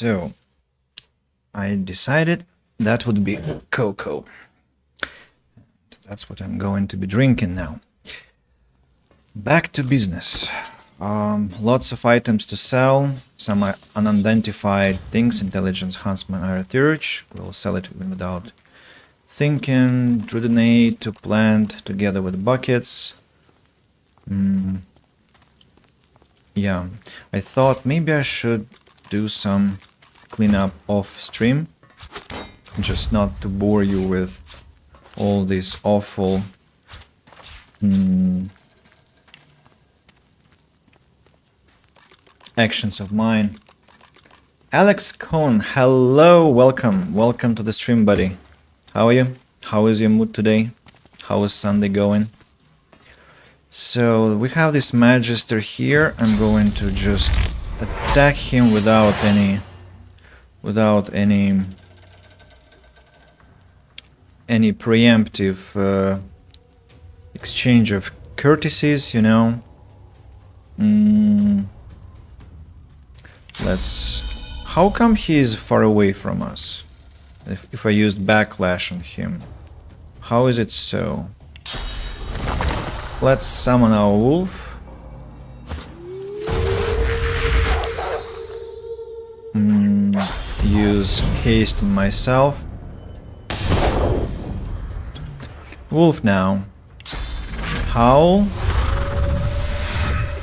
So, I decided that would be cocoa. That's what I'm going to be drinking now. Back to business. Lots of items to sell. Some unidentified things. Intelligence, Huntsman, Research. We'll sell it even without thinking. Druidinate to plant together with buckets. Yeah, I thought maybe I should do some cleanup off stream. Just not to bore you with all these awful actions of mine. Alex Cohn, hello, welcome to the stream, buddy. How are you? How is your mood today? How is Sunday going? So we have this Magister here. I'm going to just attack him without any preemptive exchange of courtesies, you know. How come he is far away from us? If I used backlash on him, how is it so? Let's summon our wolf. Use haste on myself. Wolf now. Howl.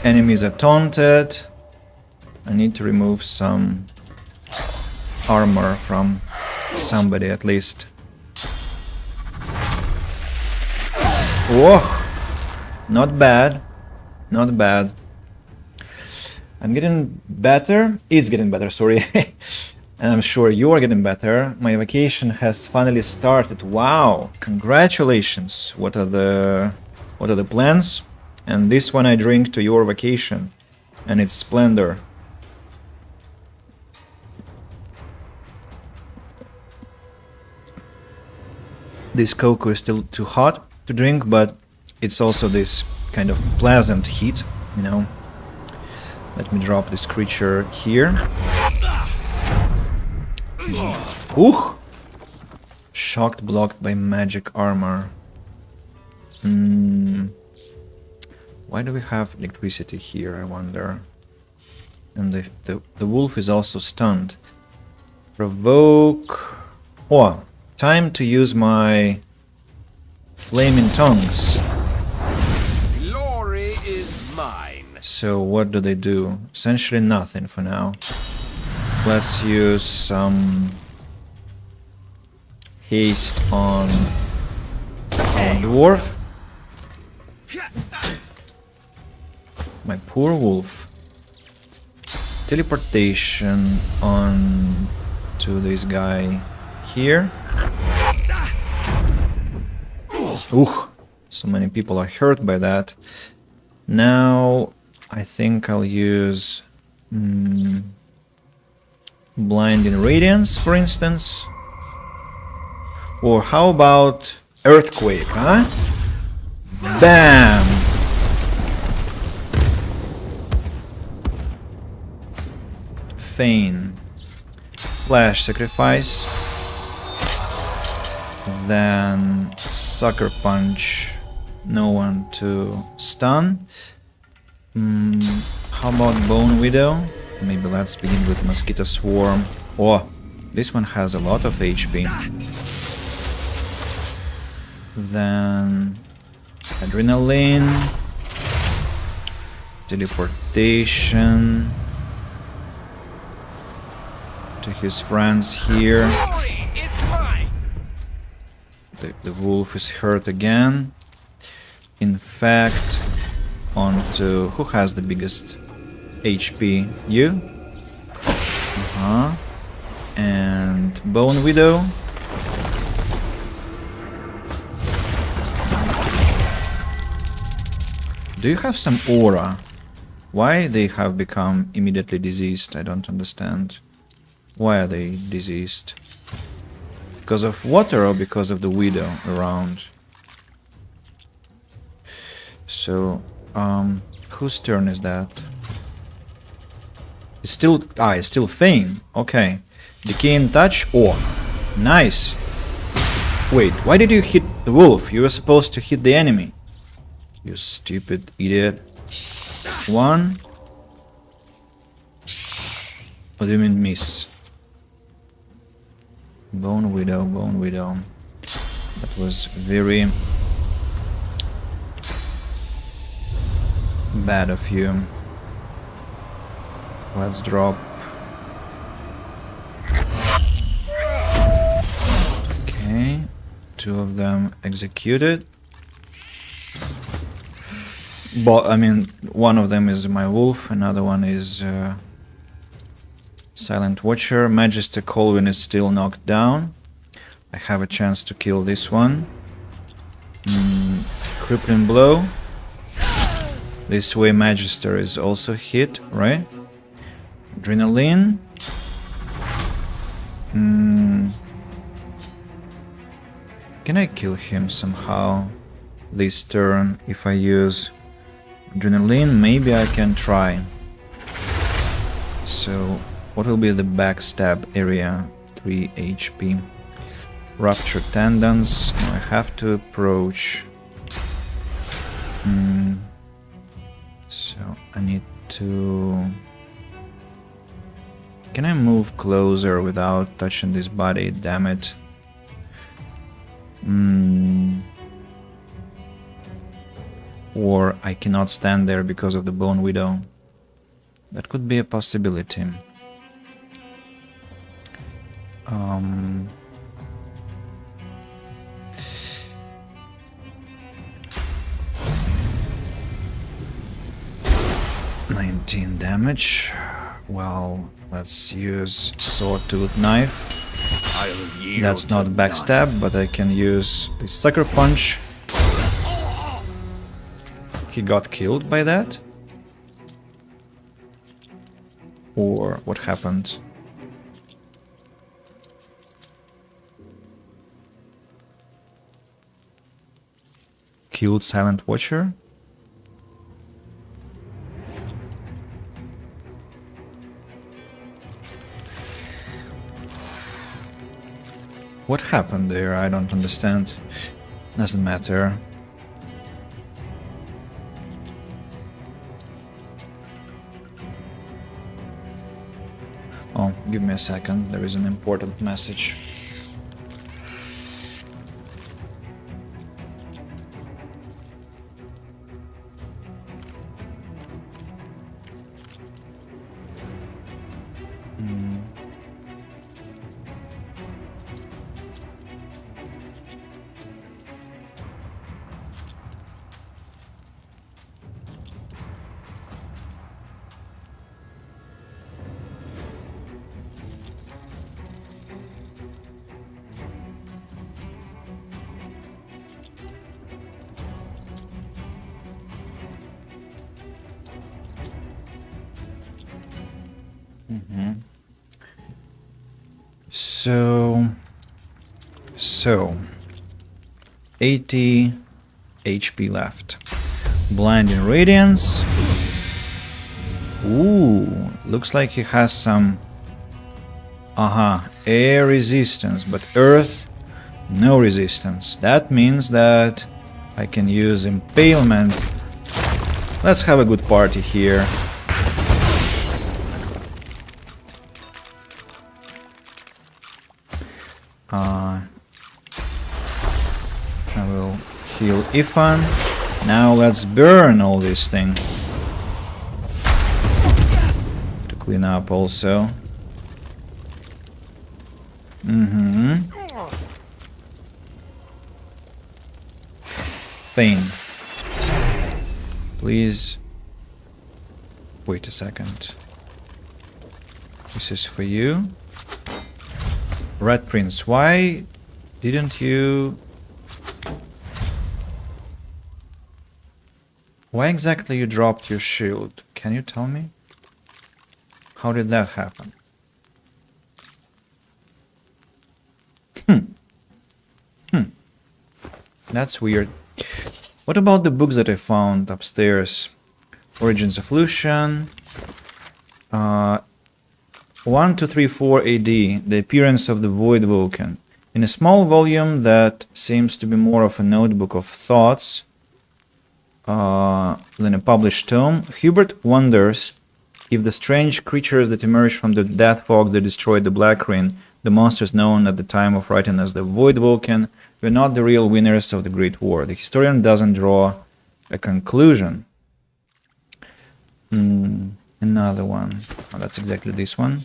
Enemies are taunted. I need to remove some armor from somebody at least. Whoa! Not bad. Not bad. I'm getting better. It's getting better, sorry. And I'm sure you are getting better. My vacation has finally started. Wow! Congratulations. What are the plans? And this one I drink to your vacation and its splendor. This cocoa is still too hot to drink, but it's also this kind of pleasant heat, you know. Let me drop this creature here. Ooh! Shocked, blocked by magic armor. Why do we have electricity here, I wonder? And the wolf is also stunned. Provoke. Oh, time to use my flaming tongues.
Glory is mine.
So what do they do? Essentially nothing for now. Let's use some haste on dwarf. My poor wolf. Teleportation on to this guy here. Ooh, so many people are hurt by that. Now I think I'll use Blinding Radiance, for instance. Or how about Earthquake, huh? Bam! Feign. Flash Sacrifice. Then Sucker Punch. No one to stun. How about Bone Widow? Maybe let's begin with Mosquito Swarm. Oh, this one has a lot of HP. Then Adrenaline. Teleportation. To his friends here. The wolf is hurt again. In fact, onto who has the biggest HP? You? And Bone Widow. Do you have some aura? Why they have become immediately diseased? I don't understand. Why are they diseased? Because of water or because of the widow around? So, whose turn is that? It's still Fane. Okay. Decaying touch. Oh, nice. Wait, why did you hit the wolf? You were supposed to hit the enemy. You stupid idiot. One. What do you mean miss? Bone Widow, Bone Widow. That was very bad of you. Let's drop. Okay, 2 of them executed. But I mean, one of them is my wolf, another one is Silent Watcher. Magister Colwyn is still knocked down. I have a chance to kill this one. Crippling blow. This way Magister is also hit, right? Adrenaline. Can I kill him somehow this turn if I use Adrenaline? Maybe I can try. So, what will be the backstab area? 3 HP. Rupture tendons. I have to approach. So, I need to... Can I move closer without touching this body? Damn it. Or I cannot stand there because of the Bone Widow. That could be a possibility. 19 damage. Well, let's use Sawtooth Knife. That's not backstab, but I can use the Sucker Punch. He got killed by that? Or what happened? Killed Silent Watcher? What happened there? I don't understand. Doesn't matter. Oh, give me a second. There is an important message. So 80 HP left. Blinding Radiance. Ooh, looks like he has some air resistance, but earth no resistance. That means that I can use Impalement. Let's have a good party here. I will heal Ifan. Now let's burn all this thing. To clean up also. Thing. Please. Wait a second. This is for you. Red Prince, why didn't you... Why exactly you dropped your shield? Can you tell me? How did that happen? That's weird. What about the books that I found upstairs? Origins of Lucian. 1234 AD, the appearance of the Void Vulcan. In a small volume that seems to be more of a notebook of thoughts than a published tome, Hubert wonders if the strange creatures that emerged from the death fog that destroyed the Black Ring, the monsters known at the time of writing as the Void Vulcan, were not the real winners of the Great War. The historian doesn't draw a conclusion. Another one. Oh, that's exactly this one.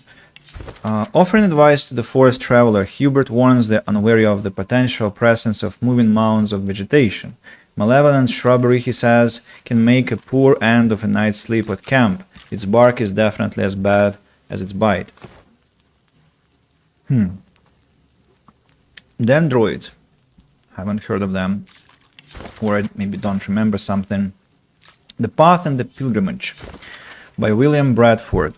Offering advice to the forest traveler, Hubert warns the unwary of the potential presence of moving mounds of vegetation. Malevolent shrubbery, he says, can make a poor end of a night's sleep at camp. Its bark is definitely as bad as its bite. Dendroids. Haven't heard of them. Or I maybe don't remember something. The Path and the Pilgrimage by William Bradford.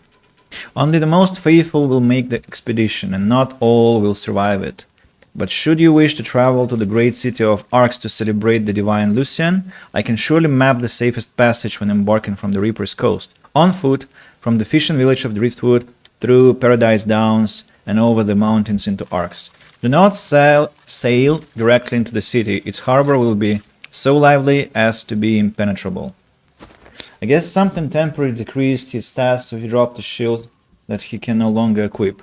Only the most faithful will make the expedition, and not all will survive it. But should you wish to travel to the great city of Arx to celebrate the divine Lucian, I can surely map the safest passage when embarking from the Reaper's Coast. On foot, from the fishing village of Driftwood, through Paradise Downs, and over the mountains into Arx. Do not sail directly into the city. Its harbor will be so lively as to be impenetrable. I guess something temporarily decreased his stats, so he dropped a shield that he can no longer equip.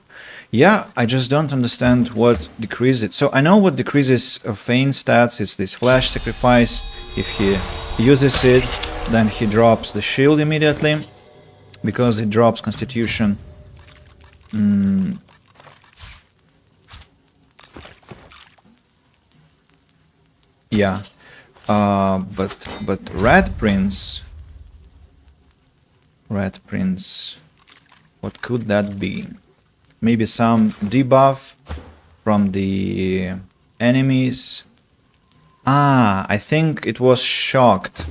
Yeah, I just don't understand what decreases it. So I know what decreases Feign stats is this flash sacrifice. If he uses it, then he drops the shield immediately, because it drops constitution. Yeah, but Rat Prince, what could that be? Maybe some debuff from the enemies. Ah, I think it was shocked.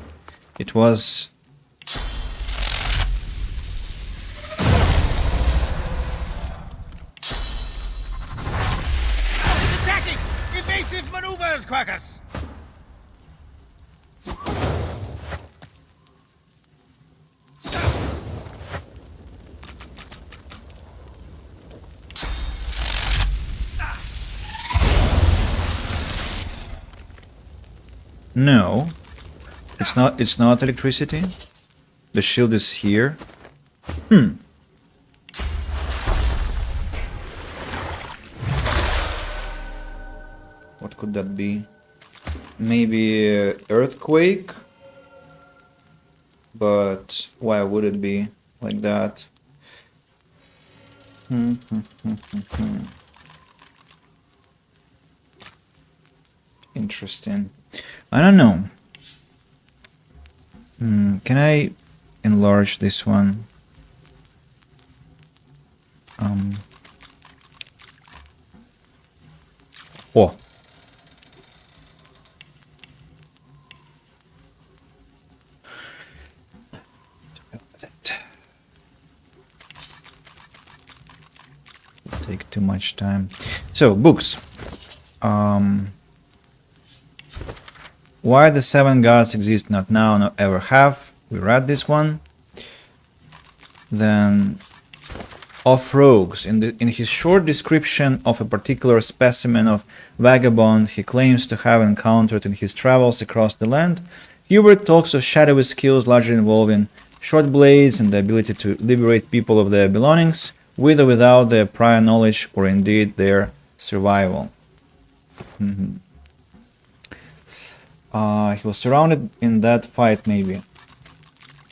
It was...
Attacking! Evasive maneuvers, Quackers!
No, it's not electricity. The shield is here. What could that be? Maybe earthquake? But why would it be like that? Interesting. I don't know. Can I enlarge this one? Oh. It'll take too much time. So, books. Why the seven gods exist not now, nor ever have. We read this one. Then, of rogues. In his short description of a particular specimen of vagabond he claims to have encountered in his travels across the land, Hubert talks of shadowy skills largely involving short blades and the ability to liberate people of their belongings, with or without their prior knowledge or indeed their survival. He was surrounded in that fight, maybe.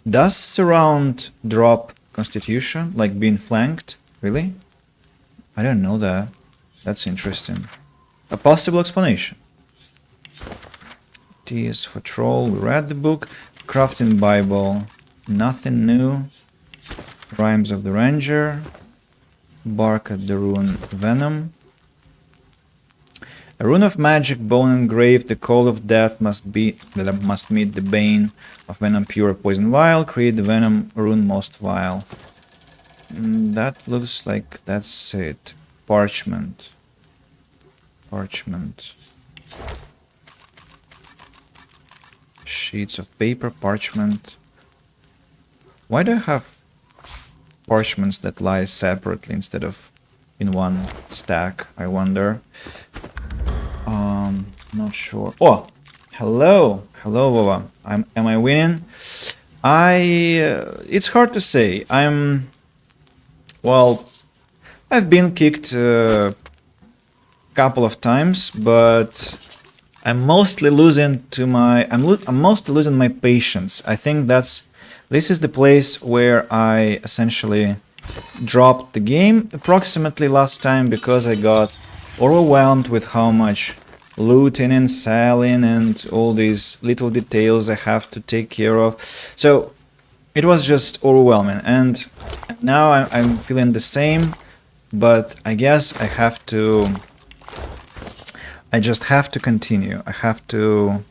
Does surround drop constitution, like being flanked? Really? I don't know that. That's interesting. A possible explanation. T is for troll. We read the book. Crafting Bible. Nothing new. Rhymes of the Ranger. Bark at the Rune Venom. A rune of magic, bone engraved, the call of death must meet the bane of venom pure poison vial, create the venom rune most vile. That looks like that's it. Parchment. Sheets of paper, parchment. Why do I have parchments that lie separately instead of in one stack, I wonder. Not sure. Oh, hello, Vova. Am I winning? It's hard to say. Well, I've been kicked a couple of times, but I'm mostly losing I'm mostly losing my patience. I think this is the place where I essentially dropped the game approximately last time, because I got overwhelmed with how much looting and selling and all these little details I have to take care of. So it was just overwhelming, and now I'm feeling the same, but I guess I just have to continue. I have to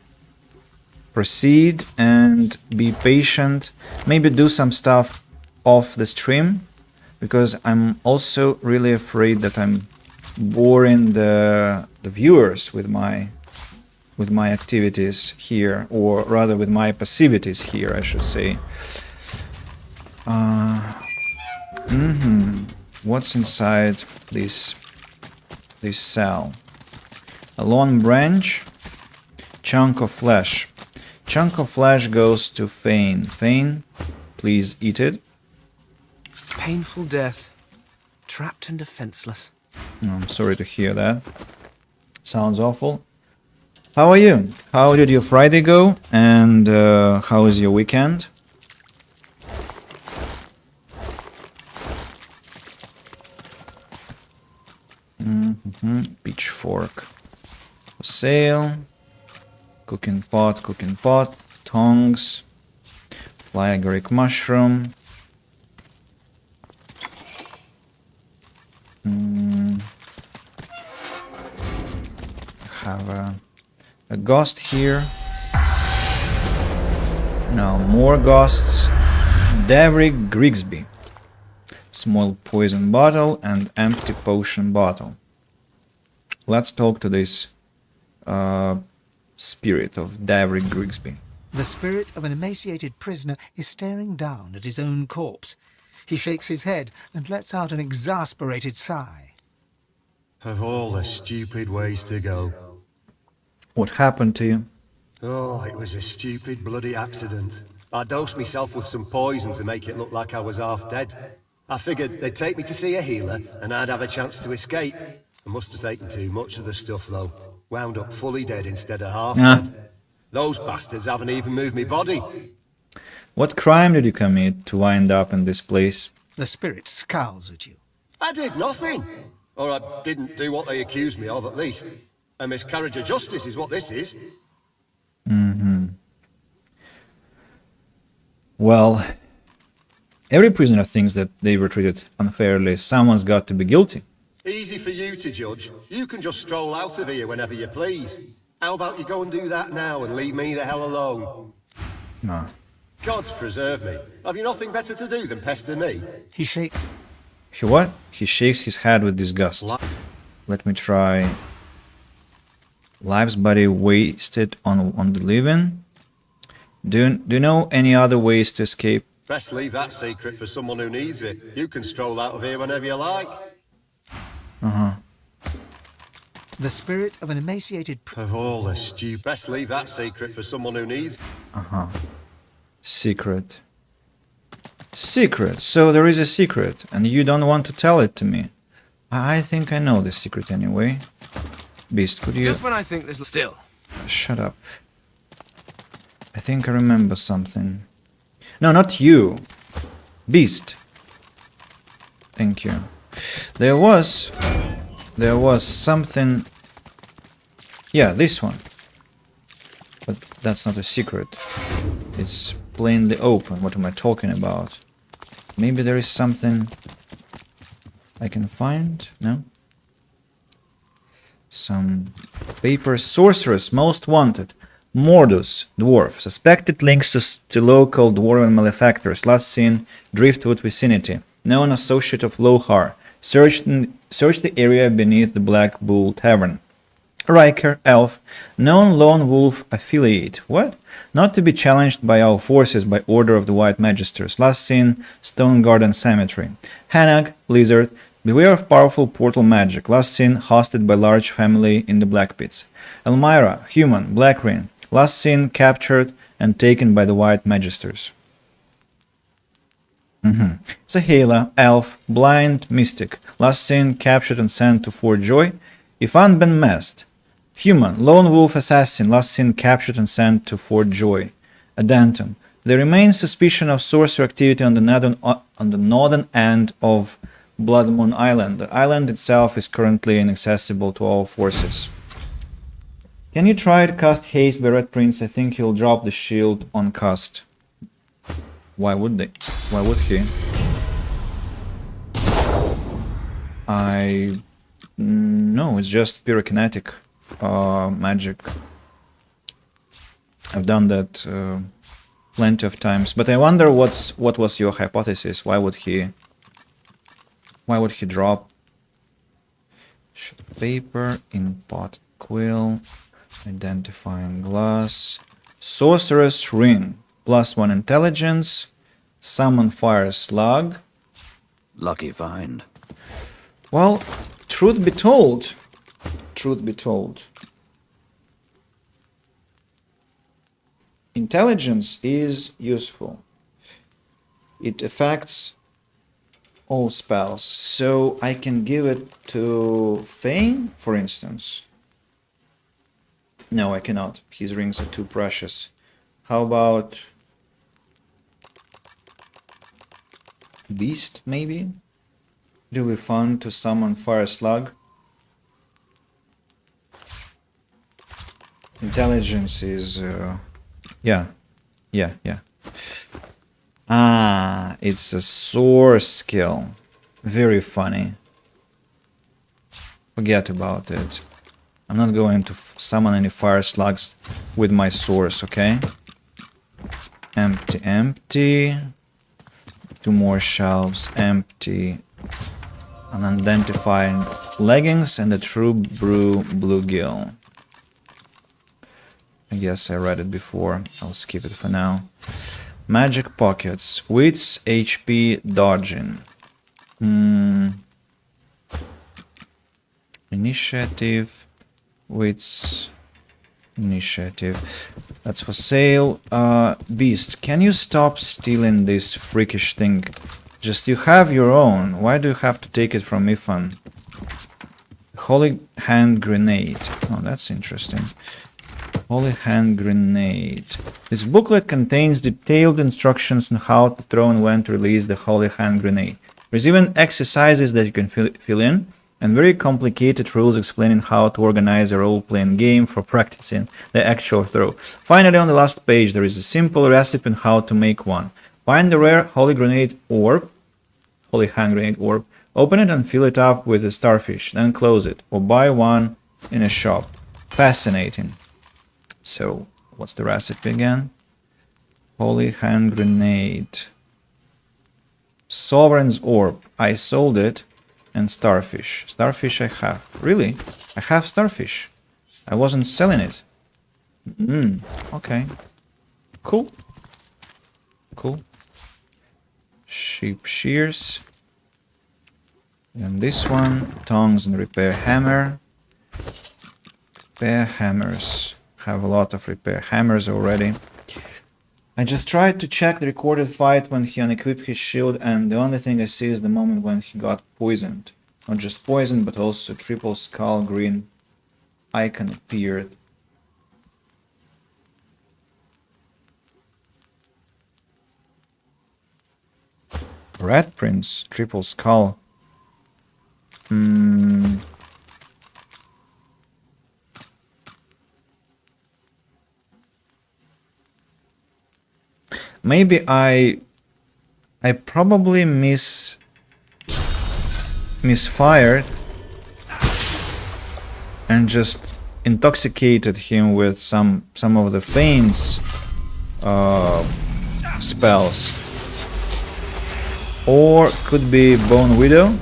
proceed and be patient, maybe do some stuff off the stream, because I'm also really afraid that I'm boring the viewers with my activities here, or rather with my passivities here, I should say. What's inside this cell? A long branch, chunk of flesh. Chunk of flesh goes to Fane. Fane, please eat it.
Painful death. Trapped and defenseless.
I'm sorry to hear that. Sounds awful. How are you? How did your Friday go? And how is your weekend? Pitchfork for sale. Cooking pot. Tongs. Fly agaric mushroom. Have a ghost here. Now more ghosts. Davrick Grigsby. Small poison bottle and empty potion bottle. Let's talk to this spirit of Davrick Grigsby.
The spirit of an emaciated prisoner is staring down at his own corpse. He shakes his head and lets out an exasperated sigh.
Of all the stupid ways to go.
What happened to you?
Oh, it was a stupid bloody accident. I dosed myself with some poison to make it look like I was half dead. I figured they'd take me to see a healer and I'd have a chance to escape. I must have taken too much of the stuff though. Wound up fully dead instead of half dead. Those bastards haven't even moved me body.
What crime did you commit to wind up in this place?
The spirit scowls at you.
I did nothing. Or I didn't do what they accused me of, at least. A miscarriage of justice is what this is.
Well, every prisoner thinks that they were treated unfairly. Someone's got to be guilty.
Easy for you to judge. You can just stroll out of here whenever you please. How about you go and do that now and leave me the hell alone?
No.
Gods preserve me. Have you nothing better to do than pester me?
He shakes.
He what? He shakes his head with disgust. Let me try. Life's body wasted on the living. Do you know any other ways to escape?
Best leave that secret for someone who needs it. You can stroll out of here whenever you like.
The spirit of an emaciated...
Of all the stupid... Best leave that secret for someone who needs...
Secret. Secret. So there is a secret, and you don't want to tell it to me. I think I know the secret anyway. Beast, could you...
Just when I think there's... Still.
Shut up. I think I remember something. No, not you. Beast. Thank you. There was something... Yeah, this one. But that's not a secret. It's plainly open. What am I talking about? Maybe there is something I can find? No? Some paper. Sorceress most wanted. Mordus, dwarf. Suspected links to local dwarven malefactors. Last seen Driftwood vicinity. Known associate of Lohar. Search the area beneath the Black Bull Tavern. Riker, elf, known lone wolf affiliate. What? Not to be challenged by our forces by order of the White Magisters. Last seen, Stone Garden Cemetery. Hanag, lizard, beware of powerful portal magic. Last seen, hosted by large family in the Black Pits. Elmira, human, black ring. Last seen, captured and taken by the White Magisters. Sahala, elf, blind, mystic. Last seen, captured and sent to Fort Joy. Ifan Ben Mest. Human, lone wolf assassin, last seen captured and sent to Fort Joy. Addendum. There remains suspicion of sorcerer activity on the northern end of Blood Moon Island. The island itself is currently inaccessible to all forces. Can you try to cast haste by Red Prince? I think he'll drop the shield on cast. Why would they? Why would he? No, it's just pyrokinetic magic. I've done that plenty of times, but I wonder what was your hypothesis? Why would he drop paper in pot quill, identifying glass, sorcerer's ring, +1 intelligence, summon fire slug.
Lucky find.
Well, truth be told, intelligence is useful. It affects all spells, so I can give it to Fane, for instance. No, I cannot. His rings are too precious. How about Beast, maybe? It will be fun to summon Fire Slug. Intelligence is... yeah. Ah, it's a source skill. Very funny. Forget about it. I'm not going to summon any Fire Slugs with my source, okay? Empty, empty. 2 more shelves, empty. Unidentifying leggings and a true brew bluegill. I guess I read it before. I'll skip it for now. Magic pockets. Wits, HP, dodging. Initiative. Wits. Initiative. That's for sale. Beast, can you stop stealing this freakish thing? Just you have your own. Why do you have to take it from Ifan? Holy hand grenade. Oh, that's interesting. Holy hand grenade. This booklet contains detailed instructions on how to throw and when to release the holy hand grenade. There's even exercises that you can fill in, and very complicated rules explaining how to organize a role-playing game for practicing the actual throw. Finally, on the last page, there is a simple recipe on how to make one. Find the rare holy grenade orb, holy hand grenade orb, open it and fill it up with a starfish, then close it, or buy one in a shop. Fascinating. So, what's the recipe again? Holy hand grenade. Sovereign's orb. I sold it. And starfish. Starfish I have. Really? I have starfish. I wasn't selling it. Okay. Cool. Cool. Sheep shears. And this one. Tongs and repair hammer. Repair hammers. Have a lot of repair hammers already. I just tried to check the recorded fight when he unequipped his shield, and the only thing I see is the moment when he got poisoned. Not just poisoned, but also triple skull green icon appeared. Red Prince, triple skull. Maybe I probably misfired and just intoxicated him with some of the Fane's spells. Or could be Bone Widow.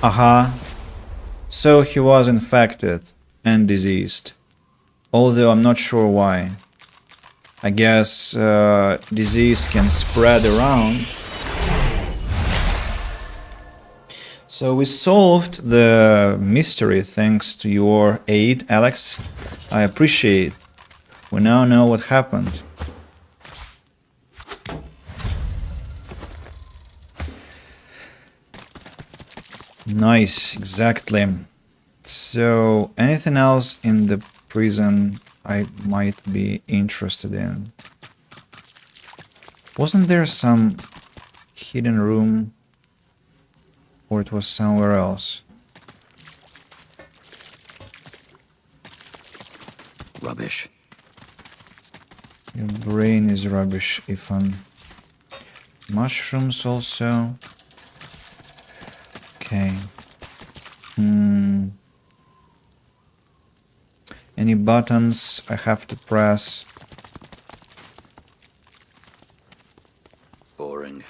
Aha. So he was infected and diseased. Although I'm not sure why. I guess disease can spread around. So we solved the mystery thanks to your aid, Alex. I appreciate. We now know what happened. Nice, exactly. So, anything else in the prison I might be interested in? Wasn't there some hidden room? Or it was somewhere else?
Rubbish.
Your brain is rubbish, Ifan. Mushrooms also. Okay. Any buttons I have to press?
Boring.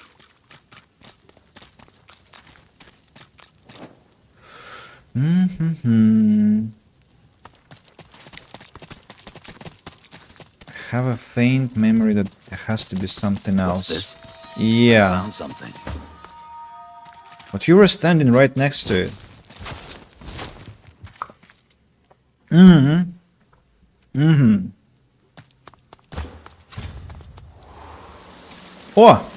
I have a faint memory that there has to be something else.
What's this?
Yeah.
I found something.
But you were standing right next to it. Oh!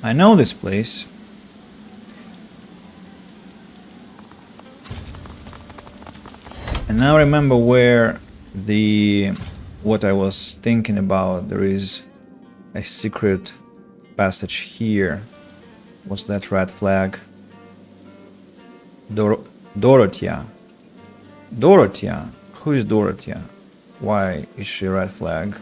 I know this place. And now remember where what I was thinking about. There is a secret passage here. What's that red flag? Dorothea. Dorothea? Who is Dorothea? Why is she a red flag?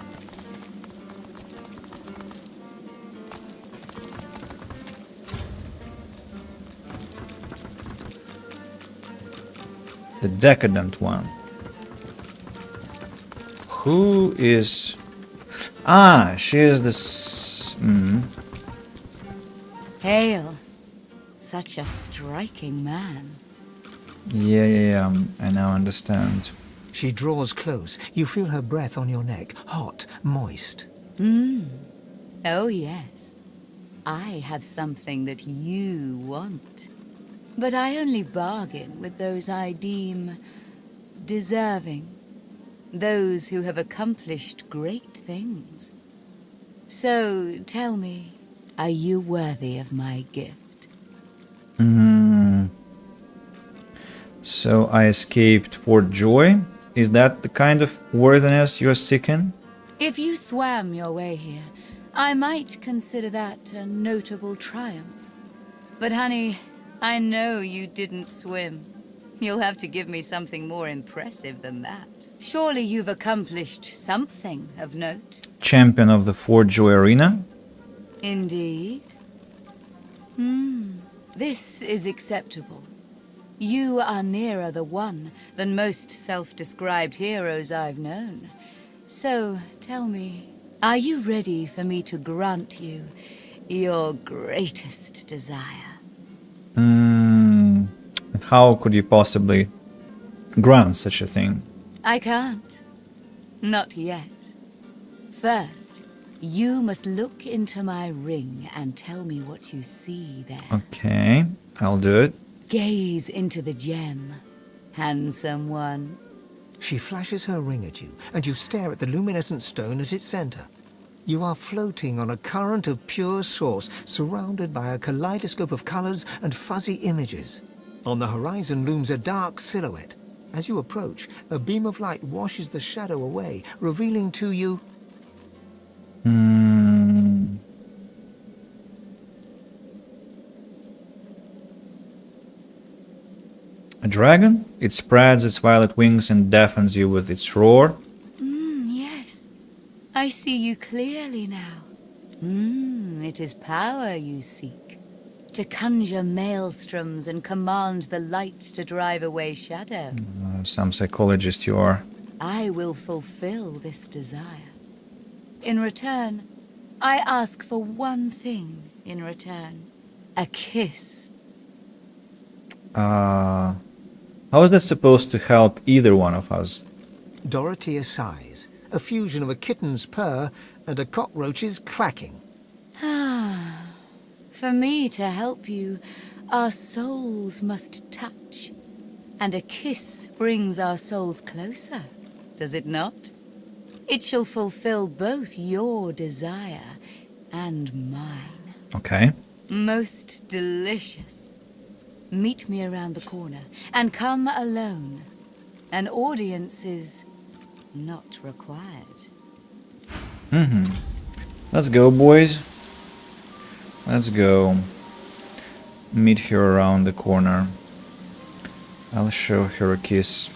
The decadent one. Who is... Ah, she is this...
Hail. Such a striking man.
Yeah, I now understand.
She draws close. You feel her breath on your neck, hot, moist.
Oh, yes. I have something that you want. But I only bargain with those I deem deserving. Those who have accomplished great things. So, tell me, are you worthy of my gift?
So I escaped for joy? Is that the kind of worthiness you're seeking?
If you swam your way here, I might consider that a notable triumph. But honey, I know you didn't swim. You'll have to give me something more impressive than that. Surely you've accomplished something of note.
Champion of the Fort Joy Arena?
Indeed. This is acceptable. You are nearer the one than most self-described heroes I've known. So, tell me, are you ready for me to grant you your greatest desire?
How could you possibly grant such a thing?
I can't. Not yet. First, you must look into my ring and tell me what you see there.
Okay, I'll do it.
Gaze into the gem, handsome one.
She flashes her ring at you, and you stare at the luminescent stone at its center. You are floating on a current of pure source, surrounded by a kaleidoscope of colors and fuzzy images. On the horizon looms a dark silhouette. As you approach, a beam of light washes the shadow away, revealing to you...
A dragon? It spreads its violet wings and deafens you with its roar.
Yes. I see you clearly now. It is power you seek. to conjure maelstroms and command the light to drive away shadow.
Some psychologist you are.
I will fulfill this desire. In return, I ask for one thing in return. A kiss.
How is that supposed to help either one of us?
Dorothea sighs, a fusion of a kitten's purr and a cockroach's clacking.
For me to help you, our souls must touch. And a kiss brings our souls closer, does it not? It shall fulfill both your desire and mine.
Okay.
Most delicious. Meet me around the corner, and come alone. An audience is not required.
Let's go, boys. Let's go. Meet her around the corner. I'll show her a kiss.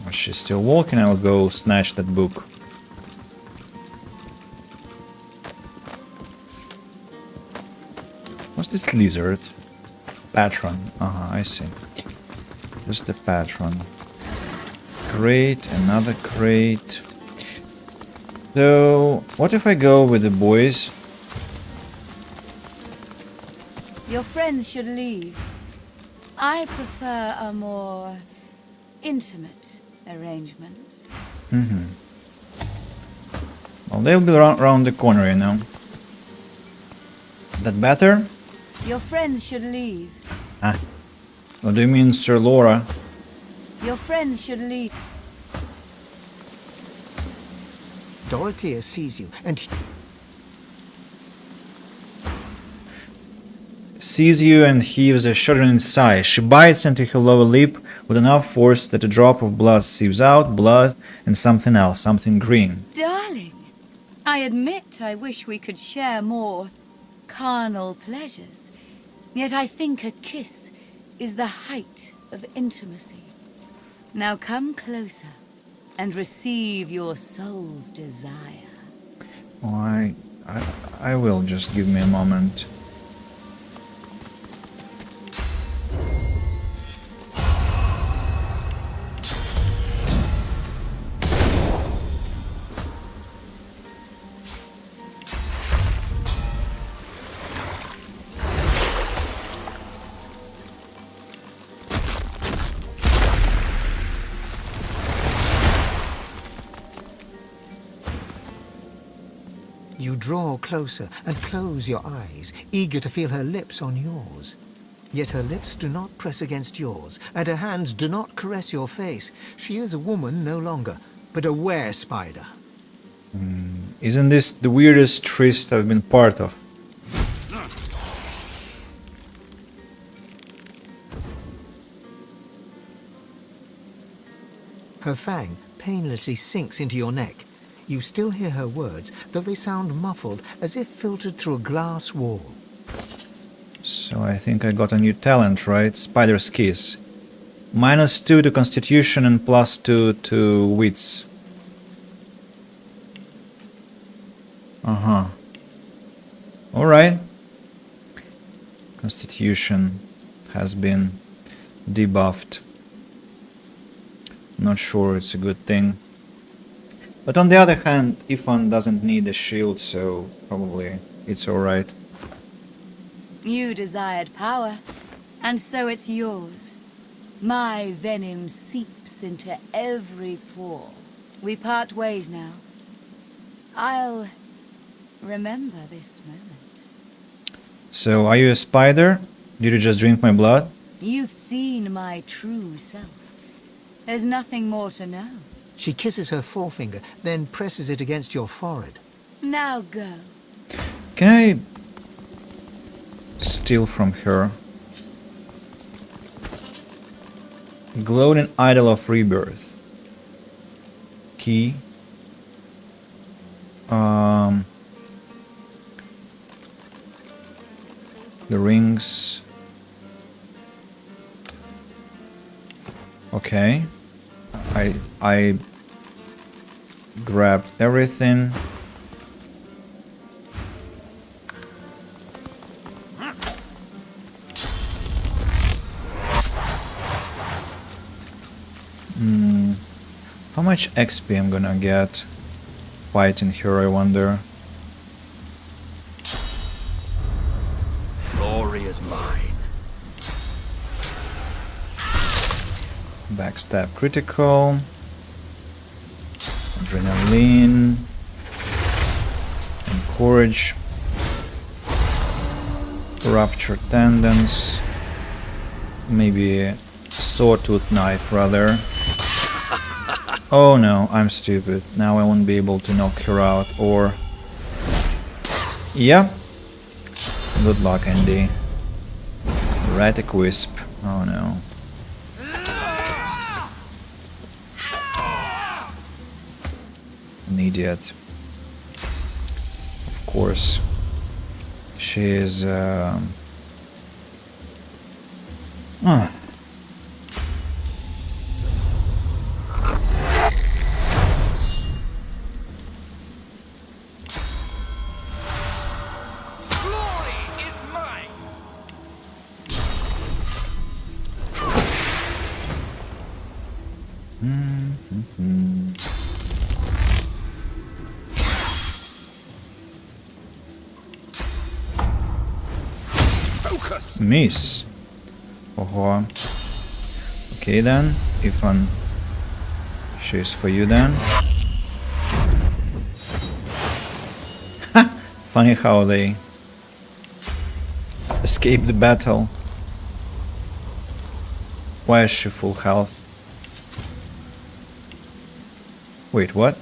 Oh, she's still walking. I'll go snatch that book. What's this lizard? Patron. I see. Just a patron. Crate, another crate. So, what if I go with the boys?
Your friends should leave. I prefer a more intimate arrangement.
Well, they'll be around the corner, you know. That better?
Your friends should leave.
What do you mean, Sir Laura?
Your friends should leave.
Dorothea sees you and
Sees you and heaves a shuddering sigh. She bites into her lower lip with enough force that a drop of blood sieves out, blood and something else, something green.
Darling, I admit I wish we could share more carnal pleasures. Yet I think a kiss is the height of intimacy. Now come closer and receive your soul's desire.
Oh, I will, just give me a moment.
you draw closer and close your eyes, eager to feel her lips on yours. Yet her lips do not press against yours, and her hands do not caress your face. She is a woman no longer, but a were-spider.
Isn't this the weirdest tryst I've been part of?
Her fang painlessly sinks into your neck. You still hear her words, though they sound muffled, as if filtered through a glass wall.
So I think I got a new talent, right? Spider's Kiss. -2 to Constitution and +2 to Wits. Alright. Constitution has been debuffed. Not sure it's a good thing. But on the other hand, Ifan doesn't need a shield, so probably it's alright.
You desired power, and so it's yours. My venom seeps into every pore. We part ways now. I'll remember this moment.
So, are you a spider? Did you just drink my blood?
You've seen my true self. There's nothing more to know.
She kisses her forefinger, then presses it against your forehead.
Now go.
Can I steal from her? Gloating Idol of Rebirth. Key. The rings. Okay. I grabbed everything. How much XP I'm gonna get fighting her, I wonder.
Glory is mine.
Backstab critical. Adrenaline. Encourage. Rupture tendons. Maybe sawtooth knife rather. Oh no, I'm stupid. Now I won't be able to knock her out or... Yeah. Good luck, Andy. Erratic Wisp. Oh no. An idiot. Of course. She is... Miss. Ого. Okay then, Ifan. She's for you then. Funny how they escape the battle. Why is she full health? Wait, what?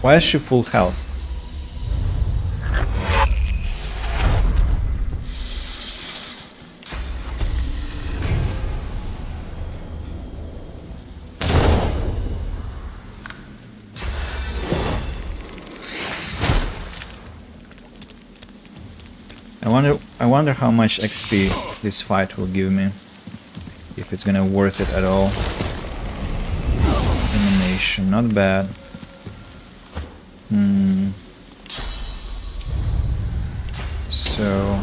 Why is she full health? I wonder how much XP this fight will give me. If it's gonna worth it at all. Elimination, not bad. So...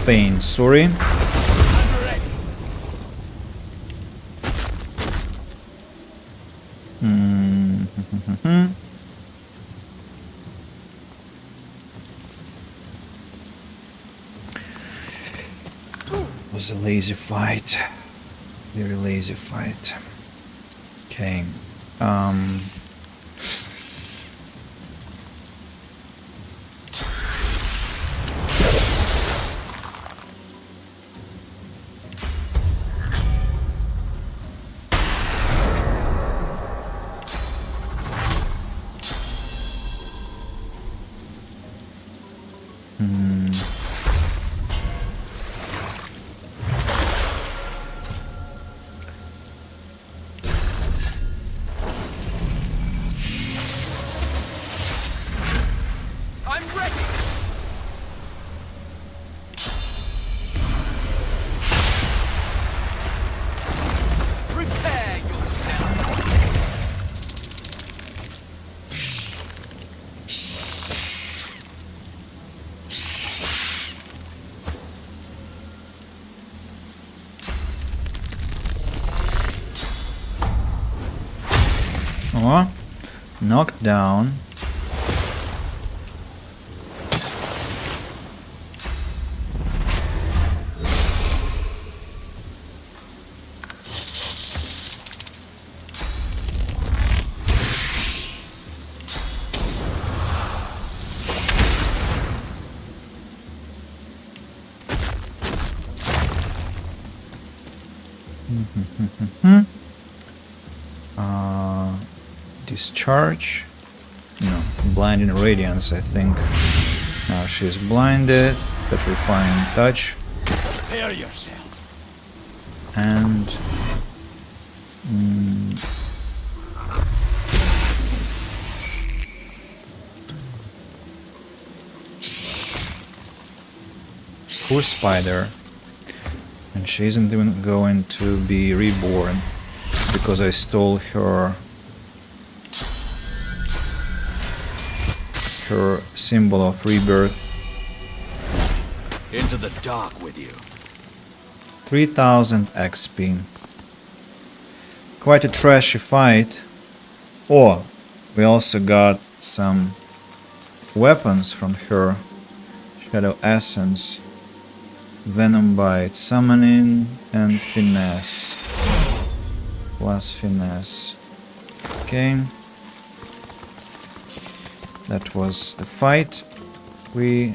Pain, sorry. It was a lazy fight. Very lazy fight. Okay. Oh, knocked down. Discharge. No, blinding radiance, I think. Now she's blinded. Petrifying touch.
Prepare yourself.
And poor spider. And she isn't even going to be reborn because I stole her symbol of rebirth.
Into the dark with you.
3000 XP. Quite a trashy fight. Oh, we also got some weapons from her. Shadow Essence, Venom Bite, Summoning, and Finesse. Plus Finesse. Okay. That was the fight. We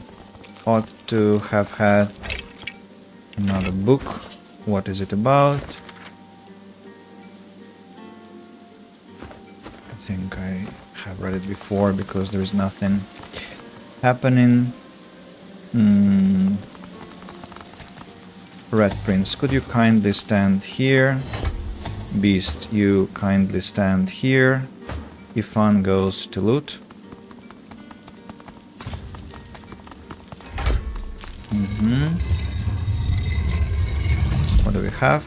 ought to have had another book. What is it about? I think I have read it before because there is nothing happening. Red Prince, could you kindly stand here? Beast, you kindly stand here. Ifan goes to loot. What do we have?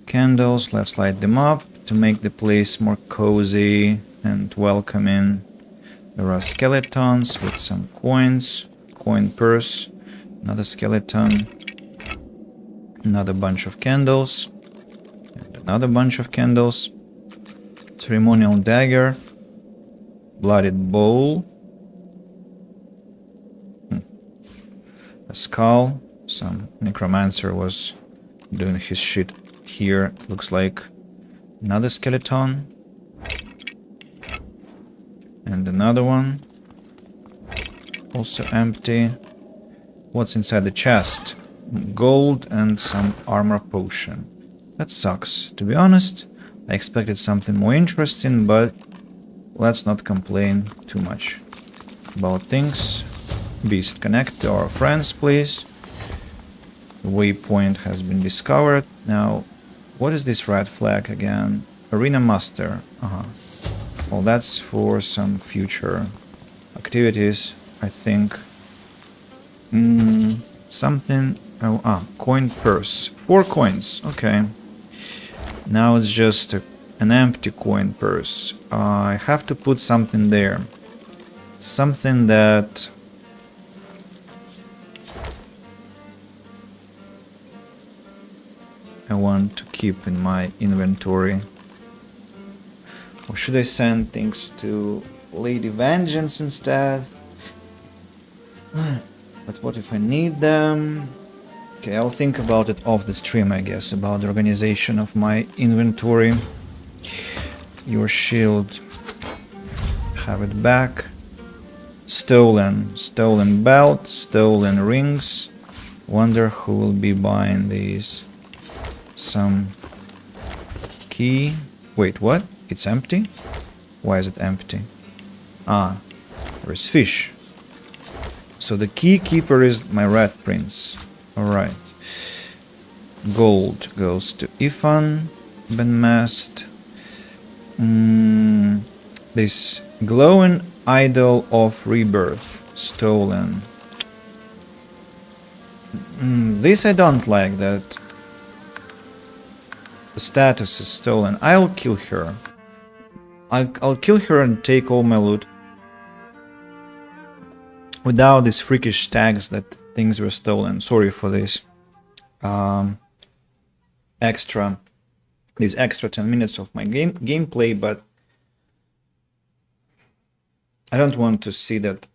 Candles, let's light them up to make the place more cozy and welcoming. There are skeletons with some coins, coin purse, another skeleton, another bunch of candles, and another bunch of candles, ceremonial dagger, bloodied bowl, a skull. Some necromancer was doing his shit here. It looks like another skeleton. And another one. Also empty. What's inside the chest? Gold and some armor potion. That sucks. To be honest, I expected something more interesting, but let's not complain too much about things. Beast, connect to our friends, please. The waypoint has been discovered. Now, what is this red flag again? Arena Master. Well, that's for some future activities, I think. Something. Coin purse. 4 coins. Okay. Now it's just an empty coin purse. I have to put something there. Something that I want to keep in my inventory. Or should I send things to Lady Vengeance instead? But what if I need them? Okay, I'll think about it off the stream, I guess, about the organization of my inventory. Your shield. Have it back. Stolen. Stolen belt, stolen rings. Wonder who will be buying these. Some key. Wait, what? It's empty? Why is it empty? There's fish. So the key keeper is my red prince. Alright. Gold goes to Ifan. Been masked. This glowing idol of rebirth. Stolen. This I don't like, that the status is stolen. I'll kill her. I'll kill her and take all my loot. Without these freakish tags that things were stolen. Sorry for this. These extra 10 minutes of my gameplay, but I don't want to see that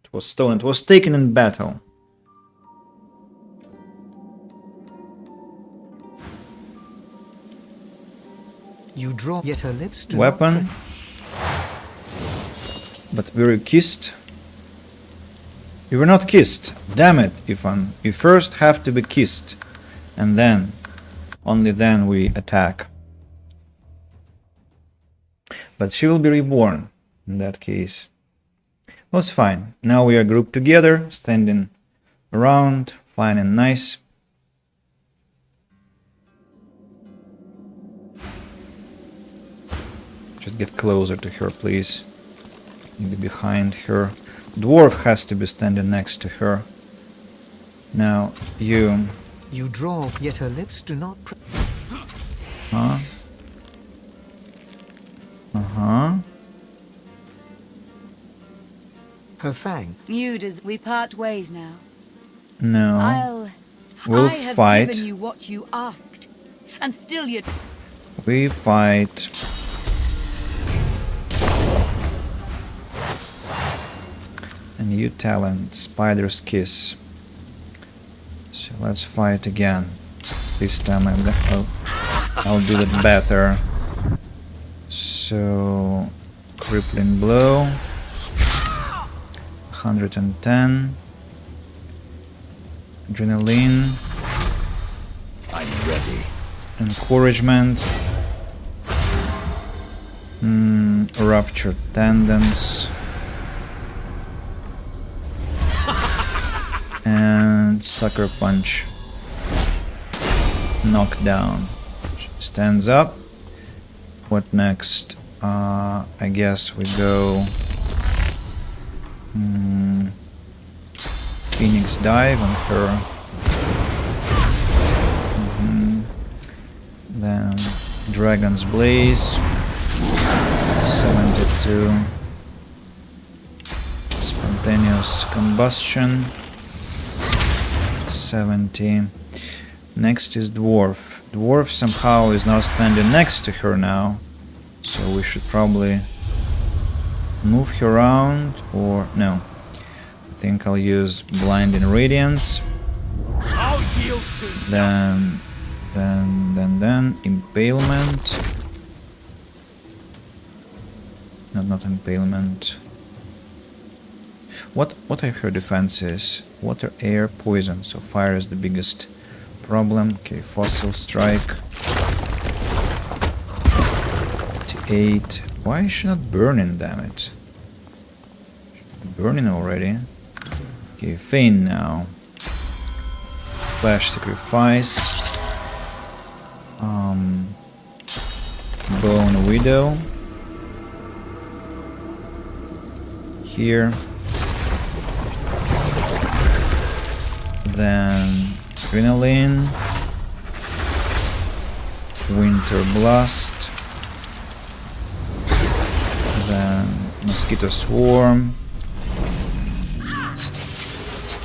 it was stolen. It was taken in battle.
You draw, yet her lips do
Weapon. But were you kissed? You were not kissed. Damn it, Ifan. You first have to be kissed. And then, only then we attack. But she will be reborn in that case. Well, it's fine. Now we are grouped together, standing around, fine and nice. Just get closer to her, please. Maybe behind her. Dwarf has to be standing next to her. Now, you...
You draw, yet her lips do not...
Huh? Uh-huh.
Her fang.
You does we part ways now.
No. We'll
I have
fight.
given you what you asked, and still you.
We fight. A new talent, Spider's Kiss. So let's fight again. This time I'll do it better. So crippling blow. 110. Adrenaline.
I'm ready.
Encouragement. Ruptured tendons. And sucker punch. Knockdown. Stands up. What next? I guess we go Phoenix Dive on her. Then Dragon's Blaze. 72. Spontaneous Combustion. 70. Next is Dwarf. Dwarf somehow is not standing next to her now, so we should probably move her around, or no. I think I'll use Blinding Radiance.
I'll yield to
Then Impalement. No, not Impalement. What are her defenses? Water, air, poison. So fire is the biggest problem. Okay, Fossil Strike. 8. Why is she not burning, damn it? Burning already. Okay, Feign now. Flash Sacrifice. Bone Widow. Here. Then Adrenaline. Winter Blast. Then Mosquito Swarm.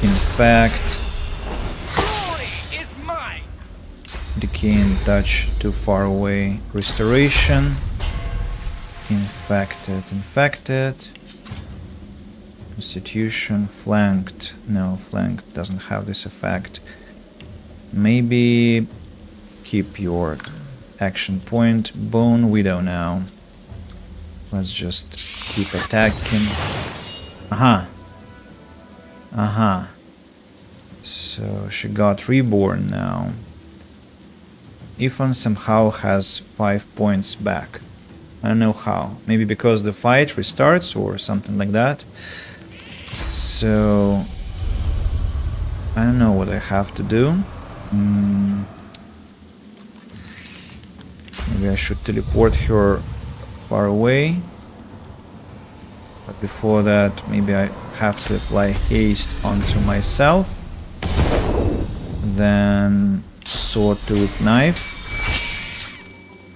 Infect.
is mine.
Decaying Touch, too far away. Restoration. Infected. Constitution, Flanked. No, Flanked doesn't have this effect. Maybe keep your action point. Bone Widow now. Let's just keep attacking. So she got reborn now. Ethan somehow has 5 points back. I don't know how. Maybe because the fight restarts or something like that. So I don't know what I have to do. Maybe I should teleport her far away. But before that, maybe I have to apply haste onto myself. Then Sword-Toothed Knife.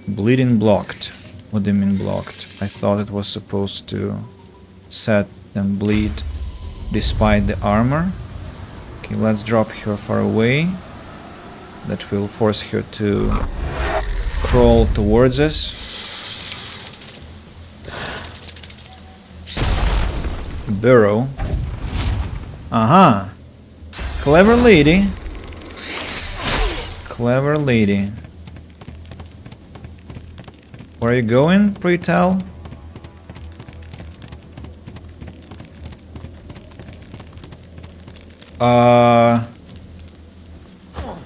Bleeding blocked. What do you mean blocked? I thought it was supposed to set them bleed despite the armor. Okay, let's drop her far away. That will force her to crawl towards us. Burrow. Clever lady. Clever lady. Where are you going, pray tell?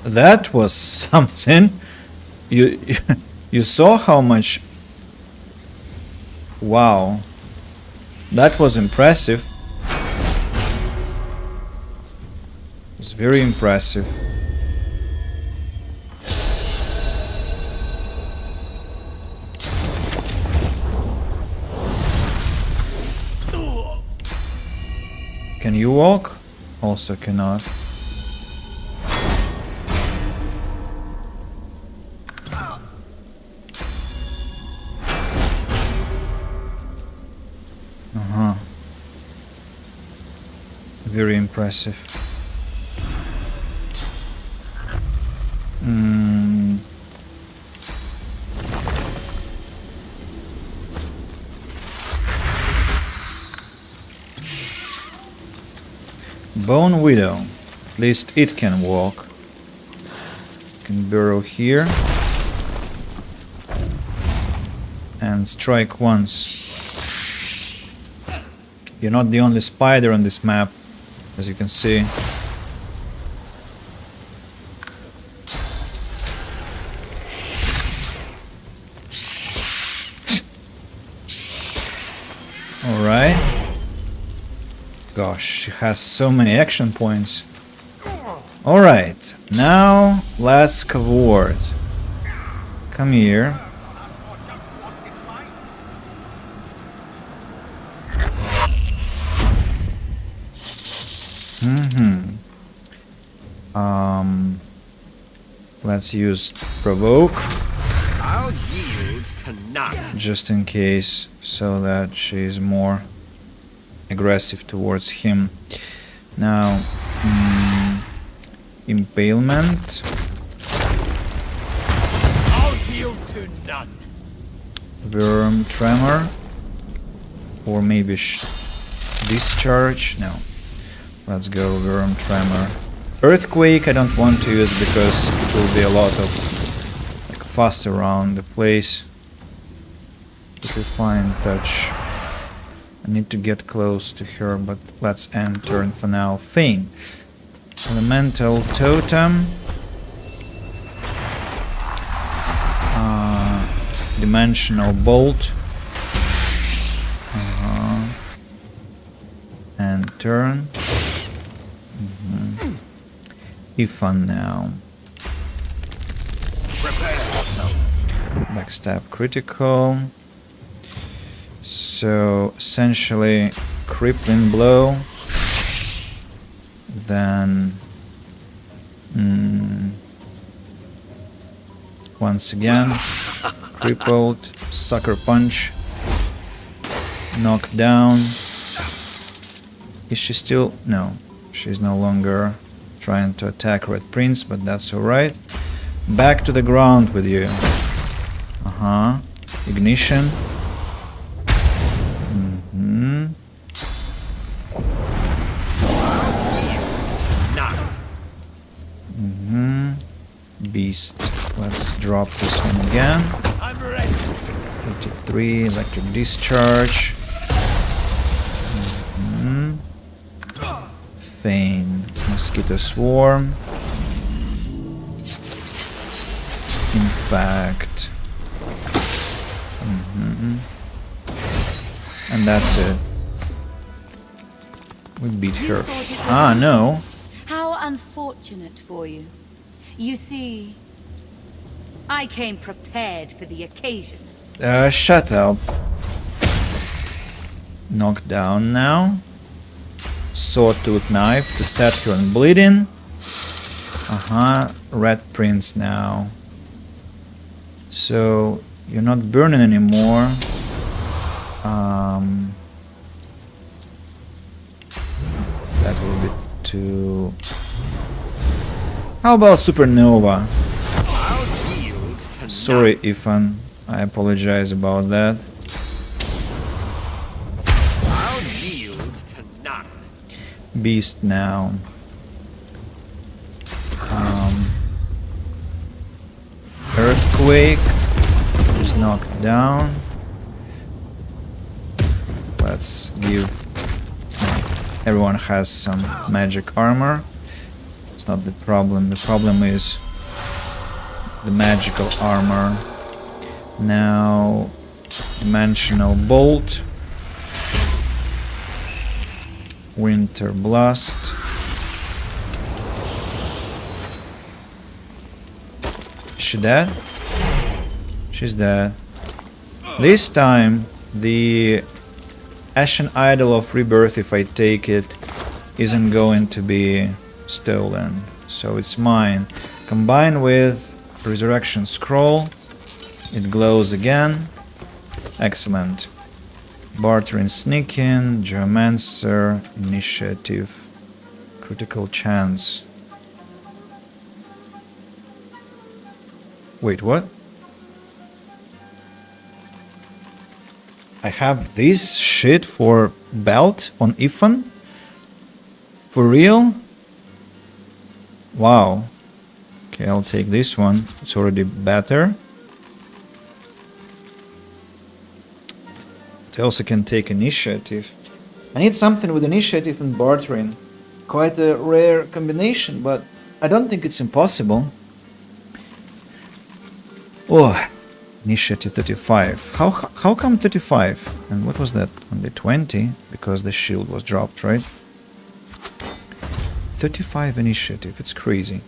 That was something. You saw how much Wow. That was impressive. It was very impressive. Can you walk? Also cannot. Very impressive. Bone Widow. At least it can walk. Can burrow here. And strike once. You're not the only spider on this map, as you can see. Alright. Gosh, she has so many action points. Alright, now let's cavort. Come here. Let's use provoke.
I'll yield to none.
Just in case, so that she's more aggressive towards him. Now, impalement.
I'll yield to none.
Worm tremor. Or maybe discharge. No. Let's go worm tremor. Earthquake I don't want to use because it will be a lot of like fuss around the place. If we find touch. I need to get close to her, but let's end turn for now. Feign. Elemental totem. Dimensional bolt. And turn. Ifan now. Backstab critical. So essentially crippling blow. Then once again crippled. Sucker punch. Knock down. Is she still? No, she's no longer trying to attack Red Prince, but that's alright. Back to the ground with you. Ignition. Beast. Let's drop this one again. 83, electric discharge. Feign. Mosquito swarm. Impact. And that's it. We beat her. Ah, no.
How unfortunate for you. You see, I came prepared for the occasion.
Shut up. Knocked down now. Sword-tooth knife to set her on bleeding. Red Prince now. So you're not burning anymore. That will be too. How about Supernova? Sorry, Ifan. I apologize about that.
I'll yield to none.
Beast now. Earthquake is knocked down. Let's give. Everyone has some magic armor. It's not the problem. The problem is the magical armor. Now Dimensional Bolt. Winter Blast. Is she dead? She's dead. This time, the Ashen Idol of Rebirth, if I take it, isn't going to be stolen. So it's mine. Combined with Resurrection Scroll, it glows again. Excellent. Bartering Sneaking, Geomancer, Initiative, Critical Chance. Wait, what? I have this shit for belt on Ifan? For real? Wow. Okay, I'll take this one. It's already better. I also can take Initiative. I need something with Initiative and Bartering. Quite a rare combination, but I don't think it's impossible. Oh, Initiative 35. How come 35? And what was that? Only 20? Because the shield was dropped, right? 35 Initiative. It's crazy.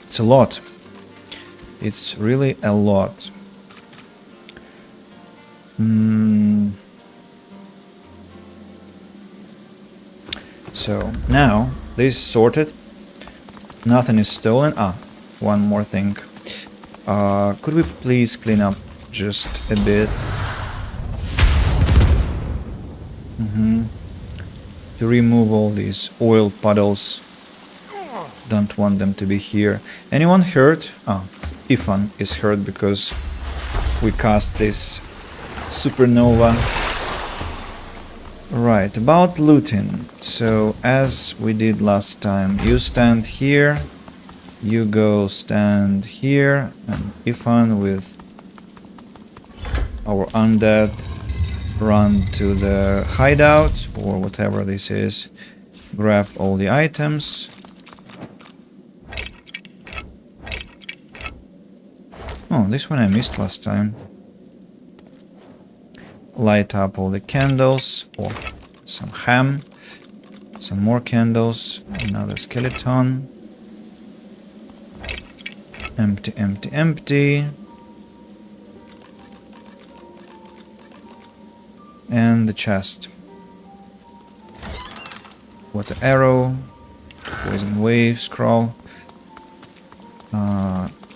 It's a lot. It's really a lot. So now this is sorted. Nothing is stolen. One more thing. Could we please clean up just a bit? To remove all these oil puddles. Don't want them to be here. Anyone hurt? Ifan is hurt because we cast this supernova. Right, about looting. So, as we did last time, you stand here, you go stand here, and Ifan with our undead run to the hideout, or whatever this is, grab all the items. Oh, this one I missed last time. Light up all the candles, or some ham, some more candles, another skeleton. Empty, empty, empty. And the chest. Water arrow, poison wave, scroll.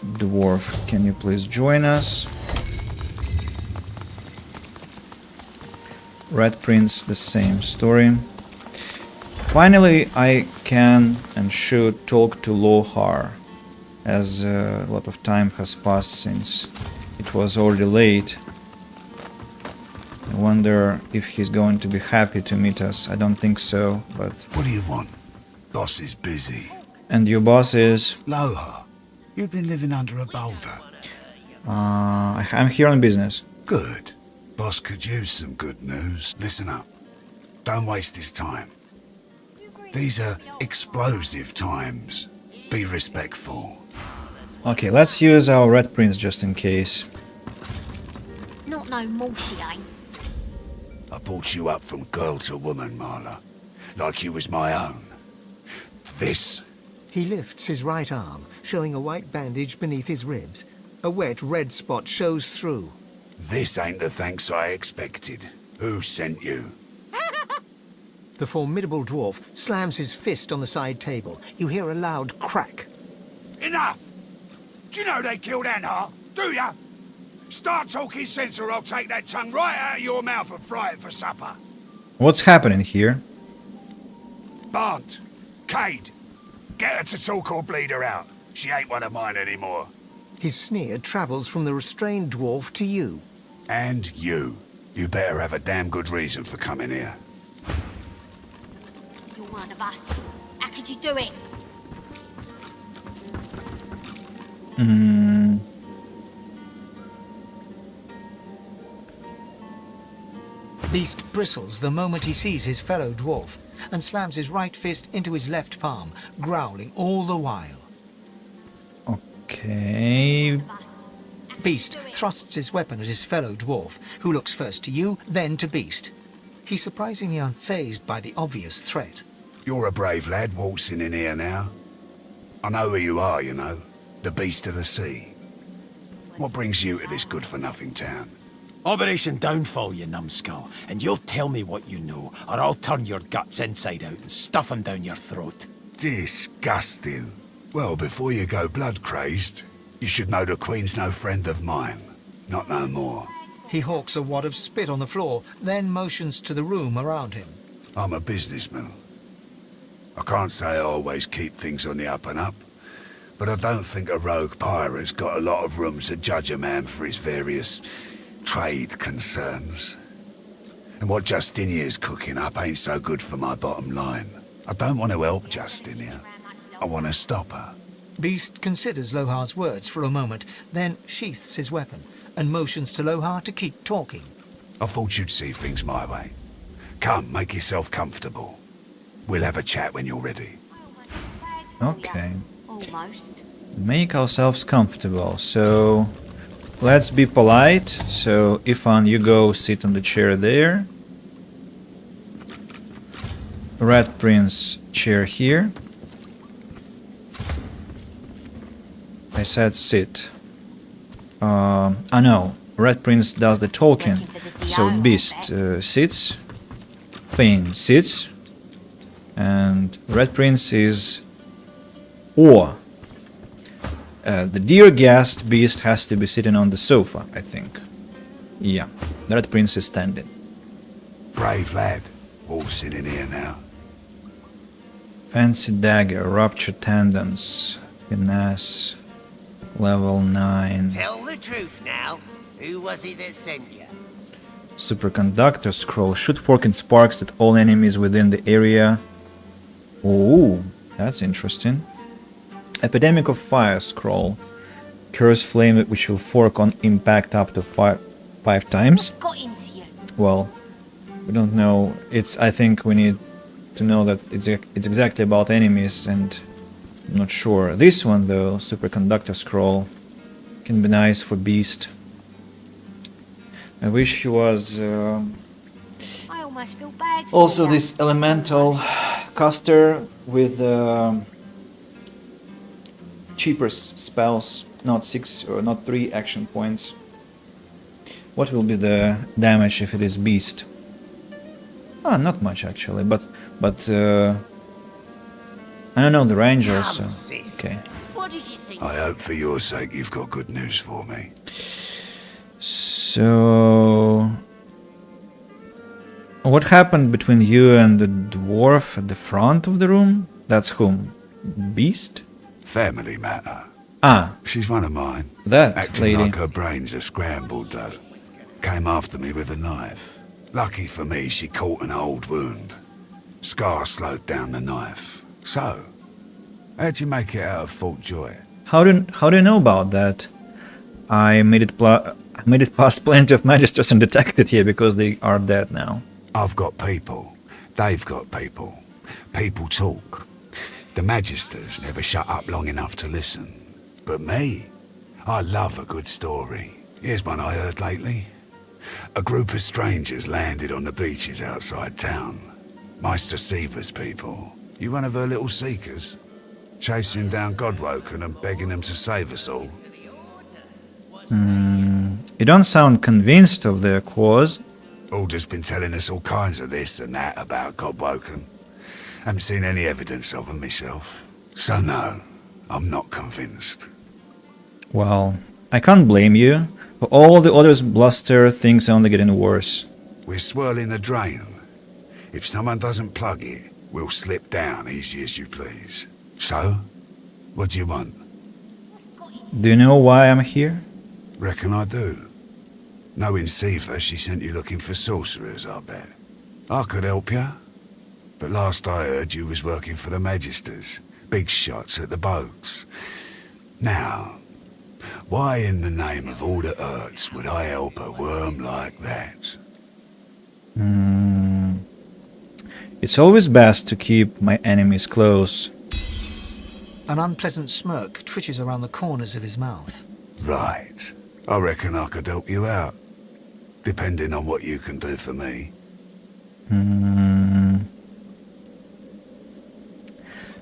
Dwarf, can you please join us? Red Prince, the same story. Finally, I can and should talk to Lohar, as a lot of time has passed since it was already late. I wonder if he's going to be happy to meet us. I don't think so, but...
What do you want? Boss is busy.
And your boss is?
Lohar, you've been living under a boulder.
I'm here on business.
Good. Boss could use some good news. Listen up. Don't waste his time. These are explosive times. Be respectful.
Okay, let's use our Red Prince just in case.
Not no more she ain't.
I brought you up from girl to woman, Marla. Like you was my own. This...
He lifts his right arm, showing a white bandage beneath his ribs. A wet red spot shows through.
This ain't the thanks I expected. Who sent you?
The formidable dwarf slams his fist on the side table. You hear a loud crack.
Enough! Do you know they killed Anhar? Do ya? Start talking sense or I'll take that tongue right out of your mouth and fry it for supper.
What's happening here?
Barnt, Cade, get her to talk or bleed her out. She ain't one of mine anymore.
His sneer travels from the restrained dwarf to you.
And you. You better have a damn good reason for coming here.
You're one of us. How could you do it?
Beast bristles the moment he sees his fellow dwarf, and slams his right fist into his left palm, growling all the while.
Okay.
Beast thrusts his weapon at his fellow dwarf, who looks first to you, then to Beast. He's surprisingly unfazed by the obvious threat.
You're a brave lad waltzing in here now. I know who you are, you know. The Beast of the Sea. What brings you to this good-for-nothing town?
Operation Downfall, you numbskull, and you'll tell me what you know, or I'll turn your guts inside out and stuff them down your throat.
Disgusting. Well, before you go blood-crazed, you should know the Queen's no friend of mine. Not no more.
He hawks a wad of spit on the floor, then motions to the room around him.
I'm a businessman. I can't say I always keep things on the up and up, but I don't think a rogue pirate's got a lot of room to judge a man for his various trade concerns. And what Justinia's cooking up ain't so good for my bottom line. I don't want to help Justinia. I want to stop her.
Beast considers Lohar's words for a moment, then sheaths his weapon and motions to Lohar to keep talking.
I thought you'd see things my way. Come, make yourself comfortable. We'll have a chat when you're ready.
Okay.
Almost.
Make ourselves comfortable. So let's be polite. So Ifan, you go sit on the chair there. Red Prince, chair here. I said sit. No. Red Prince does the talking. So Beast sits. Thane sits. And Red Prince is... Or... the dear guest Beast has to be sitting on the sofa, I think. Yeah. The Red Prince is standing.
Brave lad. All sitting here now.
Fancy dagger, ruptured tendons, finesse, level 9.
Tell the truth now. Who was it that sent you?
Superconductor scroll, shoot forking sparks at all enemies within the area. Ooh, that's interesting. Epidemic of Fire scroll, curse flame which will fork on impact up to five times.
Got into you.
Well, we don't know. I think we need to know that it's exactly about enemies, and I'm not sure. This one though, Superconductor scroll, can be nice for Beast. I wish he was
I almost feel bad for
also
you.
this elemental caster with cheaper spells, not 6 or not 3 action points. What will be the damage if it is Beast? Ah, not much actually, but I don't know the Rangers. So, okay.
I hope for your sake you've got good news for me.
So, what happened between you and the dwarf at the front of the room? That's whom? Beast?
Family matter.
Ah.
She's one of mine.
That
Acting
lady.
like her brains are scrambled though. Came after me with a knife. Lucky for me she caught an old wound. Scar slowed down the knife. So, how'd you make it out of Fort Joy?
How do you know about that? I made it past plenty of magisters and detected here because they are dead now.
I've got people. They've got people. People talk. The magisters never shut up long enough to listen. But me, I love a good story. Here's one I heard lately. A group of strangers landed on the beaches outside town. Meister Seaver's people. You one of her little seekers? Chasing down Godwoken and begging them to save us all?
You don't sound convinced of their cause.
Alder's been telling us all kinds of this and that about Godwoken. Haven't seen any evidence of them myself. So no, I'm not convinced.
Well, I can't blame you. For all the others bluster, things are only getting worse.
We're swirling the drain. If someone doesn't plug it, we'll slip down easy as you please. So, what do you want?
Do you know why I'm here?
Reckon I do. Knowing Seaver, she sent you looking for sorcerers, I bet. I could help you. But last I heard, you was working for the Magisters. Big shots at the boats. Now, why in the name of all the Earths would I help a worm like that?
It's always best to keep my enemies close.
An unpleasant smirk twitches around the corners of his mouth.
Right. I reckon I could help you out, depending on what you can do for me.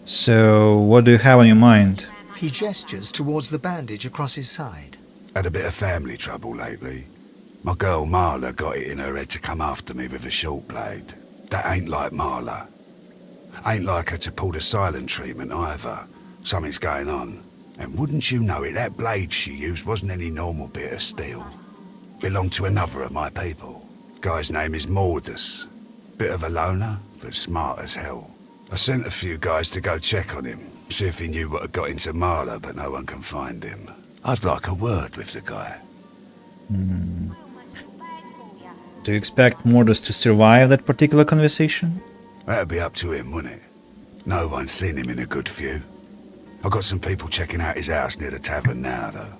So, what do you have on your mind?
He gestures towards the bandage across his side.
Had a bit of family trouble lately. My girl Marla got it in her head to come after me with a short blade. That ain't like Marla. Ain't like her to pull the silent treatment either. Something's going on. And wouldn't you know it, that blade she used wasn't any normal bit of steel. Belonged to another of my people. Guy's name is Mordus. Bit of a loner, but smart as hell. I sent a few guys to go check on him, see if he knew what had got into Marla, but no one can find him. I'd like a word with the guy.
Do you expect Mordus to survive that particular conversation?
That'd be up to him, wouldn't it? No one's seen him in a good few. I've got some people checking out his house near the tavern now, though.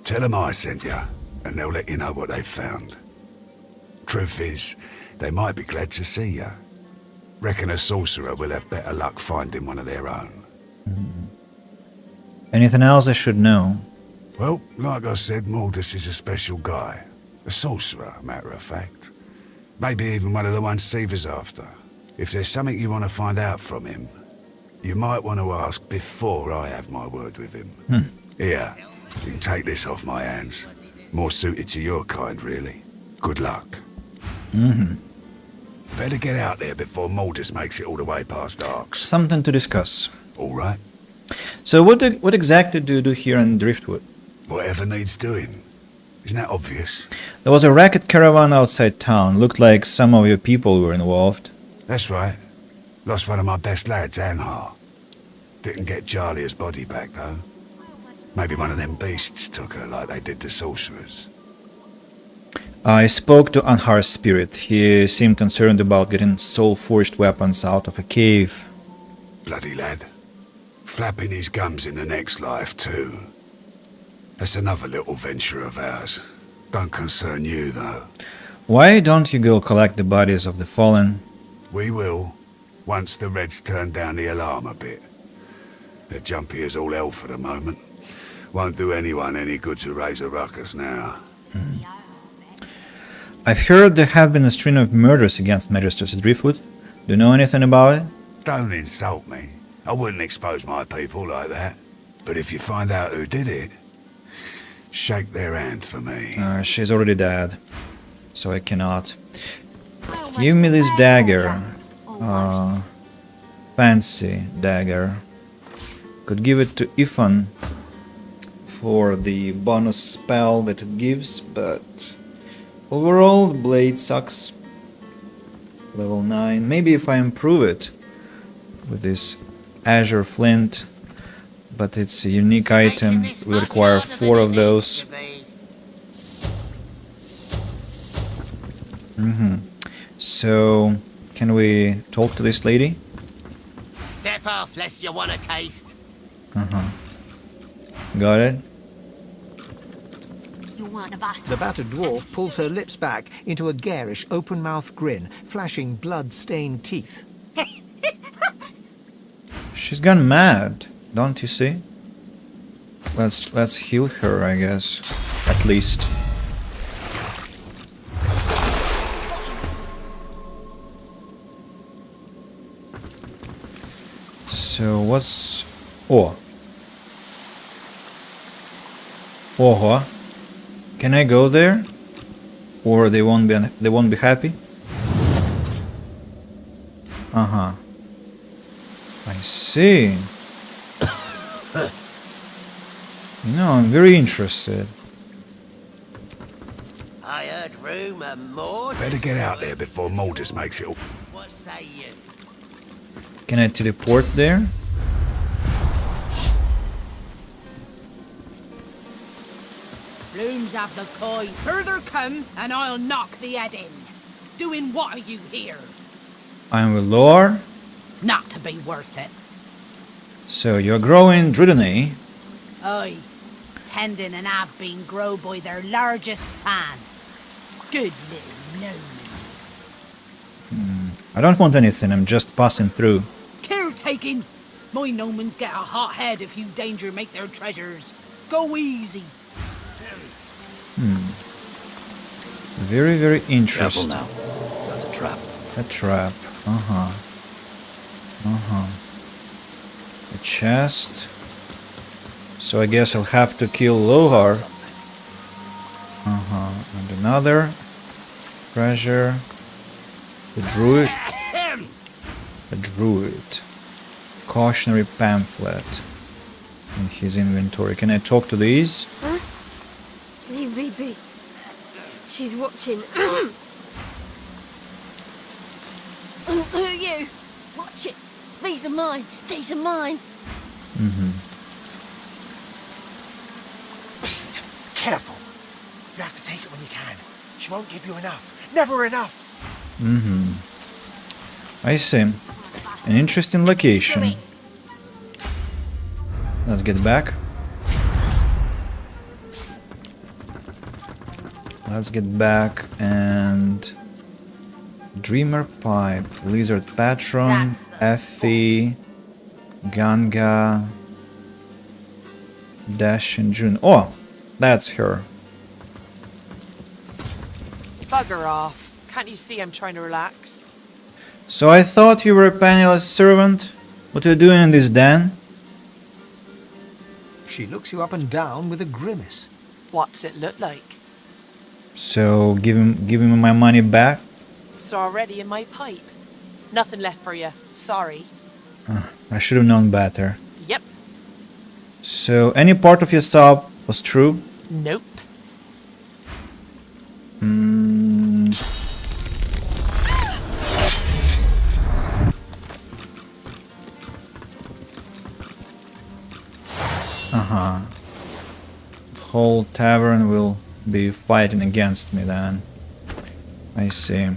Tell them I sent you, and they'll let you know what they've found. Truth is, they might be glad to see you. Reckon a sorcerer will have better luck finding one of their own.
Anything else I should know?
Well, like I said, Mordus is a special guy. A sorcerer, matter of fact. Maybe even one of the ones Seaver's after. If there's something you want to find out from him, you might want to ask before I have my word with him. Here, you can take this off my hands. More suited to your kind, really. Good luck. Better get out there before Mordus makes it all the way past Arks.
Something to discuss.
All right.
So what exactly do you do here in Driftwood?
Whatever needs doing. Isn't that obvious?
There was a racket caravan outside town. Looked like some of your people were involved.
That's right. Lost one of my best lads, Anhar. Didn't get Jalia's body back, though. Maybe one of them beasts took her like they did the sorcerers.
I spoke to Anhar's spirit. He seemed concerned about getting soul-forged weapons out of a cave.
Bloody lad. Flapping his gums in the next life, too. That's another little venture of ours. Don't concern you, though.
Why don't you go collect the bodies of the fallen?
We will, once the Reds turn down the alarm a bit. They're jumpy as all hell for the moment. Won't do anyone any good to raise a ruckus now.
I've heard there have been a string of murders against Magisters at Driftwood. Do you know anything about it?
Don't insult me. I wouldn't expose my people like that. But if you find out who did it, shake their hand for me.
She's already dead, so I cannot. Give me this dagger. Fancy dagger. Could give it to Ifan for the bonus spell that it gives, but overall the blade sucks. Level 9. Maybe if I improve it with this azure flint, but it's a unique item. It will require 4 of those. So, can we talk to this lady?
Step off, lest you want a taste.
Got it?
You're one of us.
The battered dwarf pulls her lips back into a garish, open-mouthed grin, flashing blood-stained teeth.
She's gone mad, don't you see? Let's heal her, I guess. At least. So what's... Oh. Oh. Can I go there? Or they won't be happy? I see. No, I'm very interested.
I heard rumour more.
Better get out there before Mordus makes it all.
What say you?
Can I teleport there?
Blooms have the coin. Further come, and I'll knock the head in. Doing what are you here?
I'm with Lore.
Not to be worth it.
So you're growing Dridony.
Aye. Tendon and have been grow by their largest fans. Good little gnomes.
I don't want anything, I'm just passing through.
Caretaking. My gnomons get a hot head if you danger make their treasures. Go easy.
Very, very
Careful
interesting.
now. That's a trap.
A trap. A chest. So I guess I'll have to kill Lohar. And another treasure. The druid. A druid. Cautionary pamphlet in his inventory. Can I talk to these?
Huh? Leave me be. She's watching. Who are you? Watch it. These are mine. These are mine.
Psst. Careful. You have to take it when you can. She won't give you enough. Never enough.
I see. An interesting location. Let's get back. Let's get back and... Dreamer Pipe, Lizard Patron, Effie, Ganga, Dash and June. Oh, that's her.
Bugger off. Can't you see I'm trying to relax?
So I thought you were a penniless servant. What are you doing in this den?
She looks you up and down with a grimace.
What's it look like?
So give him my money back.
It's already in my pipe. Nothing left for you. Sorry.
I should have known better.
Yep.
So any part of your sob was true?
Nope.
Whole tavern will be fighting against me then. I see.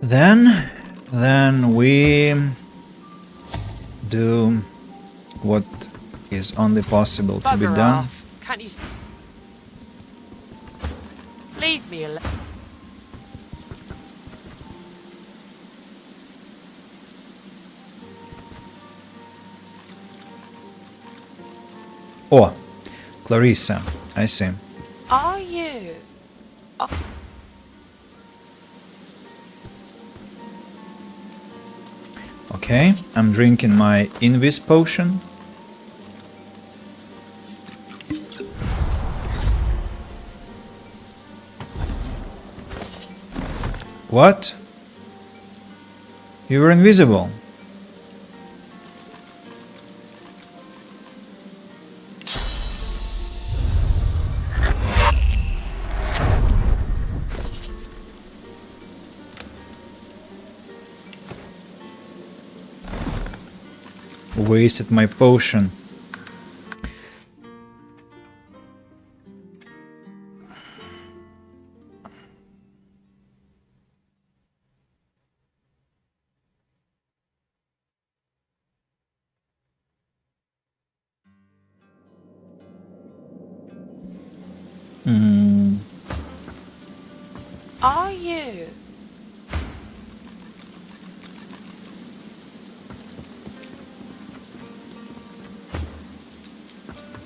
Then we do what is only possible to be
Bugger
done.
off. Can't you... Leave me alone.
Oh, Clarissa, I see.
Are you?
Okay, I'm drinking my Invis potion. What? You were invisible. Wasted my potion.
Are you?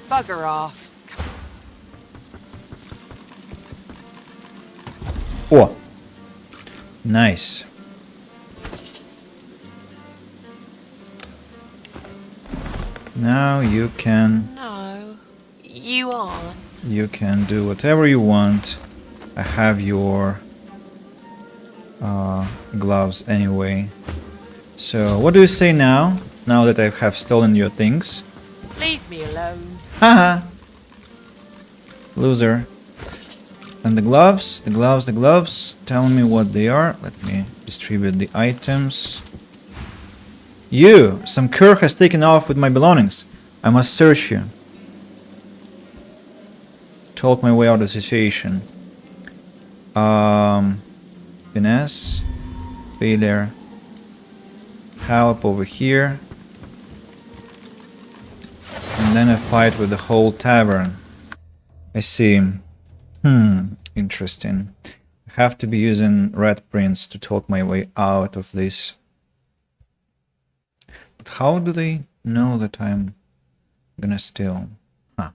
Bugger off.
Oh, nice. Now you can...
No, you aren't.
You can do whatever you want. I have your gloves anyway. So, what do you say now? Now that I have stolen your things?
Leave me alone.
Haha! Loser. And the gloves? The gloves. Tell me what they are. Let me distribute the items. You! Some cur has taken off with my belongings. I must search you. Talk my way out of the situation. Finesse. Failure. Help over here. And then a fight with the whole tavern. I see. Interesting. I have to be using Red Prince to talk my way out of this. But how do they know that I'm gonna steal? Huh.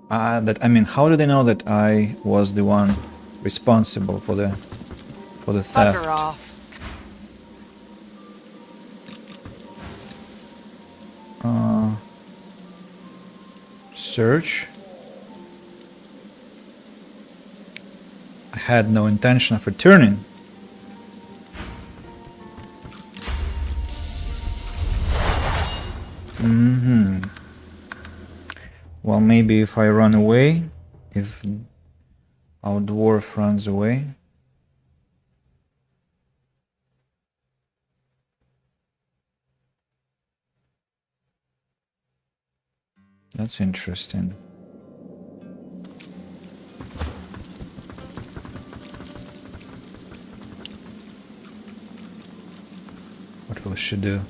I mean, how do they know that I was the one responsible for the theft?
Bugger off.
Search. I had no intention of returning. Well, maybe if I run away, if our dwarf runs away. That's interesting. What will she do?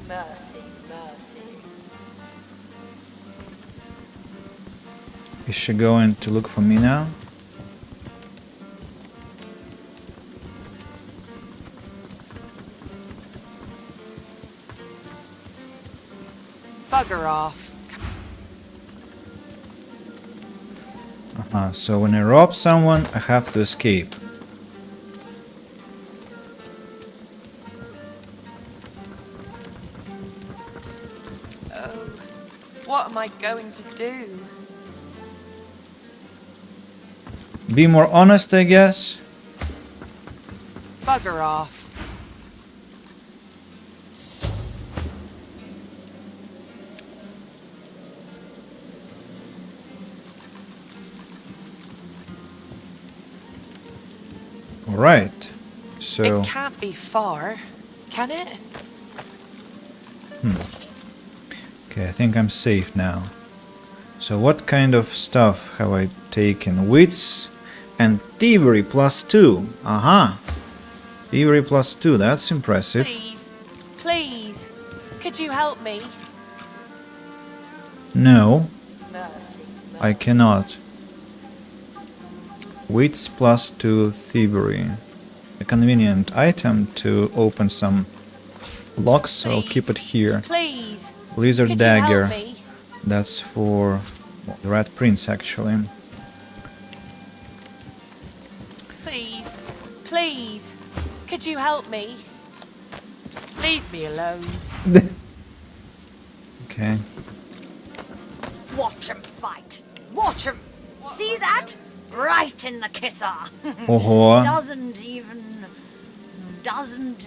Mercy, mercy.
Is she going to look for me now?
Bugger off.
So when I rob someone, I have to escape.
Oh, what am I going to do?
Be more honest, I guess.
Bugger off.
Right. So
It can't be far, can it?
okay, I think I'm safe now. So what kind of stuff have I taken? Wits and thievery +2. Aha. Thievery +2, that's impressive.
Please, please, could you help me?
No, I cannot. Wits +2 thievery. A convenient item to open some locks, so I'll keep it here.
Please.
Lizard
Could
dagger.
You help me?
That's for the Red Prince, actually.
Please, please, could you help me? Leave me alone.
Okay.
Watch him fight. Watch him. See that? Right in the kisser.
Oh.
Doesn't.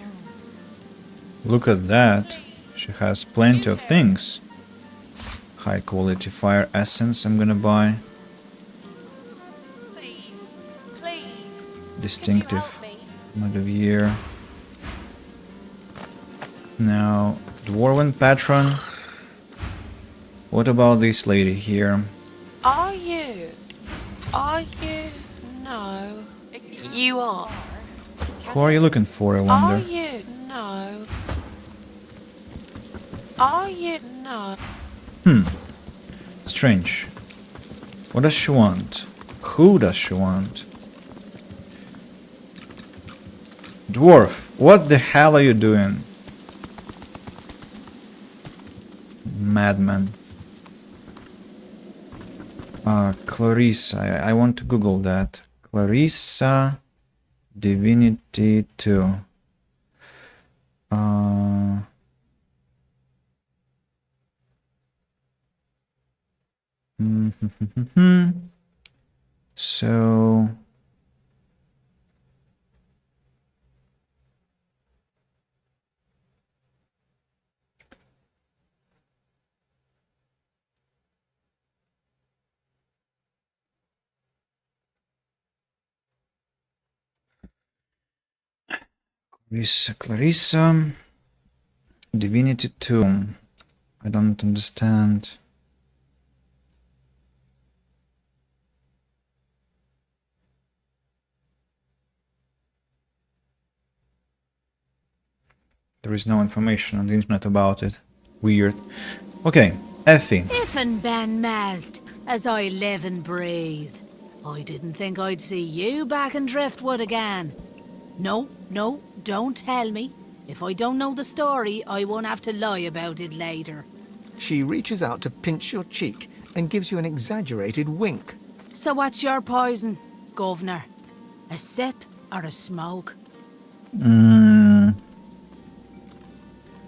Look at that. She has plenty of things. High quality fire essence I'm gonna buy.
Please, please.
Distinctive mod of year. Now, Dwarven Patron. What about this lady here?
Are you? Are you? No. You are.
Who are you looking for, I
Are
wonder?
you? No. Are you? No.
Strange. What does she want? Who does she want? Dwarf, what the hell are you doing? Madman. Clarissa, I want to Google that. Clarissa Divinity 2. So Clarissa Divinity 2. I don't understand. There is no information on the internet about it. Weird. Okay, Effie.
If and Ben Mazd, as I live and breathe. I didn't think I'd see you back in Driftwood again. No, don't tell me. If I don't know the story, I won't have to lie about it later.
She reaches out to pinch your cheek and gives you an exaggerated wink.
So what's your poison, Governor? A sip or a smoke?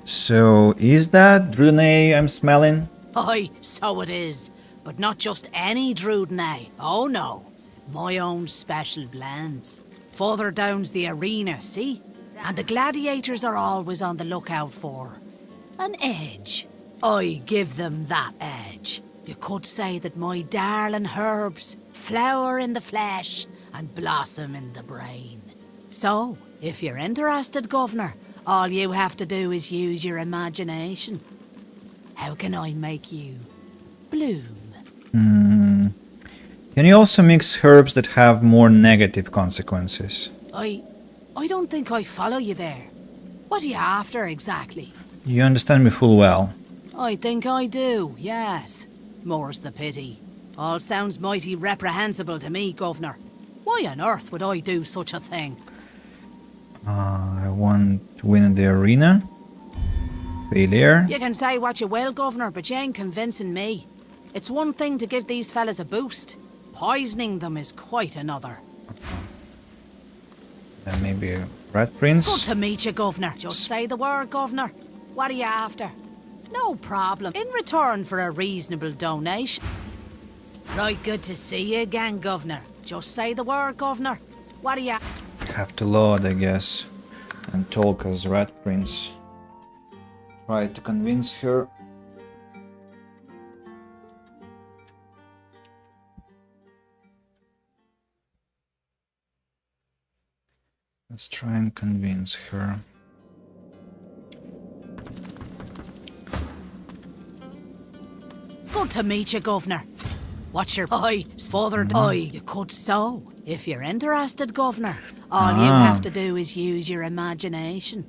So, is that Drunei I'm smelling?
Aye, so it is. But not just any Drudnay. Oh no. My own special blends. Further down's the arena, see? And the gladiators are always on the lookout for an edge. I give them that edge. You could say that my darling herbs flower in the flesh and blossom in the brain. So, if you're interested, Governor, all you have to do is use your imagination. How can I make you bloom?
Can you also mix herbs that have more negative consequences?
I don't think I follow you there. What are you after exactly?
You understand me full well.
I think I do, yes. More's the pity. All sounds mighty reprehensible to me, Governor. Why on earth would I do such a thing?
I want to win in the arena. Failure.
You can say what you will, Governor, but you ain't convincing me. It's one thing to give these fellas a boost. Poisoning them is quite another.
Then maybe a Rat Prince.
Good to meet you, Governor. Just say the word, Governor. What are you after? No problem. In return for a reasonable donation. Right, good to see you again, Governor. Just say the word, Governor. What are you...
Have to load, I guess, and talk as Rat Prince. Try to convince her. Let's try and convince her.
Good to meet you, Governor. What's your eyes? Father eye. You could so. If you're interested, Governor, all you have to do is use your imagination.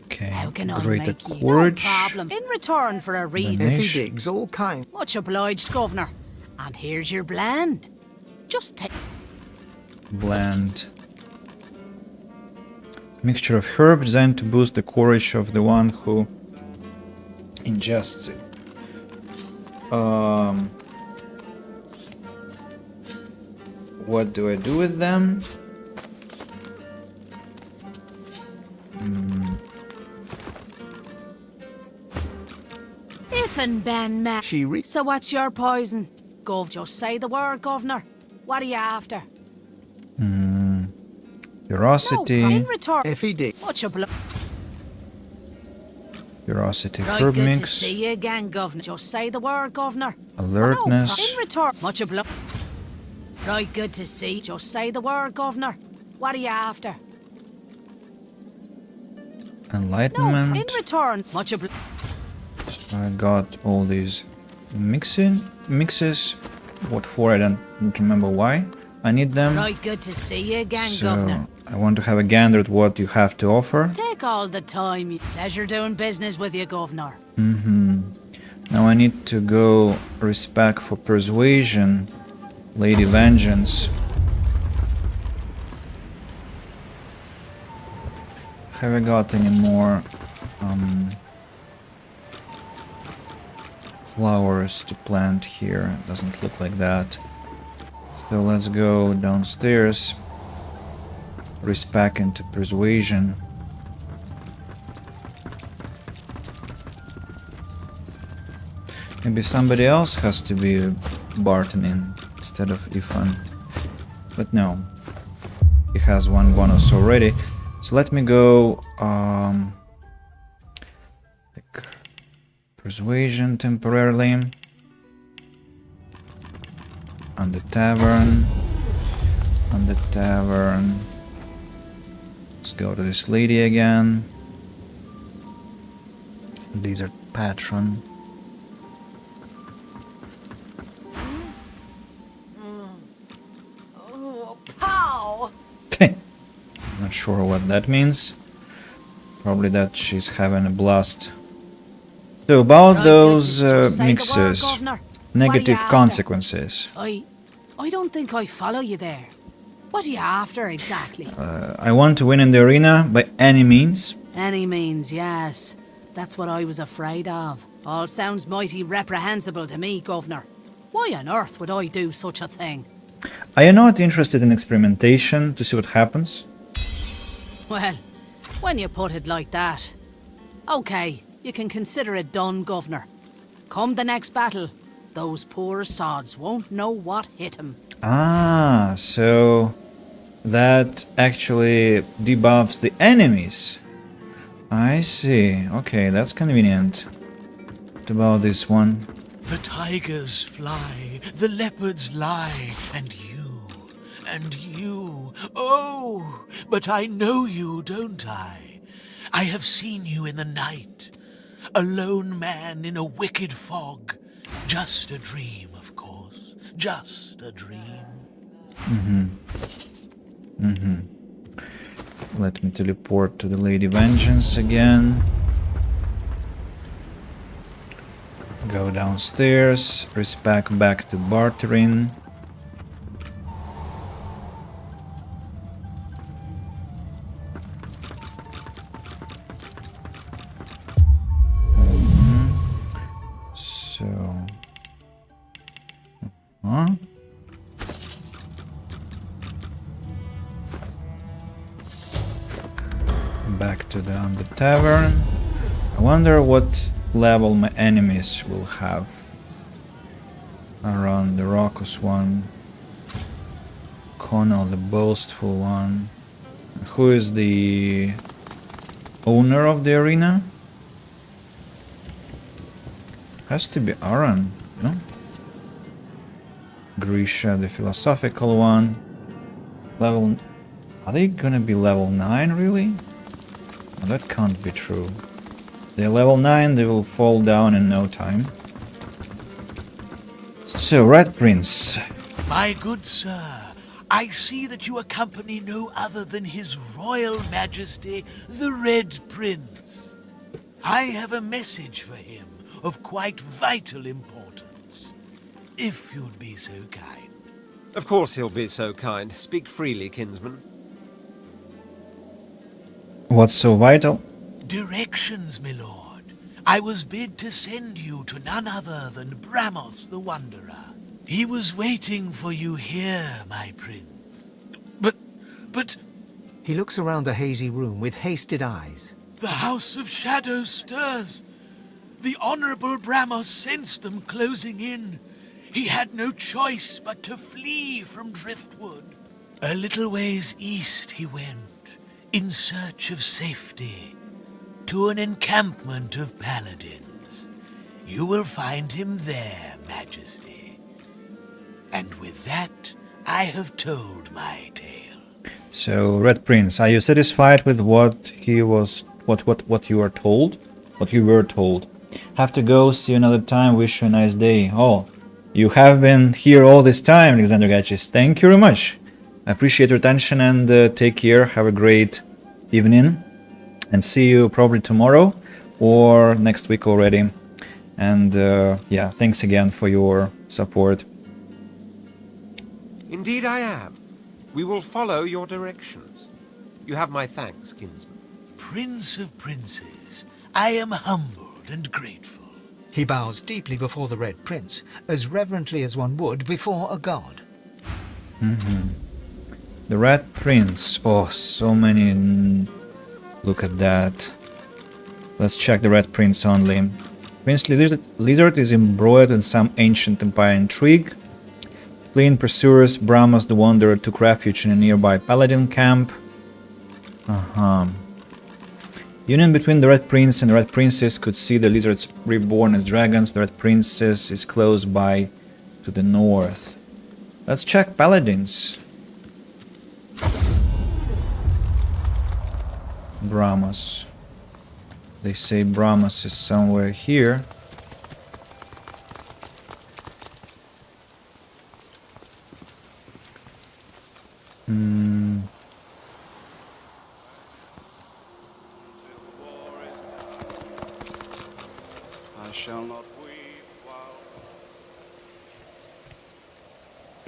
Okay.
How can I
Greater
make you?
courage.
No problem. In return for a reason.
If he digs all kind.
Much obliged, Governor. And here's your blend. Just take...
Blend. Mixture of herbs designed to boost the courage of the one who ingests it. What do I do with them?
If and Ben met. So what's your poison? Gov, just say the word, Governor. What are you after?
Curiosity.
No, in return.
If he dig.
Much obliged.
Curiosity
Right,
herb
good
mix.
to see you again, Governor. Just say the word, Governor.
Alertness.
In return. Much obliged. Right, good to see. Just say the word, Governor. What are you after?
Enlightenment.
No, in return. Much obliged.
So I got all these mixes. What for? I don't remember why. I need them.
Right, good to see you again,
So
Governor.
I want to have a gander at what you have to offer.
Take all the time. Pleasure doing business with you, Governor.
Now I need to go respec for persuasion. Lady Vengeance. Have I got any more flowers to plant here? Doesn't look like that. So let's go downstairs. Respec into persuasion. Maybe somebody else has to be bartending instead of Ifan. But no. He has one bonus already. So let me go like persuasion temporarily. On the tavern. On the tavern. Let's go to this lady again. Desert patron.
Pow!
Not sure what that means. Probably that she's having a blast So about
Right,
those
good, just say the word,
mixes,
Governor. What are
negative
you after?
consequences.
I don't think I follow you there. What are you after exactly?
I want to win in the arena by any means.
Any means, yes. That's what I was afraid of. All sounds mighty reprehensible to me, Governor. Why on earth would I do such a thing?
Are you not interested in experimentation to see what happens?
Well, when you put it like that. Okay, you can consider it done, Governor. Come the next battle, those poor sods won't know what hit them.
Ah, so that actually debuffs the enemies. I see. Okay, that's convenient. What about this one?
The tigers fly, the leopards lie, and you, oh, but I know you, don't I? I have seen you in the night, a lone man in a wicked fog. Just a dream, of course, just a dream.
Let me teleport to the Lady Vengeance again. Go downstairs, respec back to bartering. So... Back to the tavern. I wonder what level my enemies will have. Around the Raucous one. Connell the Boastful one. Who is the owner of the arena? Has to be Aran, no? Grisha the Philosophical one. Level... Are they gonna be level 9 really? Oh, that can't be true. They're level 9, they will fall down in no time. So, Red Prince.
My good sir, I see that you accompany no other than His Royal Majesty, the Red Prince. I have a message for him of quite vital importance. If you'd be so kind.
Of course he'll be so kind. Speak freely, kinsman.
What's so vital?
Directions, my lord. I was bid to send you to none other than Bramos the Wanderer. He was waiting for you here, my prince. But...
He looks around the hazy room with hasted eyes.
The House of Shadows stirs. The Honorable Bramos sensed them closing in. He had no choice but to flee from Driftwood. A little ways east he went, in search of safety, to an encampment of paladins. You will find him there, Majesty. And with that, I have told my tale.
So, Red Prince, are you satisfied with what he was, what you are told? What you were told? Have to go, see you another time, wish you a nice day. Oh, you have been here all this time, Alexander Gatchis. Thank you very much. I appreciate your attention and take care. Have a great evening. And see you probably tomorrow or next week already. And yeah, thanks again for your support.
Indeed I am. We will follow your directions. You have my thanks, kinsman.
Prince of Princes, I am humbled and grateful.
He bows deeply before the Red Prince, as reverently as one would before a god.
The Red Prince. Oh, so many... Look at that. Let's check the Red Prince only. Princely Lizard is embroiled in some ancient empire intrigue. Fleeing pursuers, Brahmas the Wanderer took refuge in a nearby paladin camp. Union between the Red Prince and the Red Princess could see the lizards reborn as dragons. The Red Princess is close by to the north. Let's check paladins. Brahmas. They say Brahmas is somewhere here.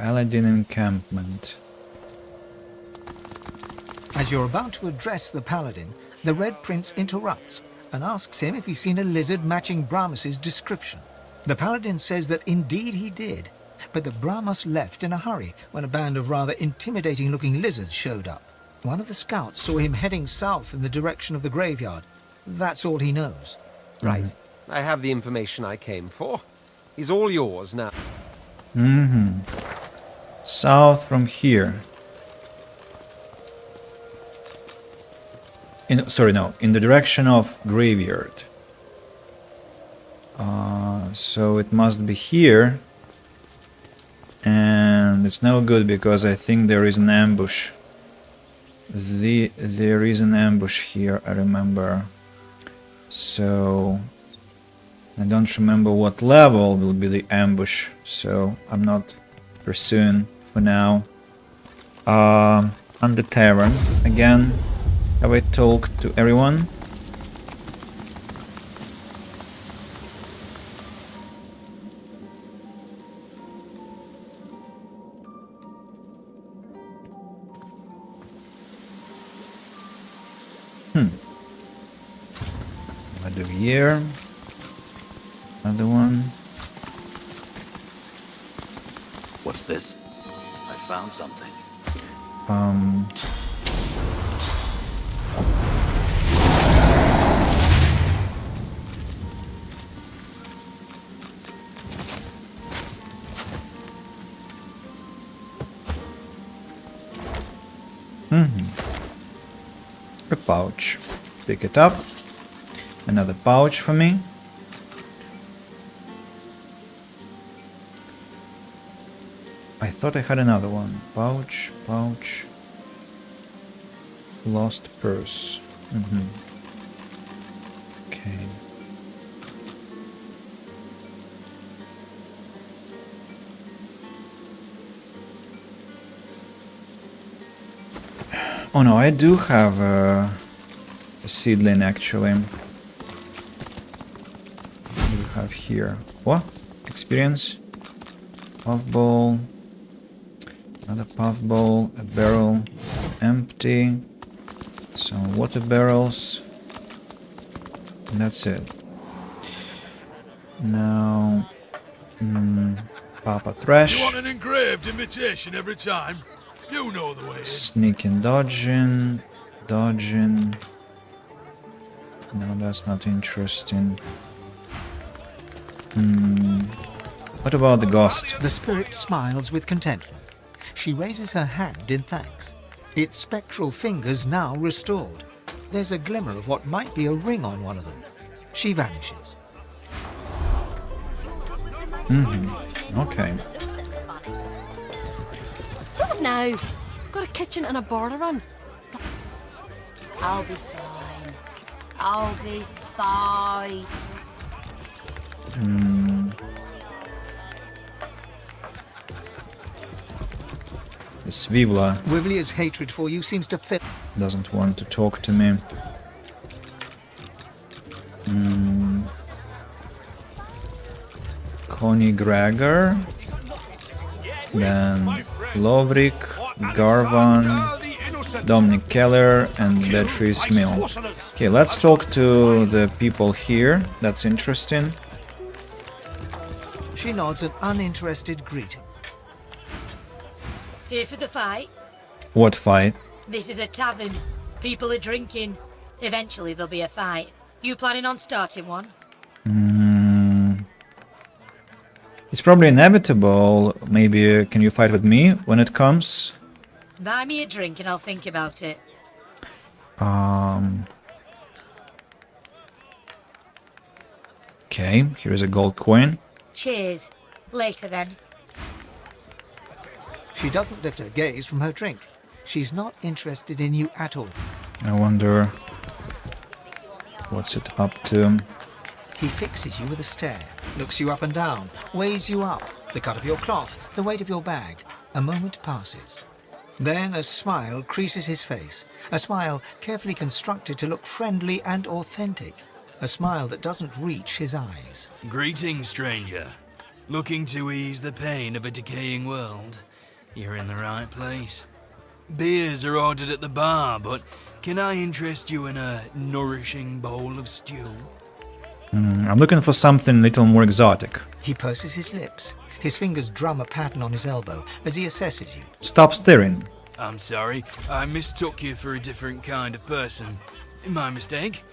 Paladin encampment.
As you're about to address the paladin, the Red Prince interrupts and asks him if he's seen a lizard matching Bramus's description. The paladin says that indeed he did, but that Bramus left in a hurry when a band of rather intimidating-looking lizards showed up. One of the scouts saw him heading south in the direction of the graveyard. That's all he knows.
Right. I have the information I came for. He's all yours now.
South from here. In the direction of graveyard. So it must be here. And it's no good because I think there is an ambush. There is an ambush here, I remember. So I don't remember what level will be the ambush, so I'm not pursuing for now. On the tavern again. Have I talked to everyone? What do here? Another one.
What's this? I found something.
A pouch. Pick it up. Another pouch for me. I thought I had another one. Pouch, pouch. Lost purse. Okay. Oh no, I do have a seedling actually. What do we have here? What? Experience? Puffball. Another puffball. A barrel. Empty. Some water barrels. And that's it. Now... Papa Thresh.
You want an engraved imitation every time? You know the way.
Sneaking, dodging. Dodging. No, that's not interesting. What about the ghost?
The spirit smiles with contentment. She raises her hand in thanks. Its spectral fingers now restored. There's a glimmer of what might be a ring on one of them. She vanishes.
Okay.
Not now. Got a kitchen and a bar to run.
I'll be fine. I'll be fine.
Svivla
Wivlia's hatred for you seems to fit.
doesn't want to talk to me. Connie Gregor. Then Lovrik, Garvan, Dominic Keller, and Beatrice Mill. Okay, let's talk to the people here. That's interesting.
She nods an uninterested greeting.
Here for the fight?
What fight?
This is a tavern. People are drinking. Eventually there'll be a fight. You planning on starting one?
It's probably inevitable. Maybe can you fight with me when it comes?
Buy me a drink and I'll think about it.
Okay, here's a gold coin.
Cheers. Later then.
She doesn't lift her gaze from her drink. She's not interested in you at all.
I wonder what's it up to.
He fixes you with a stare, looks you up and down, weighs you up, the cut of your cloth, the weight of your bag. A moment passes. Then a smile creases his face, a smile carefully constructed to look friendly and authentic, a smile that doesn't reach his eyes.
Greetings, stranger. Looking to ease the pain of a decaying world. You're in the right place. Beers are ordered at the bar, but can I interest you in a nourishing bowl of stew?
I'm looking for something a little more exotic.
He purses his lips. His fingers drum a pattern on his elbow as he assesses you.
Stop staring.
I'm sorry, I mistook you for a different kind of person. My mistake.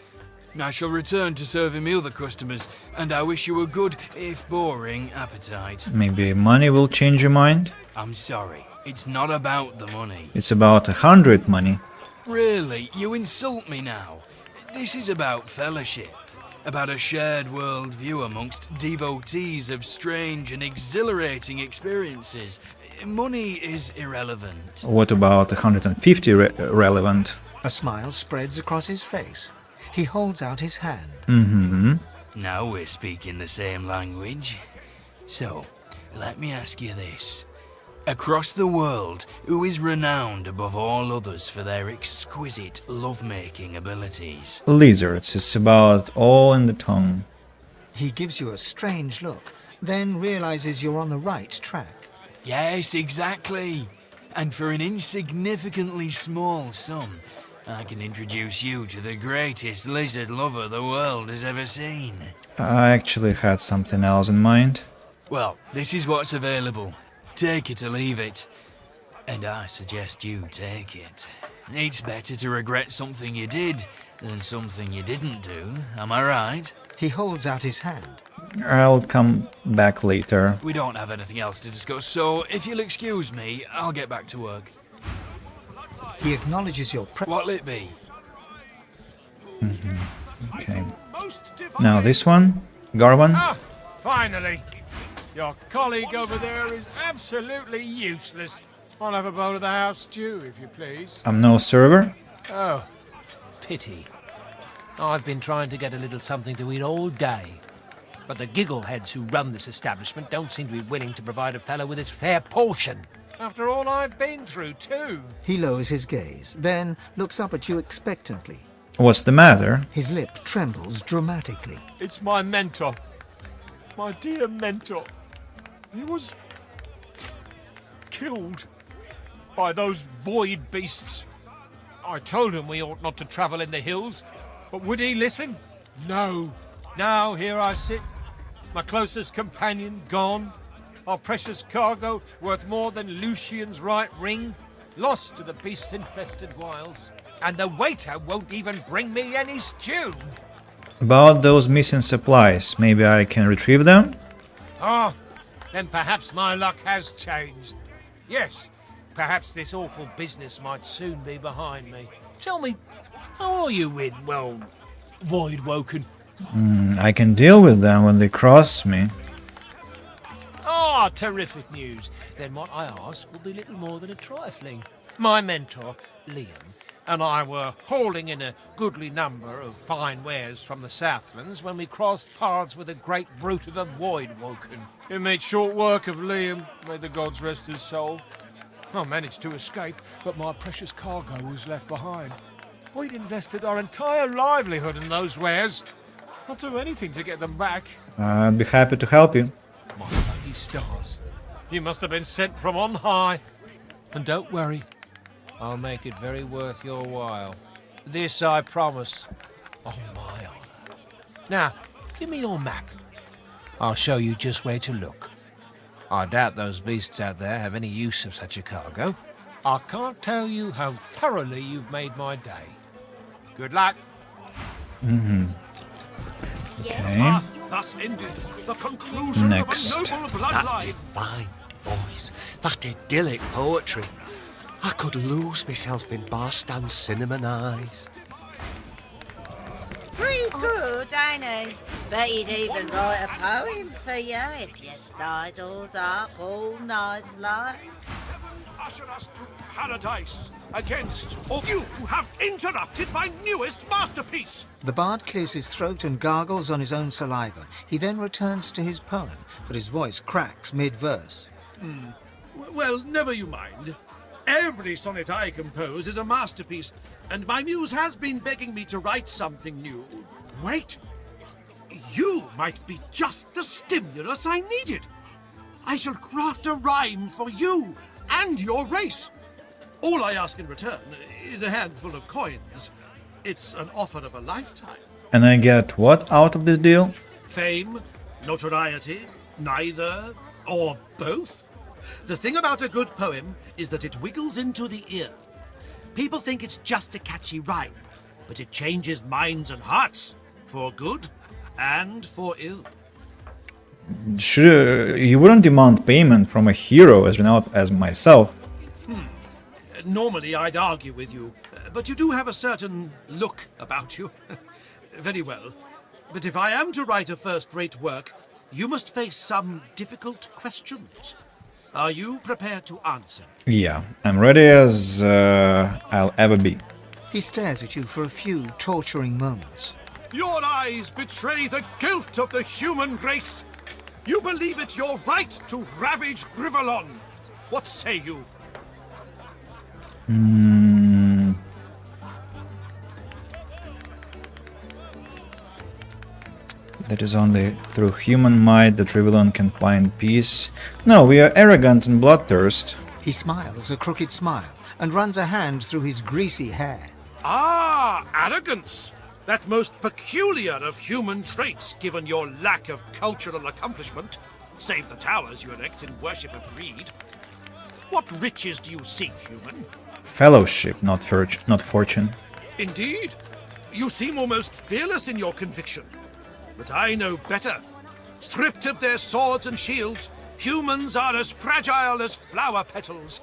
I shall return to serving me other customers, and I wish you a good, if boring, appetite.
Maybe money will change your mind?
I'm sorry, it's not about the money.
It's about 100 money.
Really, you insult me now. This is about fellowship. About a shared world view amongst devotees of strange and exhilarating experiences. Money is irrelevant.
What about 150 relevant?
A smile spreads across his face. He holds out his hand.
Now we're speaking the same language. So, let me ask you this. Across the world, who is renowned above all others for their exquisite love-making abilities?
Lizards. It's about all in the tongue.
He gives you a strange look, then realizes you're on the right track.
Yes, exactly. And for an insignificantly small sum, I can introduce you to the greatest lizard lover the world has ever seen.
I actually had something else in mind.
Well, this is what's available. Take it or leave it. And I suggest you take it. It's better to regret something you did than something you didn't do, am I right?
He holds out his hand.
I'll come back later.
We don't have anything else to discuss, so if you'll excuse me, I'll get back to work.
He acknowledges your
What'll it be?
Okay. Now this one. Garwan.
Ah, finally. Your colleague over there is absolutely useless. I'll have a bowl of the house stew, if you please.
I'm no server.
Oh, pity. I've been trying to get a little something to eat all day. But the giggleheads who run this establishment don't seem to be willing to provide a fellow with his fair portion. After all I've been through, too.
He lowers his gaze, then looks up at you expectantly.
What's the matter?
His lip trembles dramatically.
It's my mentor. My dear mentor. He was killed by those void beasts. I told him we ought not to travel in the hills, but would he listen? No. Now here I sit, my closest companion gone, our precious cargo worth more than Lucian's right ring, lost to the beast-infested wilds, and the waiter won't even bring me any stew.
About those missing supplies, maybe I can retrieve them?
Ah, then perhaps my luck has changed. Yes, perhaps this awful business might soon be behind me. Tell me, how are you with, well, Void Woken?
I can deal with them when they cross me.
Ah, terrific news. Then what I ask will be little more than a trifling. My mentor, Liam, and I were hauling in a goodly number of fine wares from the Southlands when we crossed paths with a great brute of a Void Woken. It made short work of Liam, may the gods rest his soul. I managed to escape, but my precious cargo was left behind. We'd invested our entire livelihood in those wares. I'll do anything to get them back.
I'd be happy to help you.
My lucky stars. You must have been sent from on high. And don't worry, I'll make it very worth your while. This I promise, on my honor. Now, give me your map. I'll show you just where to look. I doubt those beasts out there have any use of such a cargo. I can't tell you how thoroughly you've made my day. Good luck.
Okay.
Thus ended the conclusion
Next.
of a noble
That
bloodline.
divine voice, that idyllic poetry. I could lose myself in Barstan's cinnamon eyes.
Pretty good, ain't he? Bet he'd even write a poem for you if you sidled up all nice like.
Usher us to paradise against all you who have interrupted my newest masterpiece.
The bard clears his throat and gargles on his own saliva. He then returns to his poem, but his voice cracks mid-verse.
Well, never you mind. Every sonnet I compose is a masterpiece, and my muse has been begging me to write something new. Wait! You might be just the stimulus I needed. I shall craft a rhyme for you, and your race. All I ask in return is a handful of coins. It's an offer of a lifetime.
And I get what out of this deal?
Fame, notoriety, neither, or both. The thing about a good poem is that it wiggles into the ear. People think it's just a catchy rhyme, but it changes minds and hearts, for good and for ill.
You wouldn't demand payment from a hero as myself.
Normally I'd argue with you, but you do have a certain look about you. Very well. But if I am to write a first-rate work, you must face some difficult questions. Are you prepared to answer?
Yeah, I'm ready as I'll ever be.
He stares at you for a few torturing moments.
Your eyes betray the guilt of the human race. You believe it your right to ravage Grivalon. What say you?
That is only through human might that Grivalon can find peace. No, we are arrogant and bloodthirst.
He smiles a crooked smile and runs a hand through his greasy hair.
Ah, arrogance! That most peculiar of human traits, given your lack of cultural accomplishment, save the towers you erect in worship of greed. What riches do you seek, human?
Fellowship, not fortune.
Indeed. You seem almost fearless in your conviction. But I know better. Stripped of their swords and shields, humans are as fragile as flower petals.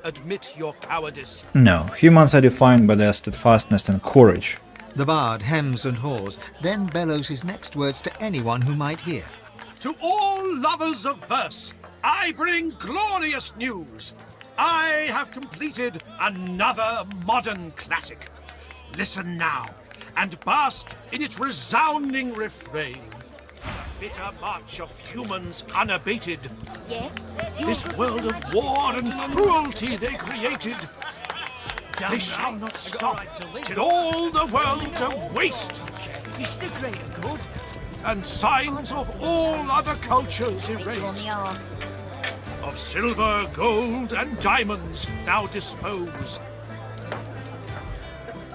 Admit your cowardice.
No, humans are defined by their steadfastness and courage.
The bard hems and haws, then bellows his next words to anyone who might hear.
To all lovers of verse, I bring glorious news. I have completed another modern classic. Listen now, and bask in its resounding refrain. Bitter march of humans unabated.
Yeah?
This world of war and cruelty they created. They shall not stop till all the world's a waste.
It's the greater good.
And signs of all other cultures erased. Of silver, gold, and diamonds now dispose.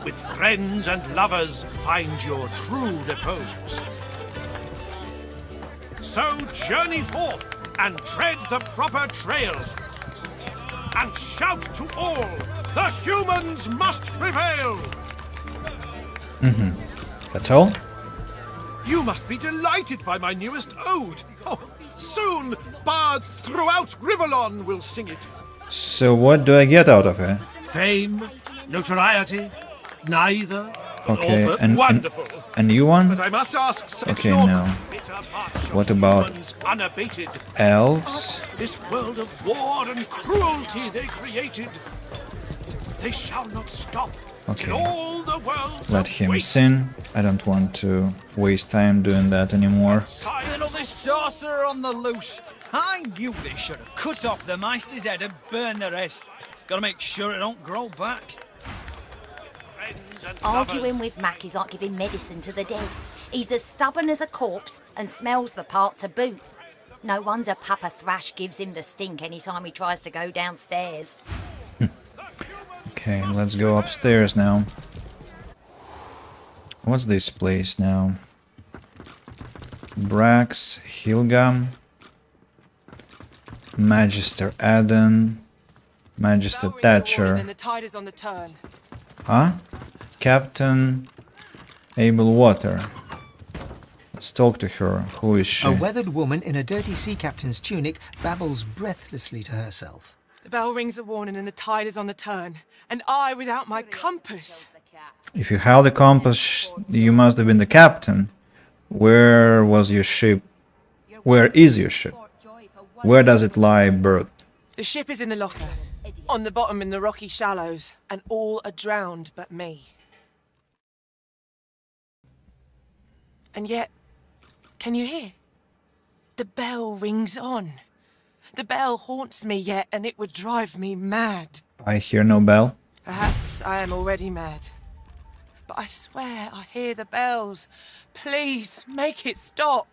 With friends and lovers find your true repose. So journey forth and tread the proper trail. And shout to all, the humans must prevail!
That's all?
You must be delighted by my newest ode. Oh, soon bards throughout Grivalon will sing it.
So what do I get out of it?
Fame, notoriety, neither.
Okay,
all but
and
wonderful.
A new one?
But I must ask such
Okay,
your
now. What about
unabated.
elves?
This world of war and cruelty they created. They shall not stop
Okay.
till all the world's
Let
a
him
waste.
sin. I don't want to waste time doing that anymore.
Another sorcerer on the loose. I knew they should have cut off the Meister's head and burned the rest. Gotta make sure it don't grow back.
Arguing with Mac is like giving medicine to the dead. He's as stubborn as a corpse and smells the part to boot. No wonder Papa Thrash gives him the stink anytime he tries to go downstairs.
Okay, let's go upstairs now. What's this place now? Brax, Hilgam, Magister Adden, Magister Thatcher.
And the tide is on the turn.
Huh? Captain Abel Water. Let's talk to her. Who is she?
A weathered woman in a dirty sea captain's tunic babbles breathlessly to herself.
The bell rings a warning and the tide is on the turn. And I without my compass.
If you held the compass, you must have been the captain. Where was your ship? Where is your ship? Where does it lie berthed?
The ship is in the locker. On the bottom in the rocky shallows. And all are drowned but me. And yet, can you hear? The bell rings on. The bell haunts me yet, and it would drive me mad.
I hear no bell.
Perhaps I am already mad. But I swear I hear the bells. Please, make it stop.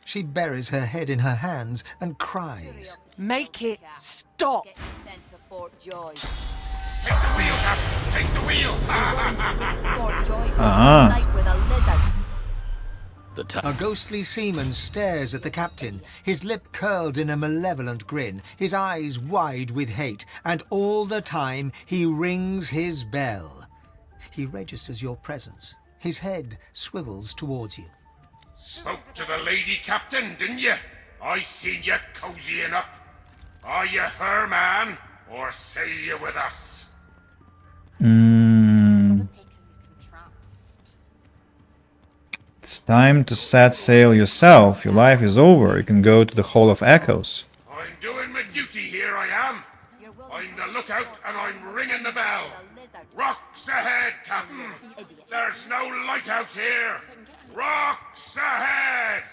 She buries her head in her hands and cries.
Make it stop!
Take the wheel, Captain! Take the wheel!
A ghostly seaman stares at the captain, his lip curled in a malevolent grin, his eyes wide with hate, and all the time he rings his bell. He registers your presence. His head swivels towards you.
Spoke to the lady, Captain, didn't you? I seen you cozying up. Are you her man, or sail you with us?
It's time to set sail yourself. Your life is over. You can go to the Hall of Echoes.
I'm doing my duty here, I am. I'm the lookout and I'm ringing the bell. Rocks ahead, Captain. There's no lighthouse here. Rocks ahead!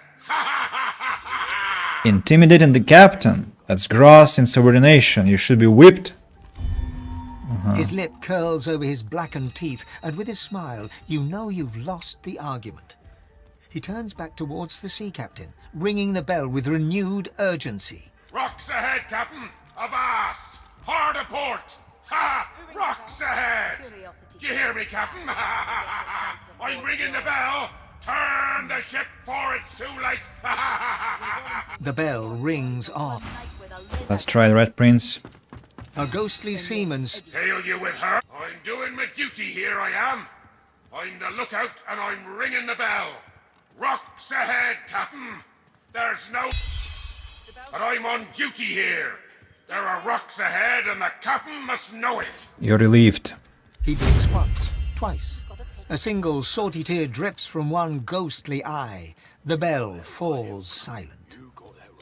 Intimidating the captain. That's gross insubordination. You should be whipped.
His lip curls over his blackened teeth, and with his smile, you know you've lost the argument. He turns back towards the sea captain, ringing the bell with renewed urgency.
Rocks ahead, Captain! Avast! Hard a port! Ha! Rocks ahead! Do you hear me, Captain? I'm ringing the bell! Turn the ship, for it's too late!
The bell rings on.
Let's try the Red Prince.
A ghostly seaman...
Sail you with her? I'm doing my duty here, I am. I'm the lookout and I'm ringing the bell. Rocks ahead, Captain. There's no... But I'm on duty here. There are rocks ahead and the captain must know it.
You're relieved.
He blinks once, twice. A single salty tear drips from one ghostly eye. The bell falls silent.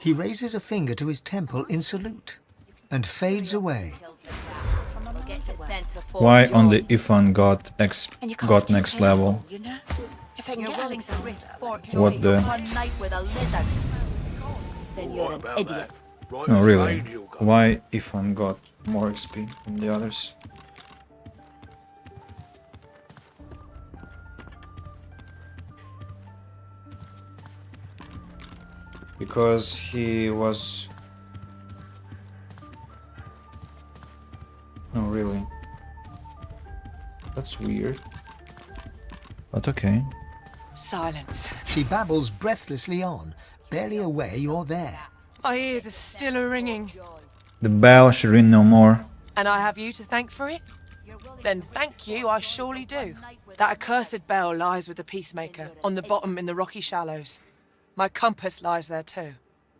He raises a finger to his temple in salute and fades away.
Why only Ifan got next level? What the... No, really. Why Ifan got more XP than the others? Because he was... No, really. That's weird. But okay.
Silence.
She babbles breathlessly on, barely aware you're there.
My ears are still a-ringing.
The bell should ring no more.
And I have you to thank for it? Then thank you, I surely do. That accursed bell lies with the Peacemaker, on the bottom in the rocky shallows. My compass lies there too.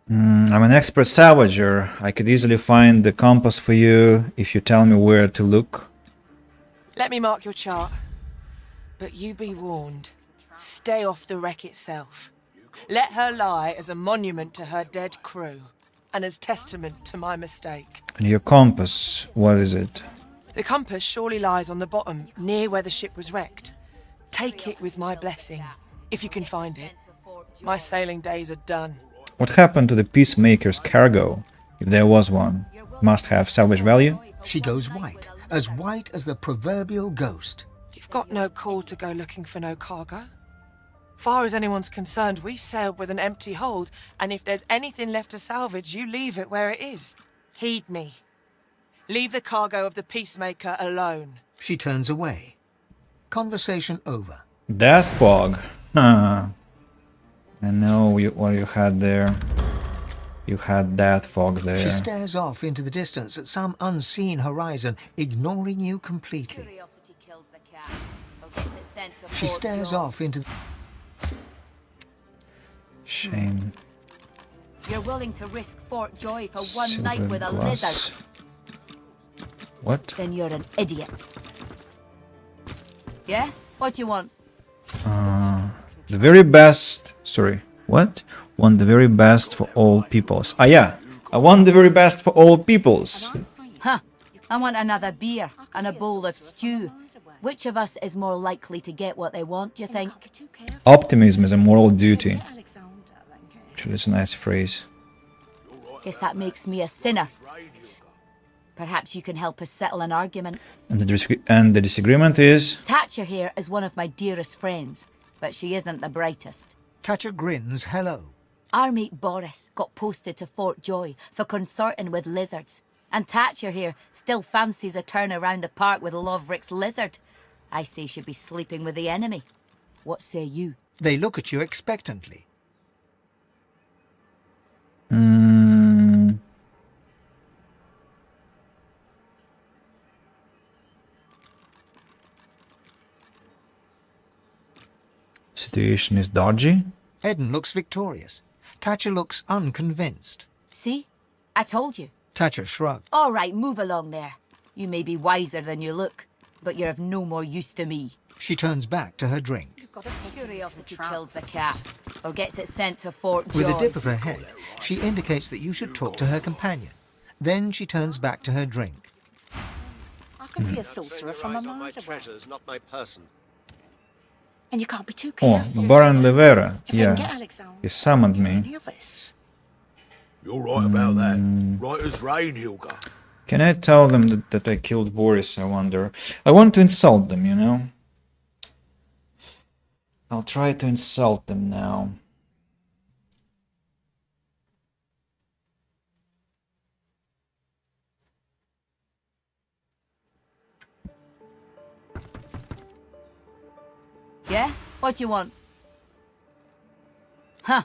I'm an expert salvager. I could easily find the compass for you if you tell me where to look.
Let me mark your chart. But you be warned. Stay off the wreck itself. Let her lie as a monument to her dead crew, and as testament to my mistake.
And your compass, what is it?
The compass surely lies on the bottom, near where the ship was wrecked. Take it with my blessing, if you can find it. My sailing days are done.
What happened to the Peacemaker's cargo, if there was one? Must have salvage value?
She goes white as the proverbial ghost.
You've got no call to go looking for no cargo. Far as anyone's concerned, we sailed with an empty hold, and if there's anything left to salvage, you leave it where it is. Heed me. Leave the cargo of the Peacemaker alone.
She turns away. Conversation over.
Death fog. I know what you had there. You had death fog there.
She stares off into the distance at some unseen horizon, ignoring you completely. She stares off into...
Shame.
You're willing to risk Fort Joy for one
Silver
night with a
glass.
lizard.
What?
Then you're an idiot. Yeah? What do you want?
The very best... Sorry, what? Want the very best for all peoples. Ah, yeah. I want the very best for all peoples.
Huh. I want another beer and a bowl of stew. Which of us is more likely to get what they want, do you think?
Optimism is a moral duty. Actually, it's a nice phrase.
Guess that makes me a sinner. Perhaps you can help us settle an argument.
And the disagreement is...
Thatcher here is one of my dearest friends, but she isn't the brightest.
Thatcher grins hello.
Our mate Boris got posted to Fort Joy for consorting with lizards. And Thatcher here still fancies a turn around the park with Loverick's lizard. I say she'd be sleeping with the enemy. What say you?
They look at you expectantly.
Situation is dodgy.
Eden looks victorious. Thatcher looks unconvinced.
See? I told you.
Thatcher shrugged.
All right, move along there. You may be wiser than you look, but you're of no more use to me.
She turns back to her drink.
Curiosity kills the cat, or gets it sent to Fort Joy.
With a dip of her head, she indicates that you should talk to her companion. Then she turns back to her drink.
I can see a sorcerer from a mile away.
Treasures, not my person.
And you can't be too
Oh,
careful.
Baron Levera.
If I can get
Yeah.
Alexander,
He summoned me.
any of us.
You're right about that. Right as rain, Hilga.
Can I tell them that I killed Boris, I wonder? I want to insult them, you know? I'll try to insult them now.
Yeah? What do you want? Huh.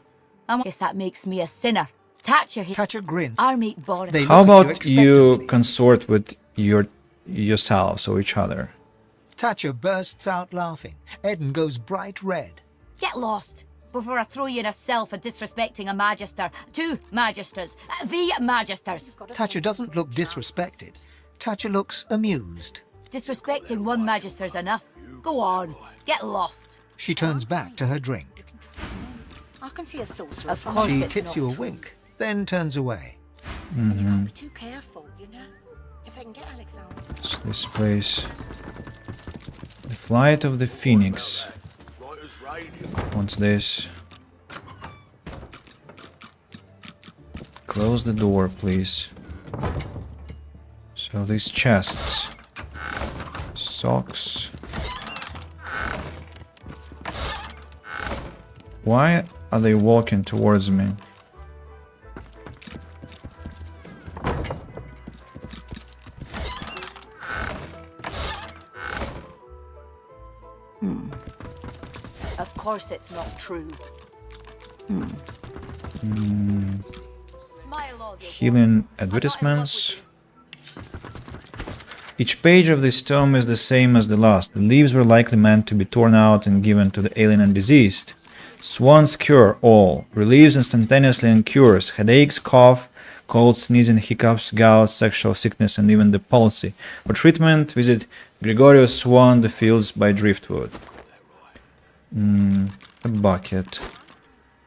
I guess that makes me a sinner. Thatcher here.
Thatcher grins.
Our mate Boris.
How about you consort with yourselves or each other?
Thatcher bursts out laughing. Eden goes bright red.
Get lost before I throw you in a cell for disrespecting a magister. 2 magisters. The magisters.
Thatcher doesn't look disrespected. Thatcher looks amused.
Disrespecting 1 magister's enough. Go on. Get lost.
She turns back to her drink.
I can see a sorcerer
Of
from
course
She
it's
tips
not
you a
true.
wink, then turns away.
And you can't be too careful, you know. If I can get Alexander.
It's this place. The Flight of the Phoenix. What's this? Close the door, please. So these chests. Socks. Why are they walking towards me?
Of course it's not true.
Healing advertisements. Each page of this tome is the same as the last. The leaves were likely meant to be torn out and given to the alien and diseased. Swans cure all. Relieves instantaneously and cures headaches, cough, cold, sneezing, hiccups, gout, sexual sickness, and even the palsy. For treatment, visit Gregorius Swan, the Fields by Driftwood. A bucket.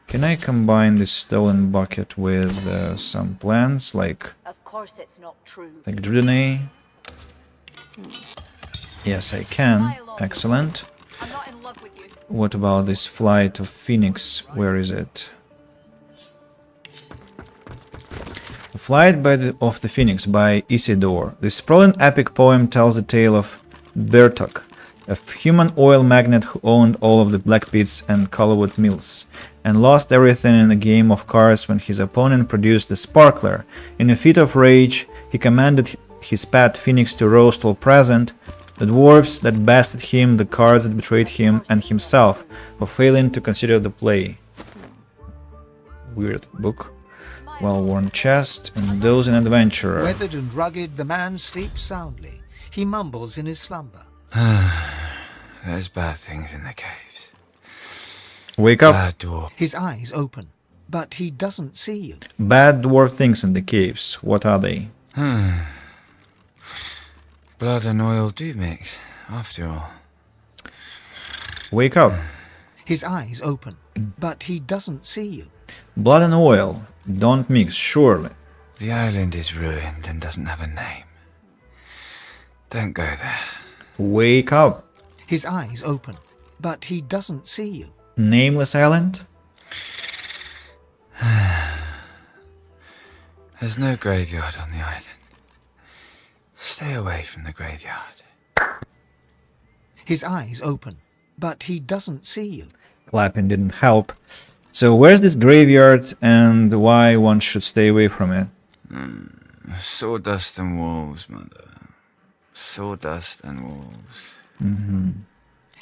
Can I combine this stolen bucket with some plants like
Of course it's not true.
Divinity? Yes, I can. Excellent.
I'm not in love with you.
What about this Flight of Phoenix? Where is it? The Flight of the Phoenix by Isidore. This sprawling epic poem tells the tale of Bertok, a human oil magnate who owned all of the black pits and Colorwood mills, and lost everything in a game of cards when his opponent produced the Sparkler. In a fit of rage, he commanded his pet Phoenix to roast all present, the dwarves that bested him, the cards that betrayed him, and himself for failing to consider the play. Weird book. Well-worn chest, and those in adventurer.
Weathered and rugged, the man sleeps soundly. He mumbles in his slumber.
There's bad things in the caves.
Wake up.
Bad dwarf.
His eyes open, but he doesn't see you.
Bad dwarf things in the caves. What are they?
Blood and oil do mix, after all.
Wake up.
His eyes open, but he doesn't see you.
Blood and oil don't mix, surely.
The island is ruined and doesn't have a name. Don't go there.
Wake up.
His eyes open, but he doesn't see you.
Nameless island?
There's no graveyard on the island. Stay away from the graveyard.
His eyes open, but he doesn't see you.
Clapping didn't help. So where's this graveyard and why one should stay away from it?
Sawdust and wolves, mother. Sawdust and wolves.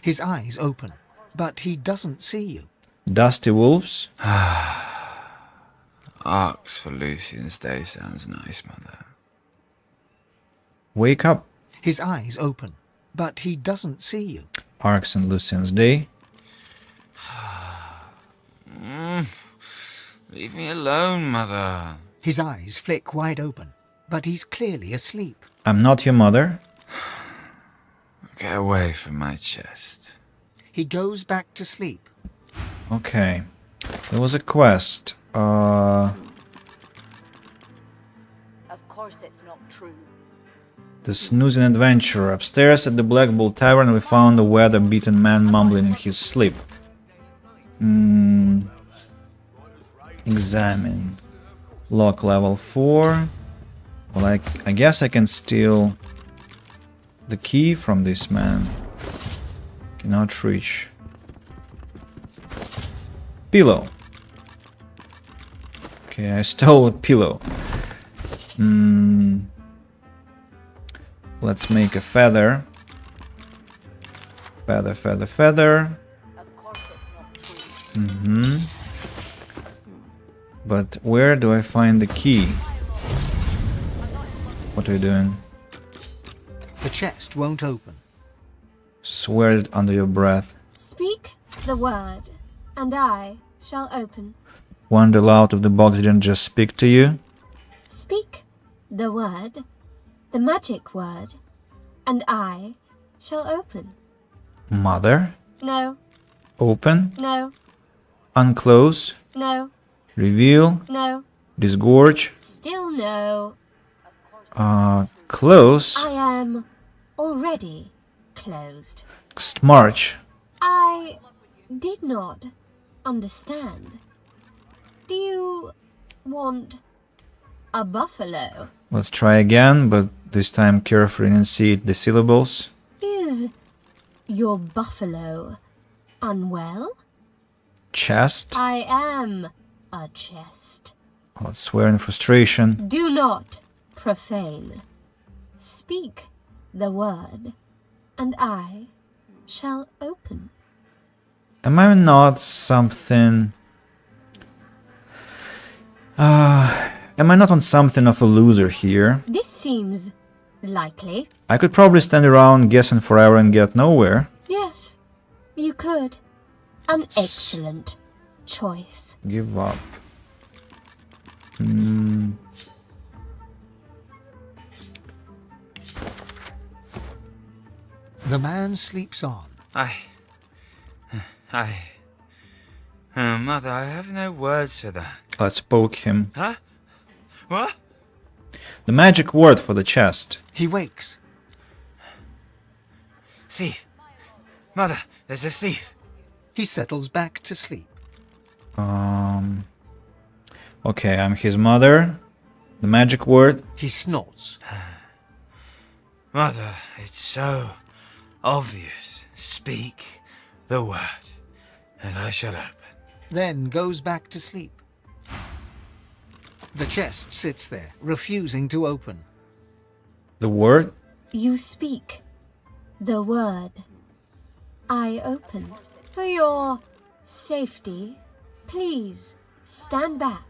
His eyes open, but he doesn't see you.
Dusty wolves?
Arcs for Lucian's Day sounds nice, mother.
Wake up.
His eyes open, but he doesn't see you.
Arcs and Lucian's Day.
Leave me alone, mother.
His eyes flick wide open, but he's clearly asleep.
I'm not your mother.
Get away from my chest.
He goes back to sleep.
Okay. There was a quest.
Of course it's not true.
The snoozing adventure. Upstairs at the Black Bull Tavern we found a weather-beaten man mumbling in his sleep. Examine. Lock level 4. Well, I guess I can steal the key from this man. Cannot reach. Pillow. Okay, I stole a pillow. Let's make a feather. Feather, feather, feather. But where do I find the key? What are you doing?
The chest won't open.
Swear it under your breath.
Speak the word, and I shall open.
Wonder out of the box didn't just speak to you?
Speak the word, the magic word, and I shall open.
Mother?
No,
Open?
no,
Unclose?
no,
Reveal?
no,
Disgorge?
still no.
Close?
I am already closed.
March.
I did not understand. Do you want a buffalo?
Let's try again, but this time carefully enunciate the syllables.
Is your buffalo unwell?
Chest.
I am a chest.
Let's swear in frustration.
Do not profane. Speak the word, and I shall open.
Am I not something... am I not on something of a loser here?
This seems likely.
I could probably stand around guessing forever and get nowhere.
Yes, you could. An excellent choice.
Give up.
The man sleeps on.
Mother, I have no words for that.
Let's poke him.
Huh? What?
The magic word for the chest.
He wakes.
Thief. Mother, there's a thief.
He settles back to sleep.
Okay, I'm his mother. The magic word.
He snorts.
Mother, it's so obvious. Speak the word, and I shall open.
Then goes back to sleep. The chest sits there, refusing to open.
The word?
You speak the word. I open. For your safety, please stand back.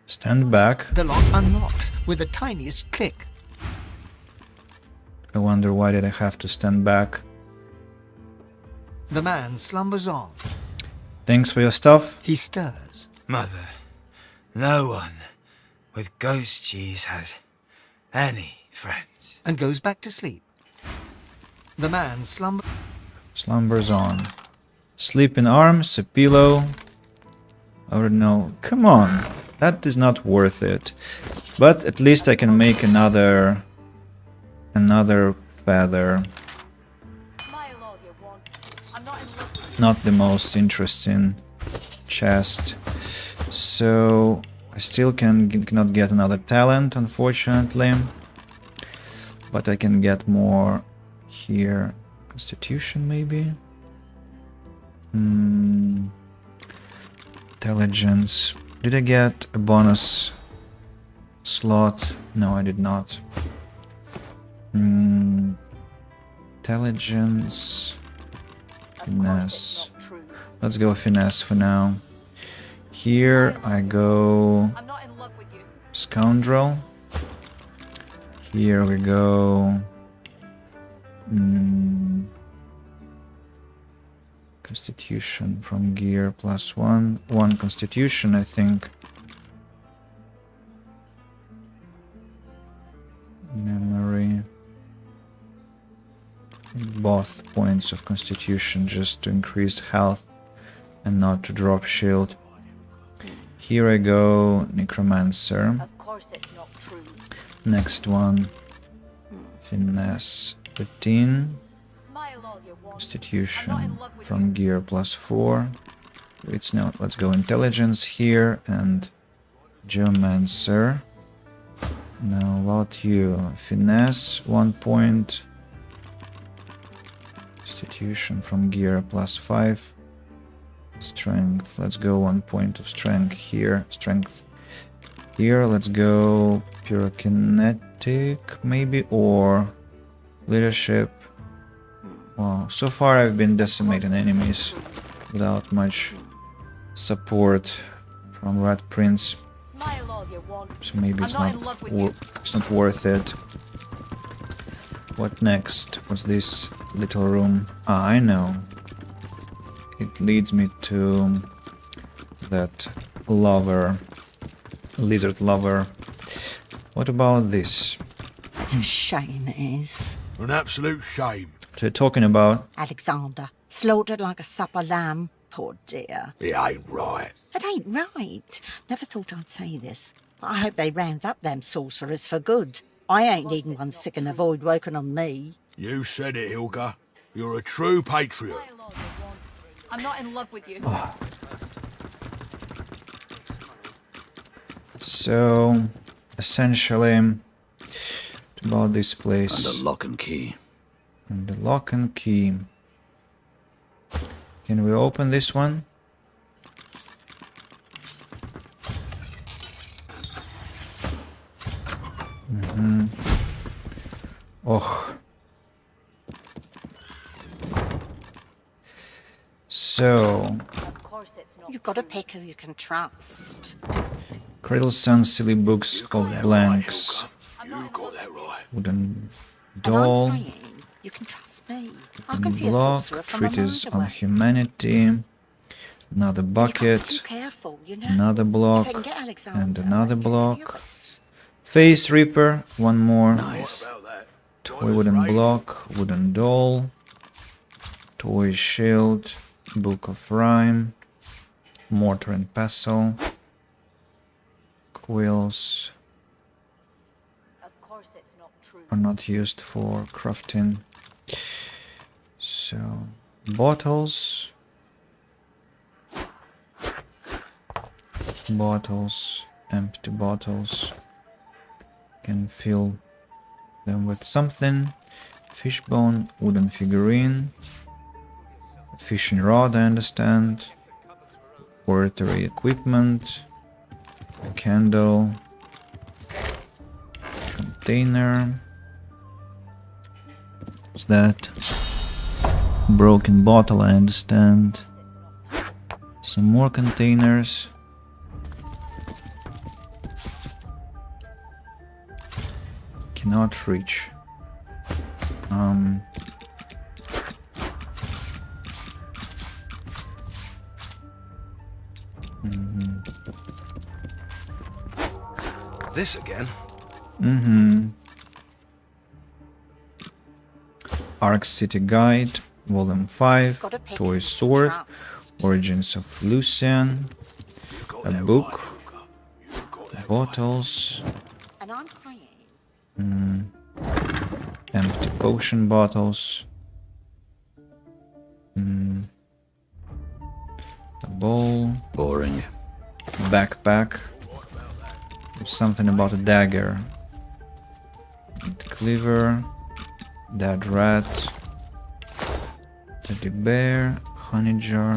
Stand back.
The lock unlocks with the tiniest click.
I wonder why did I have to stand back.
The man slumbers on.
Thanks for your stuff.
He stirs.
Mother, no one with ghost cheese has any friends.
And goes back to sleep. The man
slumbers on. Sleep in arms, a pillow. Or no, come on. That is not worth it. But at least I can make another feather. Not the most interesting chest. So I still cannot get another talent, unfortunately. But I can get more here. Constitution, maybe? Intelligence. Did I get a bonus slot? No, I did not. Intelligence. Finesse. Let's go finesse for now. Here I go scoundrel. Here we go constitution from gear +1. 1 constitution, I think. Memory. Both points of constitution just to increase health and not to drop shield. Here I go necromancer. Next one finesse 13. Constitution from gear +4. It's no, let's go intelligence here and geomancer. Now about you, finesse 1 point. Constitution from gear +5. Strength, let's go 1 point of strength here. Strength here, let's go pyrokinetic maybe, or leadership. Wow, so far I've been decimating enemies without much support from Red Prince. So maybe it's not worth it. What next? What's this little room? Ah, I know. It leads me to that lover, lizard lover. What about this?
It's a shame, it is.
An absolute shame.
What are you talking about?
Alexander, slaughtered like a supper lamb. Poor dear.
It ain't right.
It ain't right. Never thought I'd say this. I hope they round up them sorcerers for good. I ain't needing one sick in a void woken on me.
You said it, Hilga. You're a true patriot.
I'm not in love with you.
So, essentially, about this place.
And the lock and key.
And the lock and key. Can we open this one? Oh. So.
You've got to pick who you can trust.
Cradle Sun, Silly Books of Blanks.
You got that right.
Wooden
And
doll.
I'm saying, you can trust me. I can see a
Block.
sorcerer from a
Treatise
mile
on
away.
Humanity. Another bucket.
Too careful, you know.
Another block.
If they can get Alexander,
And another block. Face Reaper. One more.
Nice.
Toy wooden block. Wooden doll. Toy shield. Book of Rhyme. Mortar and pestle. Quills are not used for crafting. So, bottles. Bottles, empty bottles. Can fill them with something. Fishbone, wooden figurine. Fishing rod, I understand. Oratory equipment. A candle. Container. What's that? Broken bottle, I understand. Some more containers. Cannot reach.
This again?
Arc City Guide, Volume 5, Toy Sword, Origins of Lucian, a book, bottles,
And I'm saying,
empty potion bottles, a bowl,
boring,
backpack, there's something about a dagger, cleaver, dead rat, teddy bear, honey jar,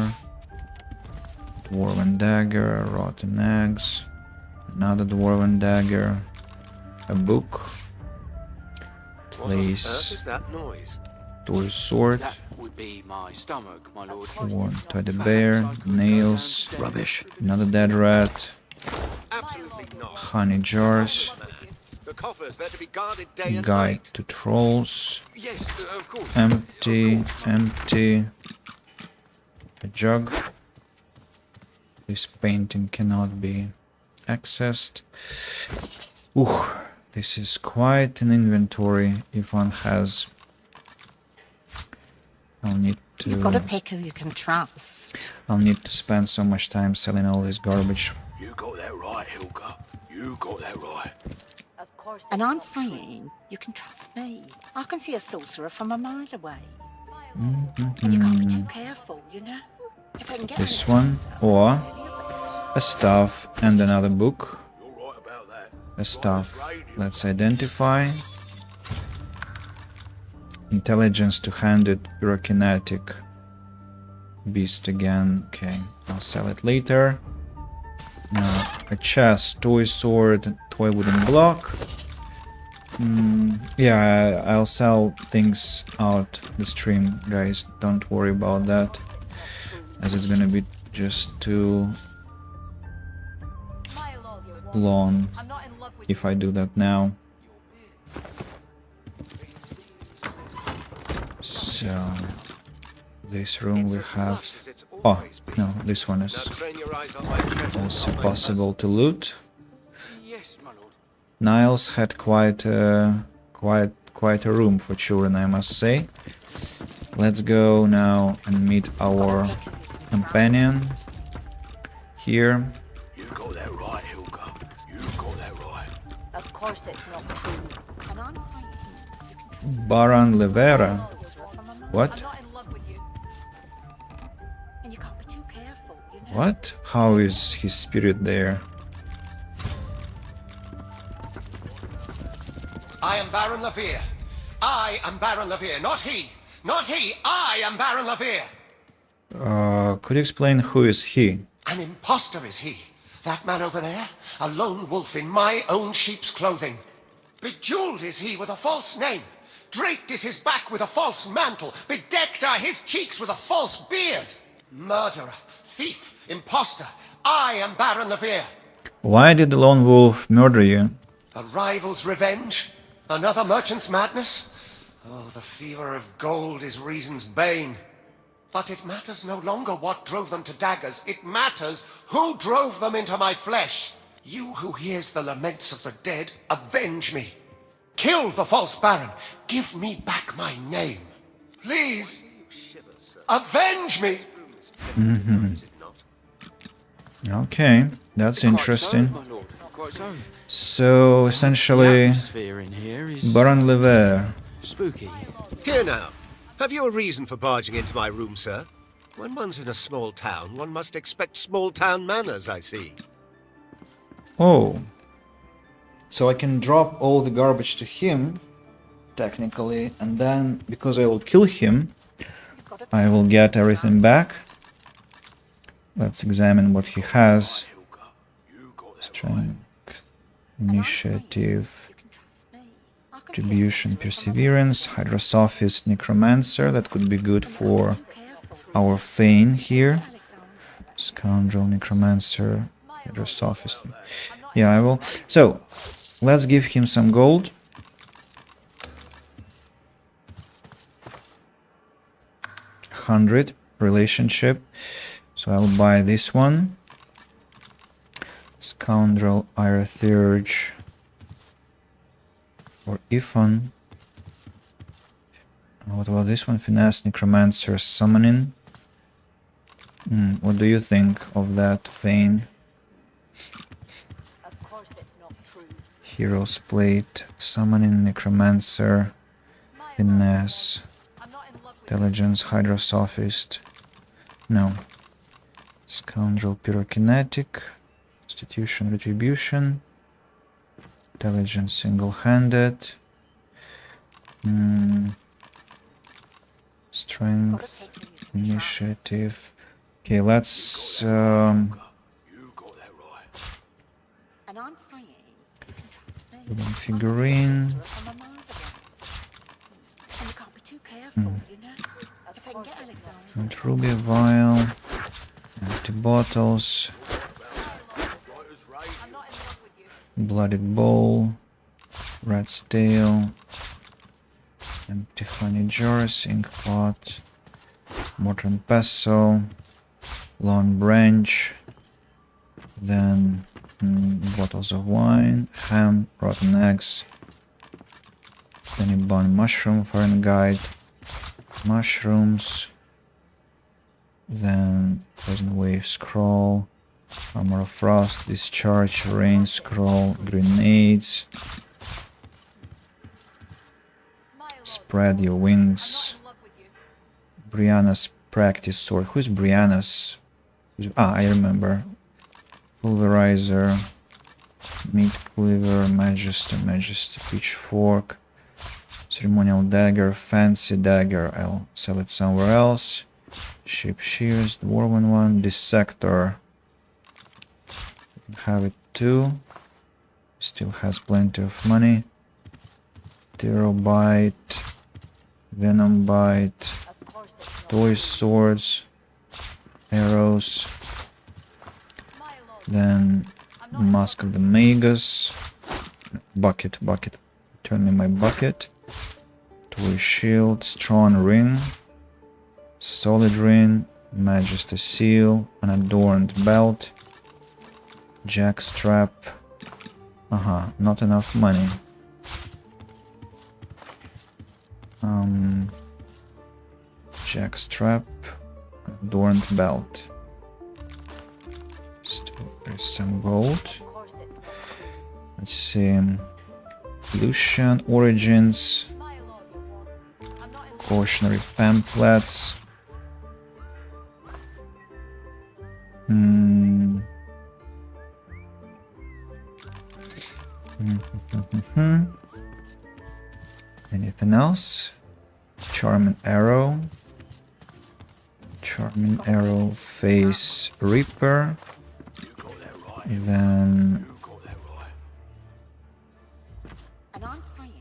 Dwarven dagger, rotten eggs, another dwarven dagger, a book, place
is that noise?
toy sword,
That would be my stomach, my lord.
worn teddy bear, nails,
Rubbish.
another dead rat,
Absolutely not.
honey jars,
The coffers, they're to be guarded day and
guide
night.
to trolls,
Yes, of course.
empty, empty, a jug. This painting cannot be accessed. Ooh, this is quite an inventory if one has. I'll need to.
You've got to pick who you can trust.
I'll need to spend so much time selling all this garbage.
You got that right, Hilka. You got that right.
And I'm saying you can trust me. I can see a sorcerer from a mile away. And you can't be too careful, you know? If I can get
This one, or a staff and another book. A staff. Let's identify. Intelligence two-handed pyrokinetic beast again. Okay, I'll sell it later. Now a chest, toy sword, toy wooden block. Yeah, I'll sell things out the stream, guys. Don't worry about that, as it's gonna be just too long if I do that now. So this room we have. Oh no, this one is also possible to loot. Niles had quite a room for children, I must say. Let's go now and meet our companion here.
You got that right, Hilka. You got that right.
Of course it's not true.
Baron Levera. What? What? How is his spirit there?
I am Baron Levere. I am Baron Levere, not he. Not he. I am Baron Levere.
Could you explain who is he?
An imposter is he. That man over there, a lone wolf in my own sheep's clothing. Bejeweled is he with a false name. Draped is his back with a false mantle. Bedecked are his cheeks with a false beard. Murderer, thief, imposter. I am Baron Levere.
Why did the lone wolf murder you?
A rival's revenge? Another merchant's madness? Oh, the fever of gold is reason's bane. But it matters no longer what drove them to daggers. It matters who drove them into my flesh. You who hears the laments of the dead, avenge me. Kill the false baron. Give me back my name. Please. Avenge me.
Okay, that's interesting. So essentially, Baron Levere.
Spooky.
Here now. Have you a reason for barging into my room, sir? When one's in a small town, one must expect small town manners, I see.
Oh. So I can drop all the garbage to him, technically, and then, because I will kill him, I will get everything back. Let's examine what he has. Strength, initiative, distribution, perseverance, hydrosophist, necromancer. That could be good for our Fane here. Scoundrel, necromancer, hydrosophist. Yeah, I will. So, let's give him some gold. $100 relationship. So I'll buy this one. Scoundrel, Irathurge, or Ifan. What about this one? Finesse, necromancer, summoning. What do you think of that, Fane? Hero's plate, summoning, necromancer, finesse, intelligence, hydrosophist. No. Scoundrel, pyrokinetic, constitution, retribution, intelligence, single-handed, strength, initiative. Okay, let's
And I'm saying you can trust me.
wooden figurine.
And you can't be too careful, you know? If I can get Alexander.
And ruby vial. Empty bottles. Blooded bowl. Rat's tail. Empty honey jars. Ink pot. Mortar and pestle. Long branch. Then bottles of wine. Ham. Rotten eggs. Penny bun mushroom Fahrenheit. Mushrooms. Then Poison Wave Scroll. Armor of Frost. Discharge. Rain Scroll. Grenades. Spread your wings. Brianna's practice sword. Who's Brianna's? I remember. Pulverizer. Meat cleaver. Magister. Pitchfork. Ceremonial dagger. Fancy dagger. I'll sell it somewhere else. Shape shears. Dwarven one. Dissector. Have it too. Still has plenty of money. Pterobite. Venom bite. Toy swords. Arrows. Then Mask of the Magus. Bucket. Turn me my bucket. Toy shield. Strong ring. Solid ring. Magister seal. An adorned belt. Jack strap. Not enough money. Jack strap. Adorned belt. Still there's some gold. Let's see. Lucian origins. Cautionary pamphlets. Anything else? Charming arrow. Charming arrow face reaper. Then
And I'm saying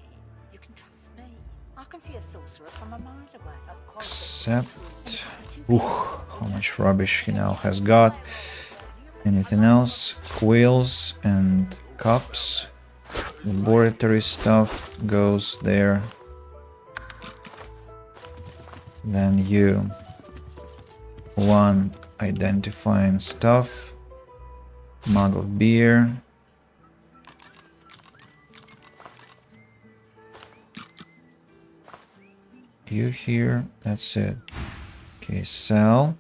you can trust me. I can see a sorcerer from a mile away.
except how much rubbish he now has got. Anything else? Quills and cups. Laboratory stuff goes there. Then you. One identifying stuff. Mug of beer. You here. That's it. Okay, sell.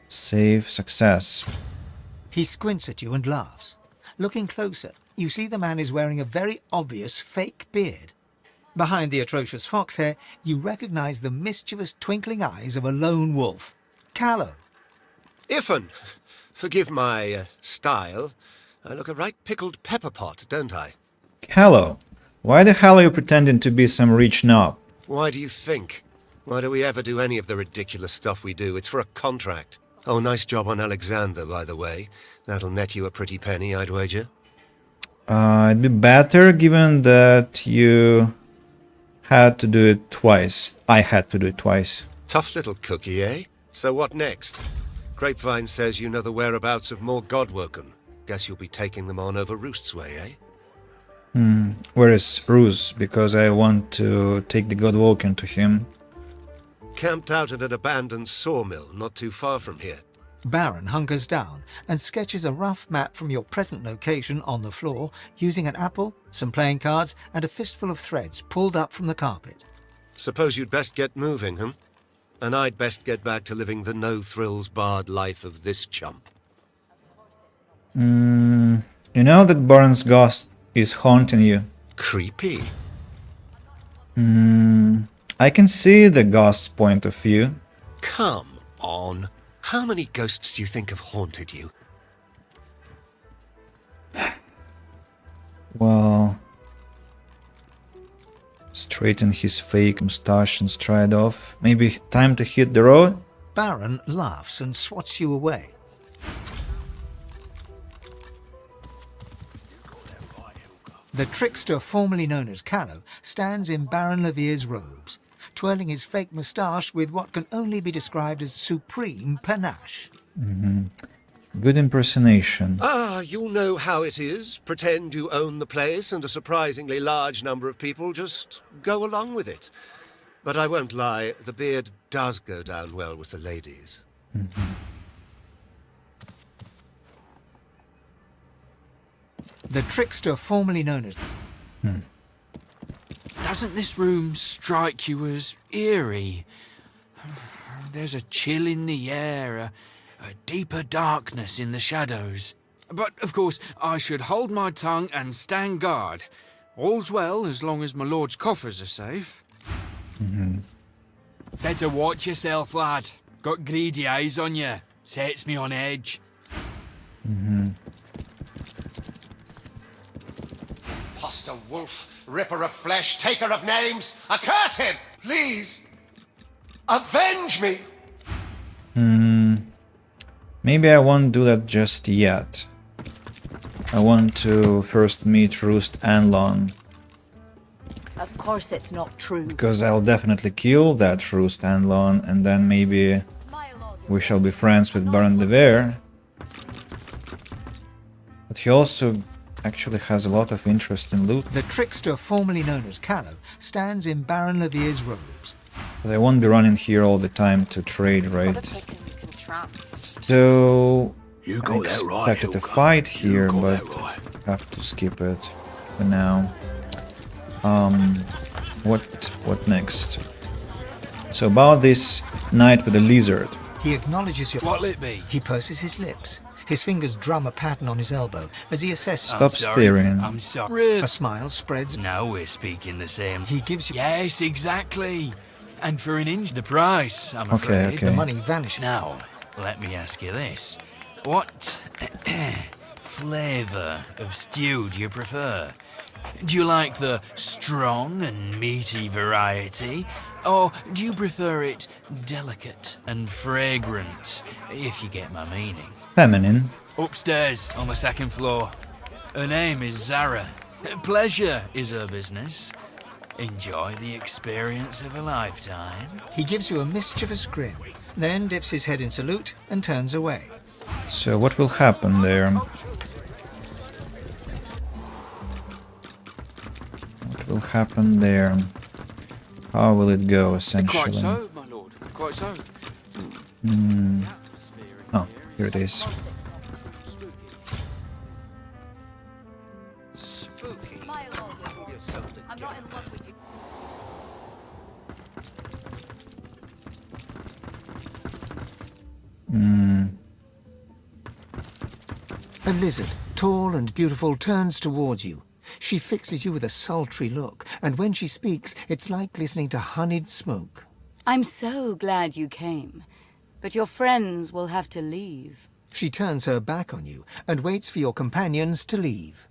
Save. Success.
He squints at you and laughs. Looking closer, you see the man is wearing a very obvious fake beard. Behind the atrocious fox hair, you recognize the mischievous twinkling eyes of a lone wolf. Callow.
Iffin, forgive my style. I look a right pickled pepper pot, don't I?
Callow, why the hell are you pretending to be some rich knob?
Why do you think? Why do we ever do any of the ridiculous stuff we do? It's for a contract. Oh, nice job on Alexander, by the way. That'll net you a pretty penny, I'd wager.
It'd be better given that you had to do it twice. I had to do it twice.
Tough little cookie, eh? So what next? Grapevine says you know the whereabouts of more Godwoken. Guess you'll be taking them on over Roost's way, eh?
Where is Roos? Because I want to take the Godwoken to him.
Camped out at an abandoned sawmill not too far from here.
Baron hunkers down and sketches a rough map from your present location on the floor using an apple, some playing cards, and a fistful of threads pulled up from the carpet.
Suppose you'd best get moving, huh? And I'd best get back to living the no-thrills-barred life of this chump.
You know that Baron's ghost is haunting you.
Creepy.
I can see the ghost's point of view.
Come on. How many ghosts do you think have haunted you?
Well, straighten his fake mustache and stride off. Maybe time to hit the road?
Baron laughs and swats you away. The trickster formerly known as Callow stands in Baron Levier's robes, twirling his fake moustache with what can only be described as supreme panache.
Good impersonation.
Ah, you'll know how it is. Pretend you own the place and a surprisingly large number of people just go along with it. But I won't lie, the beard does go down well with the ladies.
The trickster formerly known as...
Doesn't this room strike you as eerie? There's a chill in the air, a deeper darkness in the shadows. But, of course, I should hold my tongue and stand guard. All's well as long as my lord's coffers are safe. Better watch yourself, lad. Got greedy eyes on you. Sets me on edge.
Imposter wolf, ripper of flesh, taker of names, I curse him! Please, avenge me!
Maybe I won't do that just yet. I want to first meet Roost and Lon,
Of course it's not true.
because I'll definitely kill that Roost and Lon, and then maybe we shall be friends with Baron de Vere. But he also actually has a lot of interest in loot.
The trickster formerly known as Callow stands in Baron Levier's robes.
But I won't be running here all the time to trade, right? So
You
I
got that right,
expected a
Hilka.
fight here,
got
but
that right.
have to skip it for now. What next? So about this night with the lizard.
He acknowledges your...
What'll it be?
He purses his lips. His fingers drum a pattern on his elbow as he assesses...
Stop staring.
I'm sorry.
A smile spreads...
Now we're speaking the same.
He gives you...
Yes, exactly. And for an inch the price, I'm
Okay,
afraid.
okay.
The money vanishes.
Now, let me ask you this. What flavour of stew do you prefer? Do you like the strong and meaty variety? Or do you prefer it delicate and fragrant, if you get my meaning?
Feminine.
Upstairs, on the second floor. Her name is Zara. Pleasure is her business. Enjoy the experience of a lifetime.
He gives you a mischievous grin, then dips his head in salute and turns away.
So what will happen there? What will happen there? How will it go, essentially?
Quite so, my lord. Quite so.
Oh, here it is.
Spooky.
I'm not in love with you.
A lizard, tall and beautiful, turns towards you. She fixes you with a sultry look, and when she speaks, it's like listening to honeyed smoke.
I'm so glad you came, but your friends will have to leave.
She turns her back on you and waits for your companions to leave.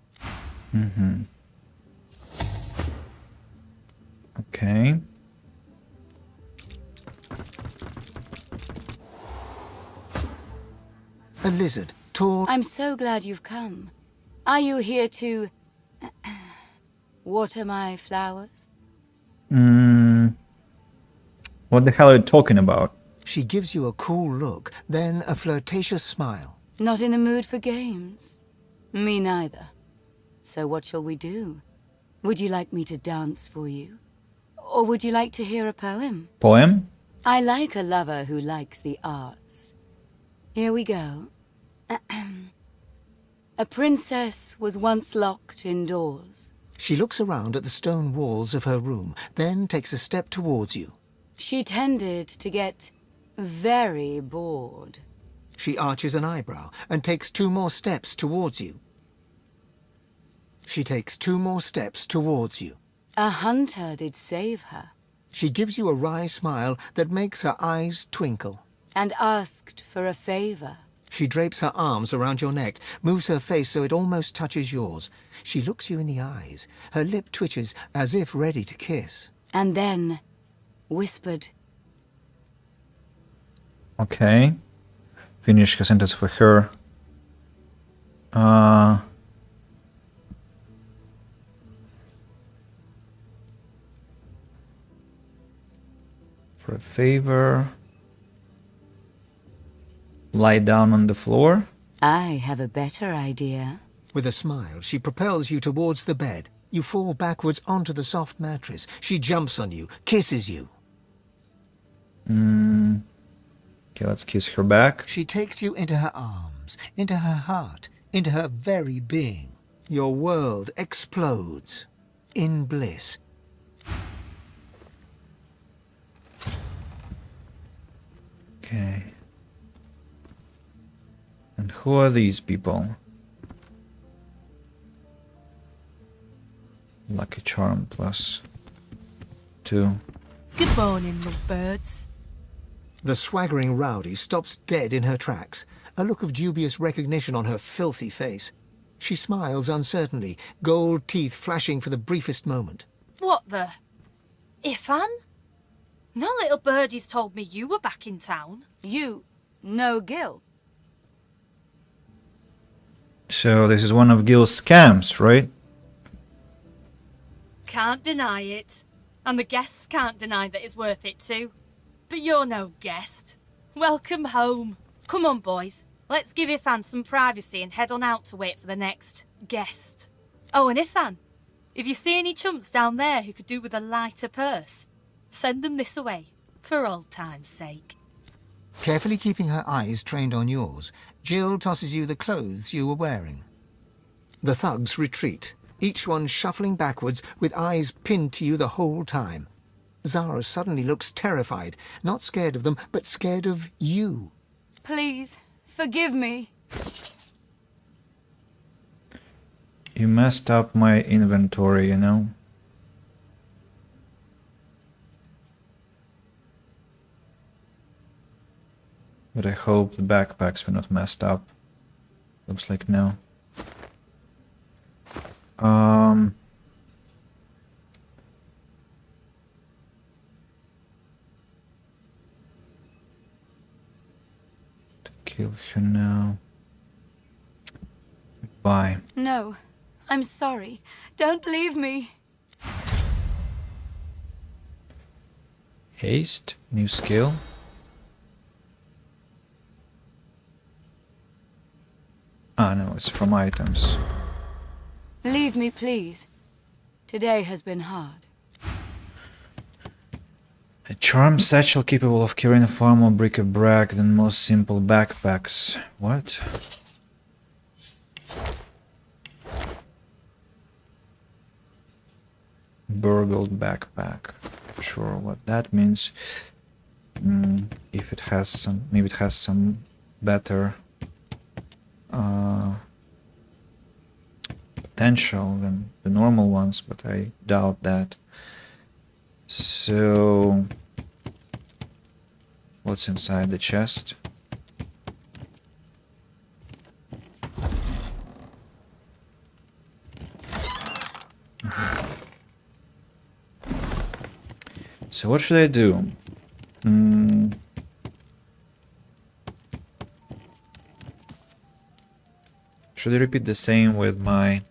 Okay.
A lizard, tall...
I'm so glad you've come. Are you here to... water my flowers?
What the hell are you talking about?
She gives you a cool look, then a flirtatious smile.
Not in the mood for games? Me neither. So what shall we do? Would you like me to dance for you? Or would you like to hear a poem?
Poem?
I like a lover who likes the arts. Here we go. A princess was once locked indoors.
She looks around at the stone walls of her room, then takes a step towards you.
She tended to get very bored.
She arches an eyebrow and takes 2 more steps towards you. She takes 2 more steps towards you.
A hunter did save her.
She gives you a wry smile that makes her eyes twinkle.
And asked for a favor.
She drapes her arms around your neck, moves her face so it almost touches yours. She looks you in the eyes. Her lip twitches as if ready to kiss.
And then whispered,
Okay. Finish her sentence for her. For a favor. Lie down on the floor.
I have a better idea.
With a smile, she propels you towards the bed. You fall backwards onto the soft mattress. She jumps on you, kisses you.
Okay, let's kiss her back.
She takes you into her arms, into her heart, into her very being. Your world explodes in bliss.
Okay. And who are these people? Lucky charm plus 2.
Good morning, lovebirds.
The swaggering rowdy stops dead in her tracks, a look of dubious recognition on her filthy face. She smiles uncertainly, gold teeth flashing for the briefest moment.
What the? Ifan? No little birdies told me you were back in town.
You know Gil?
So this is one of Gil's scams, right?
Can't deny it. And the guests can't deny that it's worth it too. But you're no guest. Welcome home. Come on, boys. Let's give Ifan some privacy and head on out to wait for the next guest. Oh, and Ifan, if you see any chumps down there who could do with a lighter purse, send them this away, for old time's sake.
Carefully keeping her eyes trained on yours, Jill tosses you the clothes you were wearing. The thugs retreat, each one shuffling backwards with eyes pinned to you the whole time. Zara suddenly looks terrified, not scared of them, but scared of you.
Please, forgive me.
You messed up my inventory, you know? But I hope the backpacks were not messed up. Looks like no. To kill her now. Bye.
No, I'm sorry. Don't leave me.
Haste, new skill. Ah, no, it's from items.
Leave me, please. Today has been hard.
A charm satchel capable of carrying far more bric-a-brac than most simple backpacks. What? Burgled backpack. Not sure what that means. If it has some, maybe it has some better potential than the normal ones, but I doubt that. So, what's inside the chest? So what should I do? Should I repeat the same with my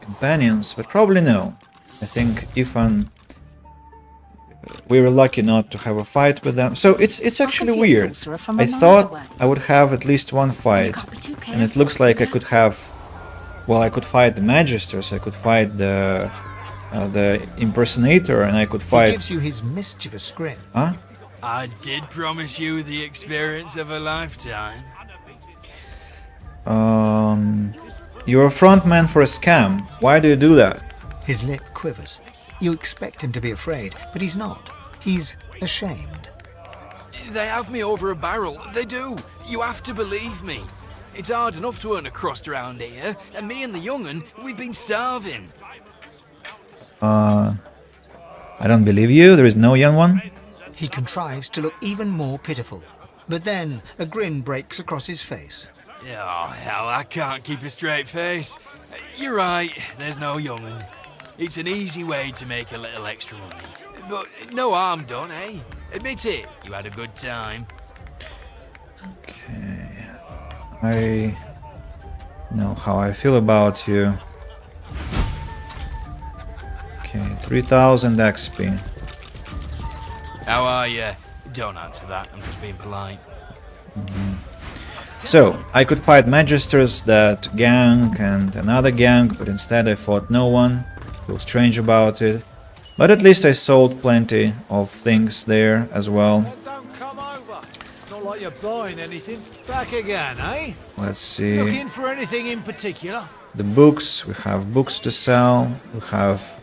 companions? But probably no. I think Ifan, we were lucky not to have a fight with them. So it's actually weird. I thought I would have at least one fight, and it looks like I could have. Well, I could fight the Magisters. I could fight the impersonator, and I could fight.
He gives you his mischievous grin.
Huh?
I did promise you the experience of a lifetime.
You're a front man for a scam. Why do you do that?
His lip quivers. You expect him to be afraid, but he's not. He's ashamed.
They have me over a barrel. They do. You have to believe me. It's hard enough to earn a crust around here, and me and the young'un, we've been starving.
I don't believe you. There is no young one.
He contrives to look even more pitiful. But then a grin breaks across his face.
Oh, hell, I can't keep a straight face. You're right, there's no young'un. It's an easy way to make a little extra money. But no harm done, eh? Admit it, you had a good time.
I know how I feel about you. Okay, 3000 XP.
How are you? Don't answer that, I'm just being polite.
So, I could fight Magisters, that gang, and another gang, but instead I fought no one. Feel strange about it. But at least I sold plenty of things there as well.
Don't come over. Not like you're buying anything. Back again, eh?
Let's see.
Looking for anything in particular?
The books, we have books to sell. We have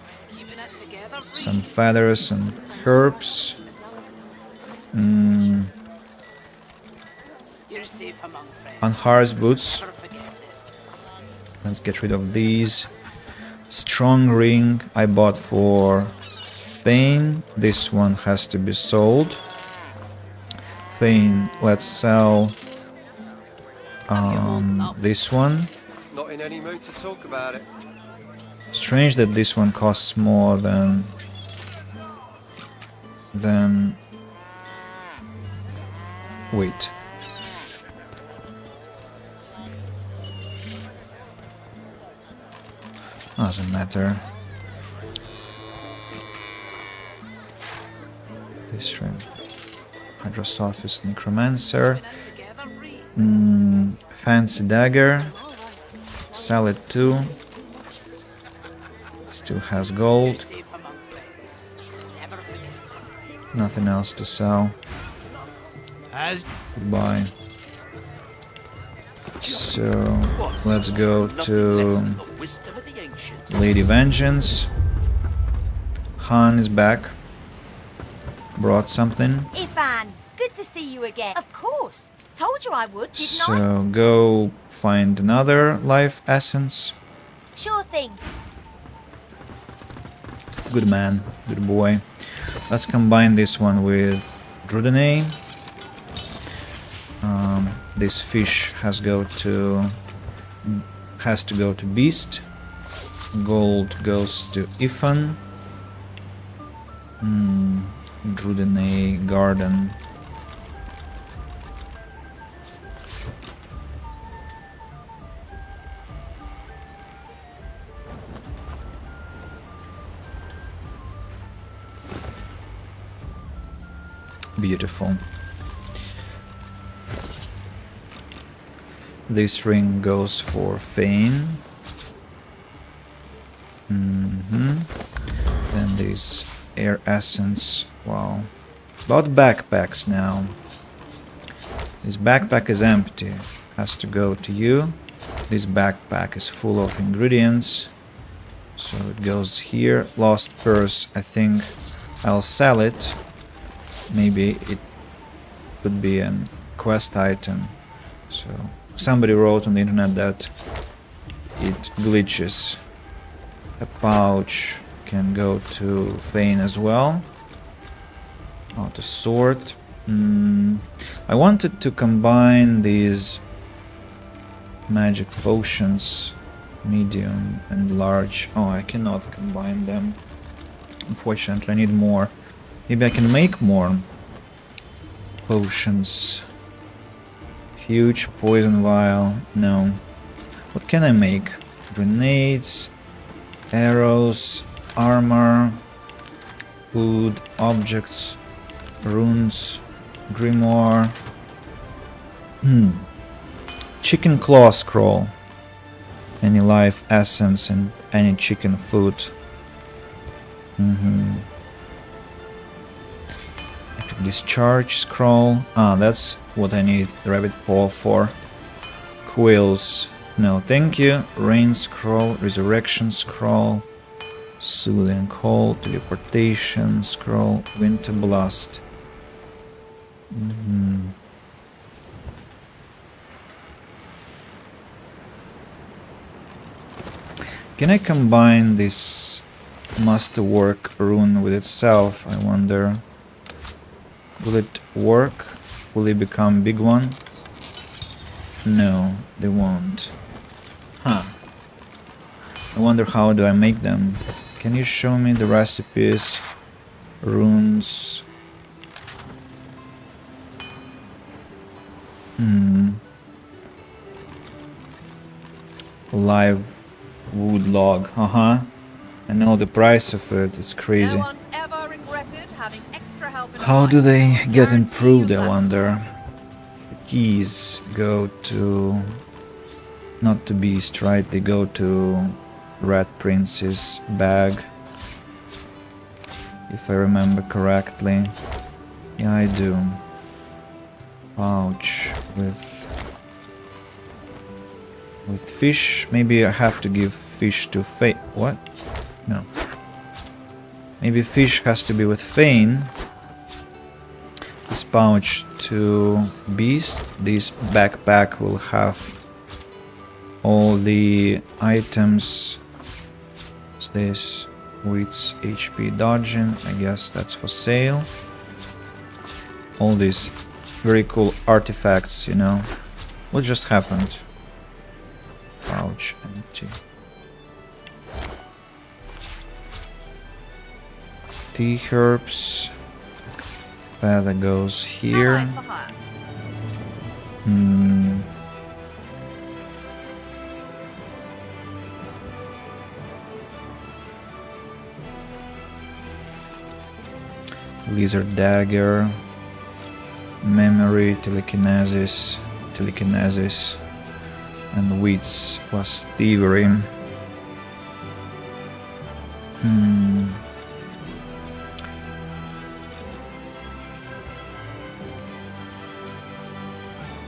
some feathers and herbs. Unhar's boots. Let's get rid of these. Strong ring I bought for Fane. This one has to be sold. Fane, let's sell this one.
Not in any mood to talk about it.
Strange that this one costs more than wait. Doesn't matter. This ring. Hydrosophist Necromancer. Fancy dagger. Sell it too. Still has gold. Nothing else to sell. Goodbye. So let's go to Lady Vengeance. Han is back. Brought something.
Ivan, good to see you again. Of course. Told you I would, didn't I?
So go find another life essence.
Sure thing.
Good man, good boy. Let's combine this one with Drudanay. This fish has to go to Beast. Gold goes to Ifan. Drudanay Garden. Beautiful. This ring goes for Fane. Then this air essence. Wow. About backpacks now. This backpack is empty. Has to go to you. This backpack is full of ingredients. So it goes here. Lost purse. I think I'll sell it. Maybe it could be a quest item. So somebody wrote on the internet that it glitches. A pouch can go to Fane as well. Not a sword. I wanted to combine these magic potions, medium and large. Oh, I cannot combine them. Unfortunately, I need more. Maybe I can make more potions. Huge poison vial. No. What can I make? Grenades, arrows, armor, food, objects, runes, grimoire. Chicken claw scroll. Any life essence and any chicken food. Discharge scroll. Ah, that's what I need the rabbit paw for. Quills. No, thank you. Rain scroll, resurrection scroll, soothing cold, teleportation scroll, winter blast. Can I combine this masterwork rune with itself? I wonder. Will it work? Will it become big one? No, they won't. Huh. I wonder how do I make them. Can you show me the recipes? Runes. live wood log. I know the price of it. It's crazy.
No one's ever regretted having extra help in a
How
fight.
do they get
Guarantee
improved,
you
I
that.
wonder? The keys go to... not to Beast, right? They go to Rat Prince's bag. If I remember correctly. Yeah, I do. Pouch with fish. Maybe I have to give fish to Fane. What? No. Maybe fish has to be with Fane. This pouch to Beast. This backpack will have all the items. What's this? Wits HP dodging. I guess that's for sale. All these very cool artifacts, you know. What just happened? Pouch empty. Tea herbs. Feather goes here. Lizard dagger. Memory, telekinesis, and wits plus thievery.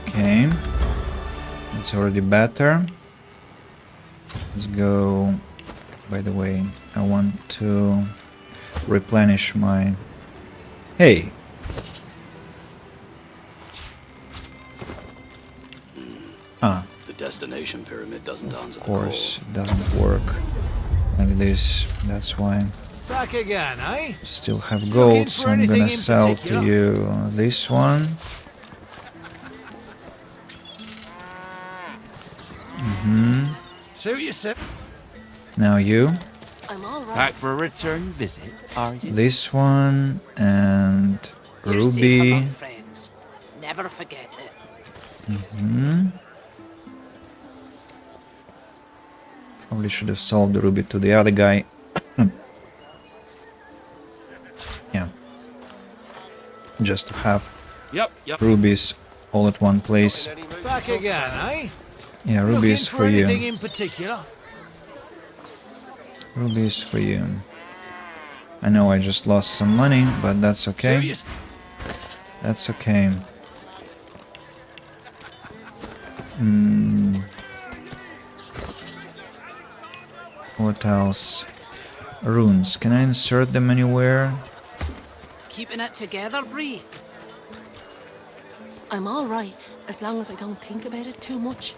Okay, it's already better. Let's go. By the way, I want to replenish my... Hey!
The destination pyramid doesn't answer
Of
the call.
course, it doesn't work like this. That's why.
Back again, eh?
Still have gold, so I'm gonna sell to you this one.
Suit yourself.
Now you.
I'm all right.
Back for a return visit, are you?
This one and
You're safe
Ruby.
among friends. Never forget it.
Probably should have sold the Ruby to the other guy. Yeah. Just to have rubies all at one place.
Back again, eh?
Yeah, rubies for
Anything
you.
in particular?
Rubies for you. I know I just lost some money, but that's okay. That's okay. What else? Runes. Can I insert them anywhere?
Keeping it together, Bree.
I'm all right, as long as I don't think about it too much.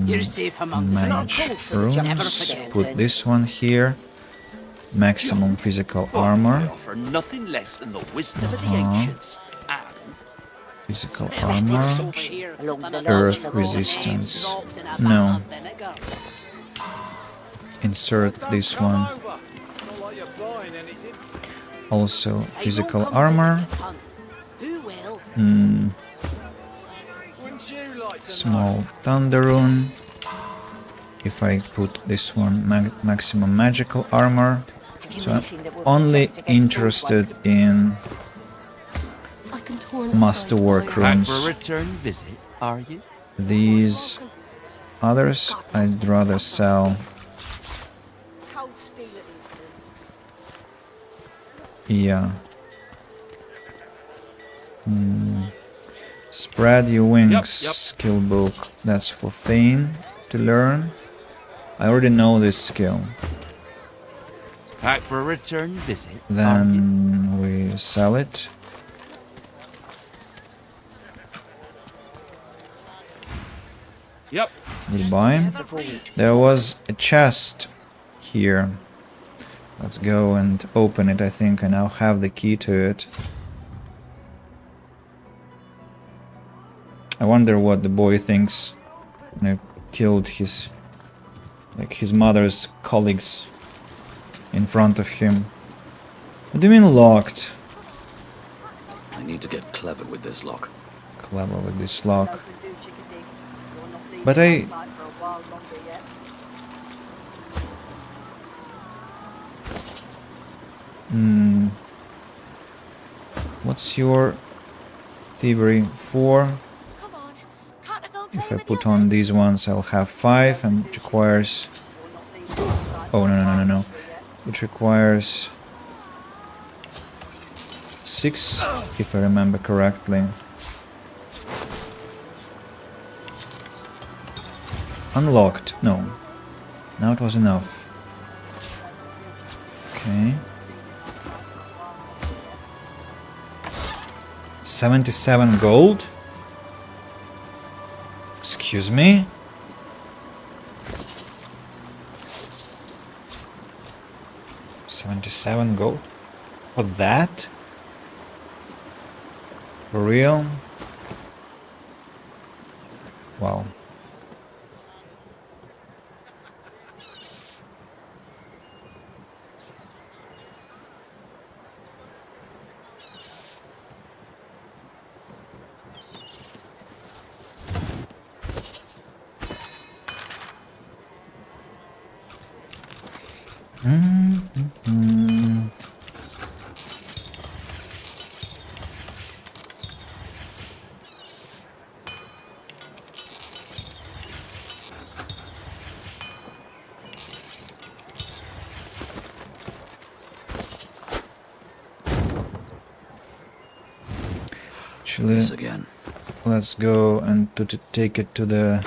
You're safe among
Manage
friends. Never
rooms.
forget
Put
it.
this one here. Maximum physical armor.
Offer nothing less than the wisdom of the ancients. And
Physical armor. Earth resistance. No. Insert this one. Also physical armor. Small thunder rune. If I put this one, maximum magical armor. So I'm only interested in masterwork
back for a
runes.
return visit, are you?
These others I'd rather sell. Yeah. Spread your wings skill book. That's for Fane to learn. I already know this skill.
Back for a return visit.
Then we sell it.
Yep.
Goodbye. There was a chest here. Let's go and open it. I think I now have the key to it. I wonder what the boy thinks when I killed his mother's colleagues in front of him. What do you mean locked?
I need to get clever with this lock.
Clever with this lock. But I What's your thievery? 4. If I put on these ones, I'll have 5, and it requires... Oh, no. It requires 6, if I remember correctly. Unlocked. No. Now it was enough. Okay. 77 gold? Excuse me? $77 gold? For that? For real? Wow. Actually,
This again.
Let's go and to take it to the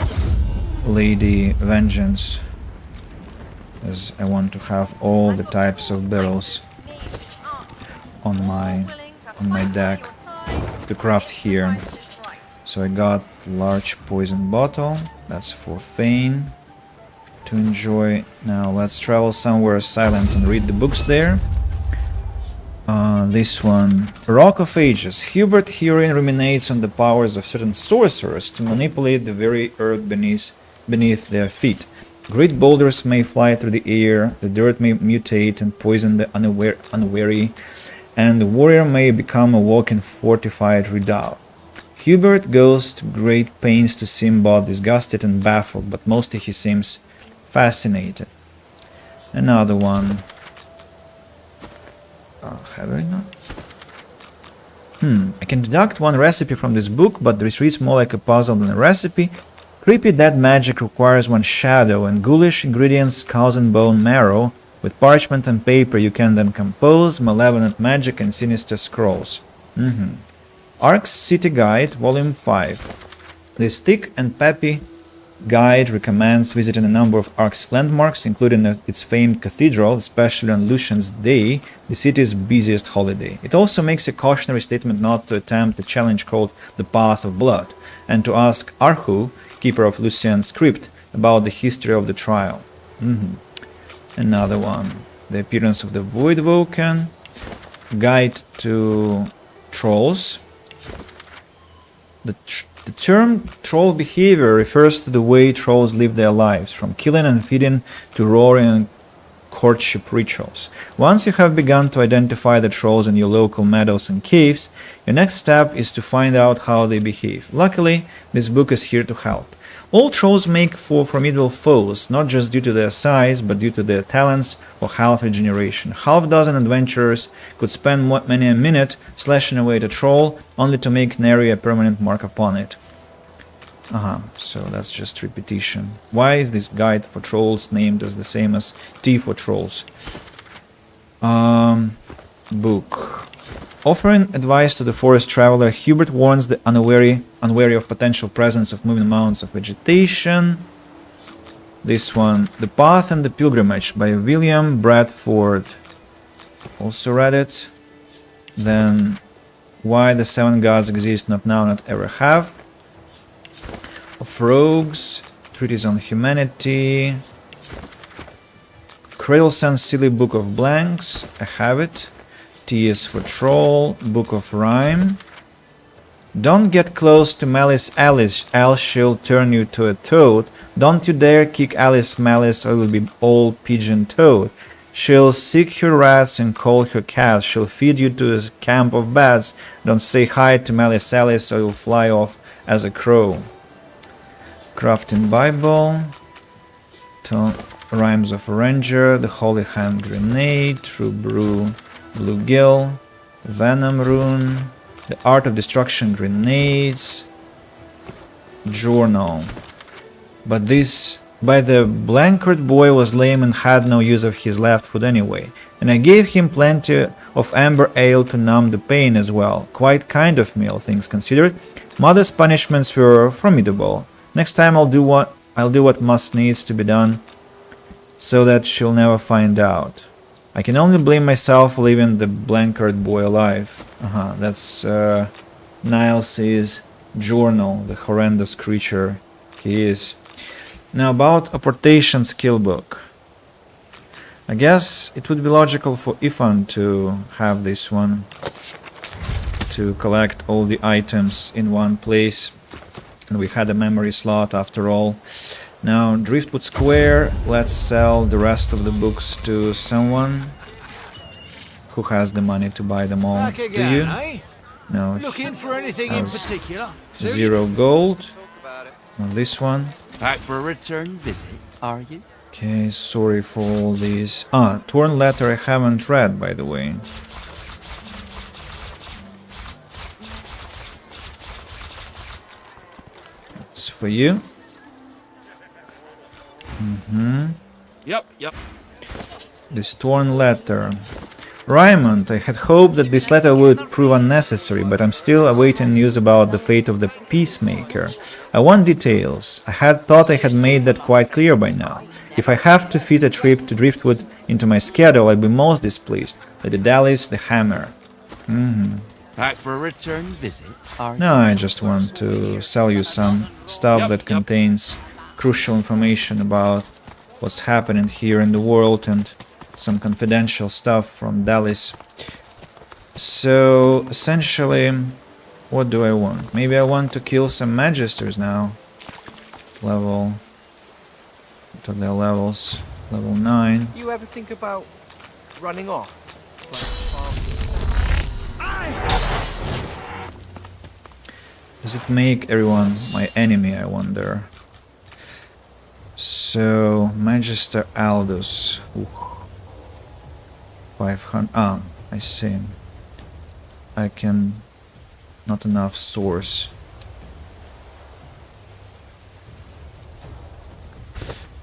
Lady Vengeance, as I want to have all the types of barrels on my deck to craft here. So I got large poison bottle, that's for Fane to enjoy. Now let's travel somewhere silent and read the books there. This one, Rock of Ages. Hubert herein ruminates on the powers of certain sorcerers to manipulate the very earth beneath their feet. Great boulders may fly through the air, the dirt may mutate and poison the unwary, and the warrior may become a walking fortified redoubt. Hubert goes to great pains to seem both disgusted and baffled, but mostly he seems fascinated. Another one. Have I not? I can deduct one recipe from this book, but this reads more like a puzzle than a recipe. Creepy dead magic requires one shadow, and ghoulish ingredients cause and bone marrow. With parchment and paper you can then compose malevolent magic and sinister scrolls. Ark's City Guide, Volume 5. This thick and peppy guide recommends visiting a number of Ark's landmarks, including its famed cathedral, especially on Lucian's Day, the city's busiest holiday. It also makes a cautionary statement not to attempt a challenge called the Path of Blood, and to ask Arhu, keeper of Lucian's crypt, about the history of the trial. Another one. The Appearance of the Voidwoken, Guide to Trolls. The term troll behavior refers to the way trolls live their lives, from killing and feeding to roaring and courtship rituals. Once you have begun to identify the trolls in your local meadows and caves, your next step is to find out how they behave. Luckily, this book is here to help. All trolls make for formidable foes, not just due to their size, but due to their talents or health regeneration. Half-dozen adventurers could spend many a minute slashing away at a troll, only to make nary a permanent mark upon it. So that's just repetition. Why is this guide for trolls named as the same as T for trolls? Book. Offering advice to the forest traveler, Hubert warns the unwary of potential presence of moving mounds of vegetation. This one, The Path and the Pilgrimage by William Bradford. Also read it. Then, Why the Seven Gods Exist, Not Now, Not Ever Have. Of Rogues, Treatise on Humanity. Cradlesen's Silly Book of Blanks, I have it. T is for Troll, Book of Rhyme. Don't get close to Malice Alice, else she'll turn you to a toad. Don't you dare kick Alice Malice, or you'll be all pigeon-toed. She'll seek her rats and call her cats. She'll feed you to a camp of bats. Don't say hi to Malice Alice, or you'll fly off as a crow. Crafting Bible. Rhymes of a Ranger, The Holy Hand Grenade, True Brew, Bluegill, Venom Rune, the Art of Destruction Grenades, Journal. But this by the blankered boy was lame and had no use of his left foot anyway, and I gave him plenty of amber ale to numb the pain as well. Quite kind of me, all things considered. Mother's punishments were formidable. Next time I'll do what must needs to be done, so that she'll never find out. I can only blame myself for leaving the blankered boy alive. That's Niles's journal, the horrendous creature he is. Now about Apportation skill book. I guess it would be logical for Ifan to have this one, to collect all the items in one place. And we had a memory slot after all. Now Driftwood Square, let's sell the rest of the books to someone who has the money to buy them all.
Back
Do
again,
you?
eh?
No.
Looking for anything in particular?
0 gold. Now this one.
Back for a return visit, are you?
Okay, sorry for all these. Torn Letter I haven't read, by the way. It's for you.
Yep.
This Torn Letter. Raymond, I had hoped that this letter would prove unnecessary, but I'm still awaiting news about the fate of the Peacemaker. I want details. I had thought I had made that quite clear by now. If I have to fit a trip to Driftwood into my schedule, I'll be most displeased. Lady Dallas, the Hammer.
Back for a return visit, are you?
No, I just want to sell you some stuff that contains crucial information about what's happening here in the world and some confidential stuff from Dallas. So essentially, what do I want? Maybe I want to kill some Magisters now. Level. What are their levels? Level 9.
You ever think about running off?
Does it make everyone my enemy, I wonder? So, Magister Aldous. Ooh. 500. I see. I can. Not enough source.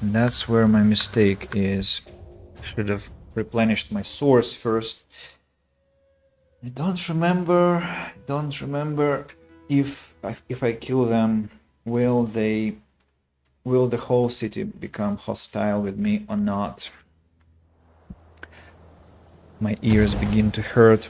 And that's where my mistake is. Should have replenished my source first. I don't remember if I kill them, will the whole city become hostile with me or not? My ears begin to hurt.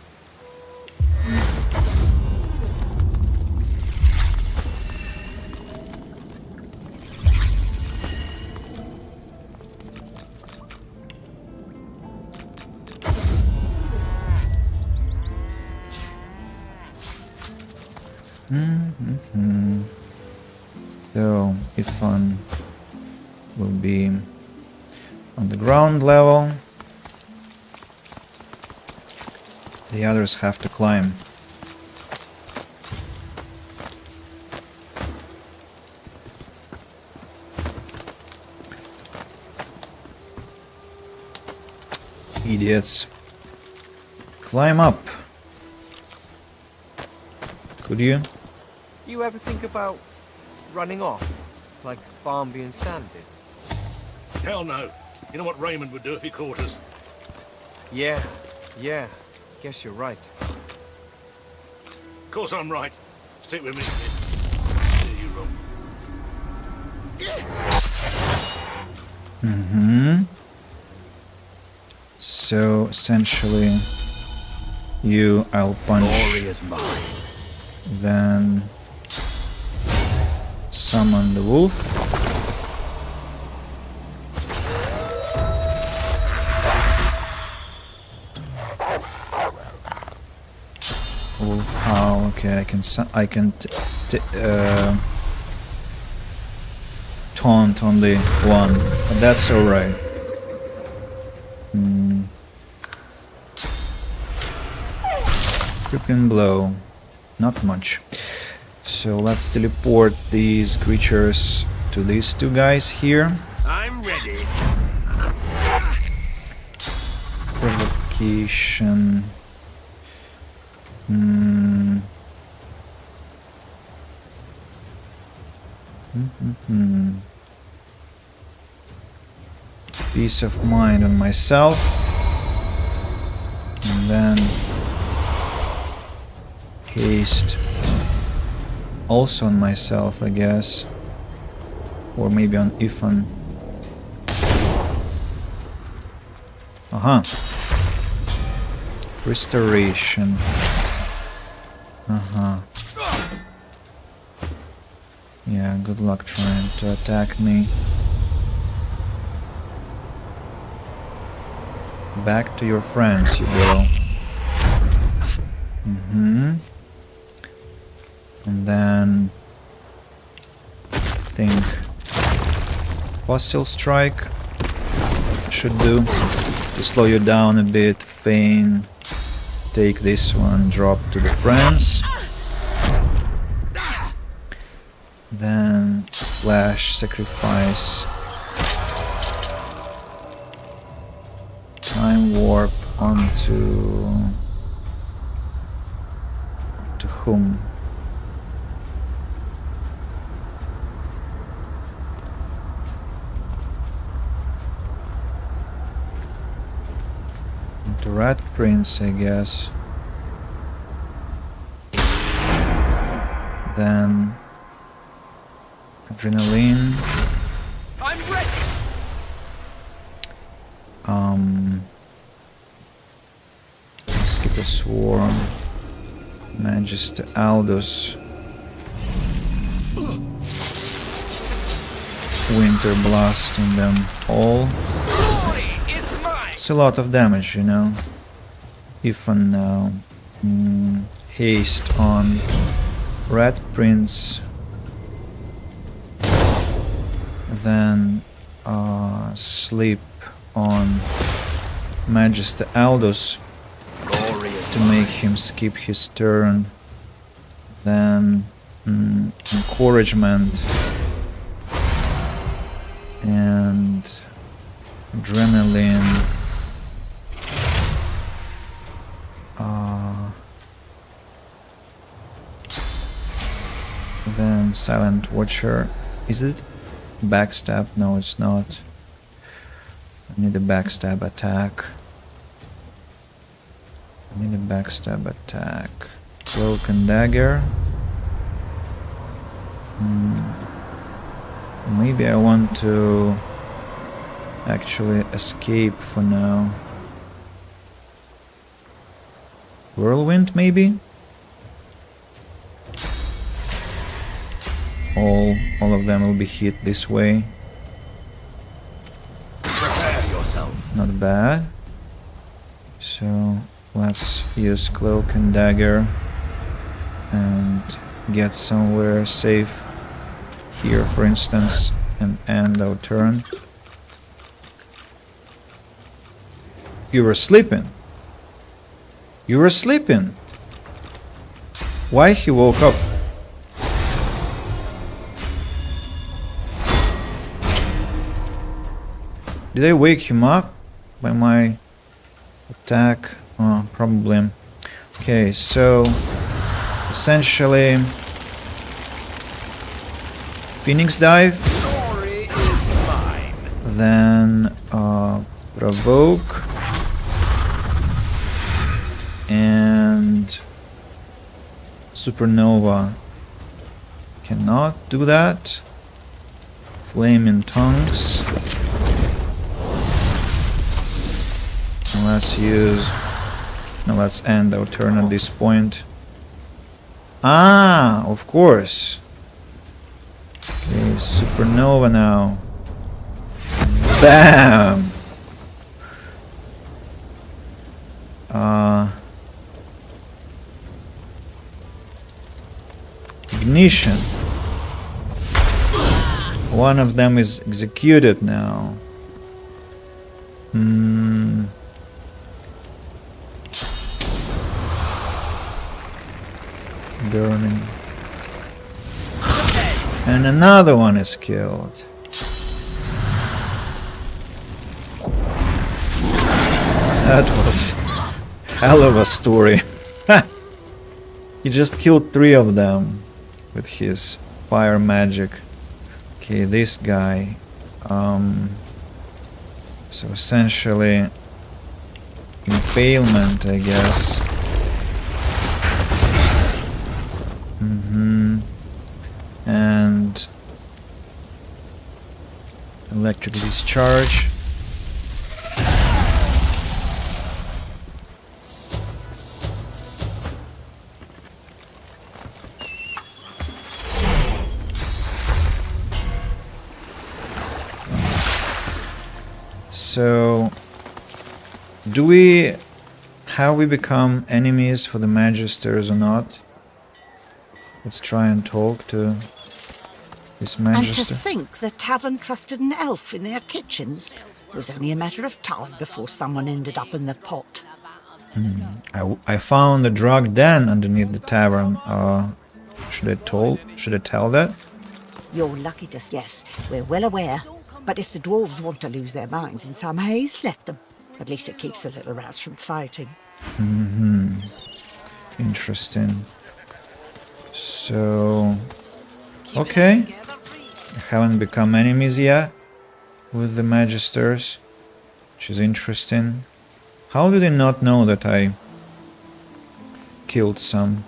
So, Ifan will be on the ground level. The others have to climb. Idiots. Climb up. Could you?
You ever think about running off, like Barmby and Sam did?
Hell no. You know what Raymond would do if he caught us?
Yeah. Guess you're right.
Of course I'm right. Stick with me.
So essentially, I'll punch.
Glory is mine.
Then summon the wolf. Wolf howl. Okay, I can taunt only one, but that's all right. Crippling blow, not much. So let's teleport these creatures to these two guys here.
I'm ready.
Tactician. Peace of mind on myself. And then haste also on myself, I guess. Or maybe on Ifan. Restoration. Yeah, good luck trying to attack me. Back to your friends, you go. And then I think Fossil Strike should do to slow you down a bit. Feign, take this one, drop to the friends. Then Flash, Sacrifice, Time Warp onto whom? The Rat Prince, I guess. Then Adrenaline.
I'm ready.
Skip a Swarm. Magister Aldous. Winter Blast on them all. It's a lot of damage, you know. Ifan now. Haste on Rat Prince. Then Sleep on Magister Aldous to make him skip his turn. Then Encouragement and Adrenaline. Then Silent Watcher. Is it backstab? No, it's not. I need a backstab attack. Cloak and Dagger. Maybe I want to actually escape for now. Whirlwind, maybe? All of them will be hit this way.
Prepare yourself.
Not bad. So let's use Cloak and Dagger and get somewhere safe. Here, for instance, and end our turn. You were sleeping. You were sleeping. Why he woke up? Did I wake him up by my attack? Oh, probably. Okay, so essentially Phoenix Dive, then Provoke, and Supernova. Cannot do that. Flaming Tongues. Let's use... No, let's end our turn at this point. Ah, of course. Okay, Supernova now. Bam! Ignition. One of them is executed now. Burning. And another one is killed. That was Hell of a story. He just killed 3 of them with his fire magic. Okay, this guy. So essentially impalement, I guess. And electric discharge. So, have we become enemies for the Magisters or not? Let's try and talk to this
And to
Magister.
think the tavern trusted an elf in their kitchens. It was only a matter of time before someone ended up in the pot.
I found a drug den underneath the tavern. Should I tell that?
You're lucky to... Yes, we're well aware. But if the dwarves want to lose their minds in some haze, let them. At least it keeps the little rats from fighting.
Interesting. So, okay. I haven't become enemies yet with the Magisters, which is interesting. How do they not know that I killed some?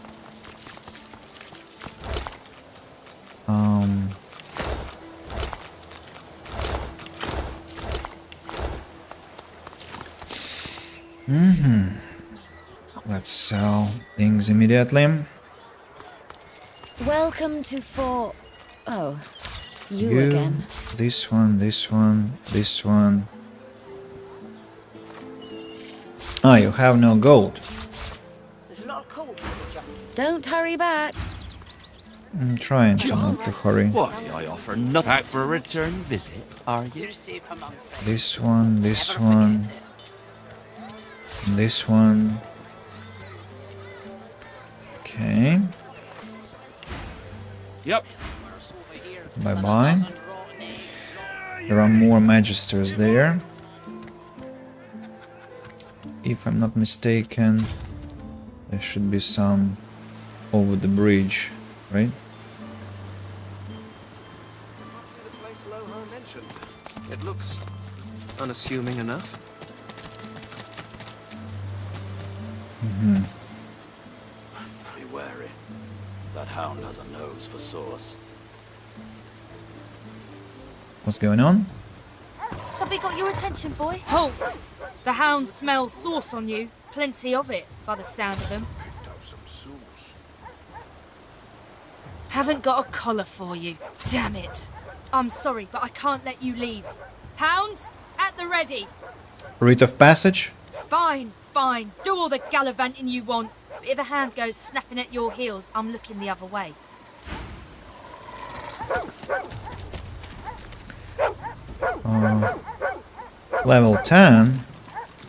Let's sell things immediately.
Welcome to Fort... Oh, you again.
This one, this one, this one. Ah, you have no gold.
Don't hurry back.
I'm trying to not to hurry.
Why, I offer nothing. Back for a return visit, are you?
This one, this one, this one. Okay.
Yep.
Bye-bye. There are more Magisters there. If I'm not mistaken, there should be some over the bridge, right?
It looks unassuming enough.
Be wary. That hound has a nose for sauce.
What's going on?
Something got your attention, boy? Halt! The hound smells sauce on you. Plenty of it, by the sound of them. Haven't got a collar for you. Damn it. I'm sorry, but I can't let you leave. Hounds, at the ready.
Rite of passage?
Fine, fine. Do all the gallivanting you want. But if a hand goes snapping at your heels, I'm looking the other way.
Level 10?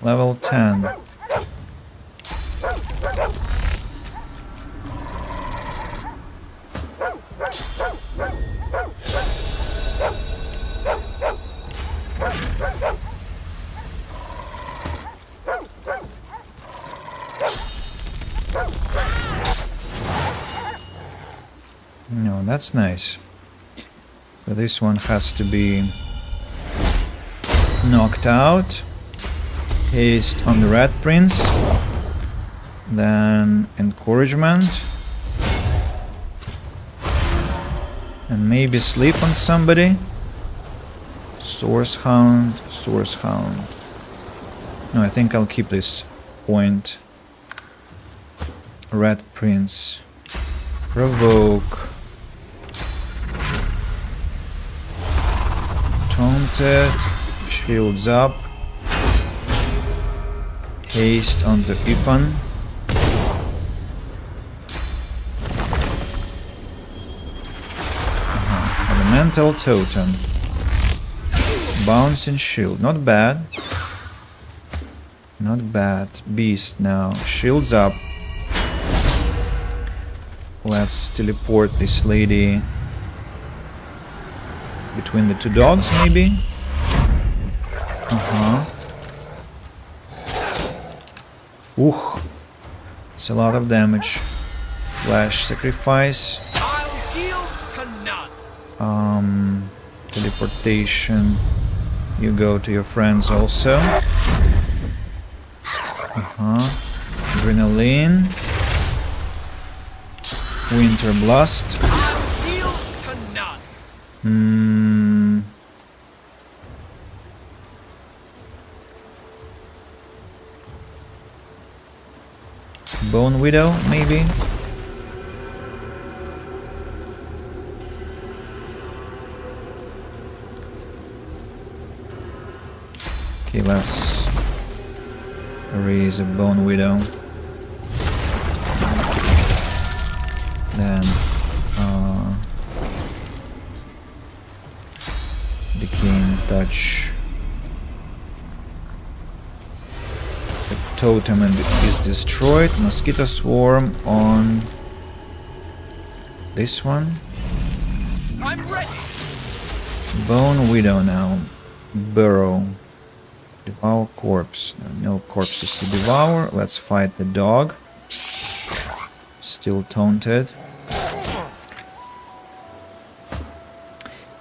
Level 10. No, that's nice. So this one has to be knocked out. Haste on the Red Prince. Then encouragement. And maybe sleep on somebody. Source Hound, Source Hound. No, I think I'll keep this point. Red Prince. Provoke. Taunted. Shields up. Haste onto Ifan. Elemental Totem. Bouncing Shield. Not bad. Not bad. Beast now. Shields up. Let's teleport this lady between the two dogs, maybe? Ooh, it's a lot of damage. Flash sacrifice.
I'll yield to none.
Teleportation. You go to your friends also. Adrenaline. Winter Blast.
I'll yield to none.
Bone Widow, maybe? Okay, let's raise a Bone Widow. Then Decaying Touch. The totem is destroyed. Mosquito Swarm on this one.
I'm ready.
Bone Widow now. Burrow. Devour corpse. No corpses to devour. Let's fight the dog. Still taunted.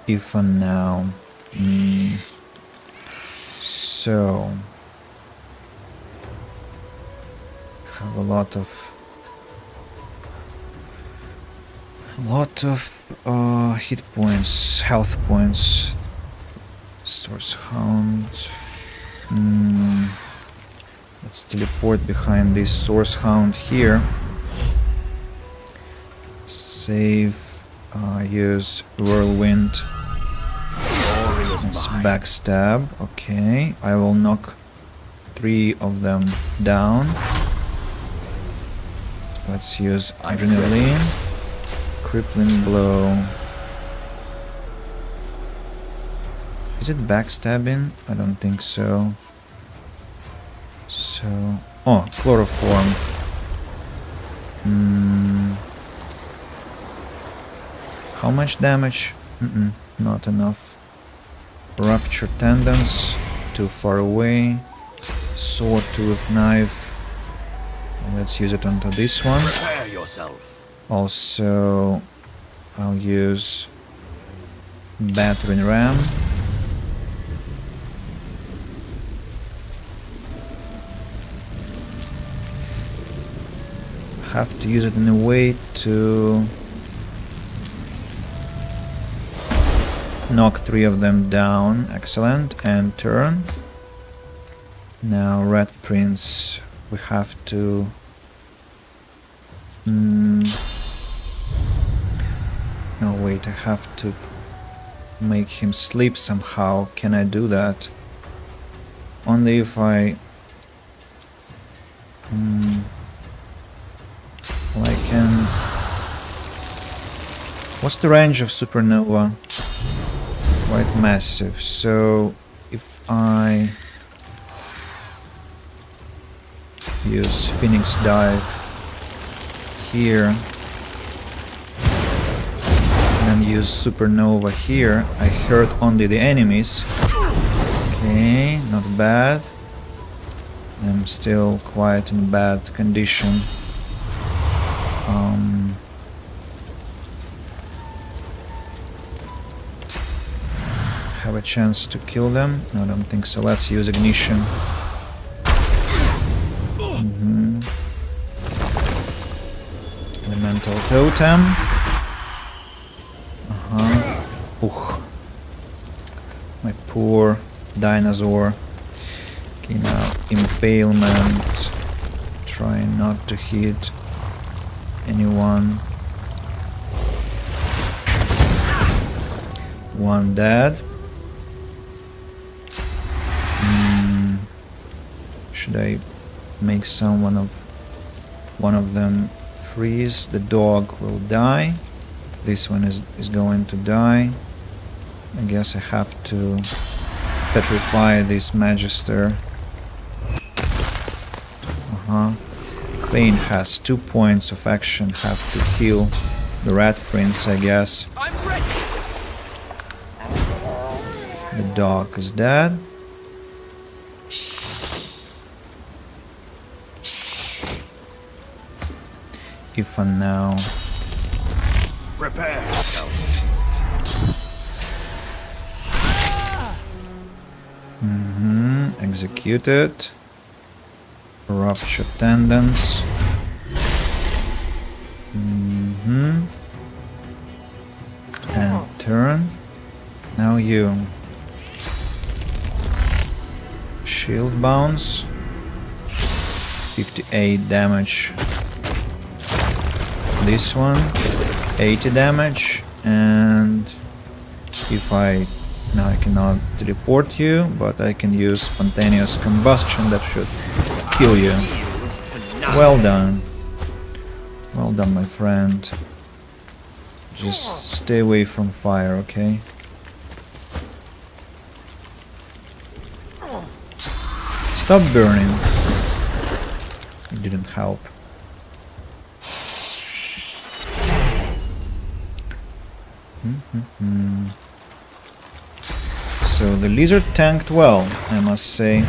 Ifan now. So have a lot of hit points, health points. Source Hound. Let's teleport behind this Source Hound here. Save. Use Whirlwind. Let's backstab. Okay, I will knock 3 of them down. Let's use Adrenaline. Crippling Blow. Is it backstabbing? I don't think so. So... oh, Chloroform. How much damage? Not enough. Rupture Tendons. Too far away. Sword Tooth Knife. Let's use it onto this one.
Prepare yourself.
Also, I'll use Battering Ram. Have to use it in a way to knock 3 of them down. Excellent. And turn. Now Red Prince, we have to no, wait, I have to make him sleep somehow. Can I do that? Only if I well, I can. What's the range of Supernova? Quite massive. So if I use Phoenix Dive here and use Supernova here, I hurt only the enemies. Okay, not bad. I'm still quite in bad condition. Have a chance to kill them? No, I don't think so. Let's use Ignition. Elemental Totem. My poor dinosaur. Okay, now Impalement. Try not to hit anyone. One dead. Should I make one of them freeze? The dog will die. This one is going to die. I guess I have to petrify this Magister. Thane has 2 points of action. Have to heal the Rat Prince, I guess. The dog is dead. Ifan now.
Prepare yourself.
Executed. Rupture tendons. And turn. Now you. Shield bounce. 58 damage. This one. 80 damage. And if I... Now I cannot teleport you, but I can use spontaneous combustion that should kill you. Well done. Well done, my friend. Just stay away from fire, okay? Stop burning. It didn't help. So the lizard tanked well, I must say.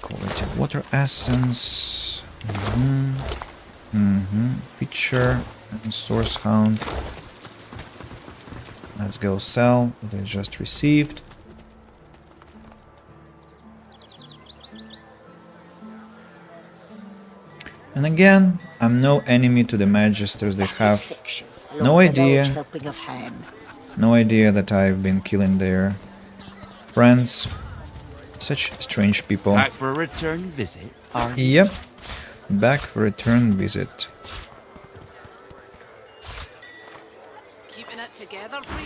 Quality water essence. Pitcher and source hound. Let's go sell what I just received. And again, I'm no enemy to the Magisters. They have no idea that I've been killing their friends. Such strange people.
Back for a return visit, are you?
Yep. Back for a return visit.
Keeping it together, Bree?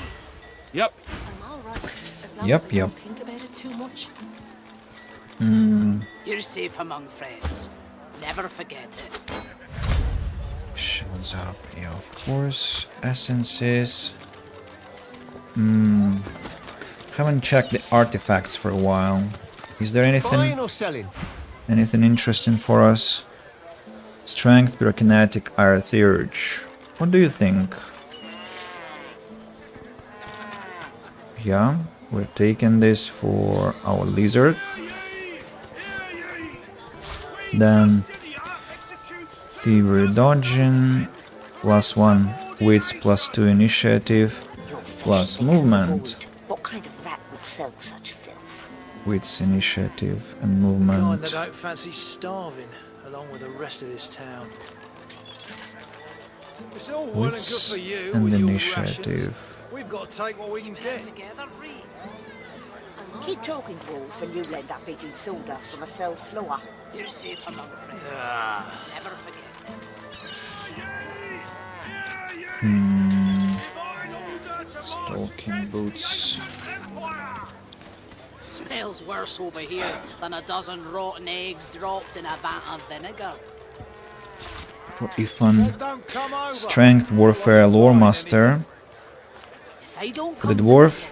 Yep.
I'm all right, as long
Yep,
as I
yep.
don't think about it too much.
You're safe among friends. Never forget it.
Shields up, yeah, of course. Essences. Haven't checked the artifacts for a while. Is there
Buying
anything
or selling?
interesting for us? Strength, pyrokinetic, artheurge. What do you think? Yeah, we're taking this for our lizard. Then thievery dodging, +1 wits, +2 initiative, plus movement.
What kind of rat would sell such filth?
Wits, initiative, and
Kind that
movement.
don't fancy starving along with the rest of this town. It's all well and good
Wits
for you
and
with your
initiative.
rations. We've got to take what we can get.
Keep talking, Wolf, and you'll end up eating sawdust from a cell floor.
You're safe among friends. Never forget it.
Stalking boots.
Smells worse over here than a dozen rotten eggs dropped in a vat of vinegar.
For Ifan. Strength, warfare, lore master. For the dwarf.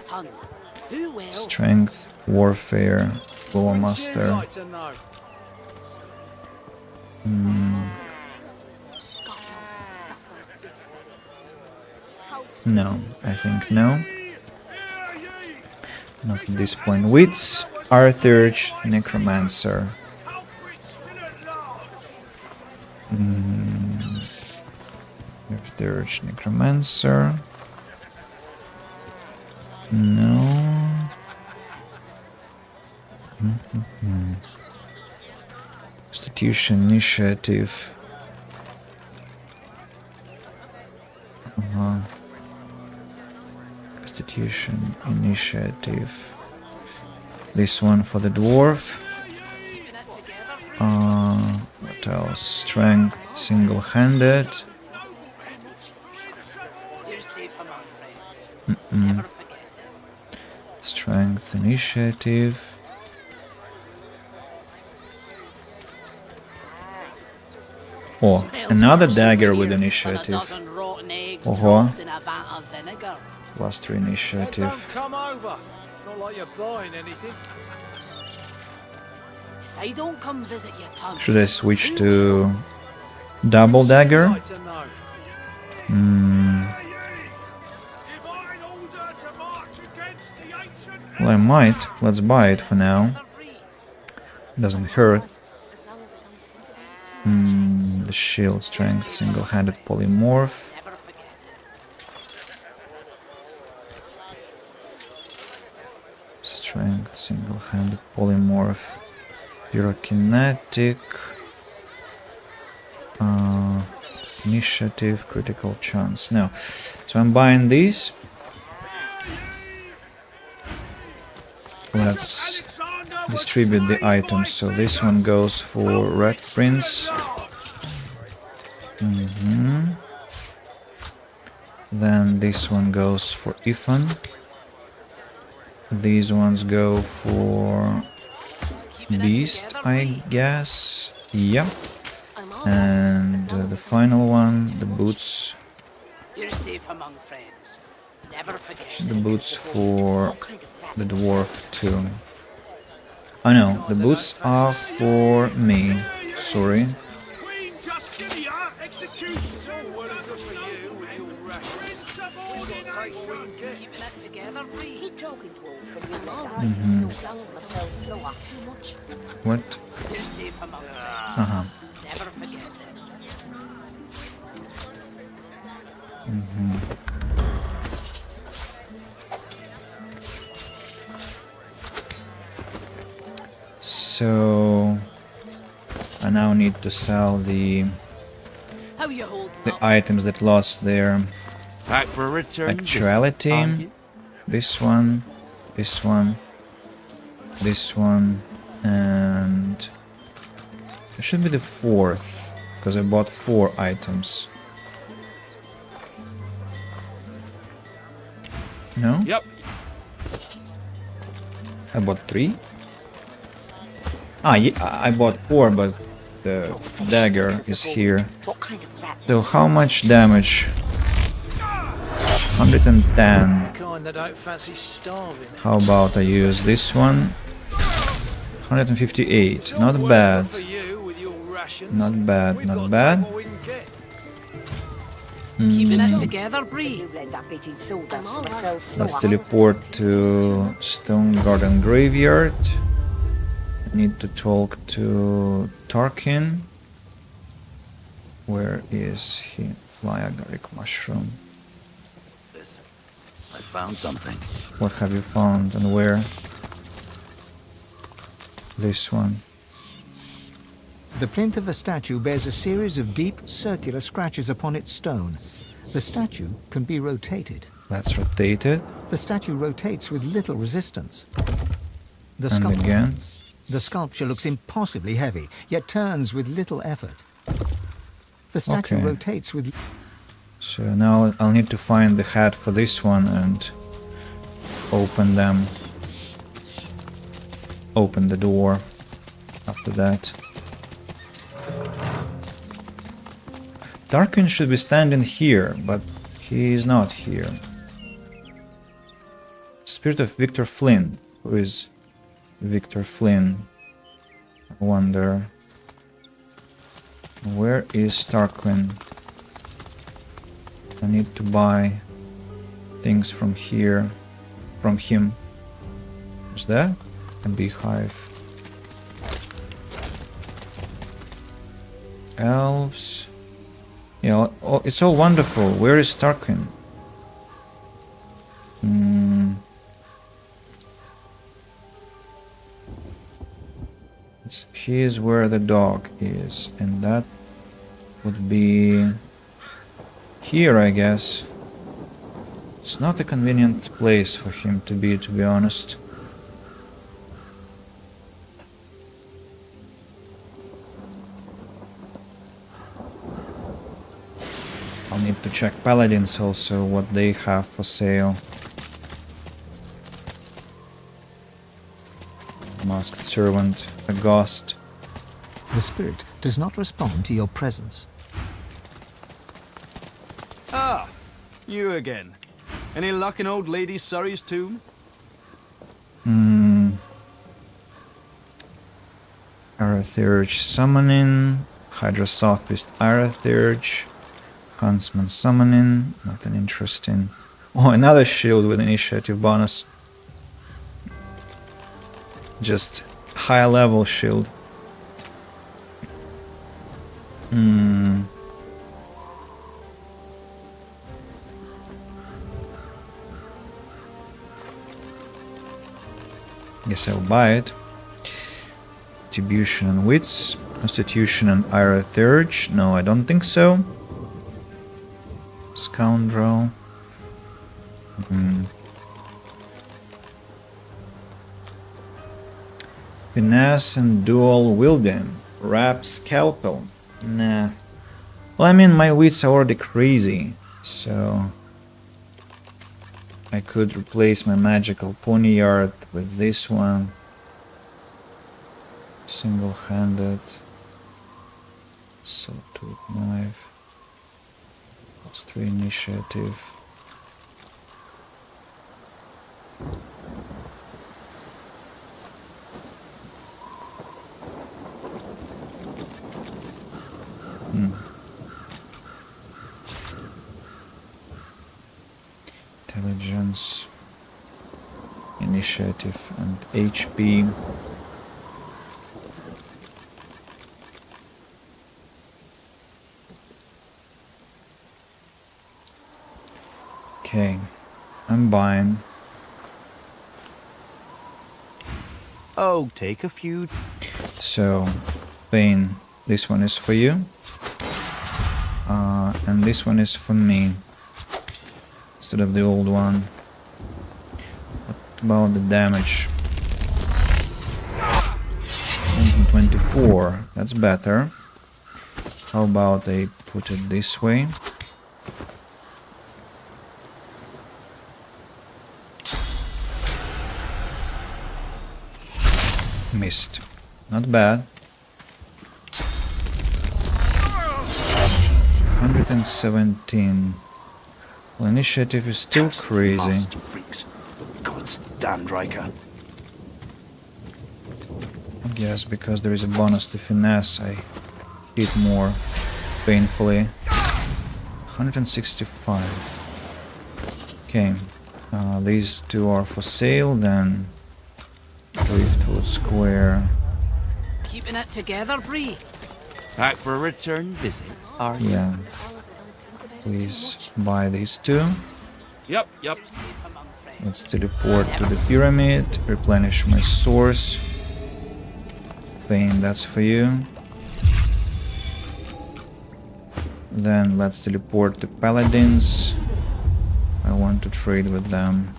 Strength, warfare, lore master. No, I think no. Not at this point. Wits, artheurge, necromancer. Artheurge, necromancer. No. Constitution, initiative. Constitution, initiative. This one for the dwarf. What else? Strength, single-handed. Strength, initiative. Oh, another dagger with initiative. Oh, +3 initiative.
Don't come over. Not like you're buying anything.
If I don't come visit your tongue,
Should I switch to double dagger? Well, I might. Let's buy it for now. Doesn't hurt. The shield strength, single-handed polymorph. Strength, single-handed polymorph. Pyrokinetic. Initiative, critical chance. No. So I'm buying these. Let's distribute the items. So this one goes for Red Prince. Then this one goes for Ethan. These ones go for Beast, I guess. Yeah. And the final one, the boots.
You're safe among friends. Never forget.
The boots for the dwarf too. Oh no, the boots are for me. Sorry. What?
Never forget it.
So I now need to sell the items that lost their
Back for a return
actuality. This one, this one, this one, and it should be the fourth, because I bought 4 items. No?
Yep.
I bought 3. Ah, yeah, I bought 4, but the dagger is here. So how much damage? 110. How about I use this one? 158. Not bad. Not bad, not bad.
Keeping it together, Bree.
Let's teleport to Stone Garden Graveyard. I need to talk to Tarkin. Where is he? Fly agaric mushroom.
I found something.
What have you found and where? This one.
The plinth of the statue bears a series of deep circular scratches upon its stone. The statue can be rotated.
Let's rotate it.
The statue rotates with little resistance.
And again.
The sculpture looks impossibly heavy, yet turns with little effort. The statue
Okay.
rotates with...
So now I'll need to find the hat for this one and open them. Open the door after that. Tarkin should be standing here, but he is not here. Spirit of Victor Flynn. Who is Victor Flynn? I wonder. Where is Tarquin? I need to buy things from here, from him. Is that a beehive? Elves. Yeah, it's all wonderful. Where is Tarquin? He is where the dog is, and that would be here, I guess. It's not a convenient place for him to be honest. I'll need to check paladins also, what they have for sale. Masked servant, a ghost.
The spirit does not respond to your presence.
Ah, you again. Any luck in old Lady Surrey's tomb?
Arathurge summoning, Hydrosophist Arathurge, Huntsman summoning, nothing interesting. Oh, another shield with initiative bonus. Just high level shield. Guess I'll buy it. Distribution and wits. Constitution and Ira Thurge. No, I don't think so. Scoundrel. Finesse and dual wielding. Rap scalpel. Nah. Well, I mean, my wits are already crazy, so I could replace my magical poniard with this one. Single-handed. Sawtooth knife. +3 initiative. Intelligence, initiative, and HP. Okay, I'm buying.
Oh, take a few.
So, Bane, this one is for you. And this one is for me. Instead of the old one. What about the damage? 24. That's better. How about I put it this way? Missed. Not bad. 117. Well, initiative is still crazy.
Freaks. God's damn Riker.
I guess because there is a bonus to finesse, I hit more painfully. 165. Okay, these two are for sale, then Driftwood Square.
Keeping it together, Bree.
Back for a return visit, are you?
Yeah. Please buy these two.
Yep.
Let's teleport to the pyramid, replenish my source. Thane, that's for you. Then let's teleport to Paladins. I want to trade with them.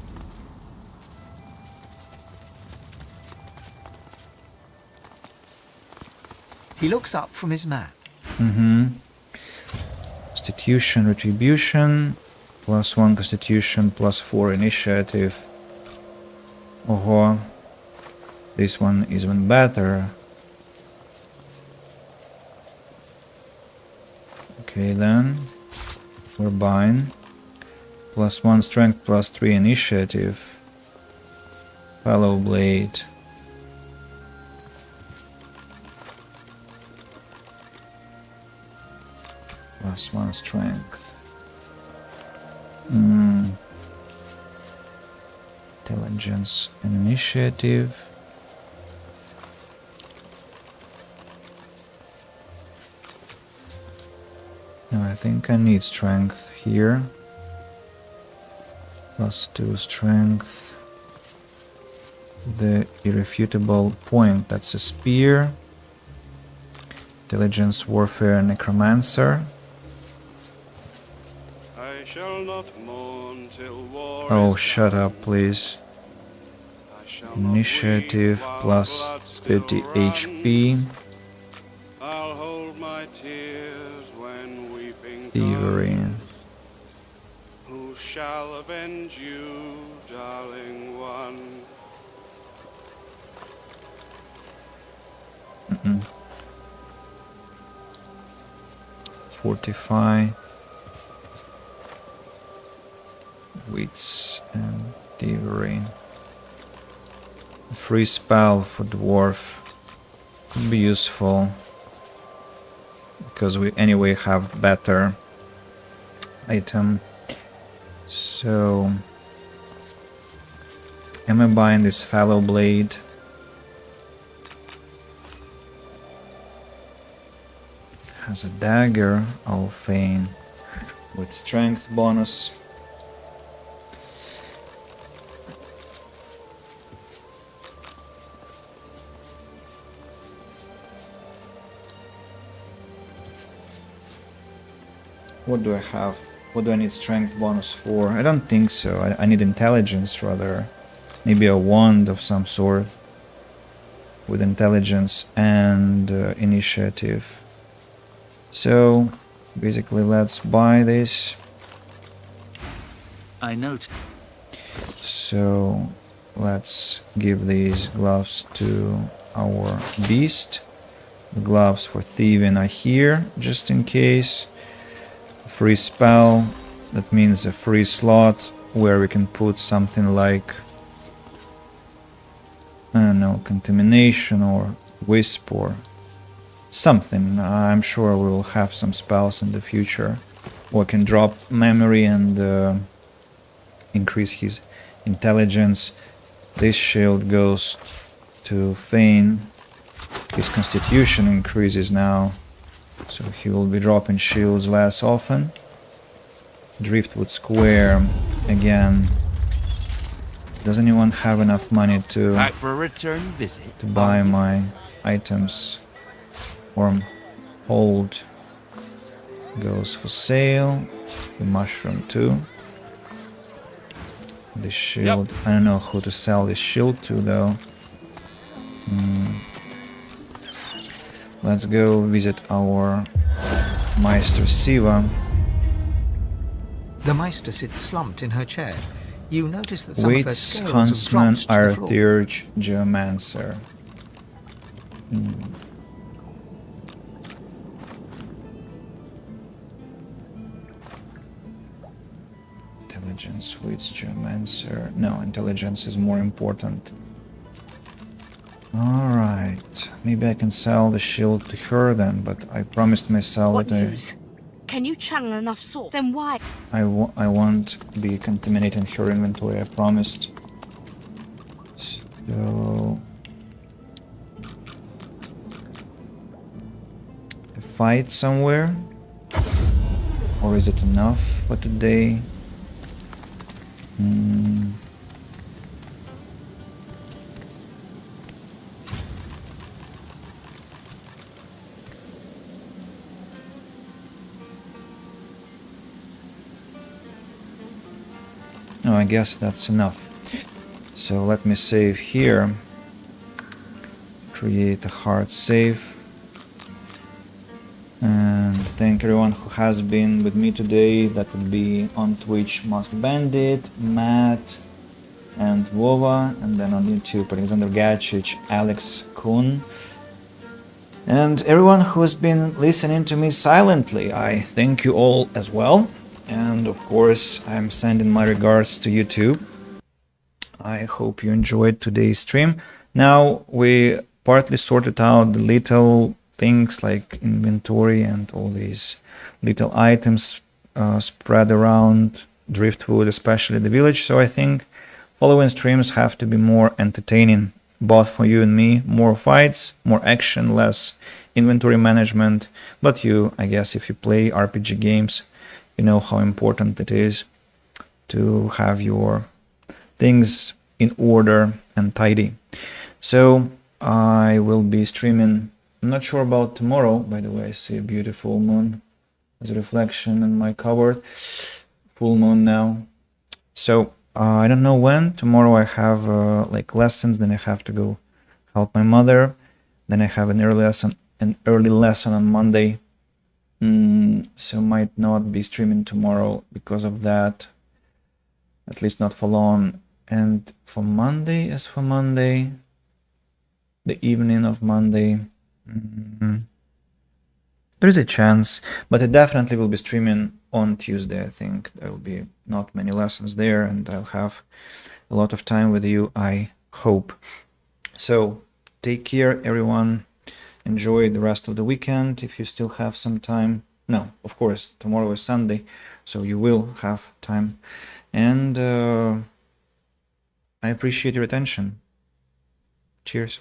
He looks up from his map.
Constitution, Retribution, +1 Constitution, +4 Initiative. Oh, this one is even better. Okay, then we're buying. +1 Strength, +3 Initiative. Fellow Blade. +1 Strength. Intelligence and Initiative. No, I think I need Strength here. +2 Strength. The irrefutable point, that's a spear. Intelligence, Warfare, Necromancer.
I shall not mourn till war
Oh,
is
shut up, please. Initiative +30 HP.
I'll hold my tears when weeping
Thievery.
comes. Who shall avenge you, darling one?
45. Wits and Thievery. A free spell for Dwarf could be useful, because we anyway have better item. So, am I buying this Fallow Blade? has a dagger. I'll feign with strength bonus. What do I have? What do I need strength bonus for? I don't think so. I need intelligence rather. Maybe a wand of some sort with intelligence and initiative. So basically let's buy this.
I note.
So let's give these gloves to our beast. The gloves for thieving are here just in case. Free spell, that means a free slot where we can put something like, I don't know, contamination or wisp or something. I'm sure we will have some spells in the future. Or can drop memory and increase his intelligence. This shield goes to Feign. His constitution increases now, so he will be dropping shields less often. Driftwood Square again. Does anyone have enough money to
Back for a return visit.
to buy my items? Hold goes for sale. The mushroom too. The shield. I don't know who to sell this shield to though. Let's go visit our Meister Siva.
The Meister sits slumped in her chair. You notice that some of her
Waits,
scales
Huntsman,
have dropped to the floor.
Arthurge, Geomancer. Intelligence, Waits, Geomancer. No, intelligence is more important. Alright, maybe I can sell the shield to her then, but I promised myself
What
that
news? Can you channel enough salt? Then why?
I won't be contaminating her inventory, I promised. So... a fight somewhere? Or is it enough for today? No, I guess that's enough. So let me save here. Create a hard save. And thank everyone who has been with me today. That would be on Twitch Masked Bandit, Matt, and Vova. And then on YouTube Alexander Gacic, Alex Kuhn. And everyone who has been listening to me silently, I thank you all as well. And of course, I'm sending my regards to YouTube. I hope you enjoyed today's stream. Now we partly sorted out the little things like inventory and all these little items spread around Driftwood, especially the village. So I think following streams have to be more entertaining, both for you and me. More fights, more action, less inventory management. But you, I guess, if you play RPG games, you know how important it is to have your things in order and tidy. So I will be streaming. I'm not sure about tomorrow, by the way. I see a beautiful moon as a reflection in my cupboard. Full moon now. So I don't know when. Tomorrow I have like lessons, then I have to go help my mother. Then I have an early lesson on Monday. So might not be streaming tomorrow because of that. At least not for long. And for Monday, the evening of Monday, there is a chance, but I definitely will be streaming on Tuesday. I think there will be not many lessons there and I'll have a lot of time with you, I hope. So take care, everyone. Enjoy the rest of the weekend if you still have some time. No, of course, tomorrow is Sunday, so you will have time. And I appreciate your attention. Cheers.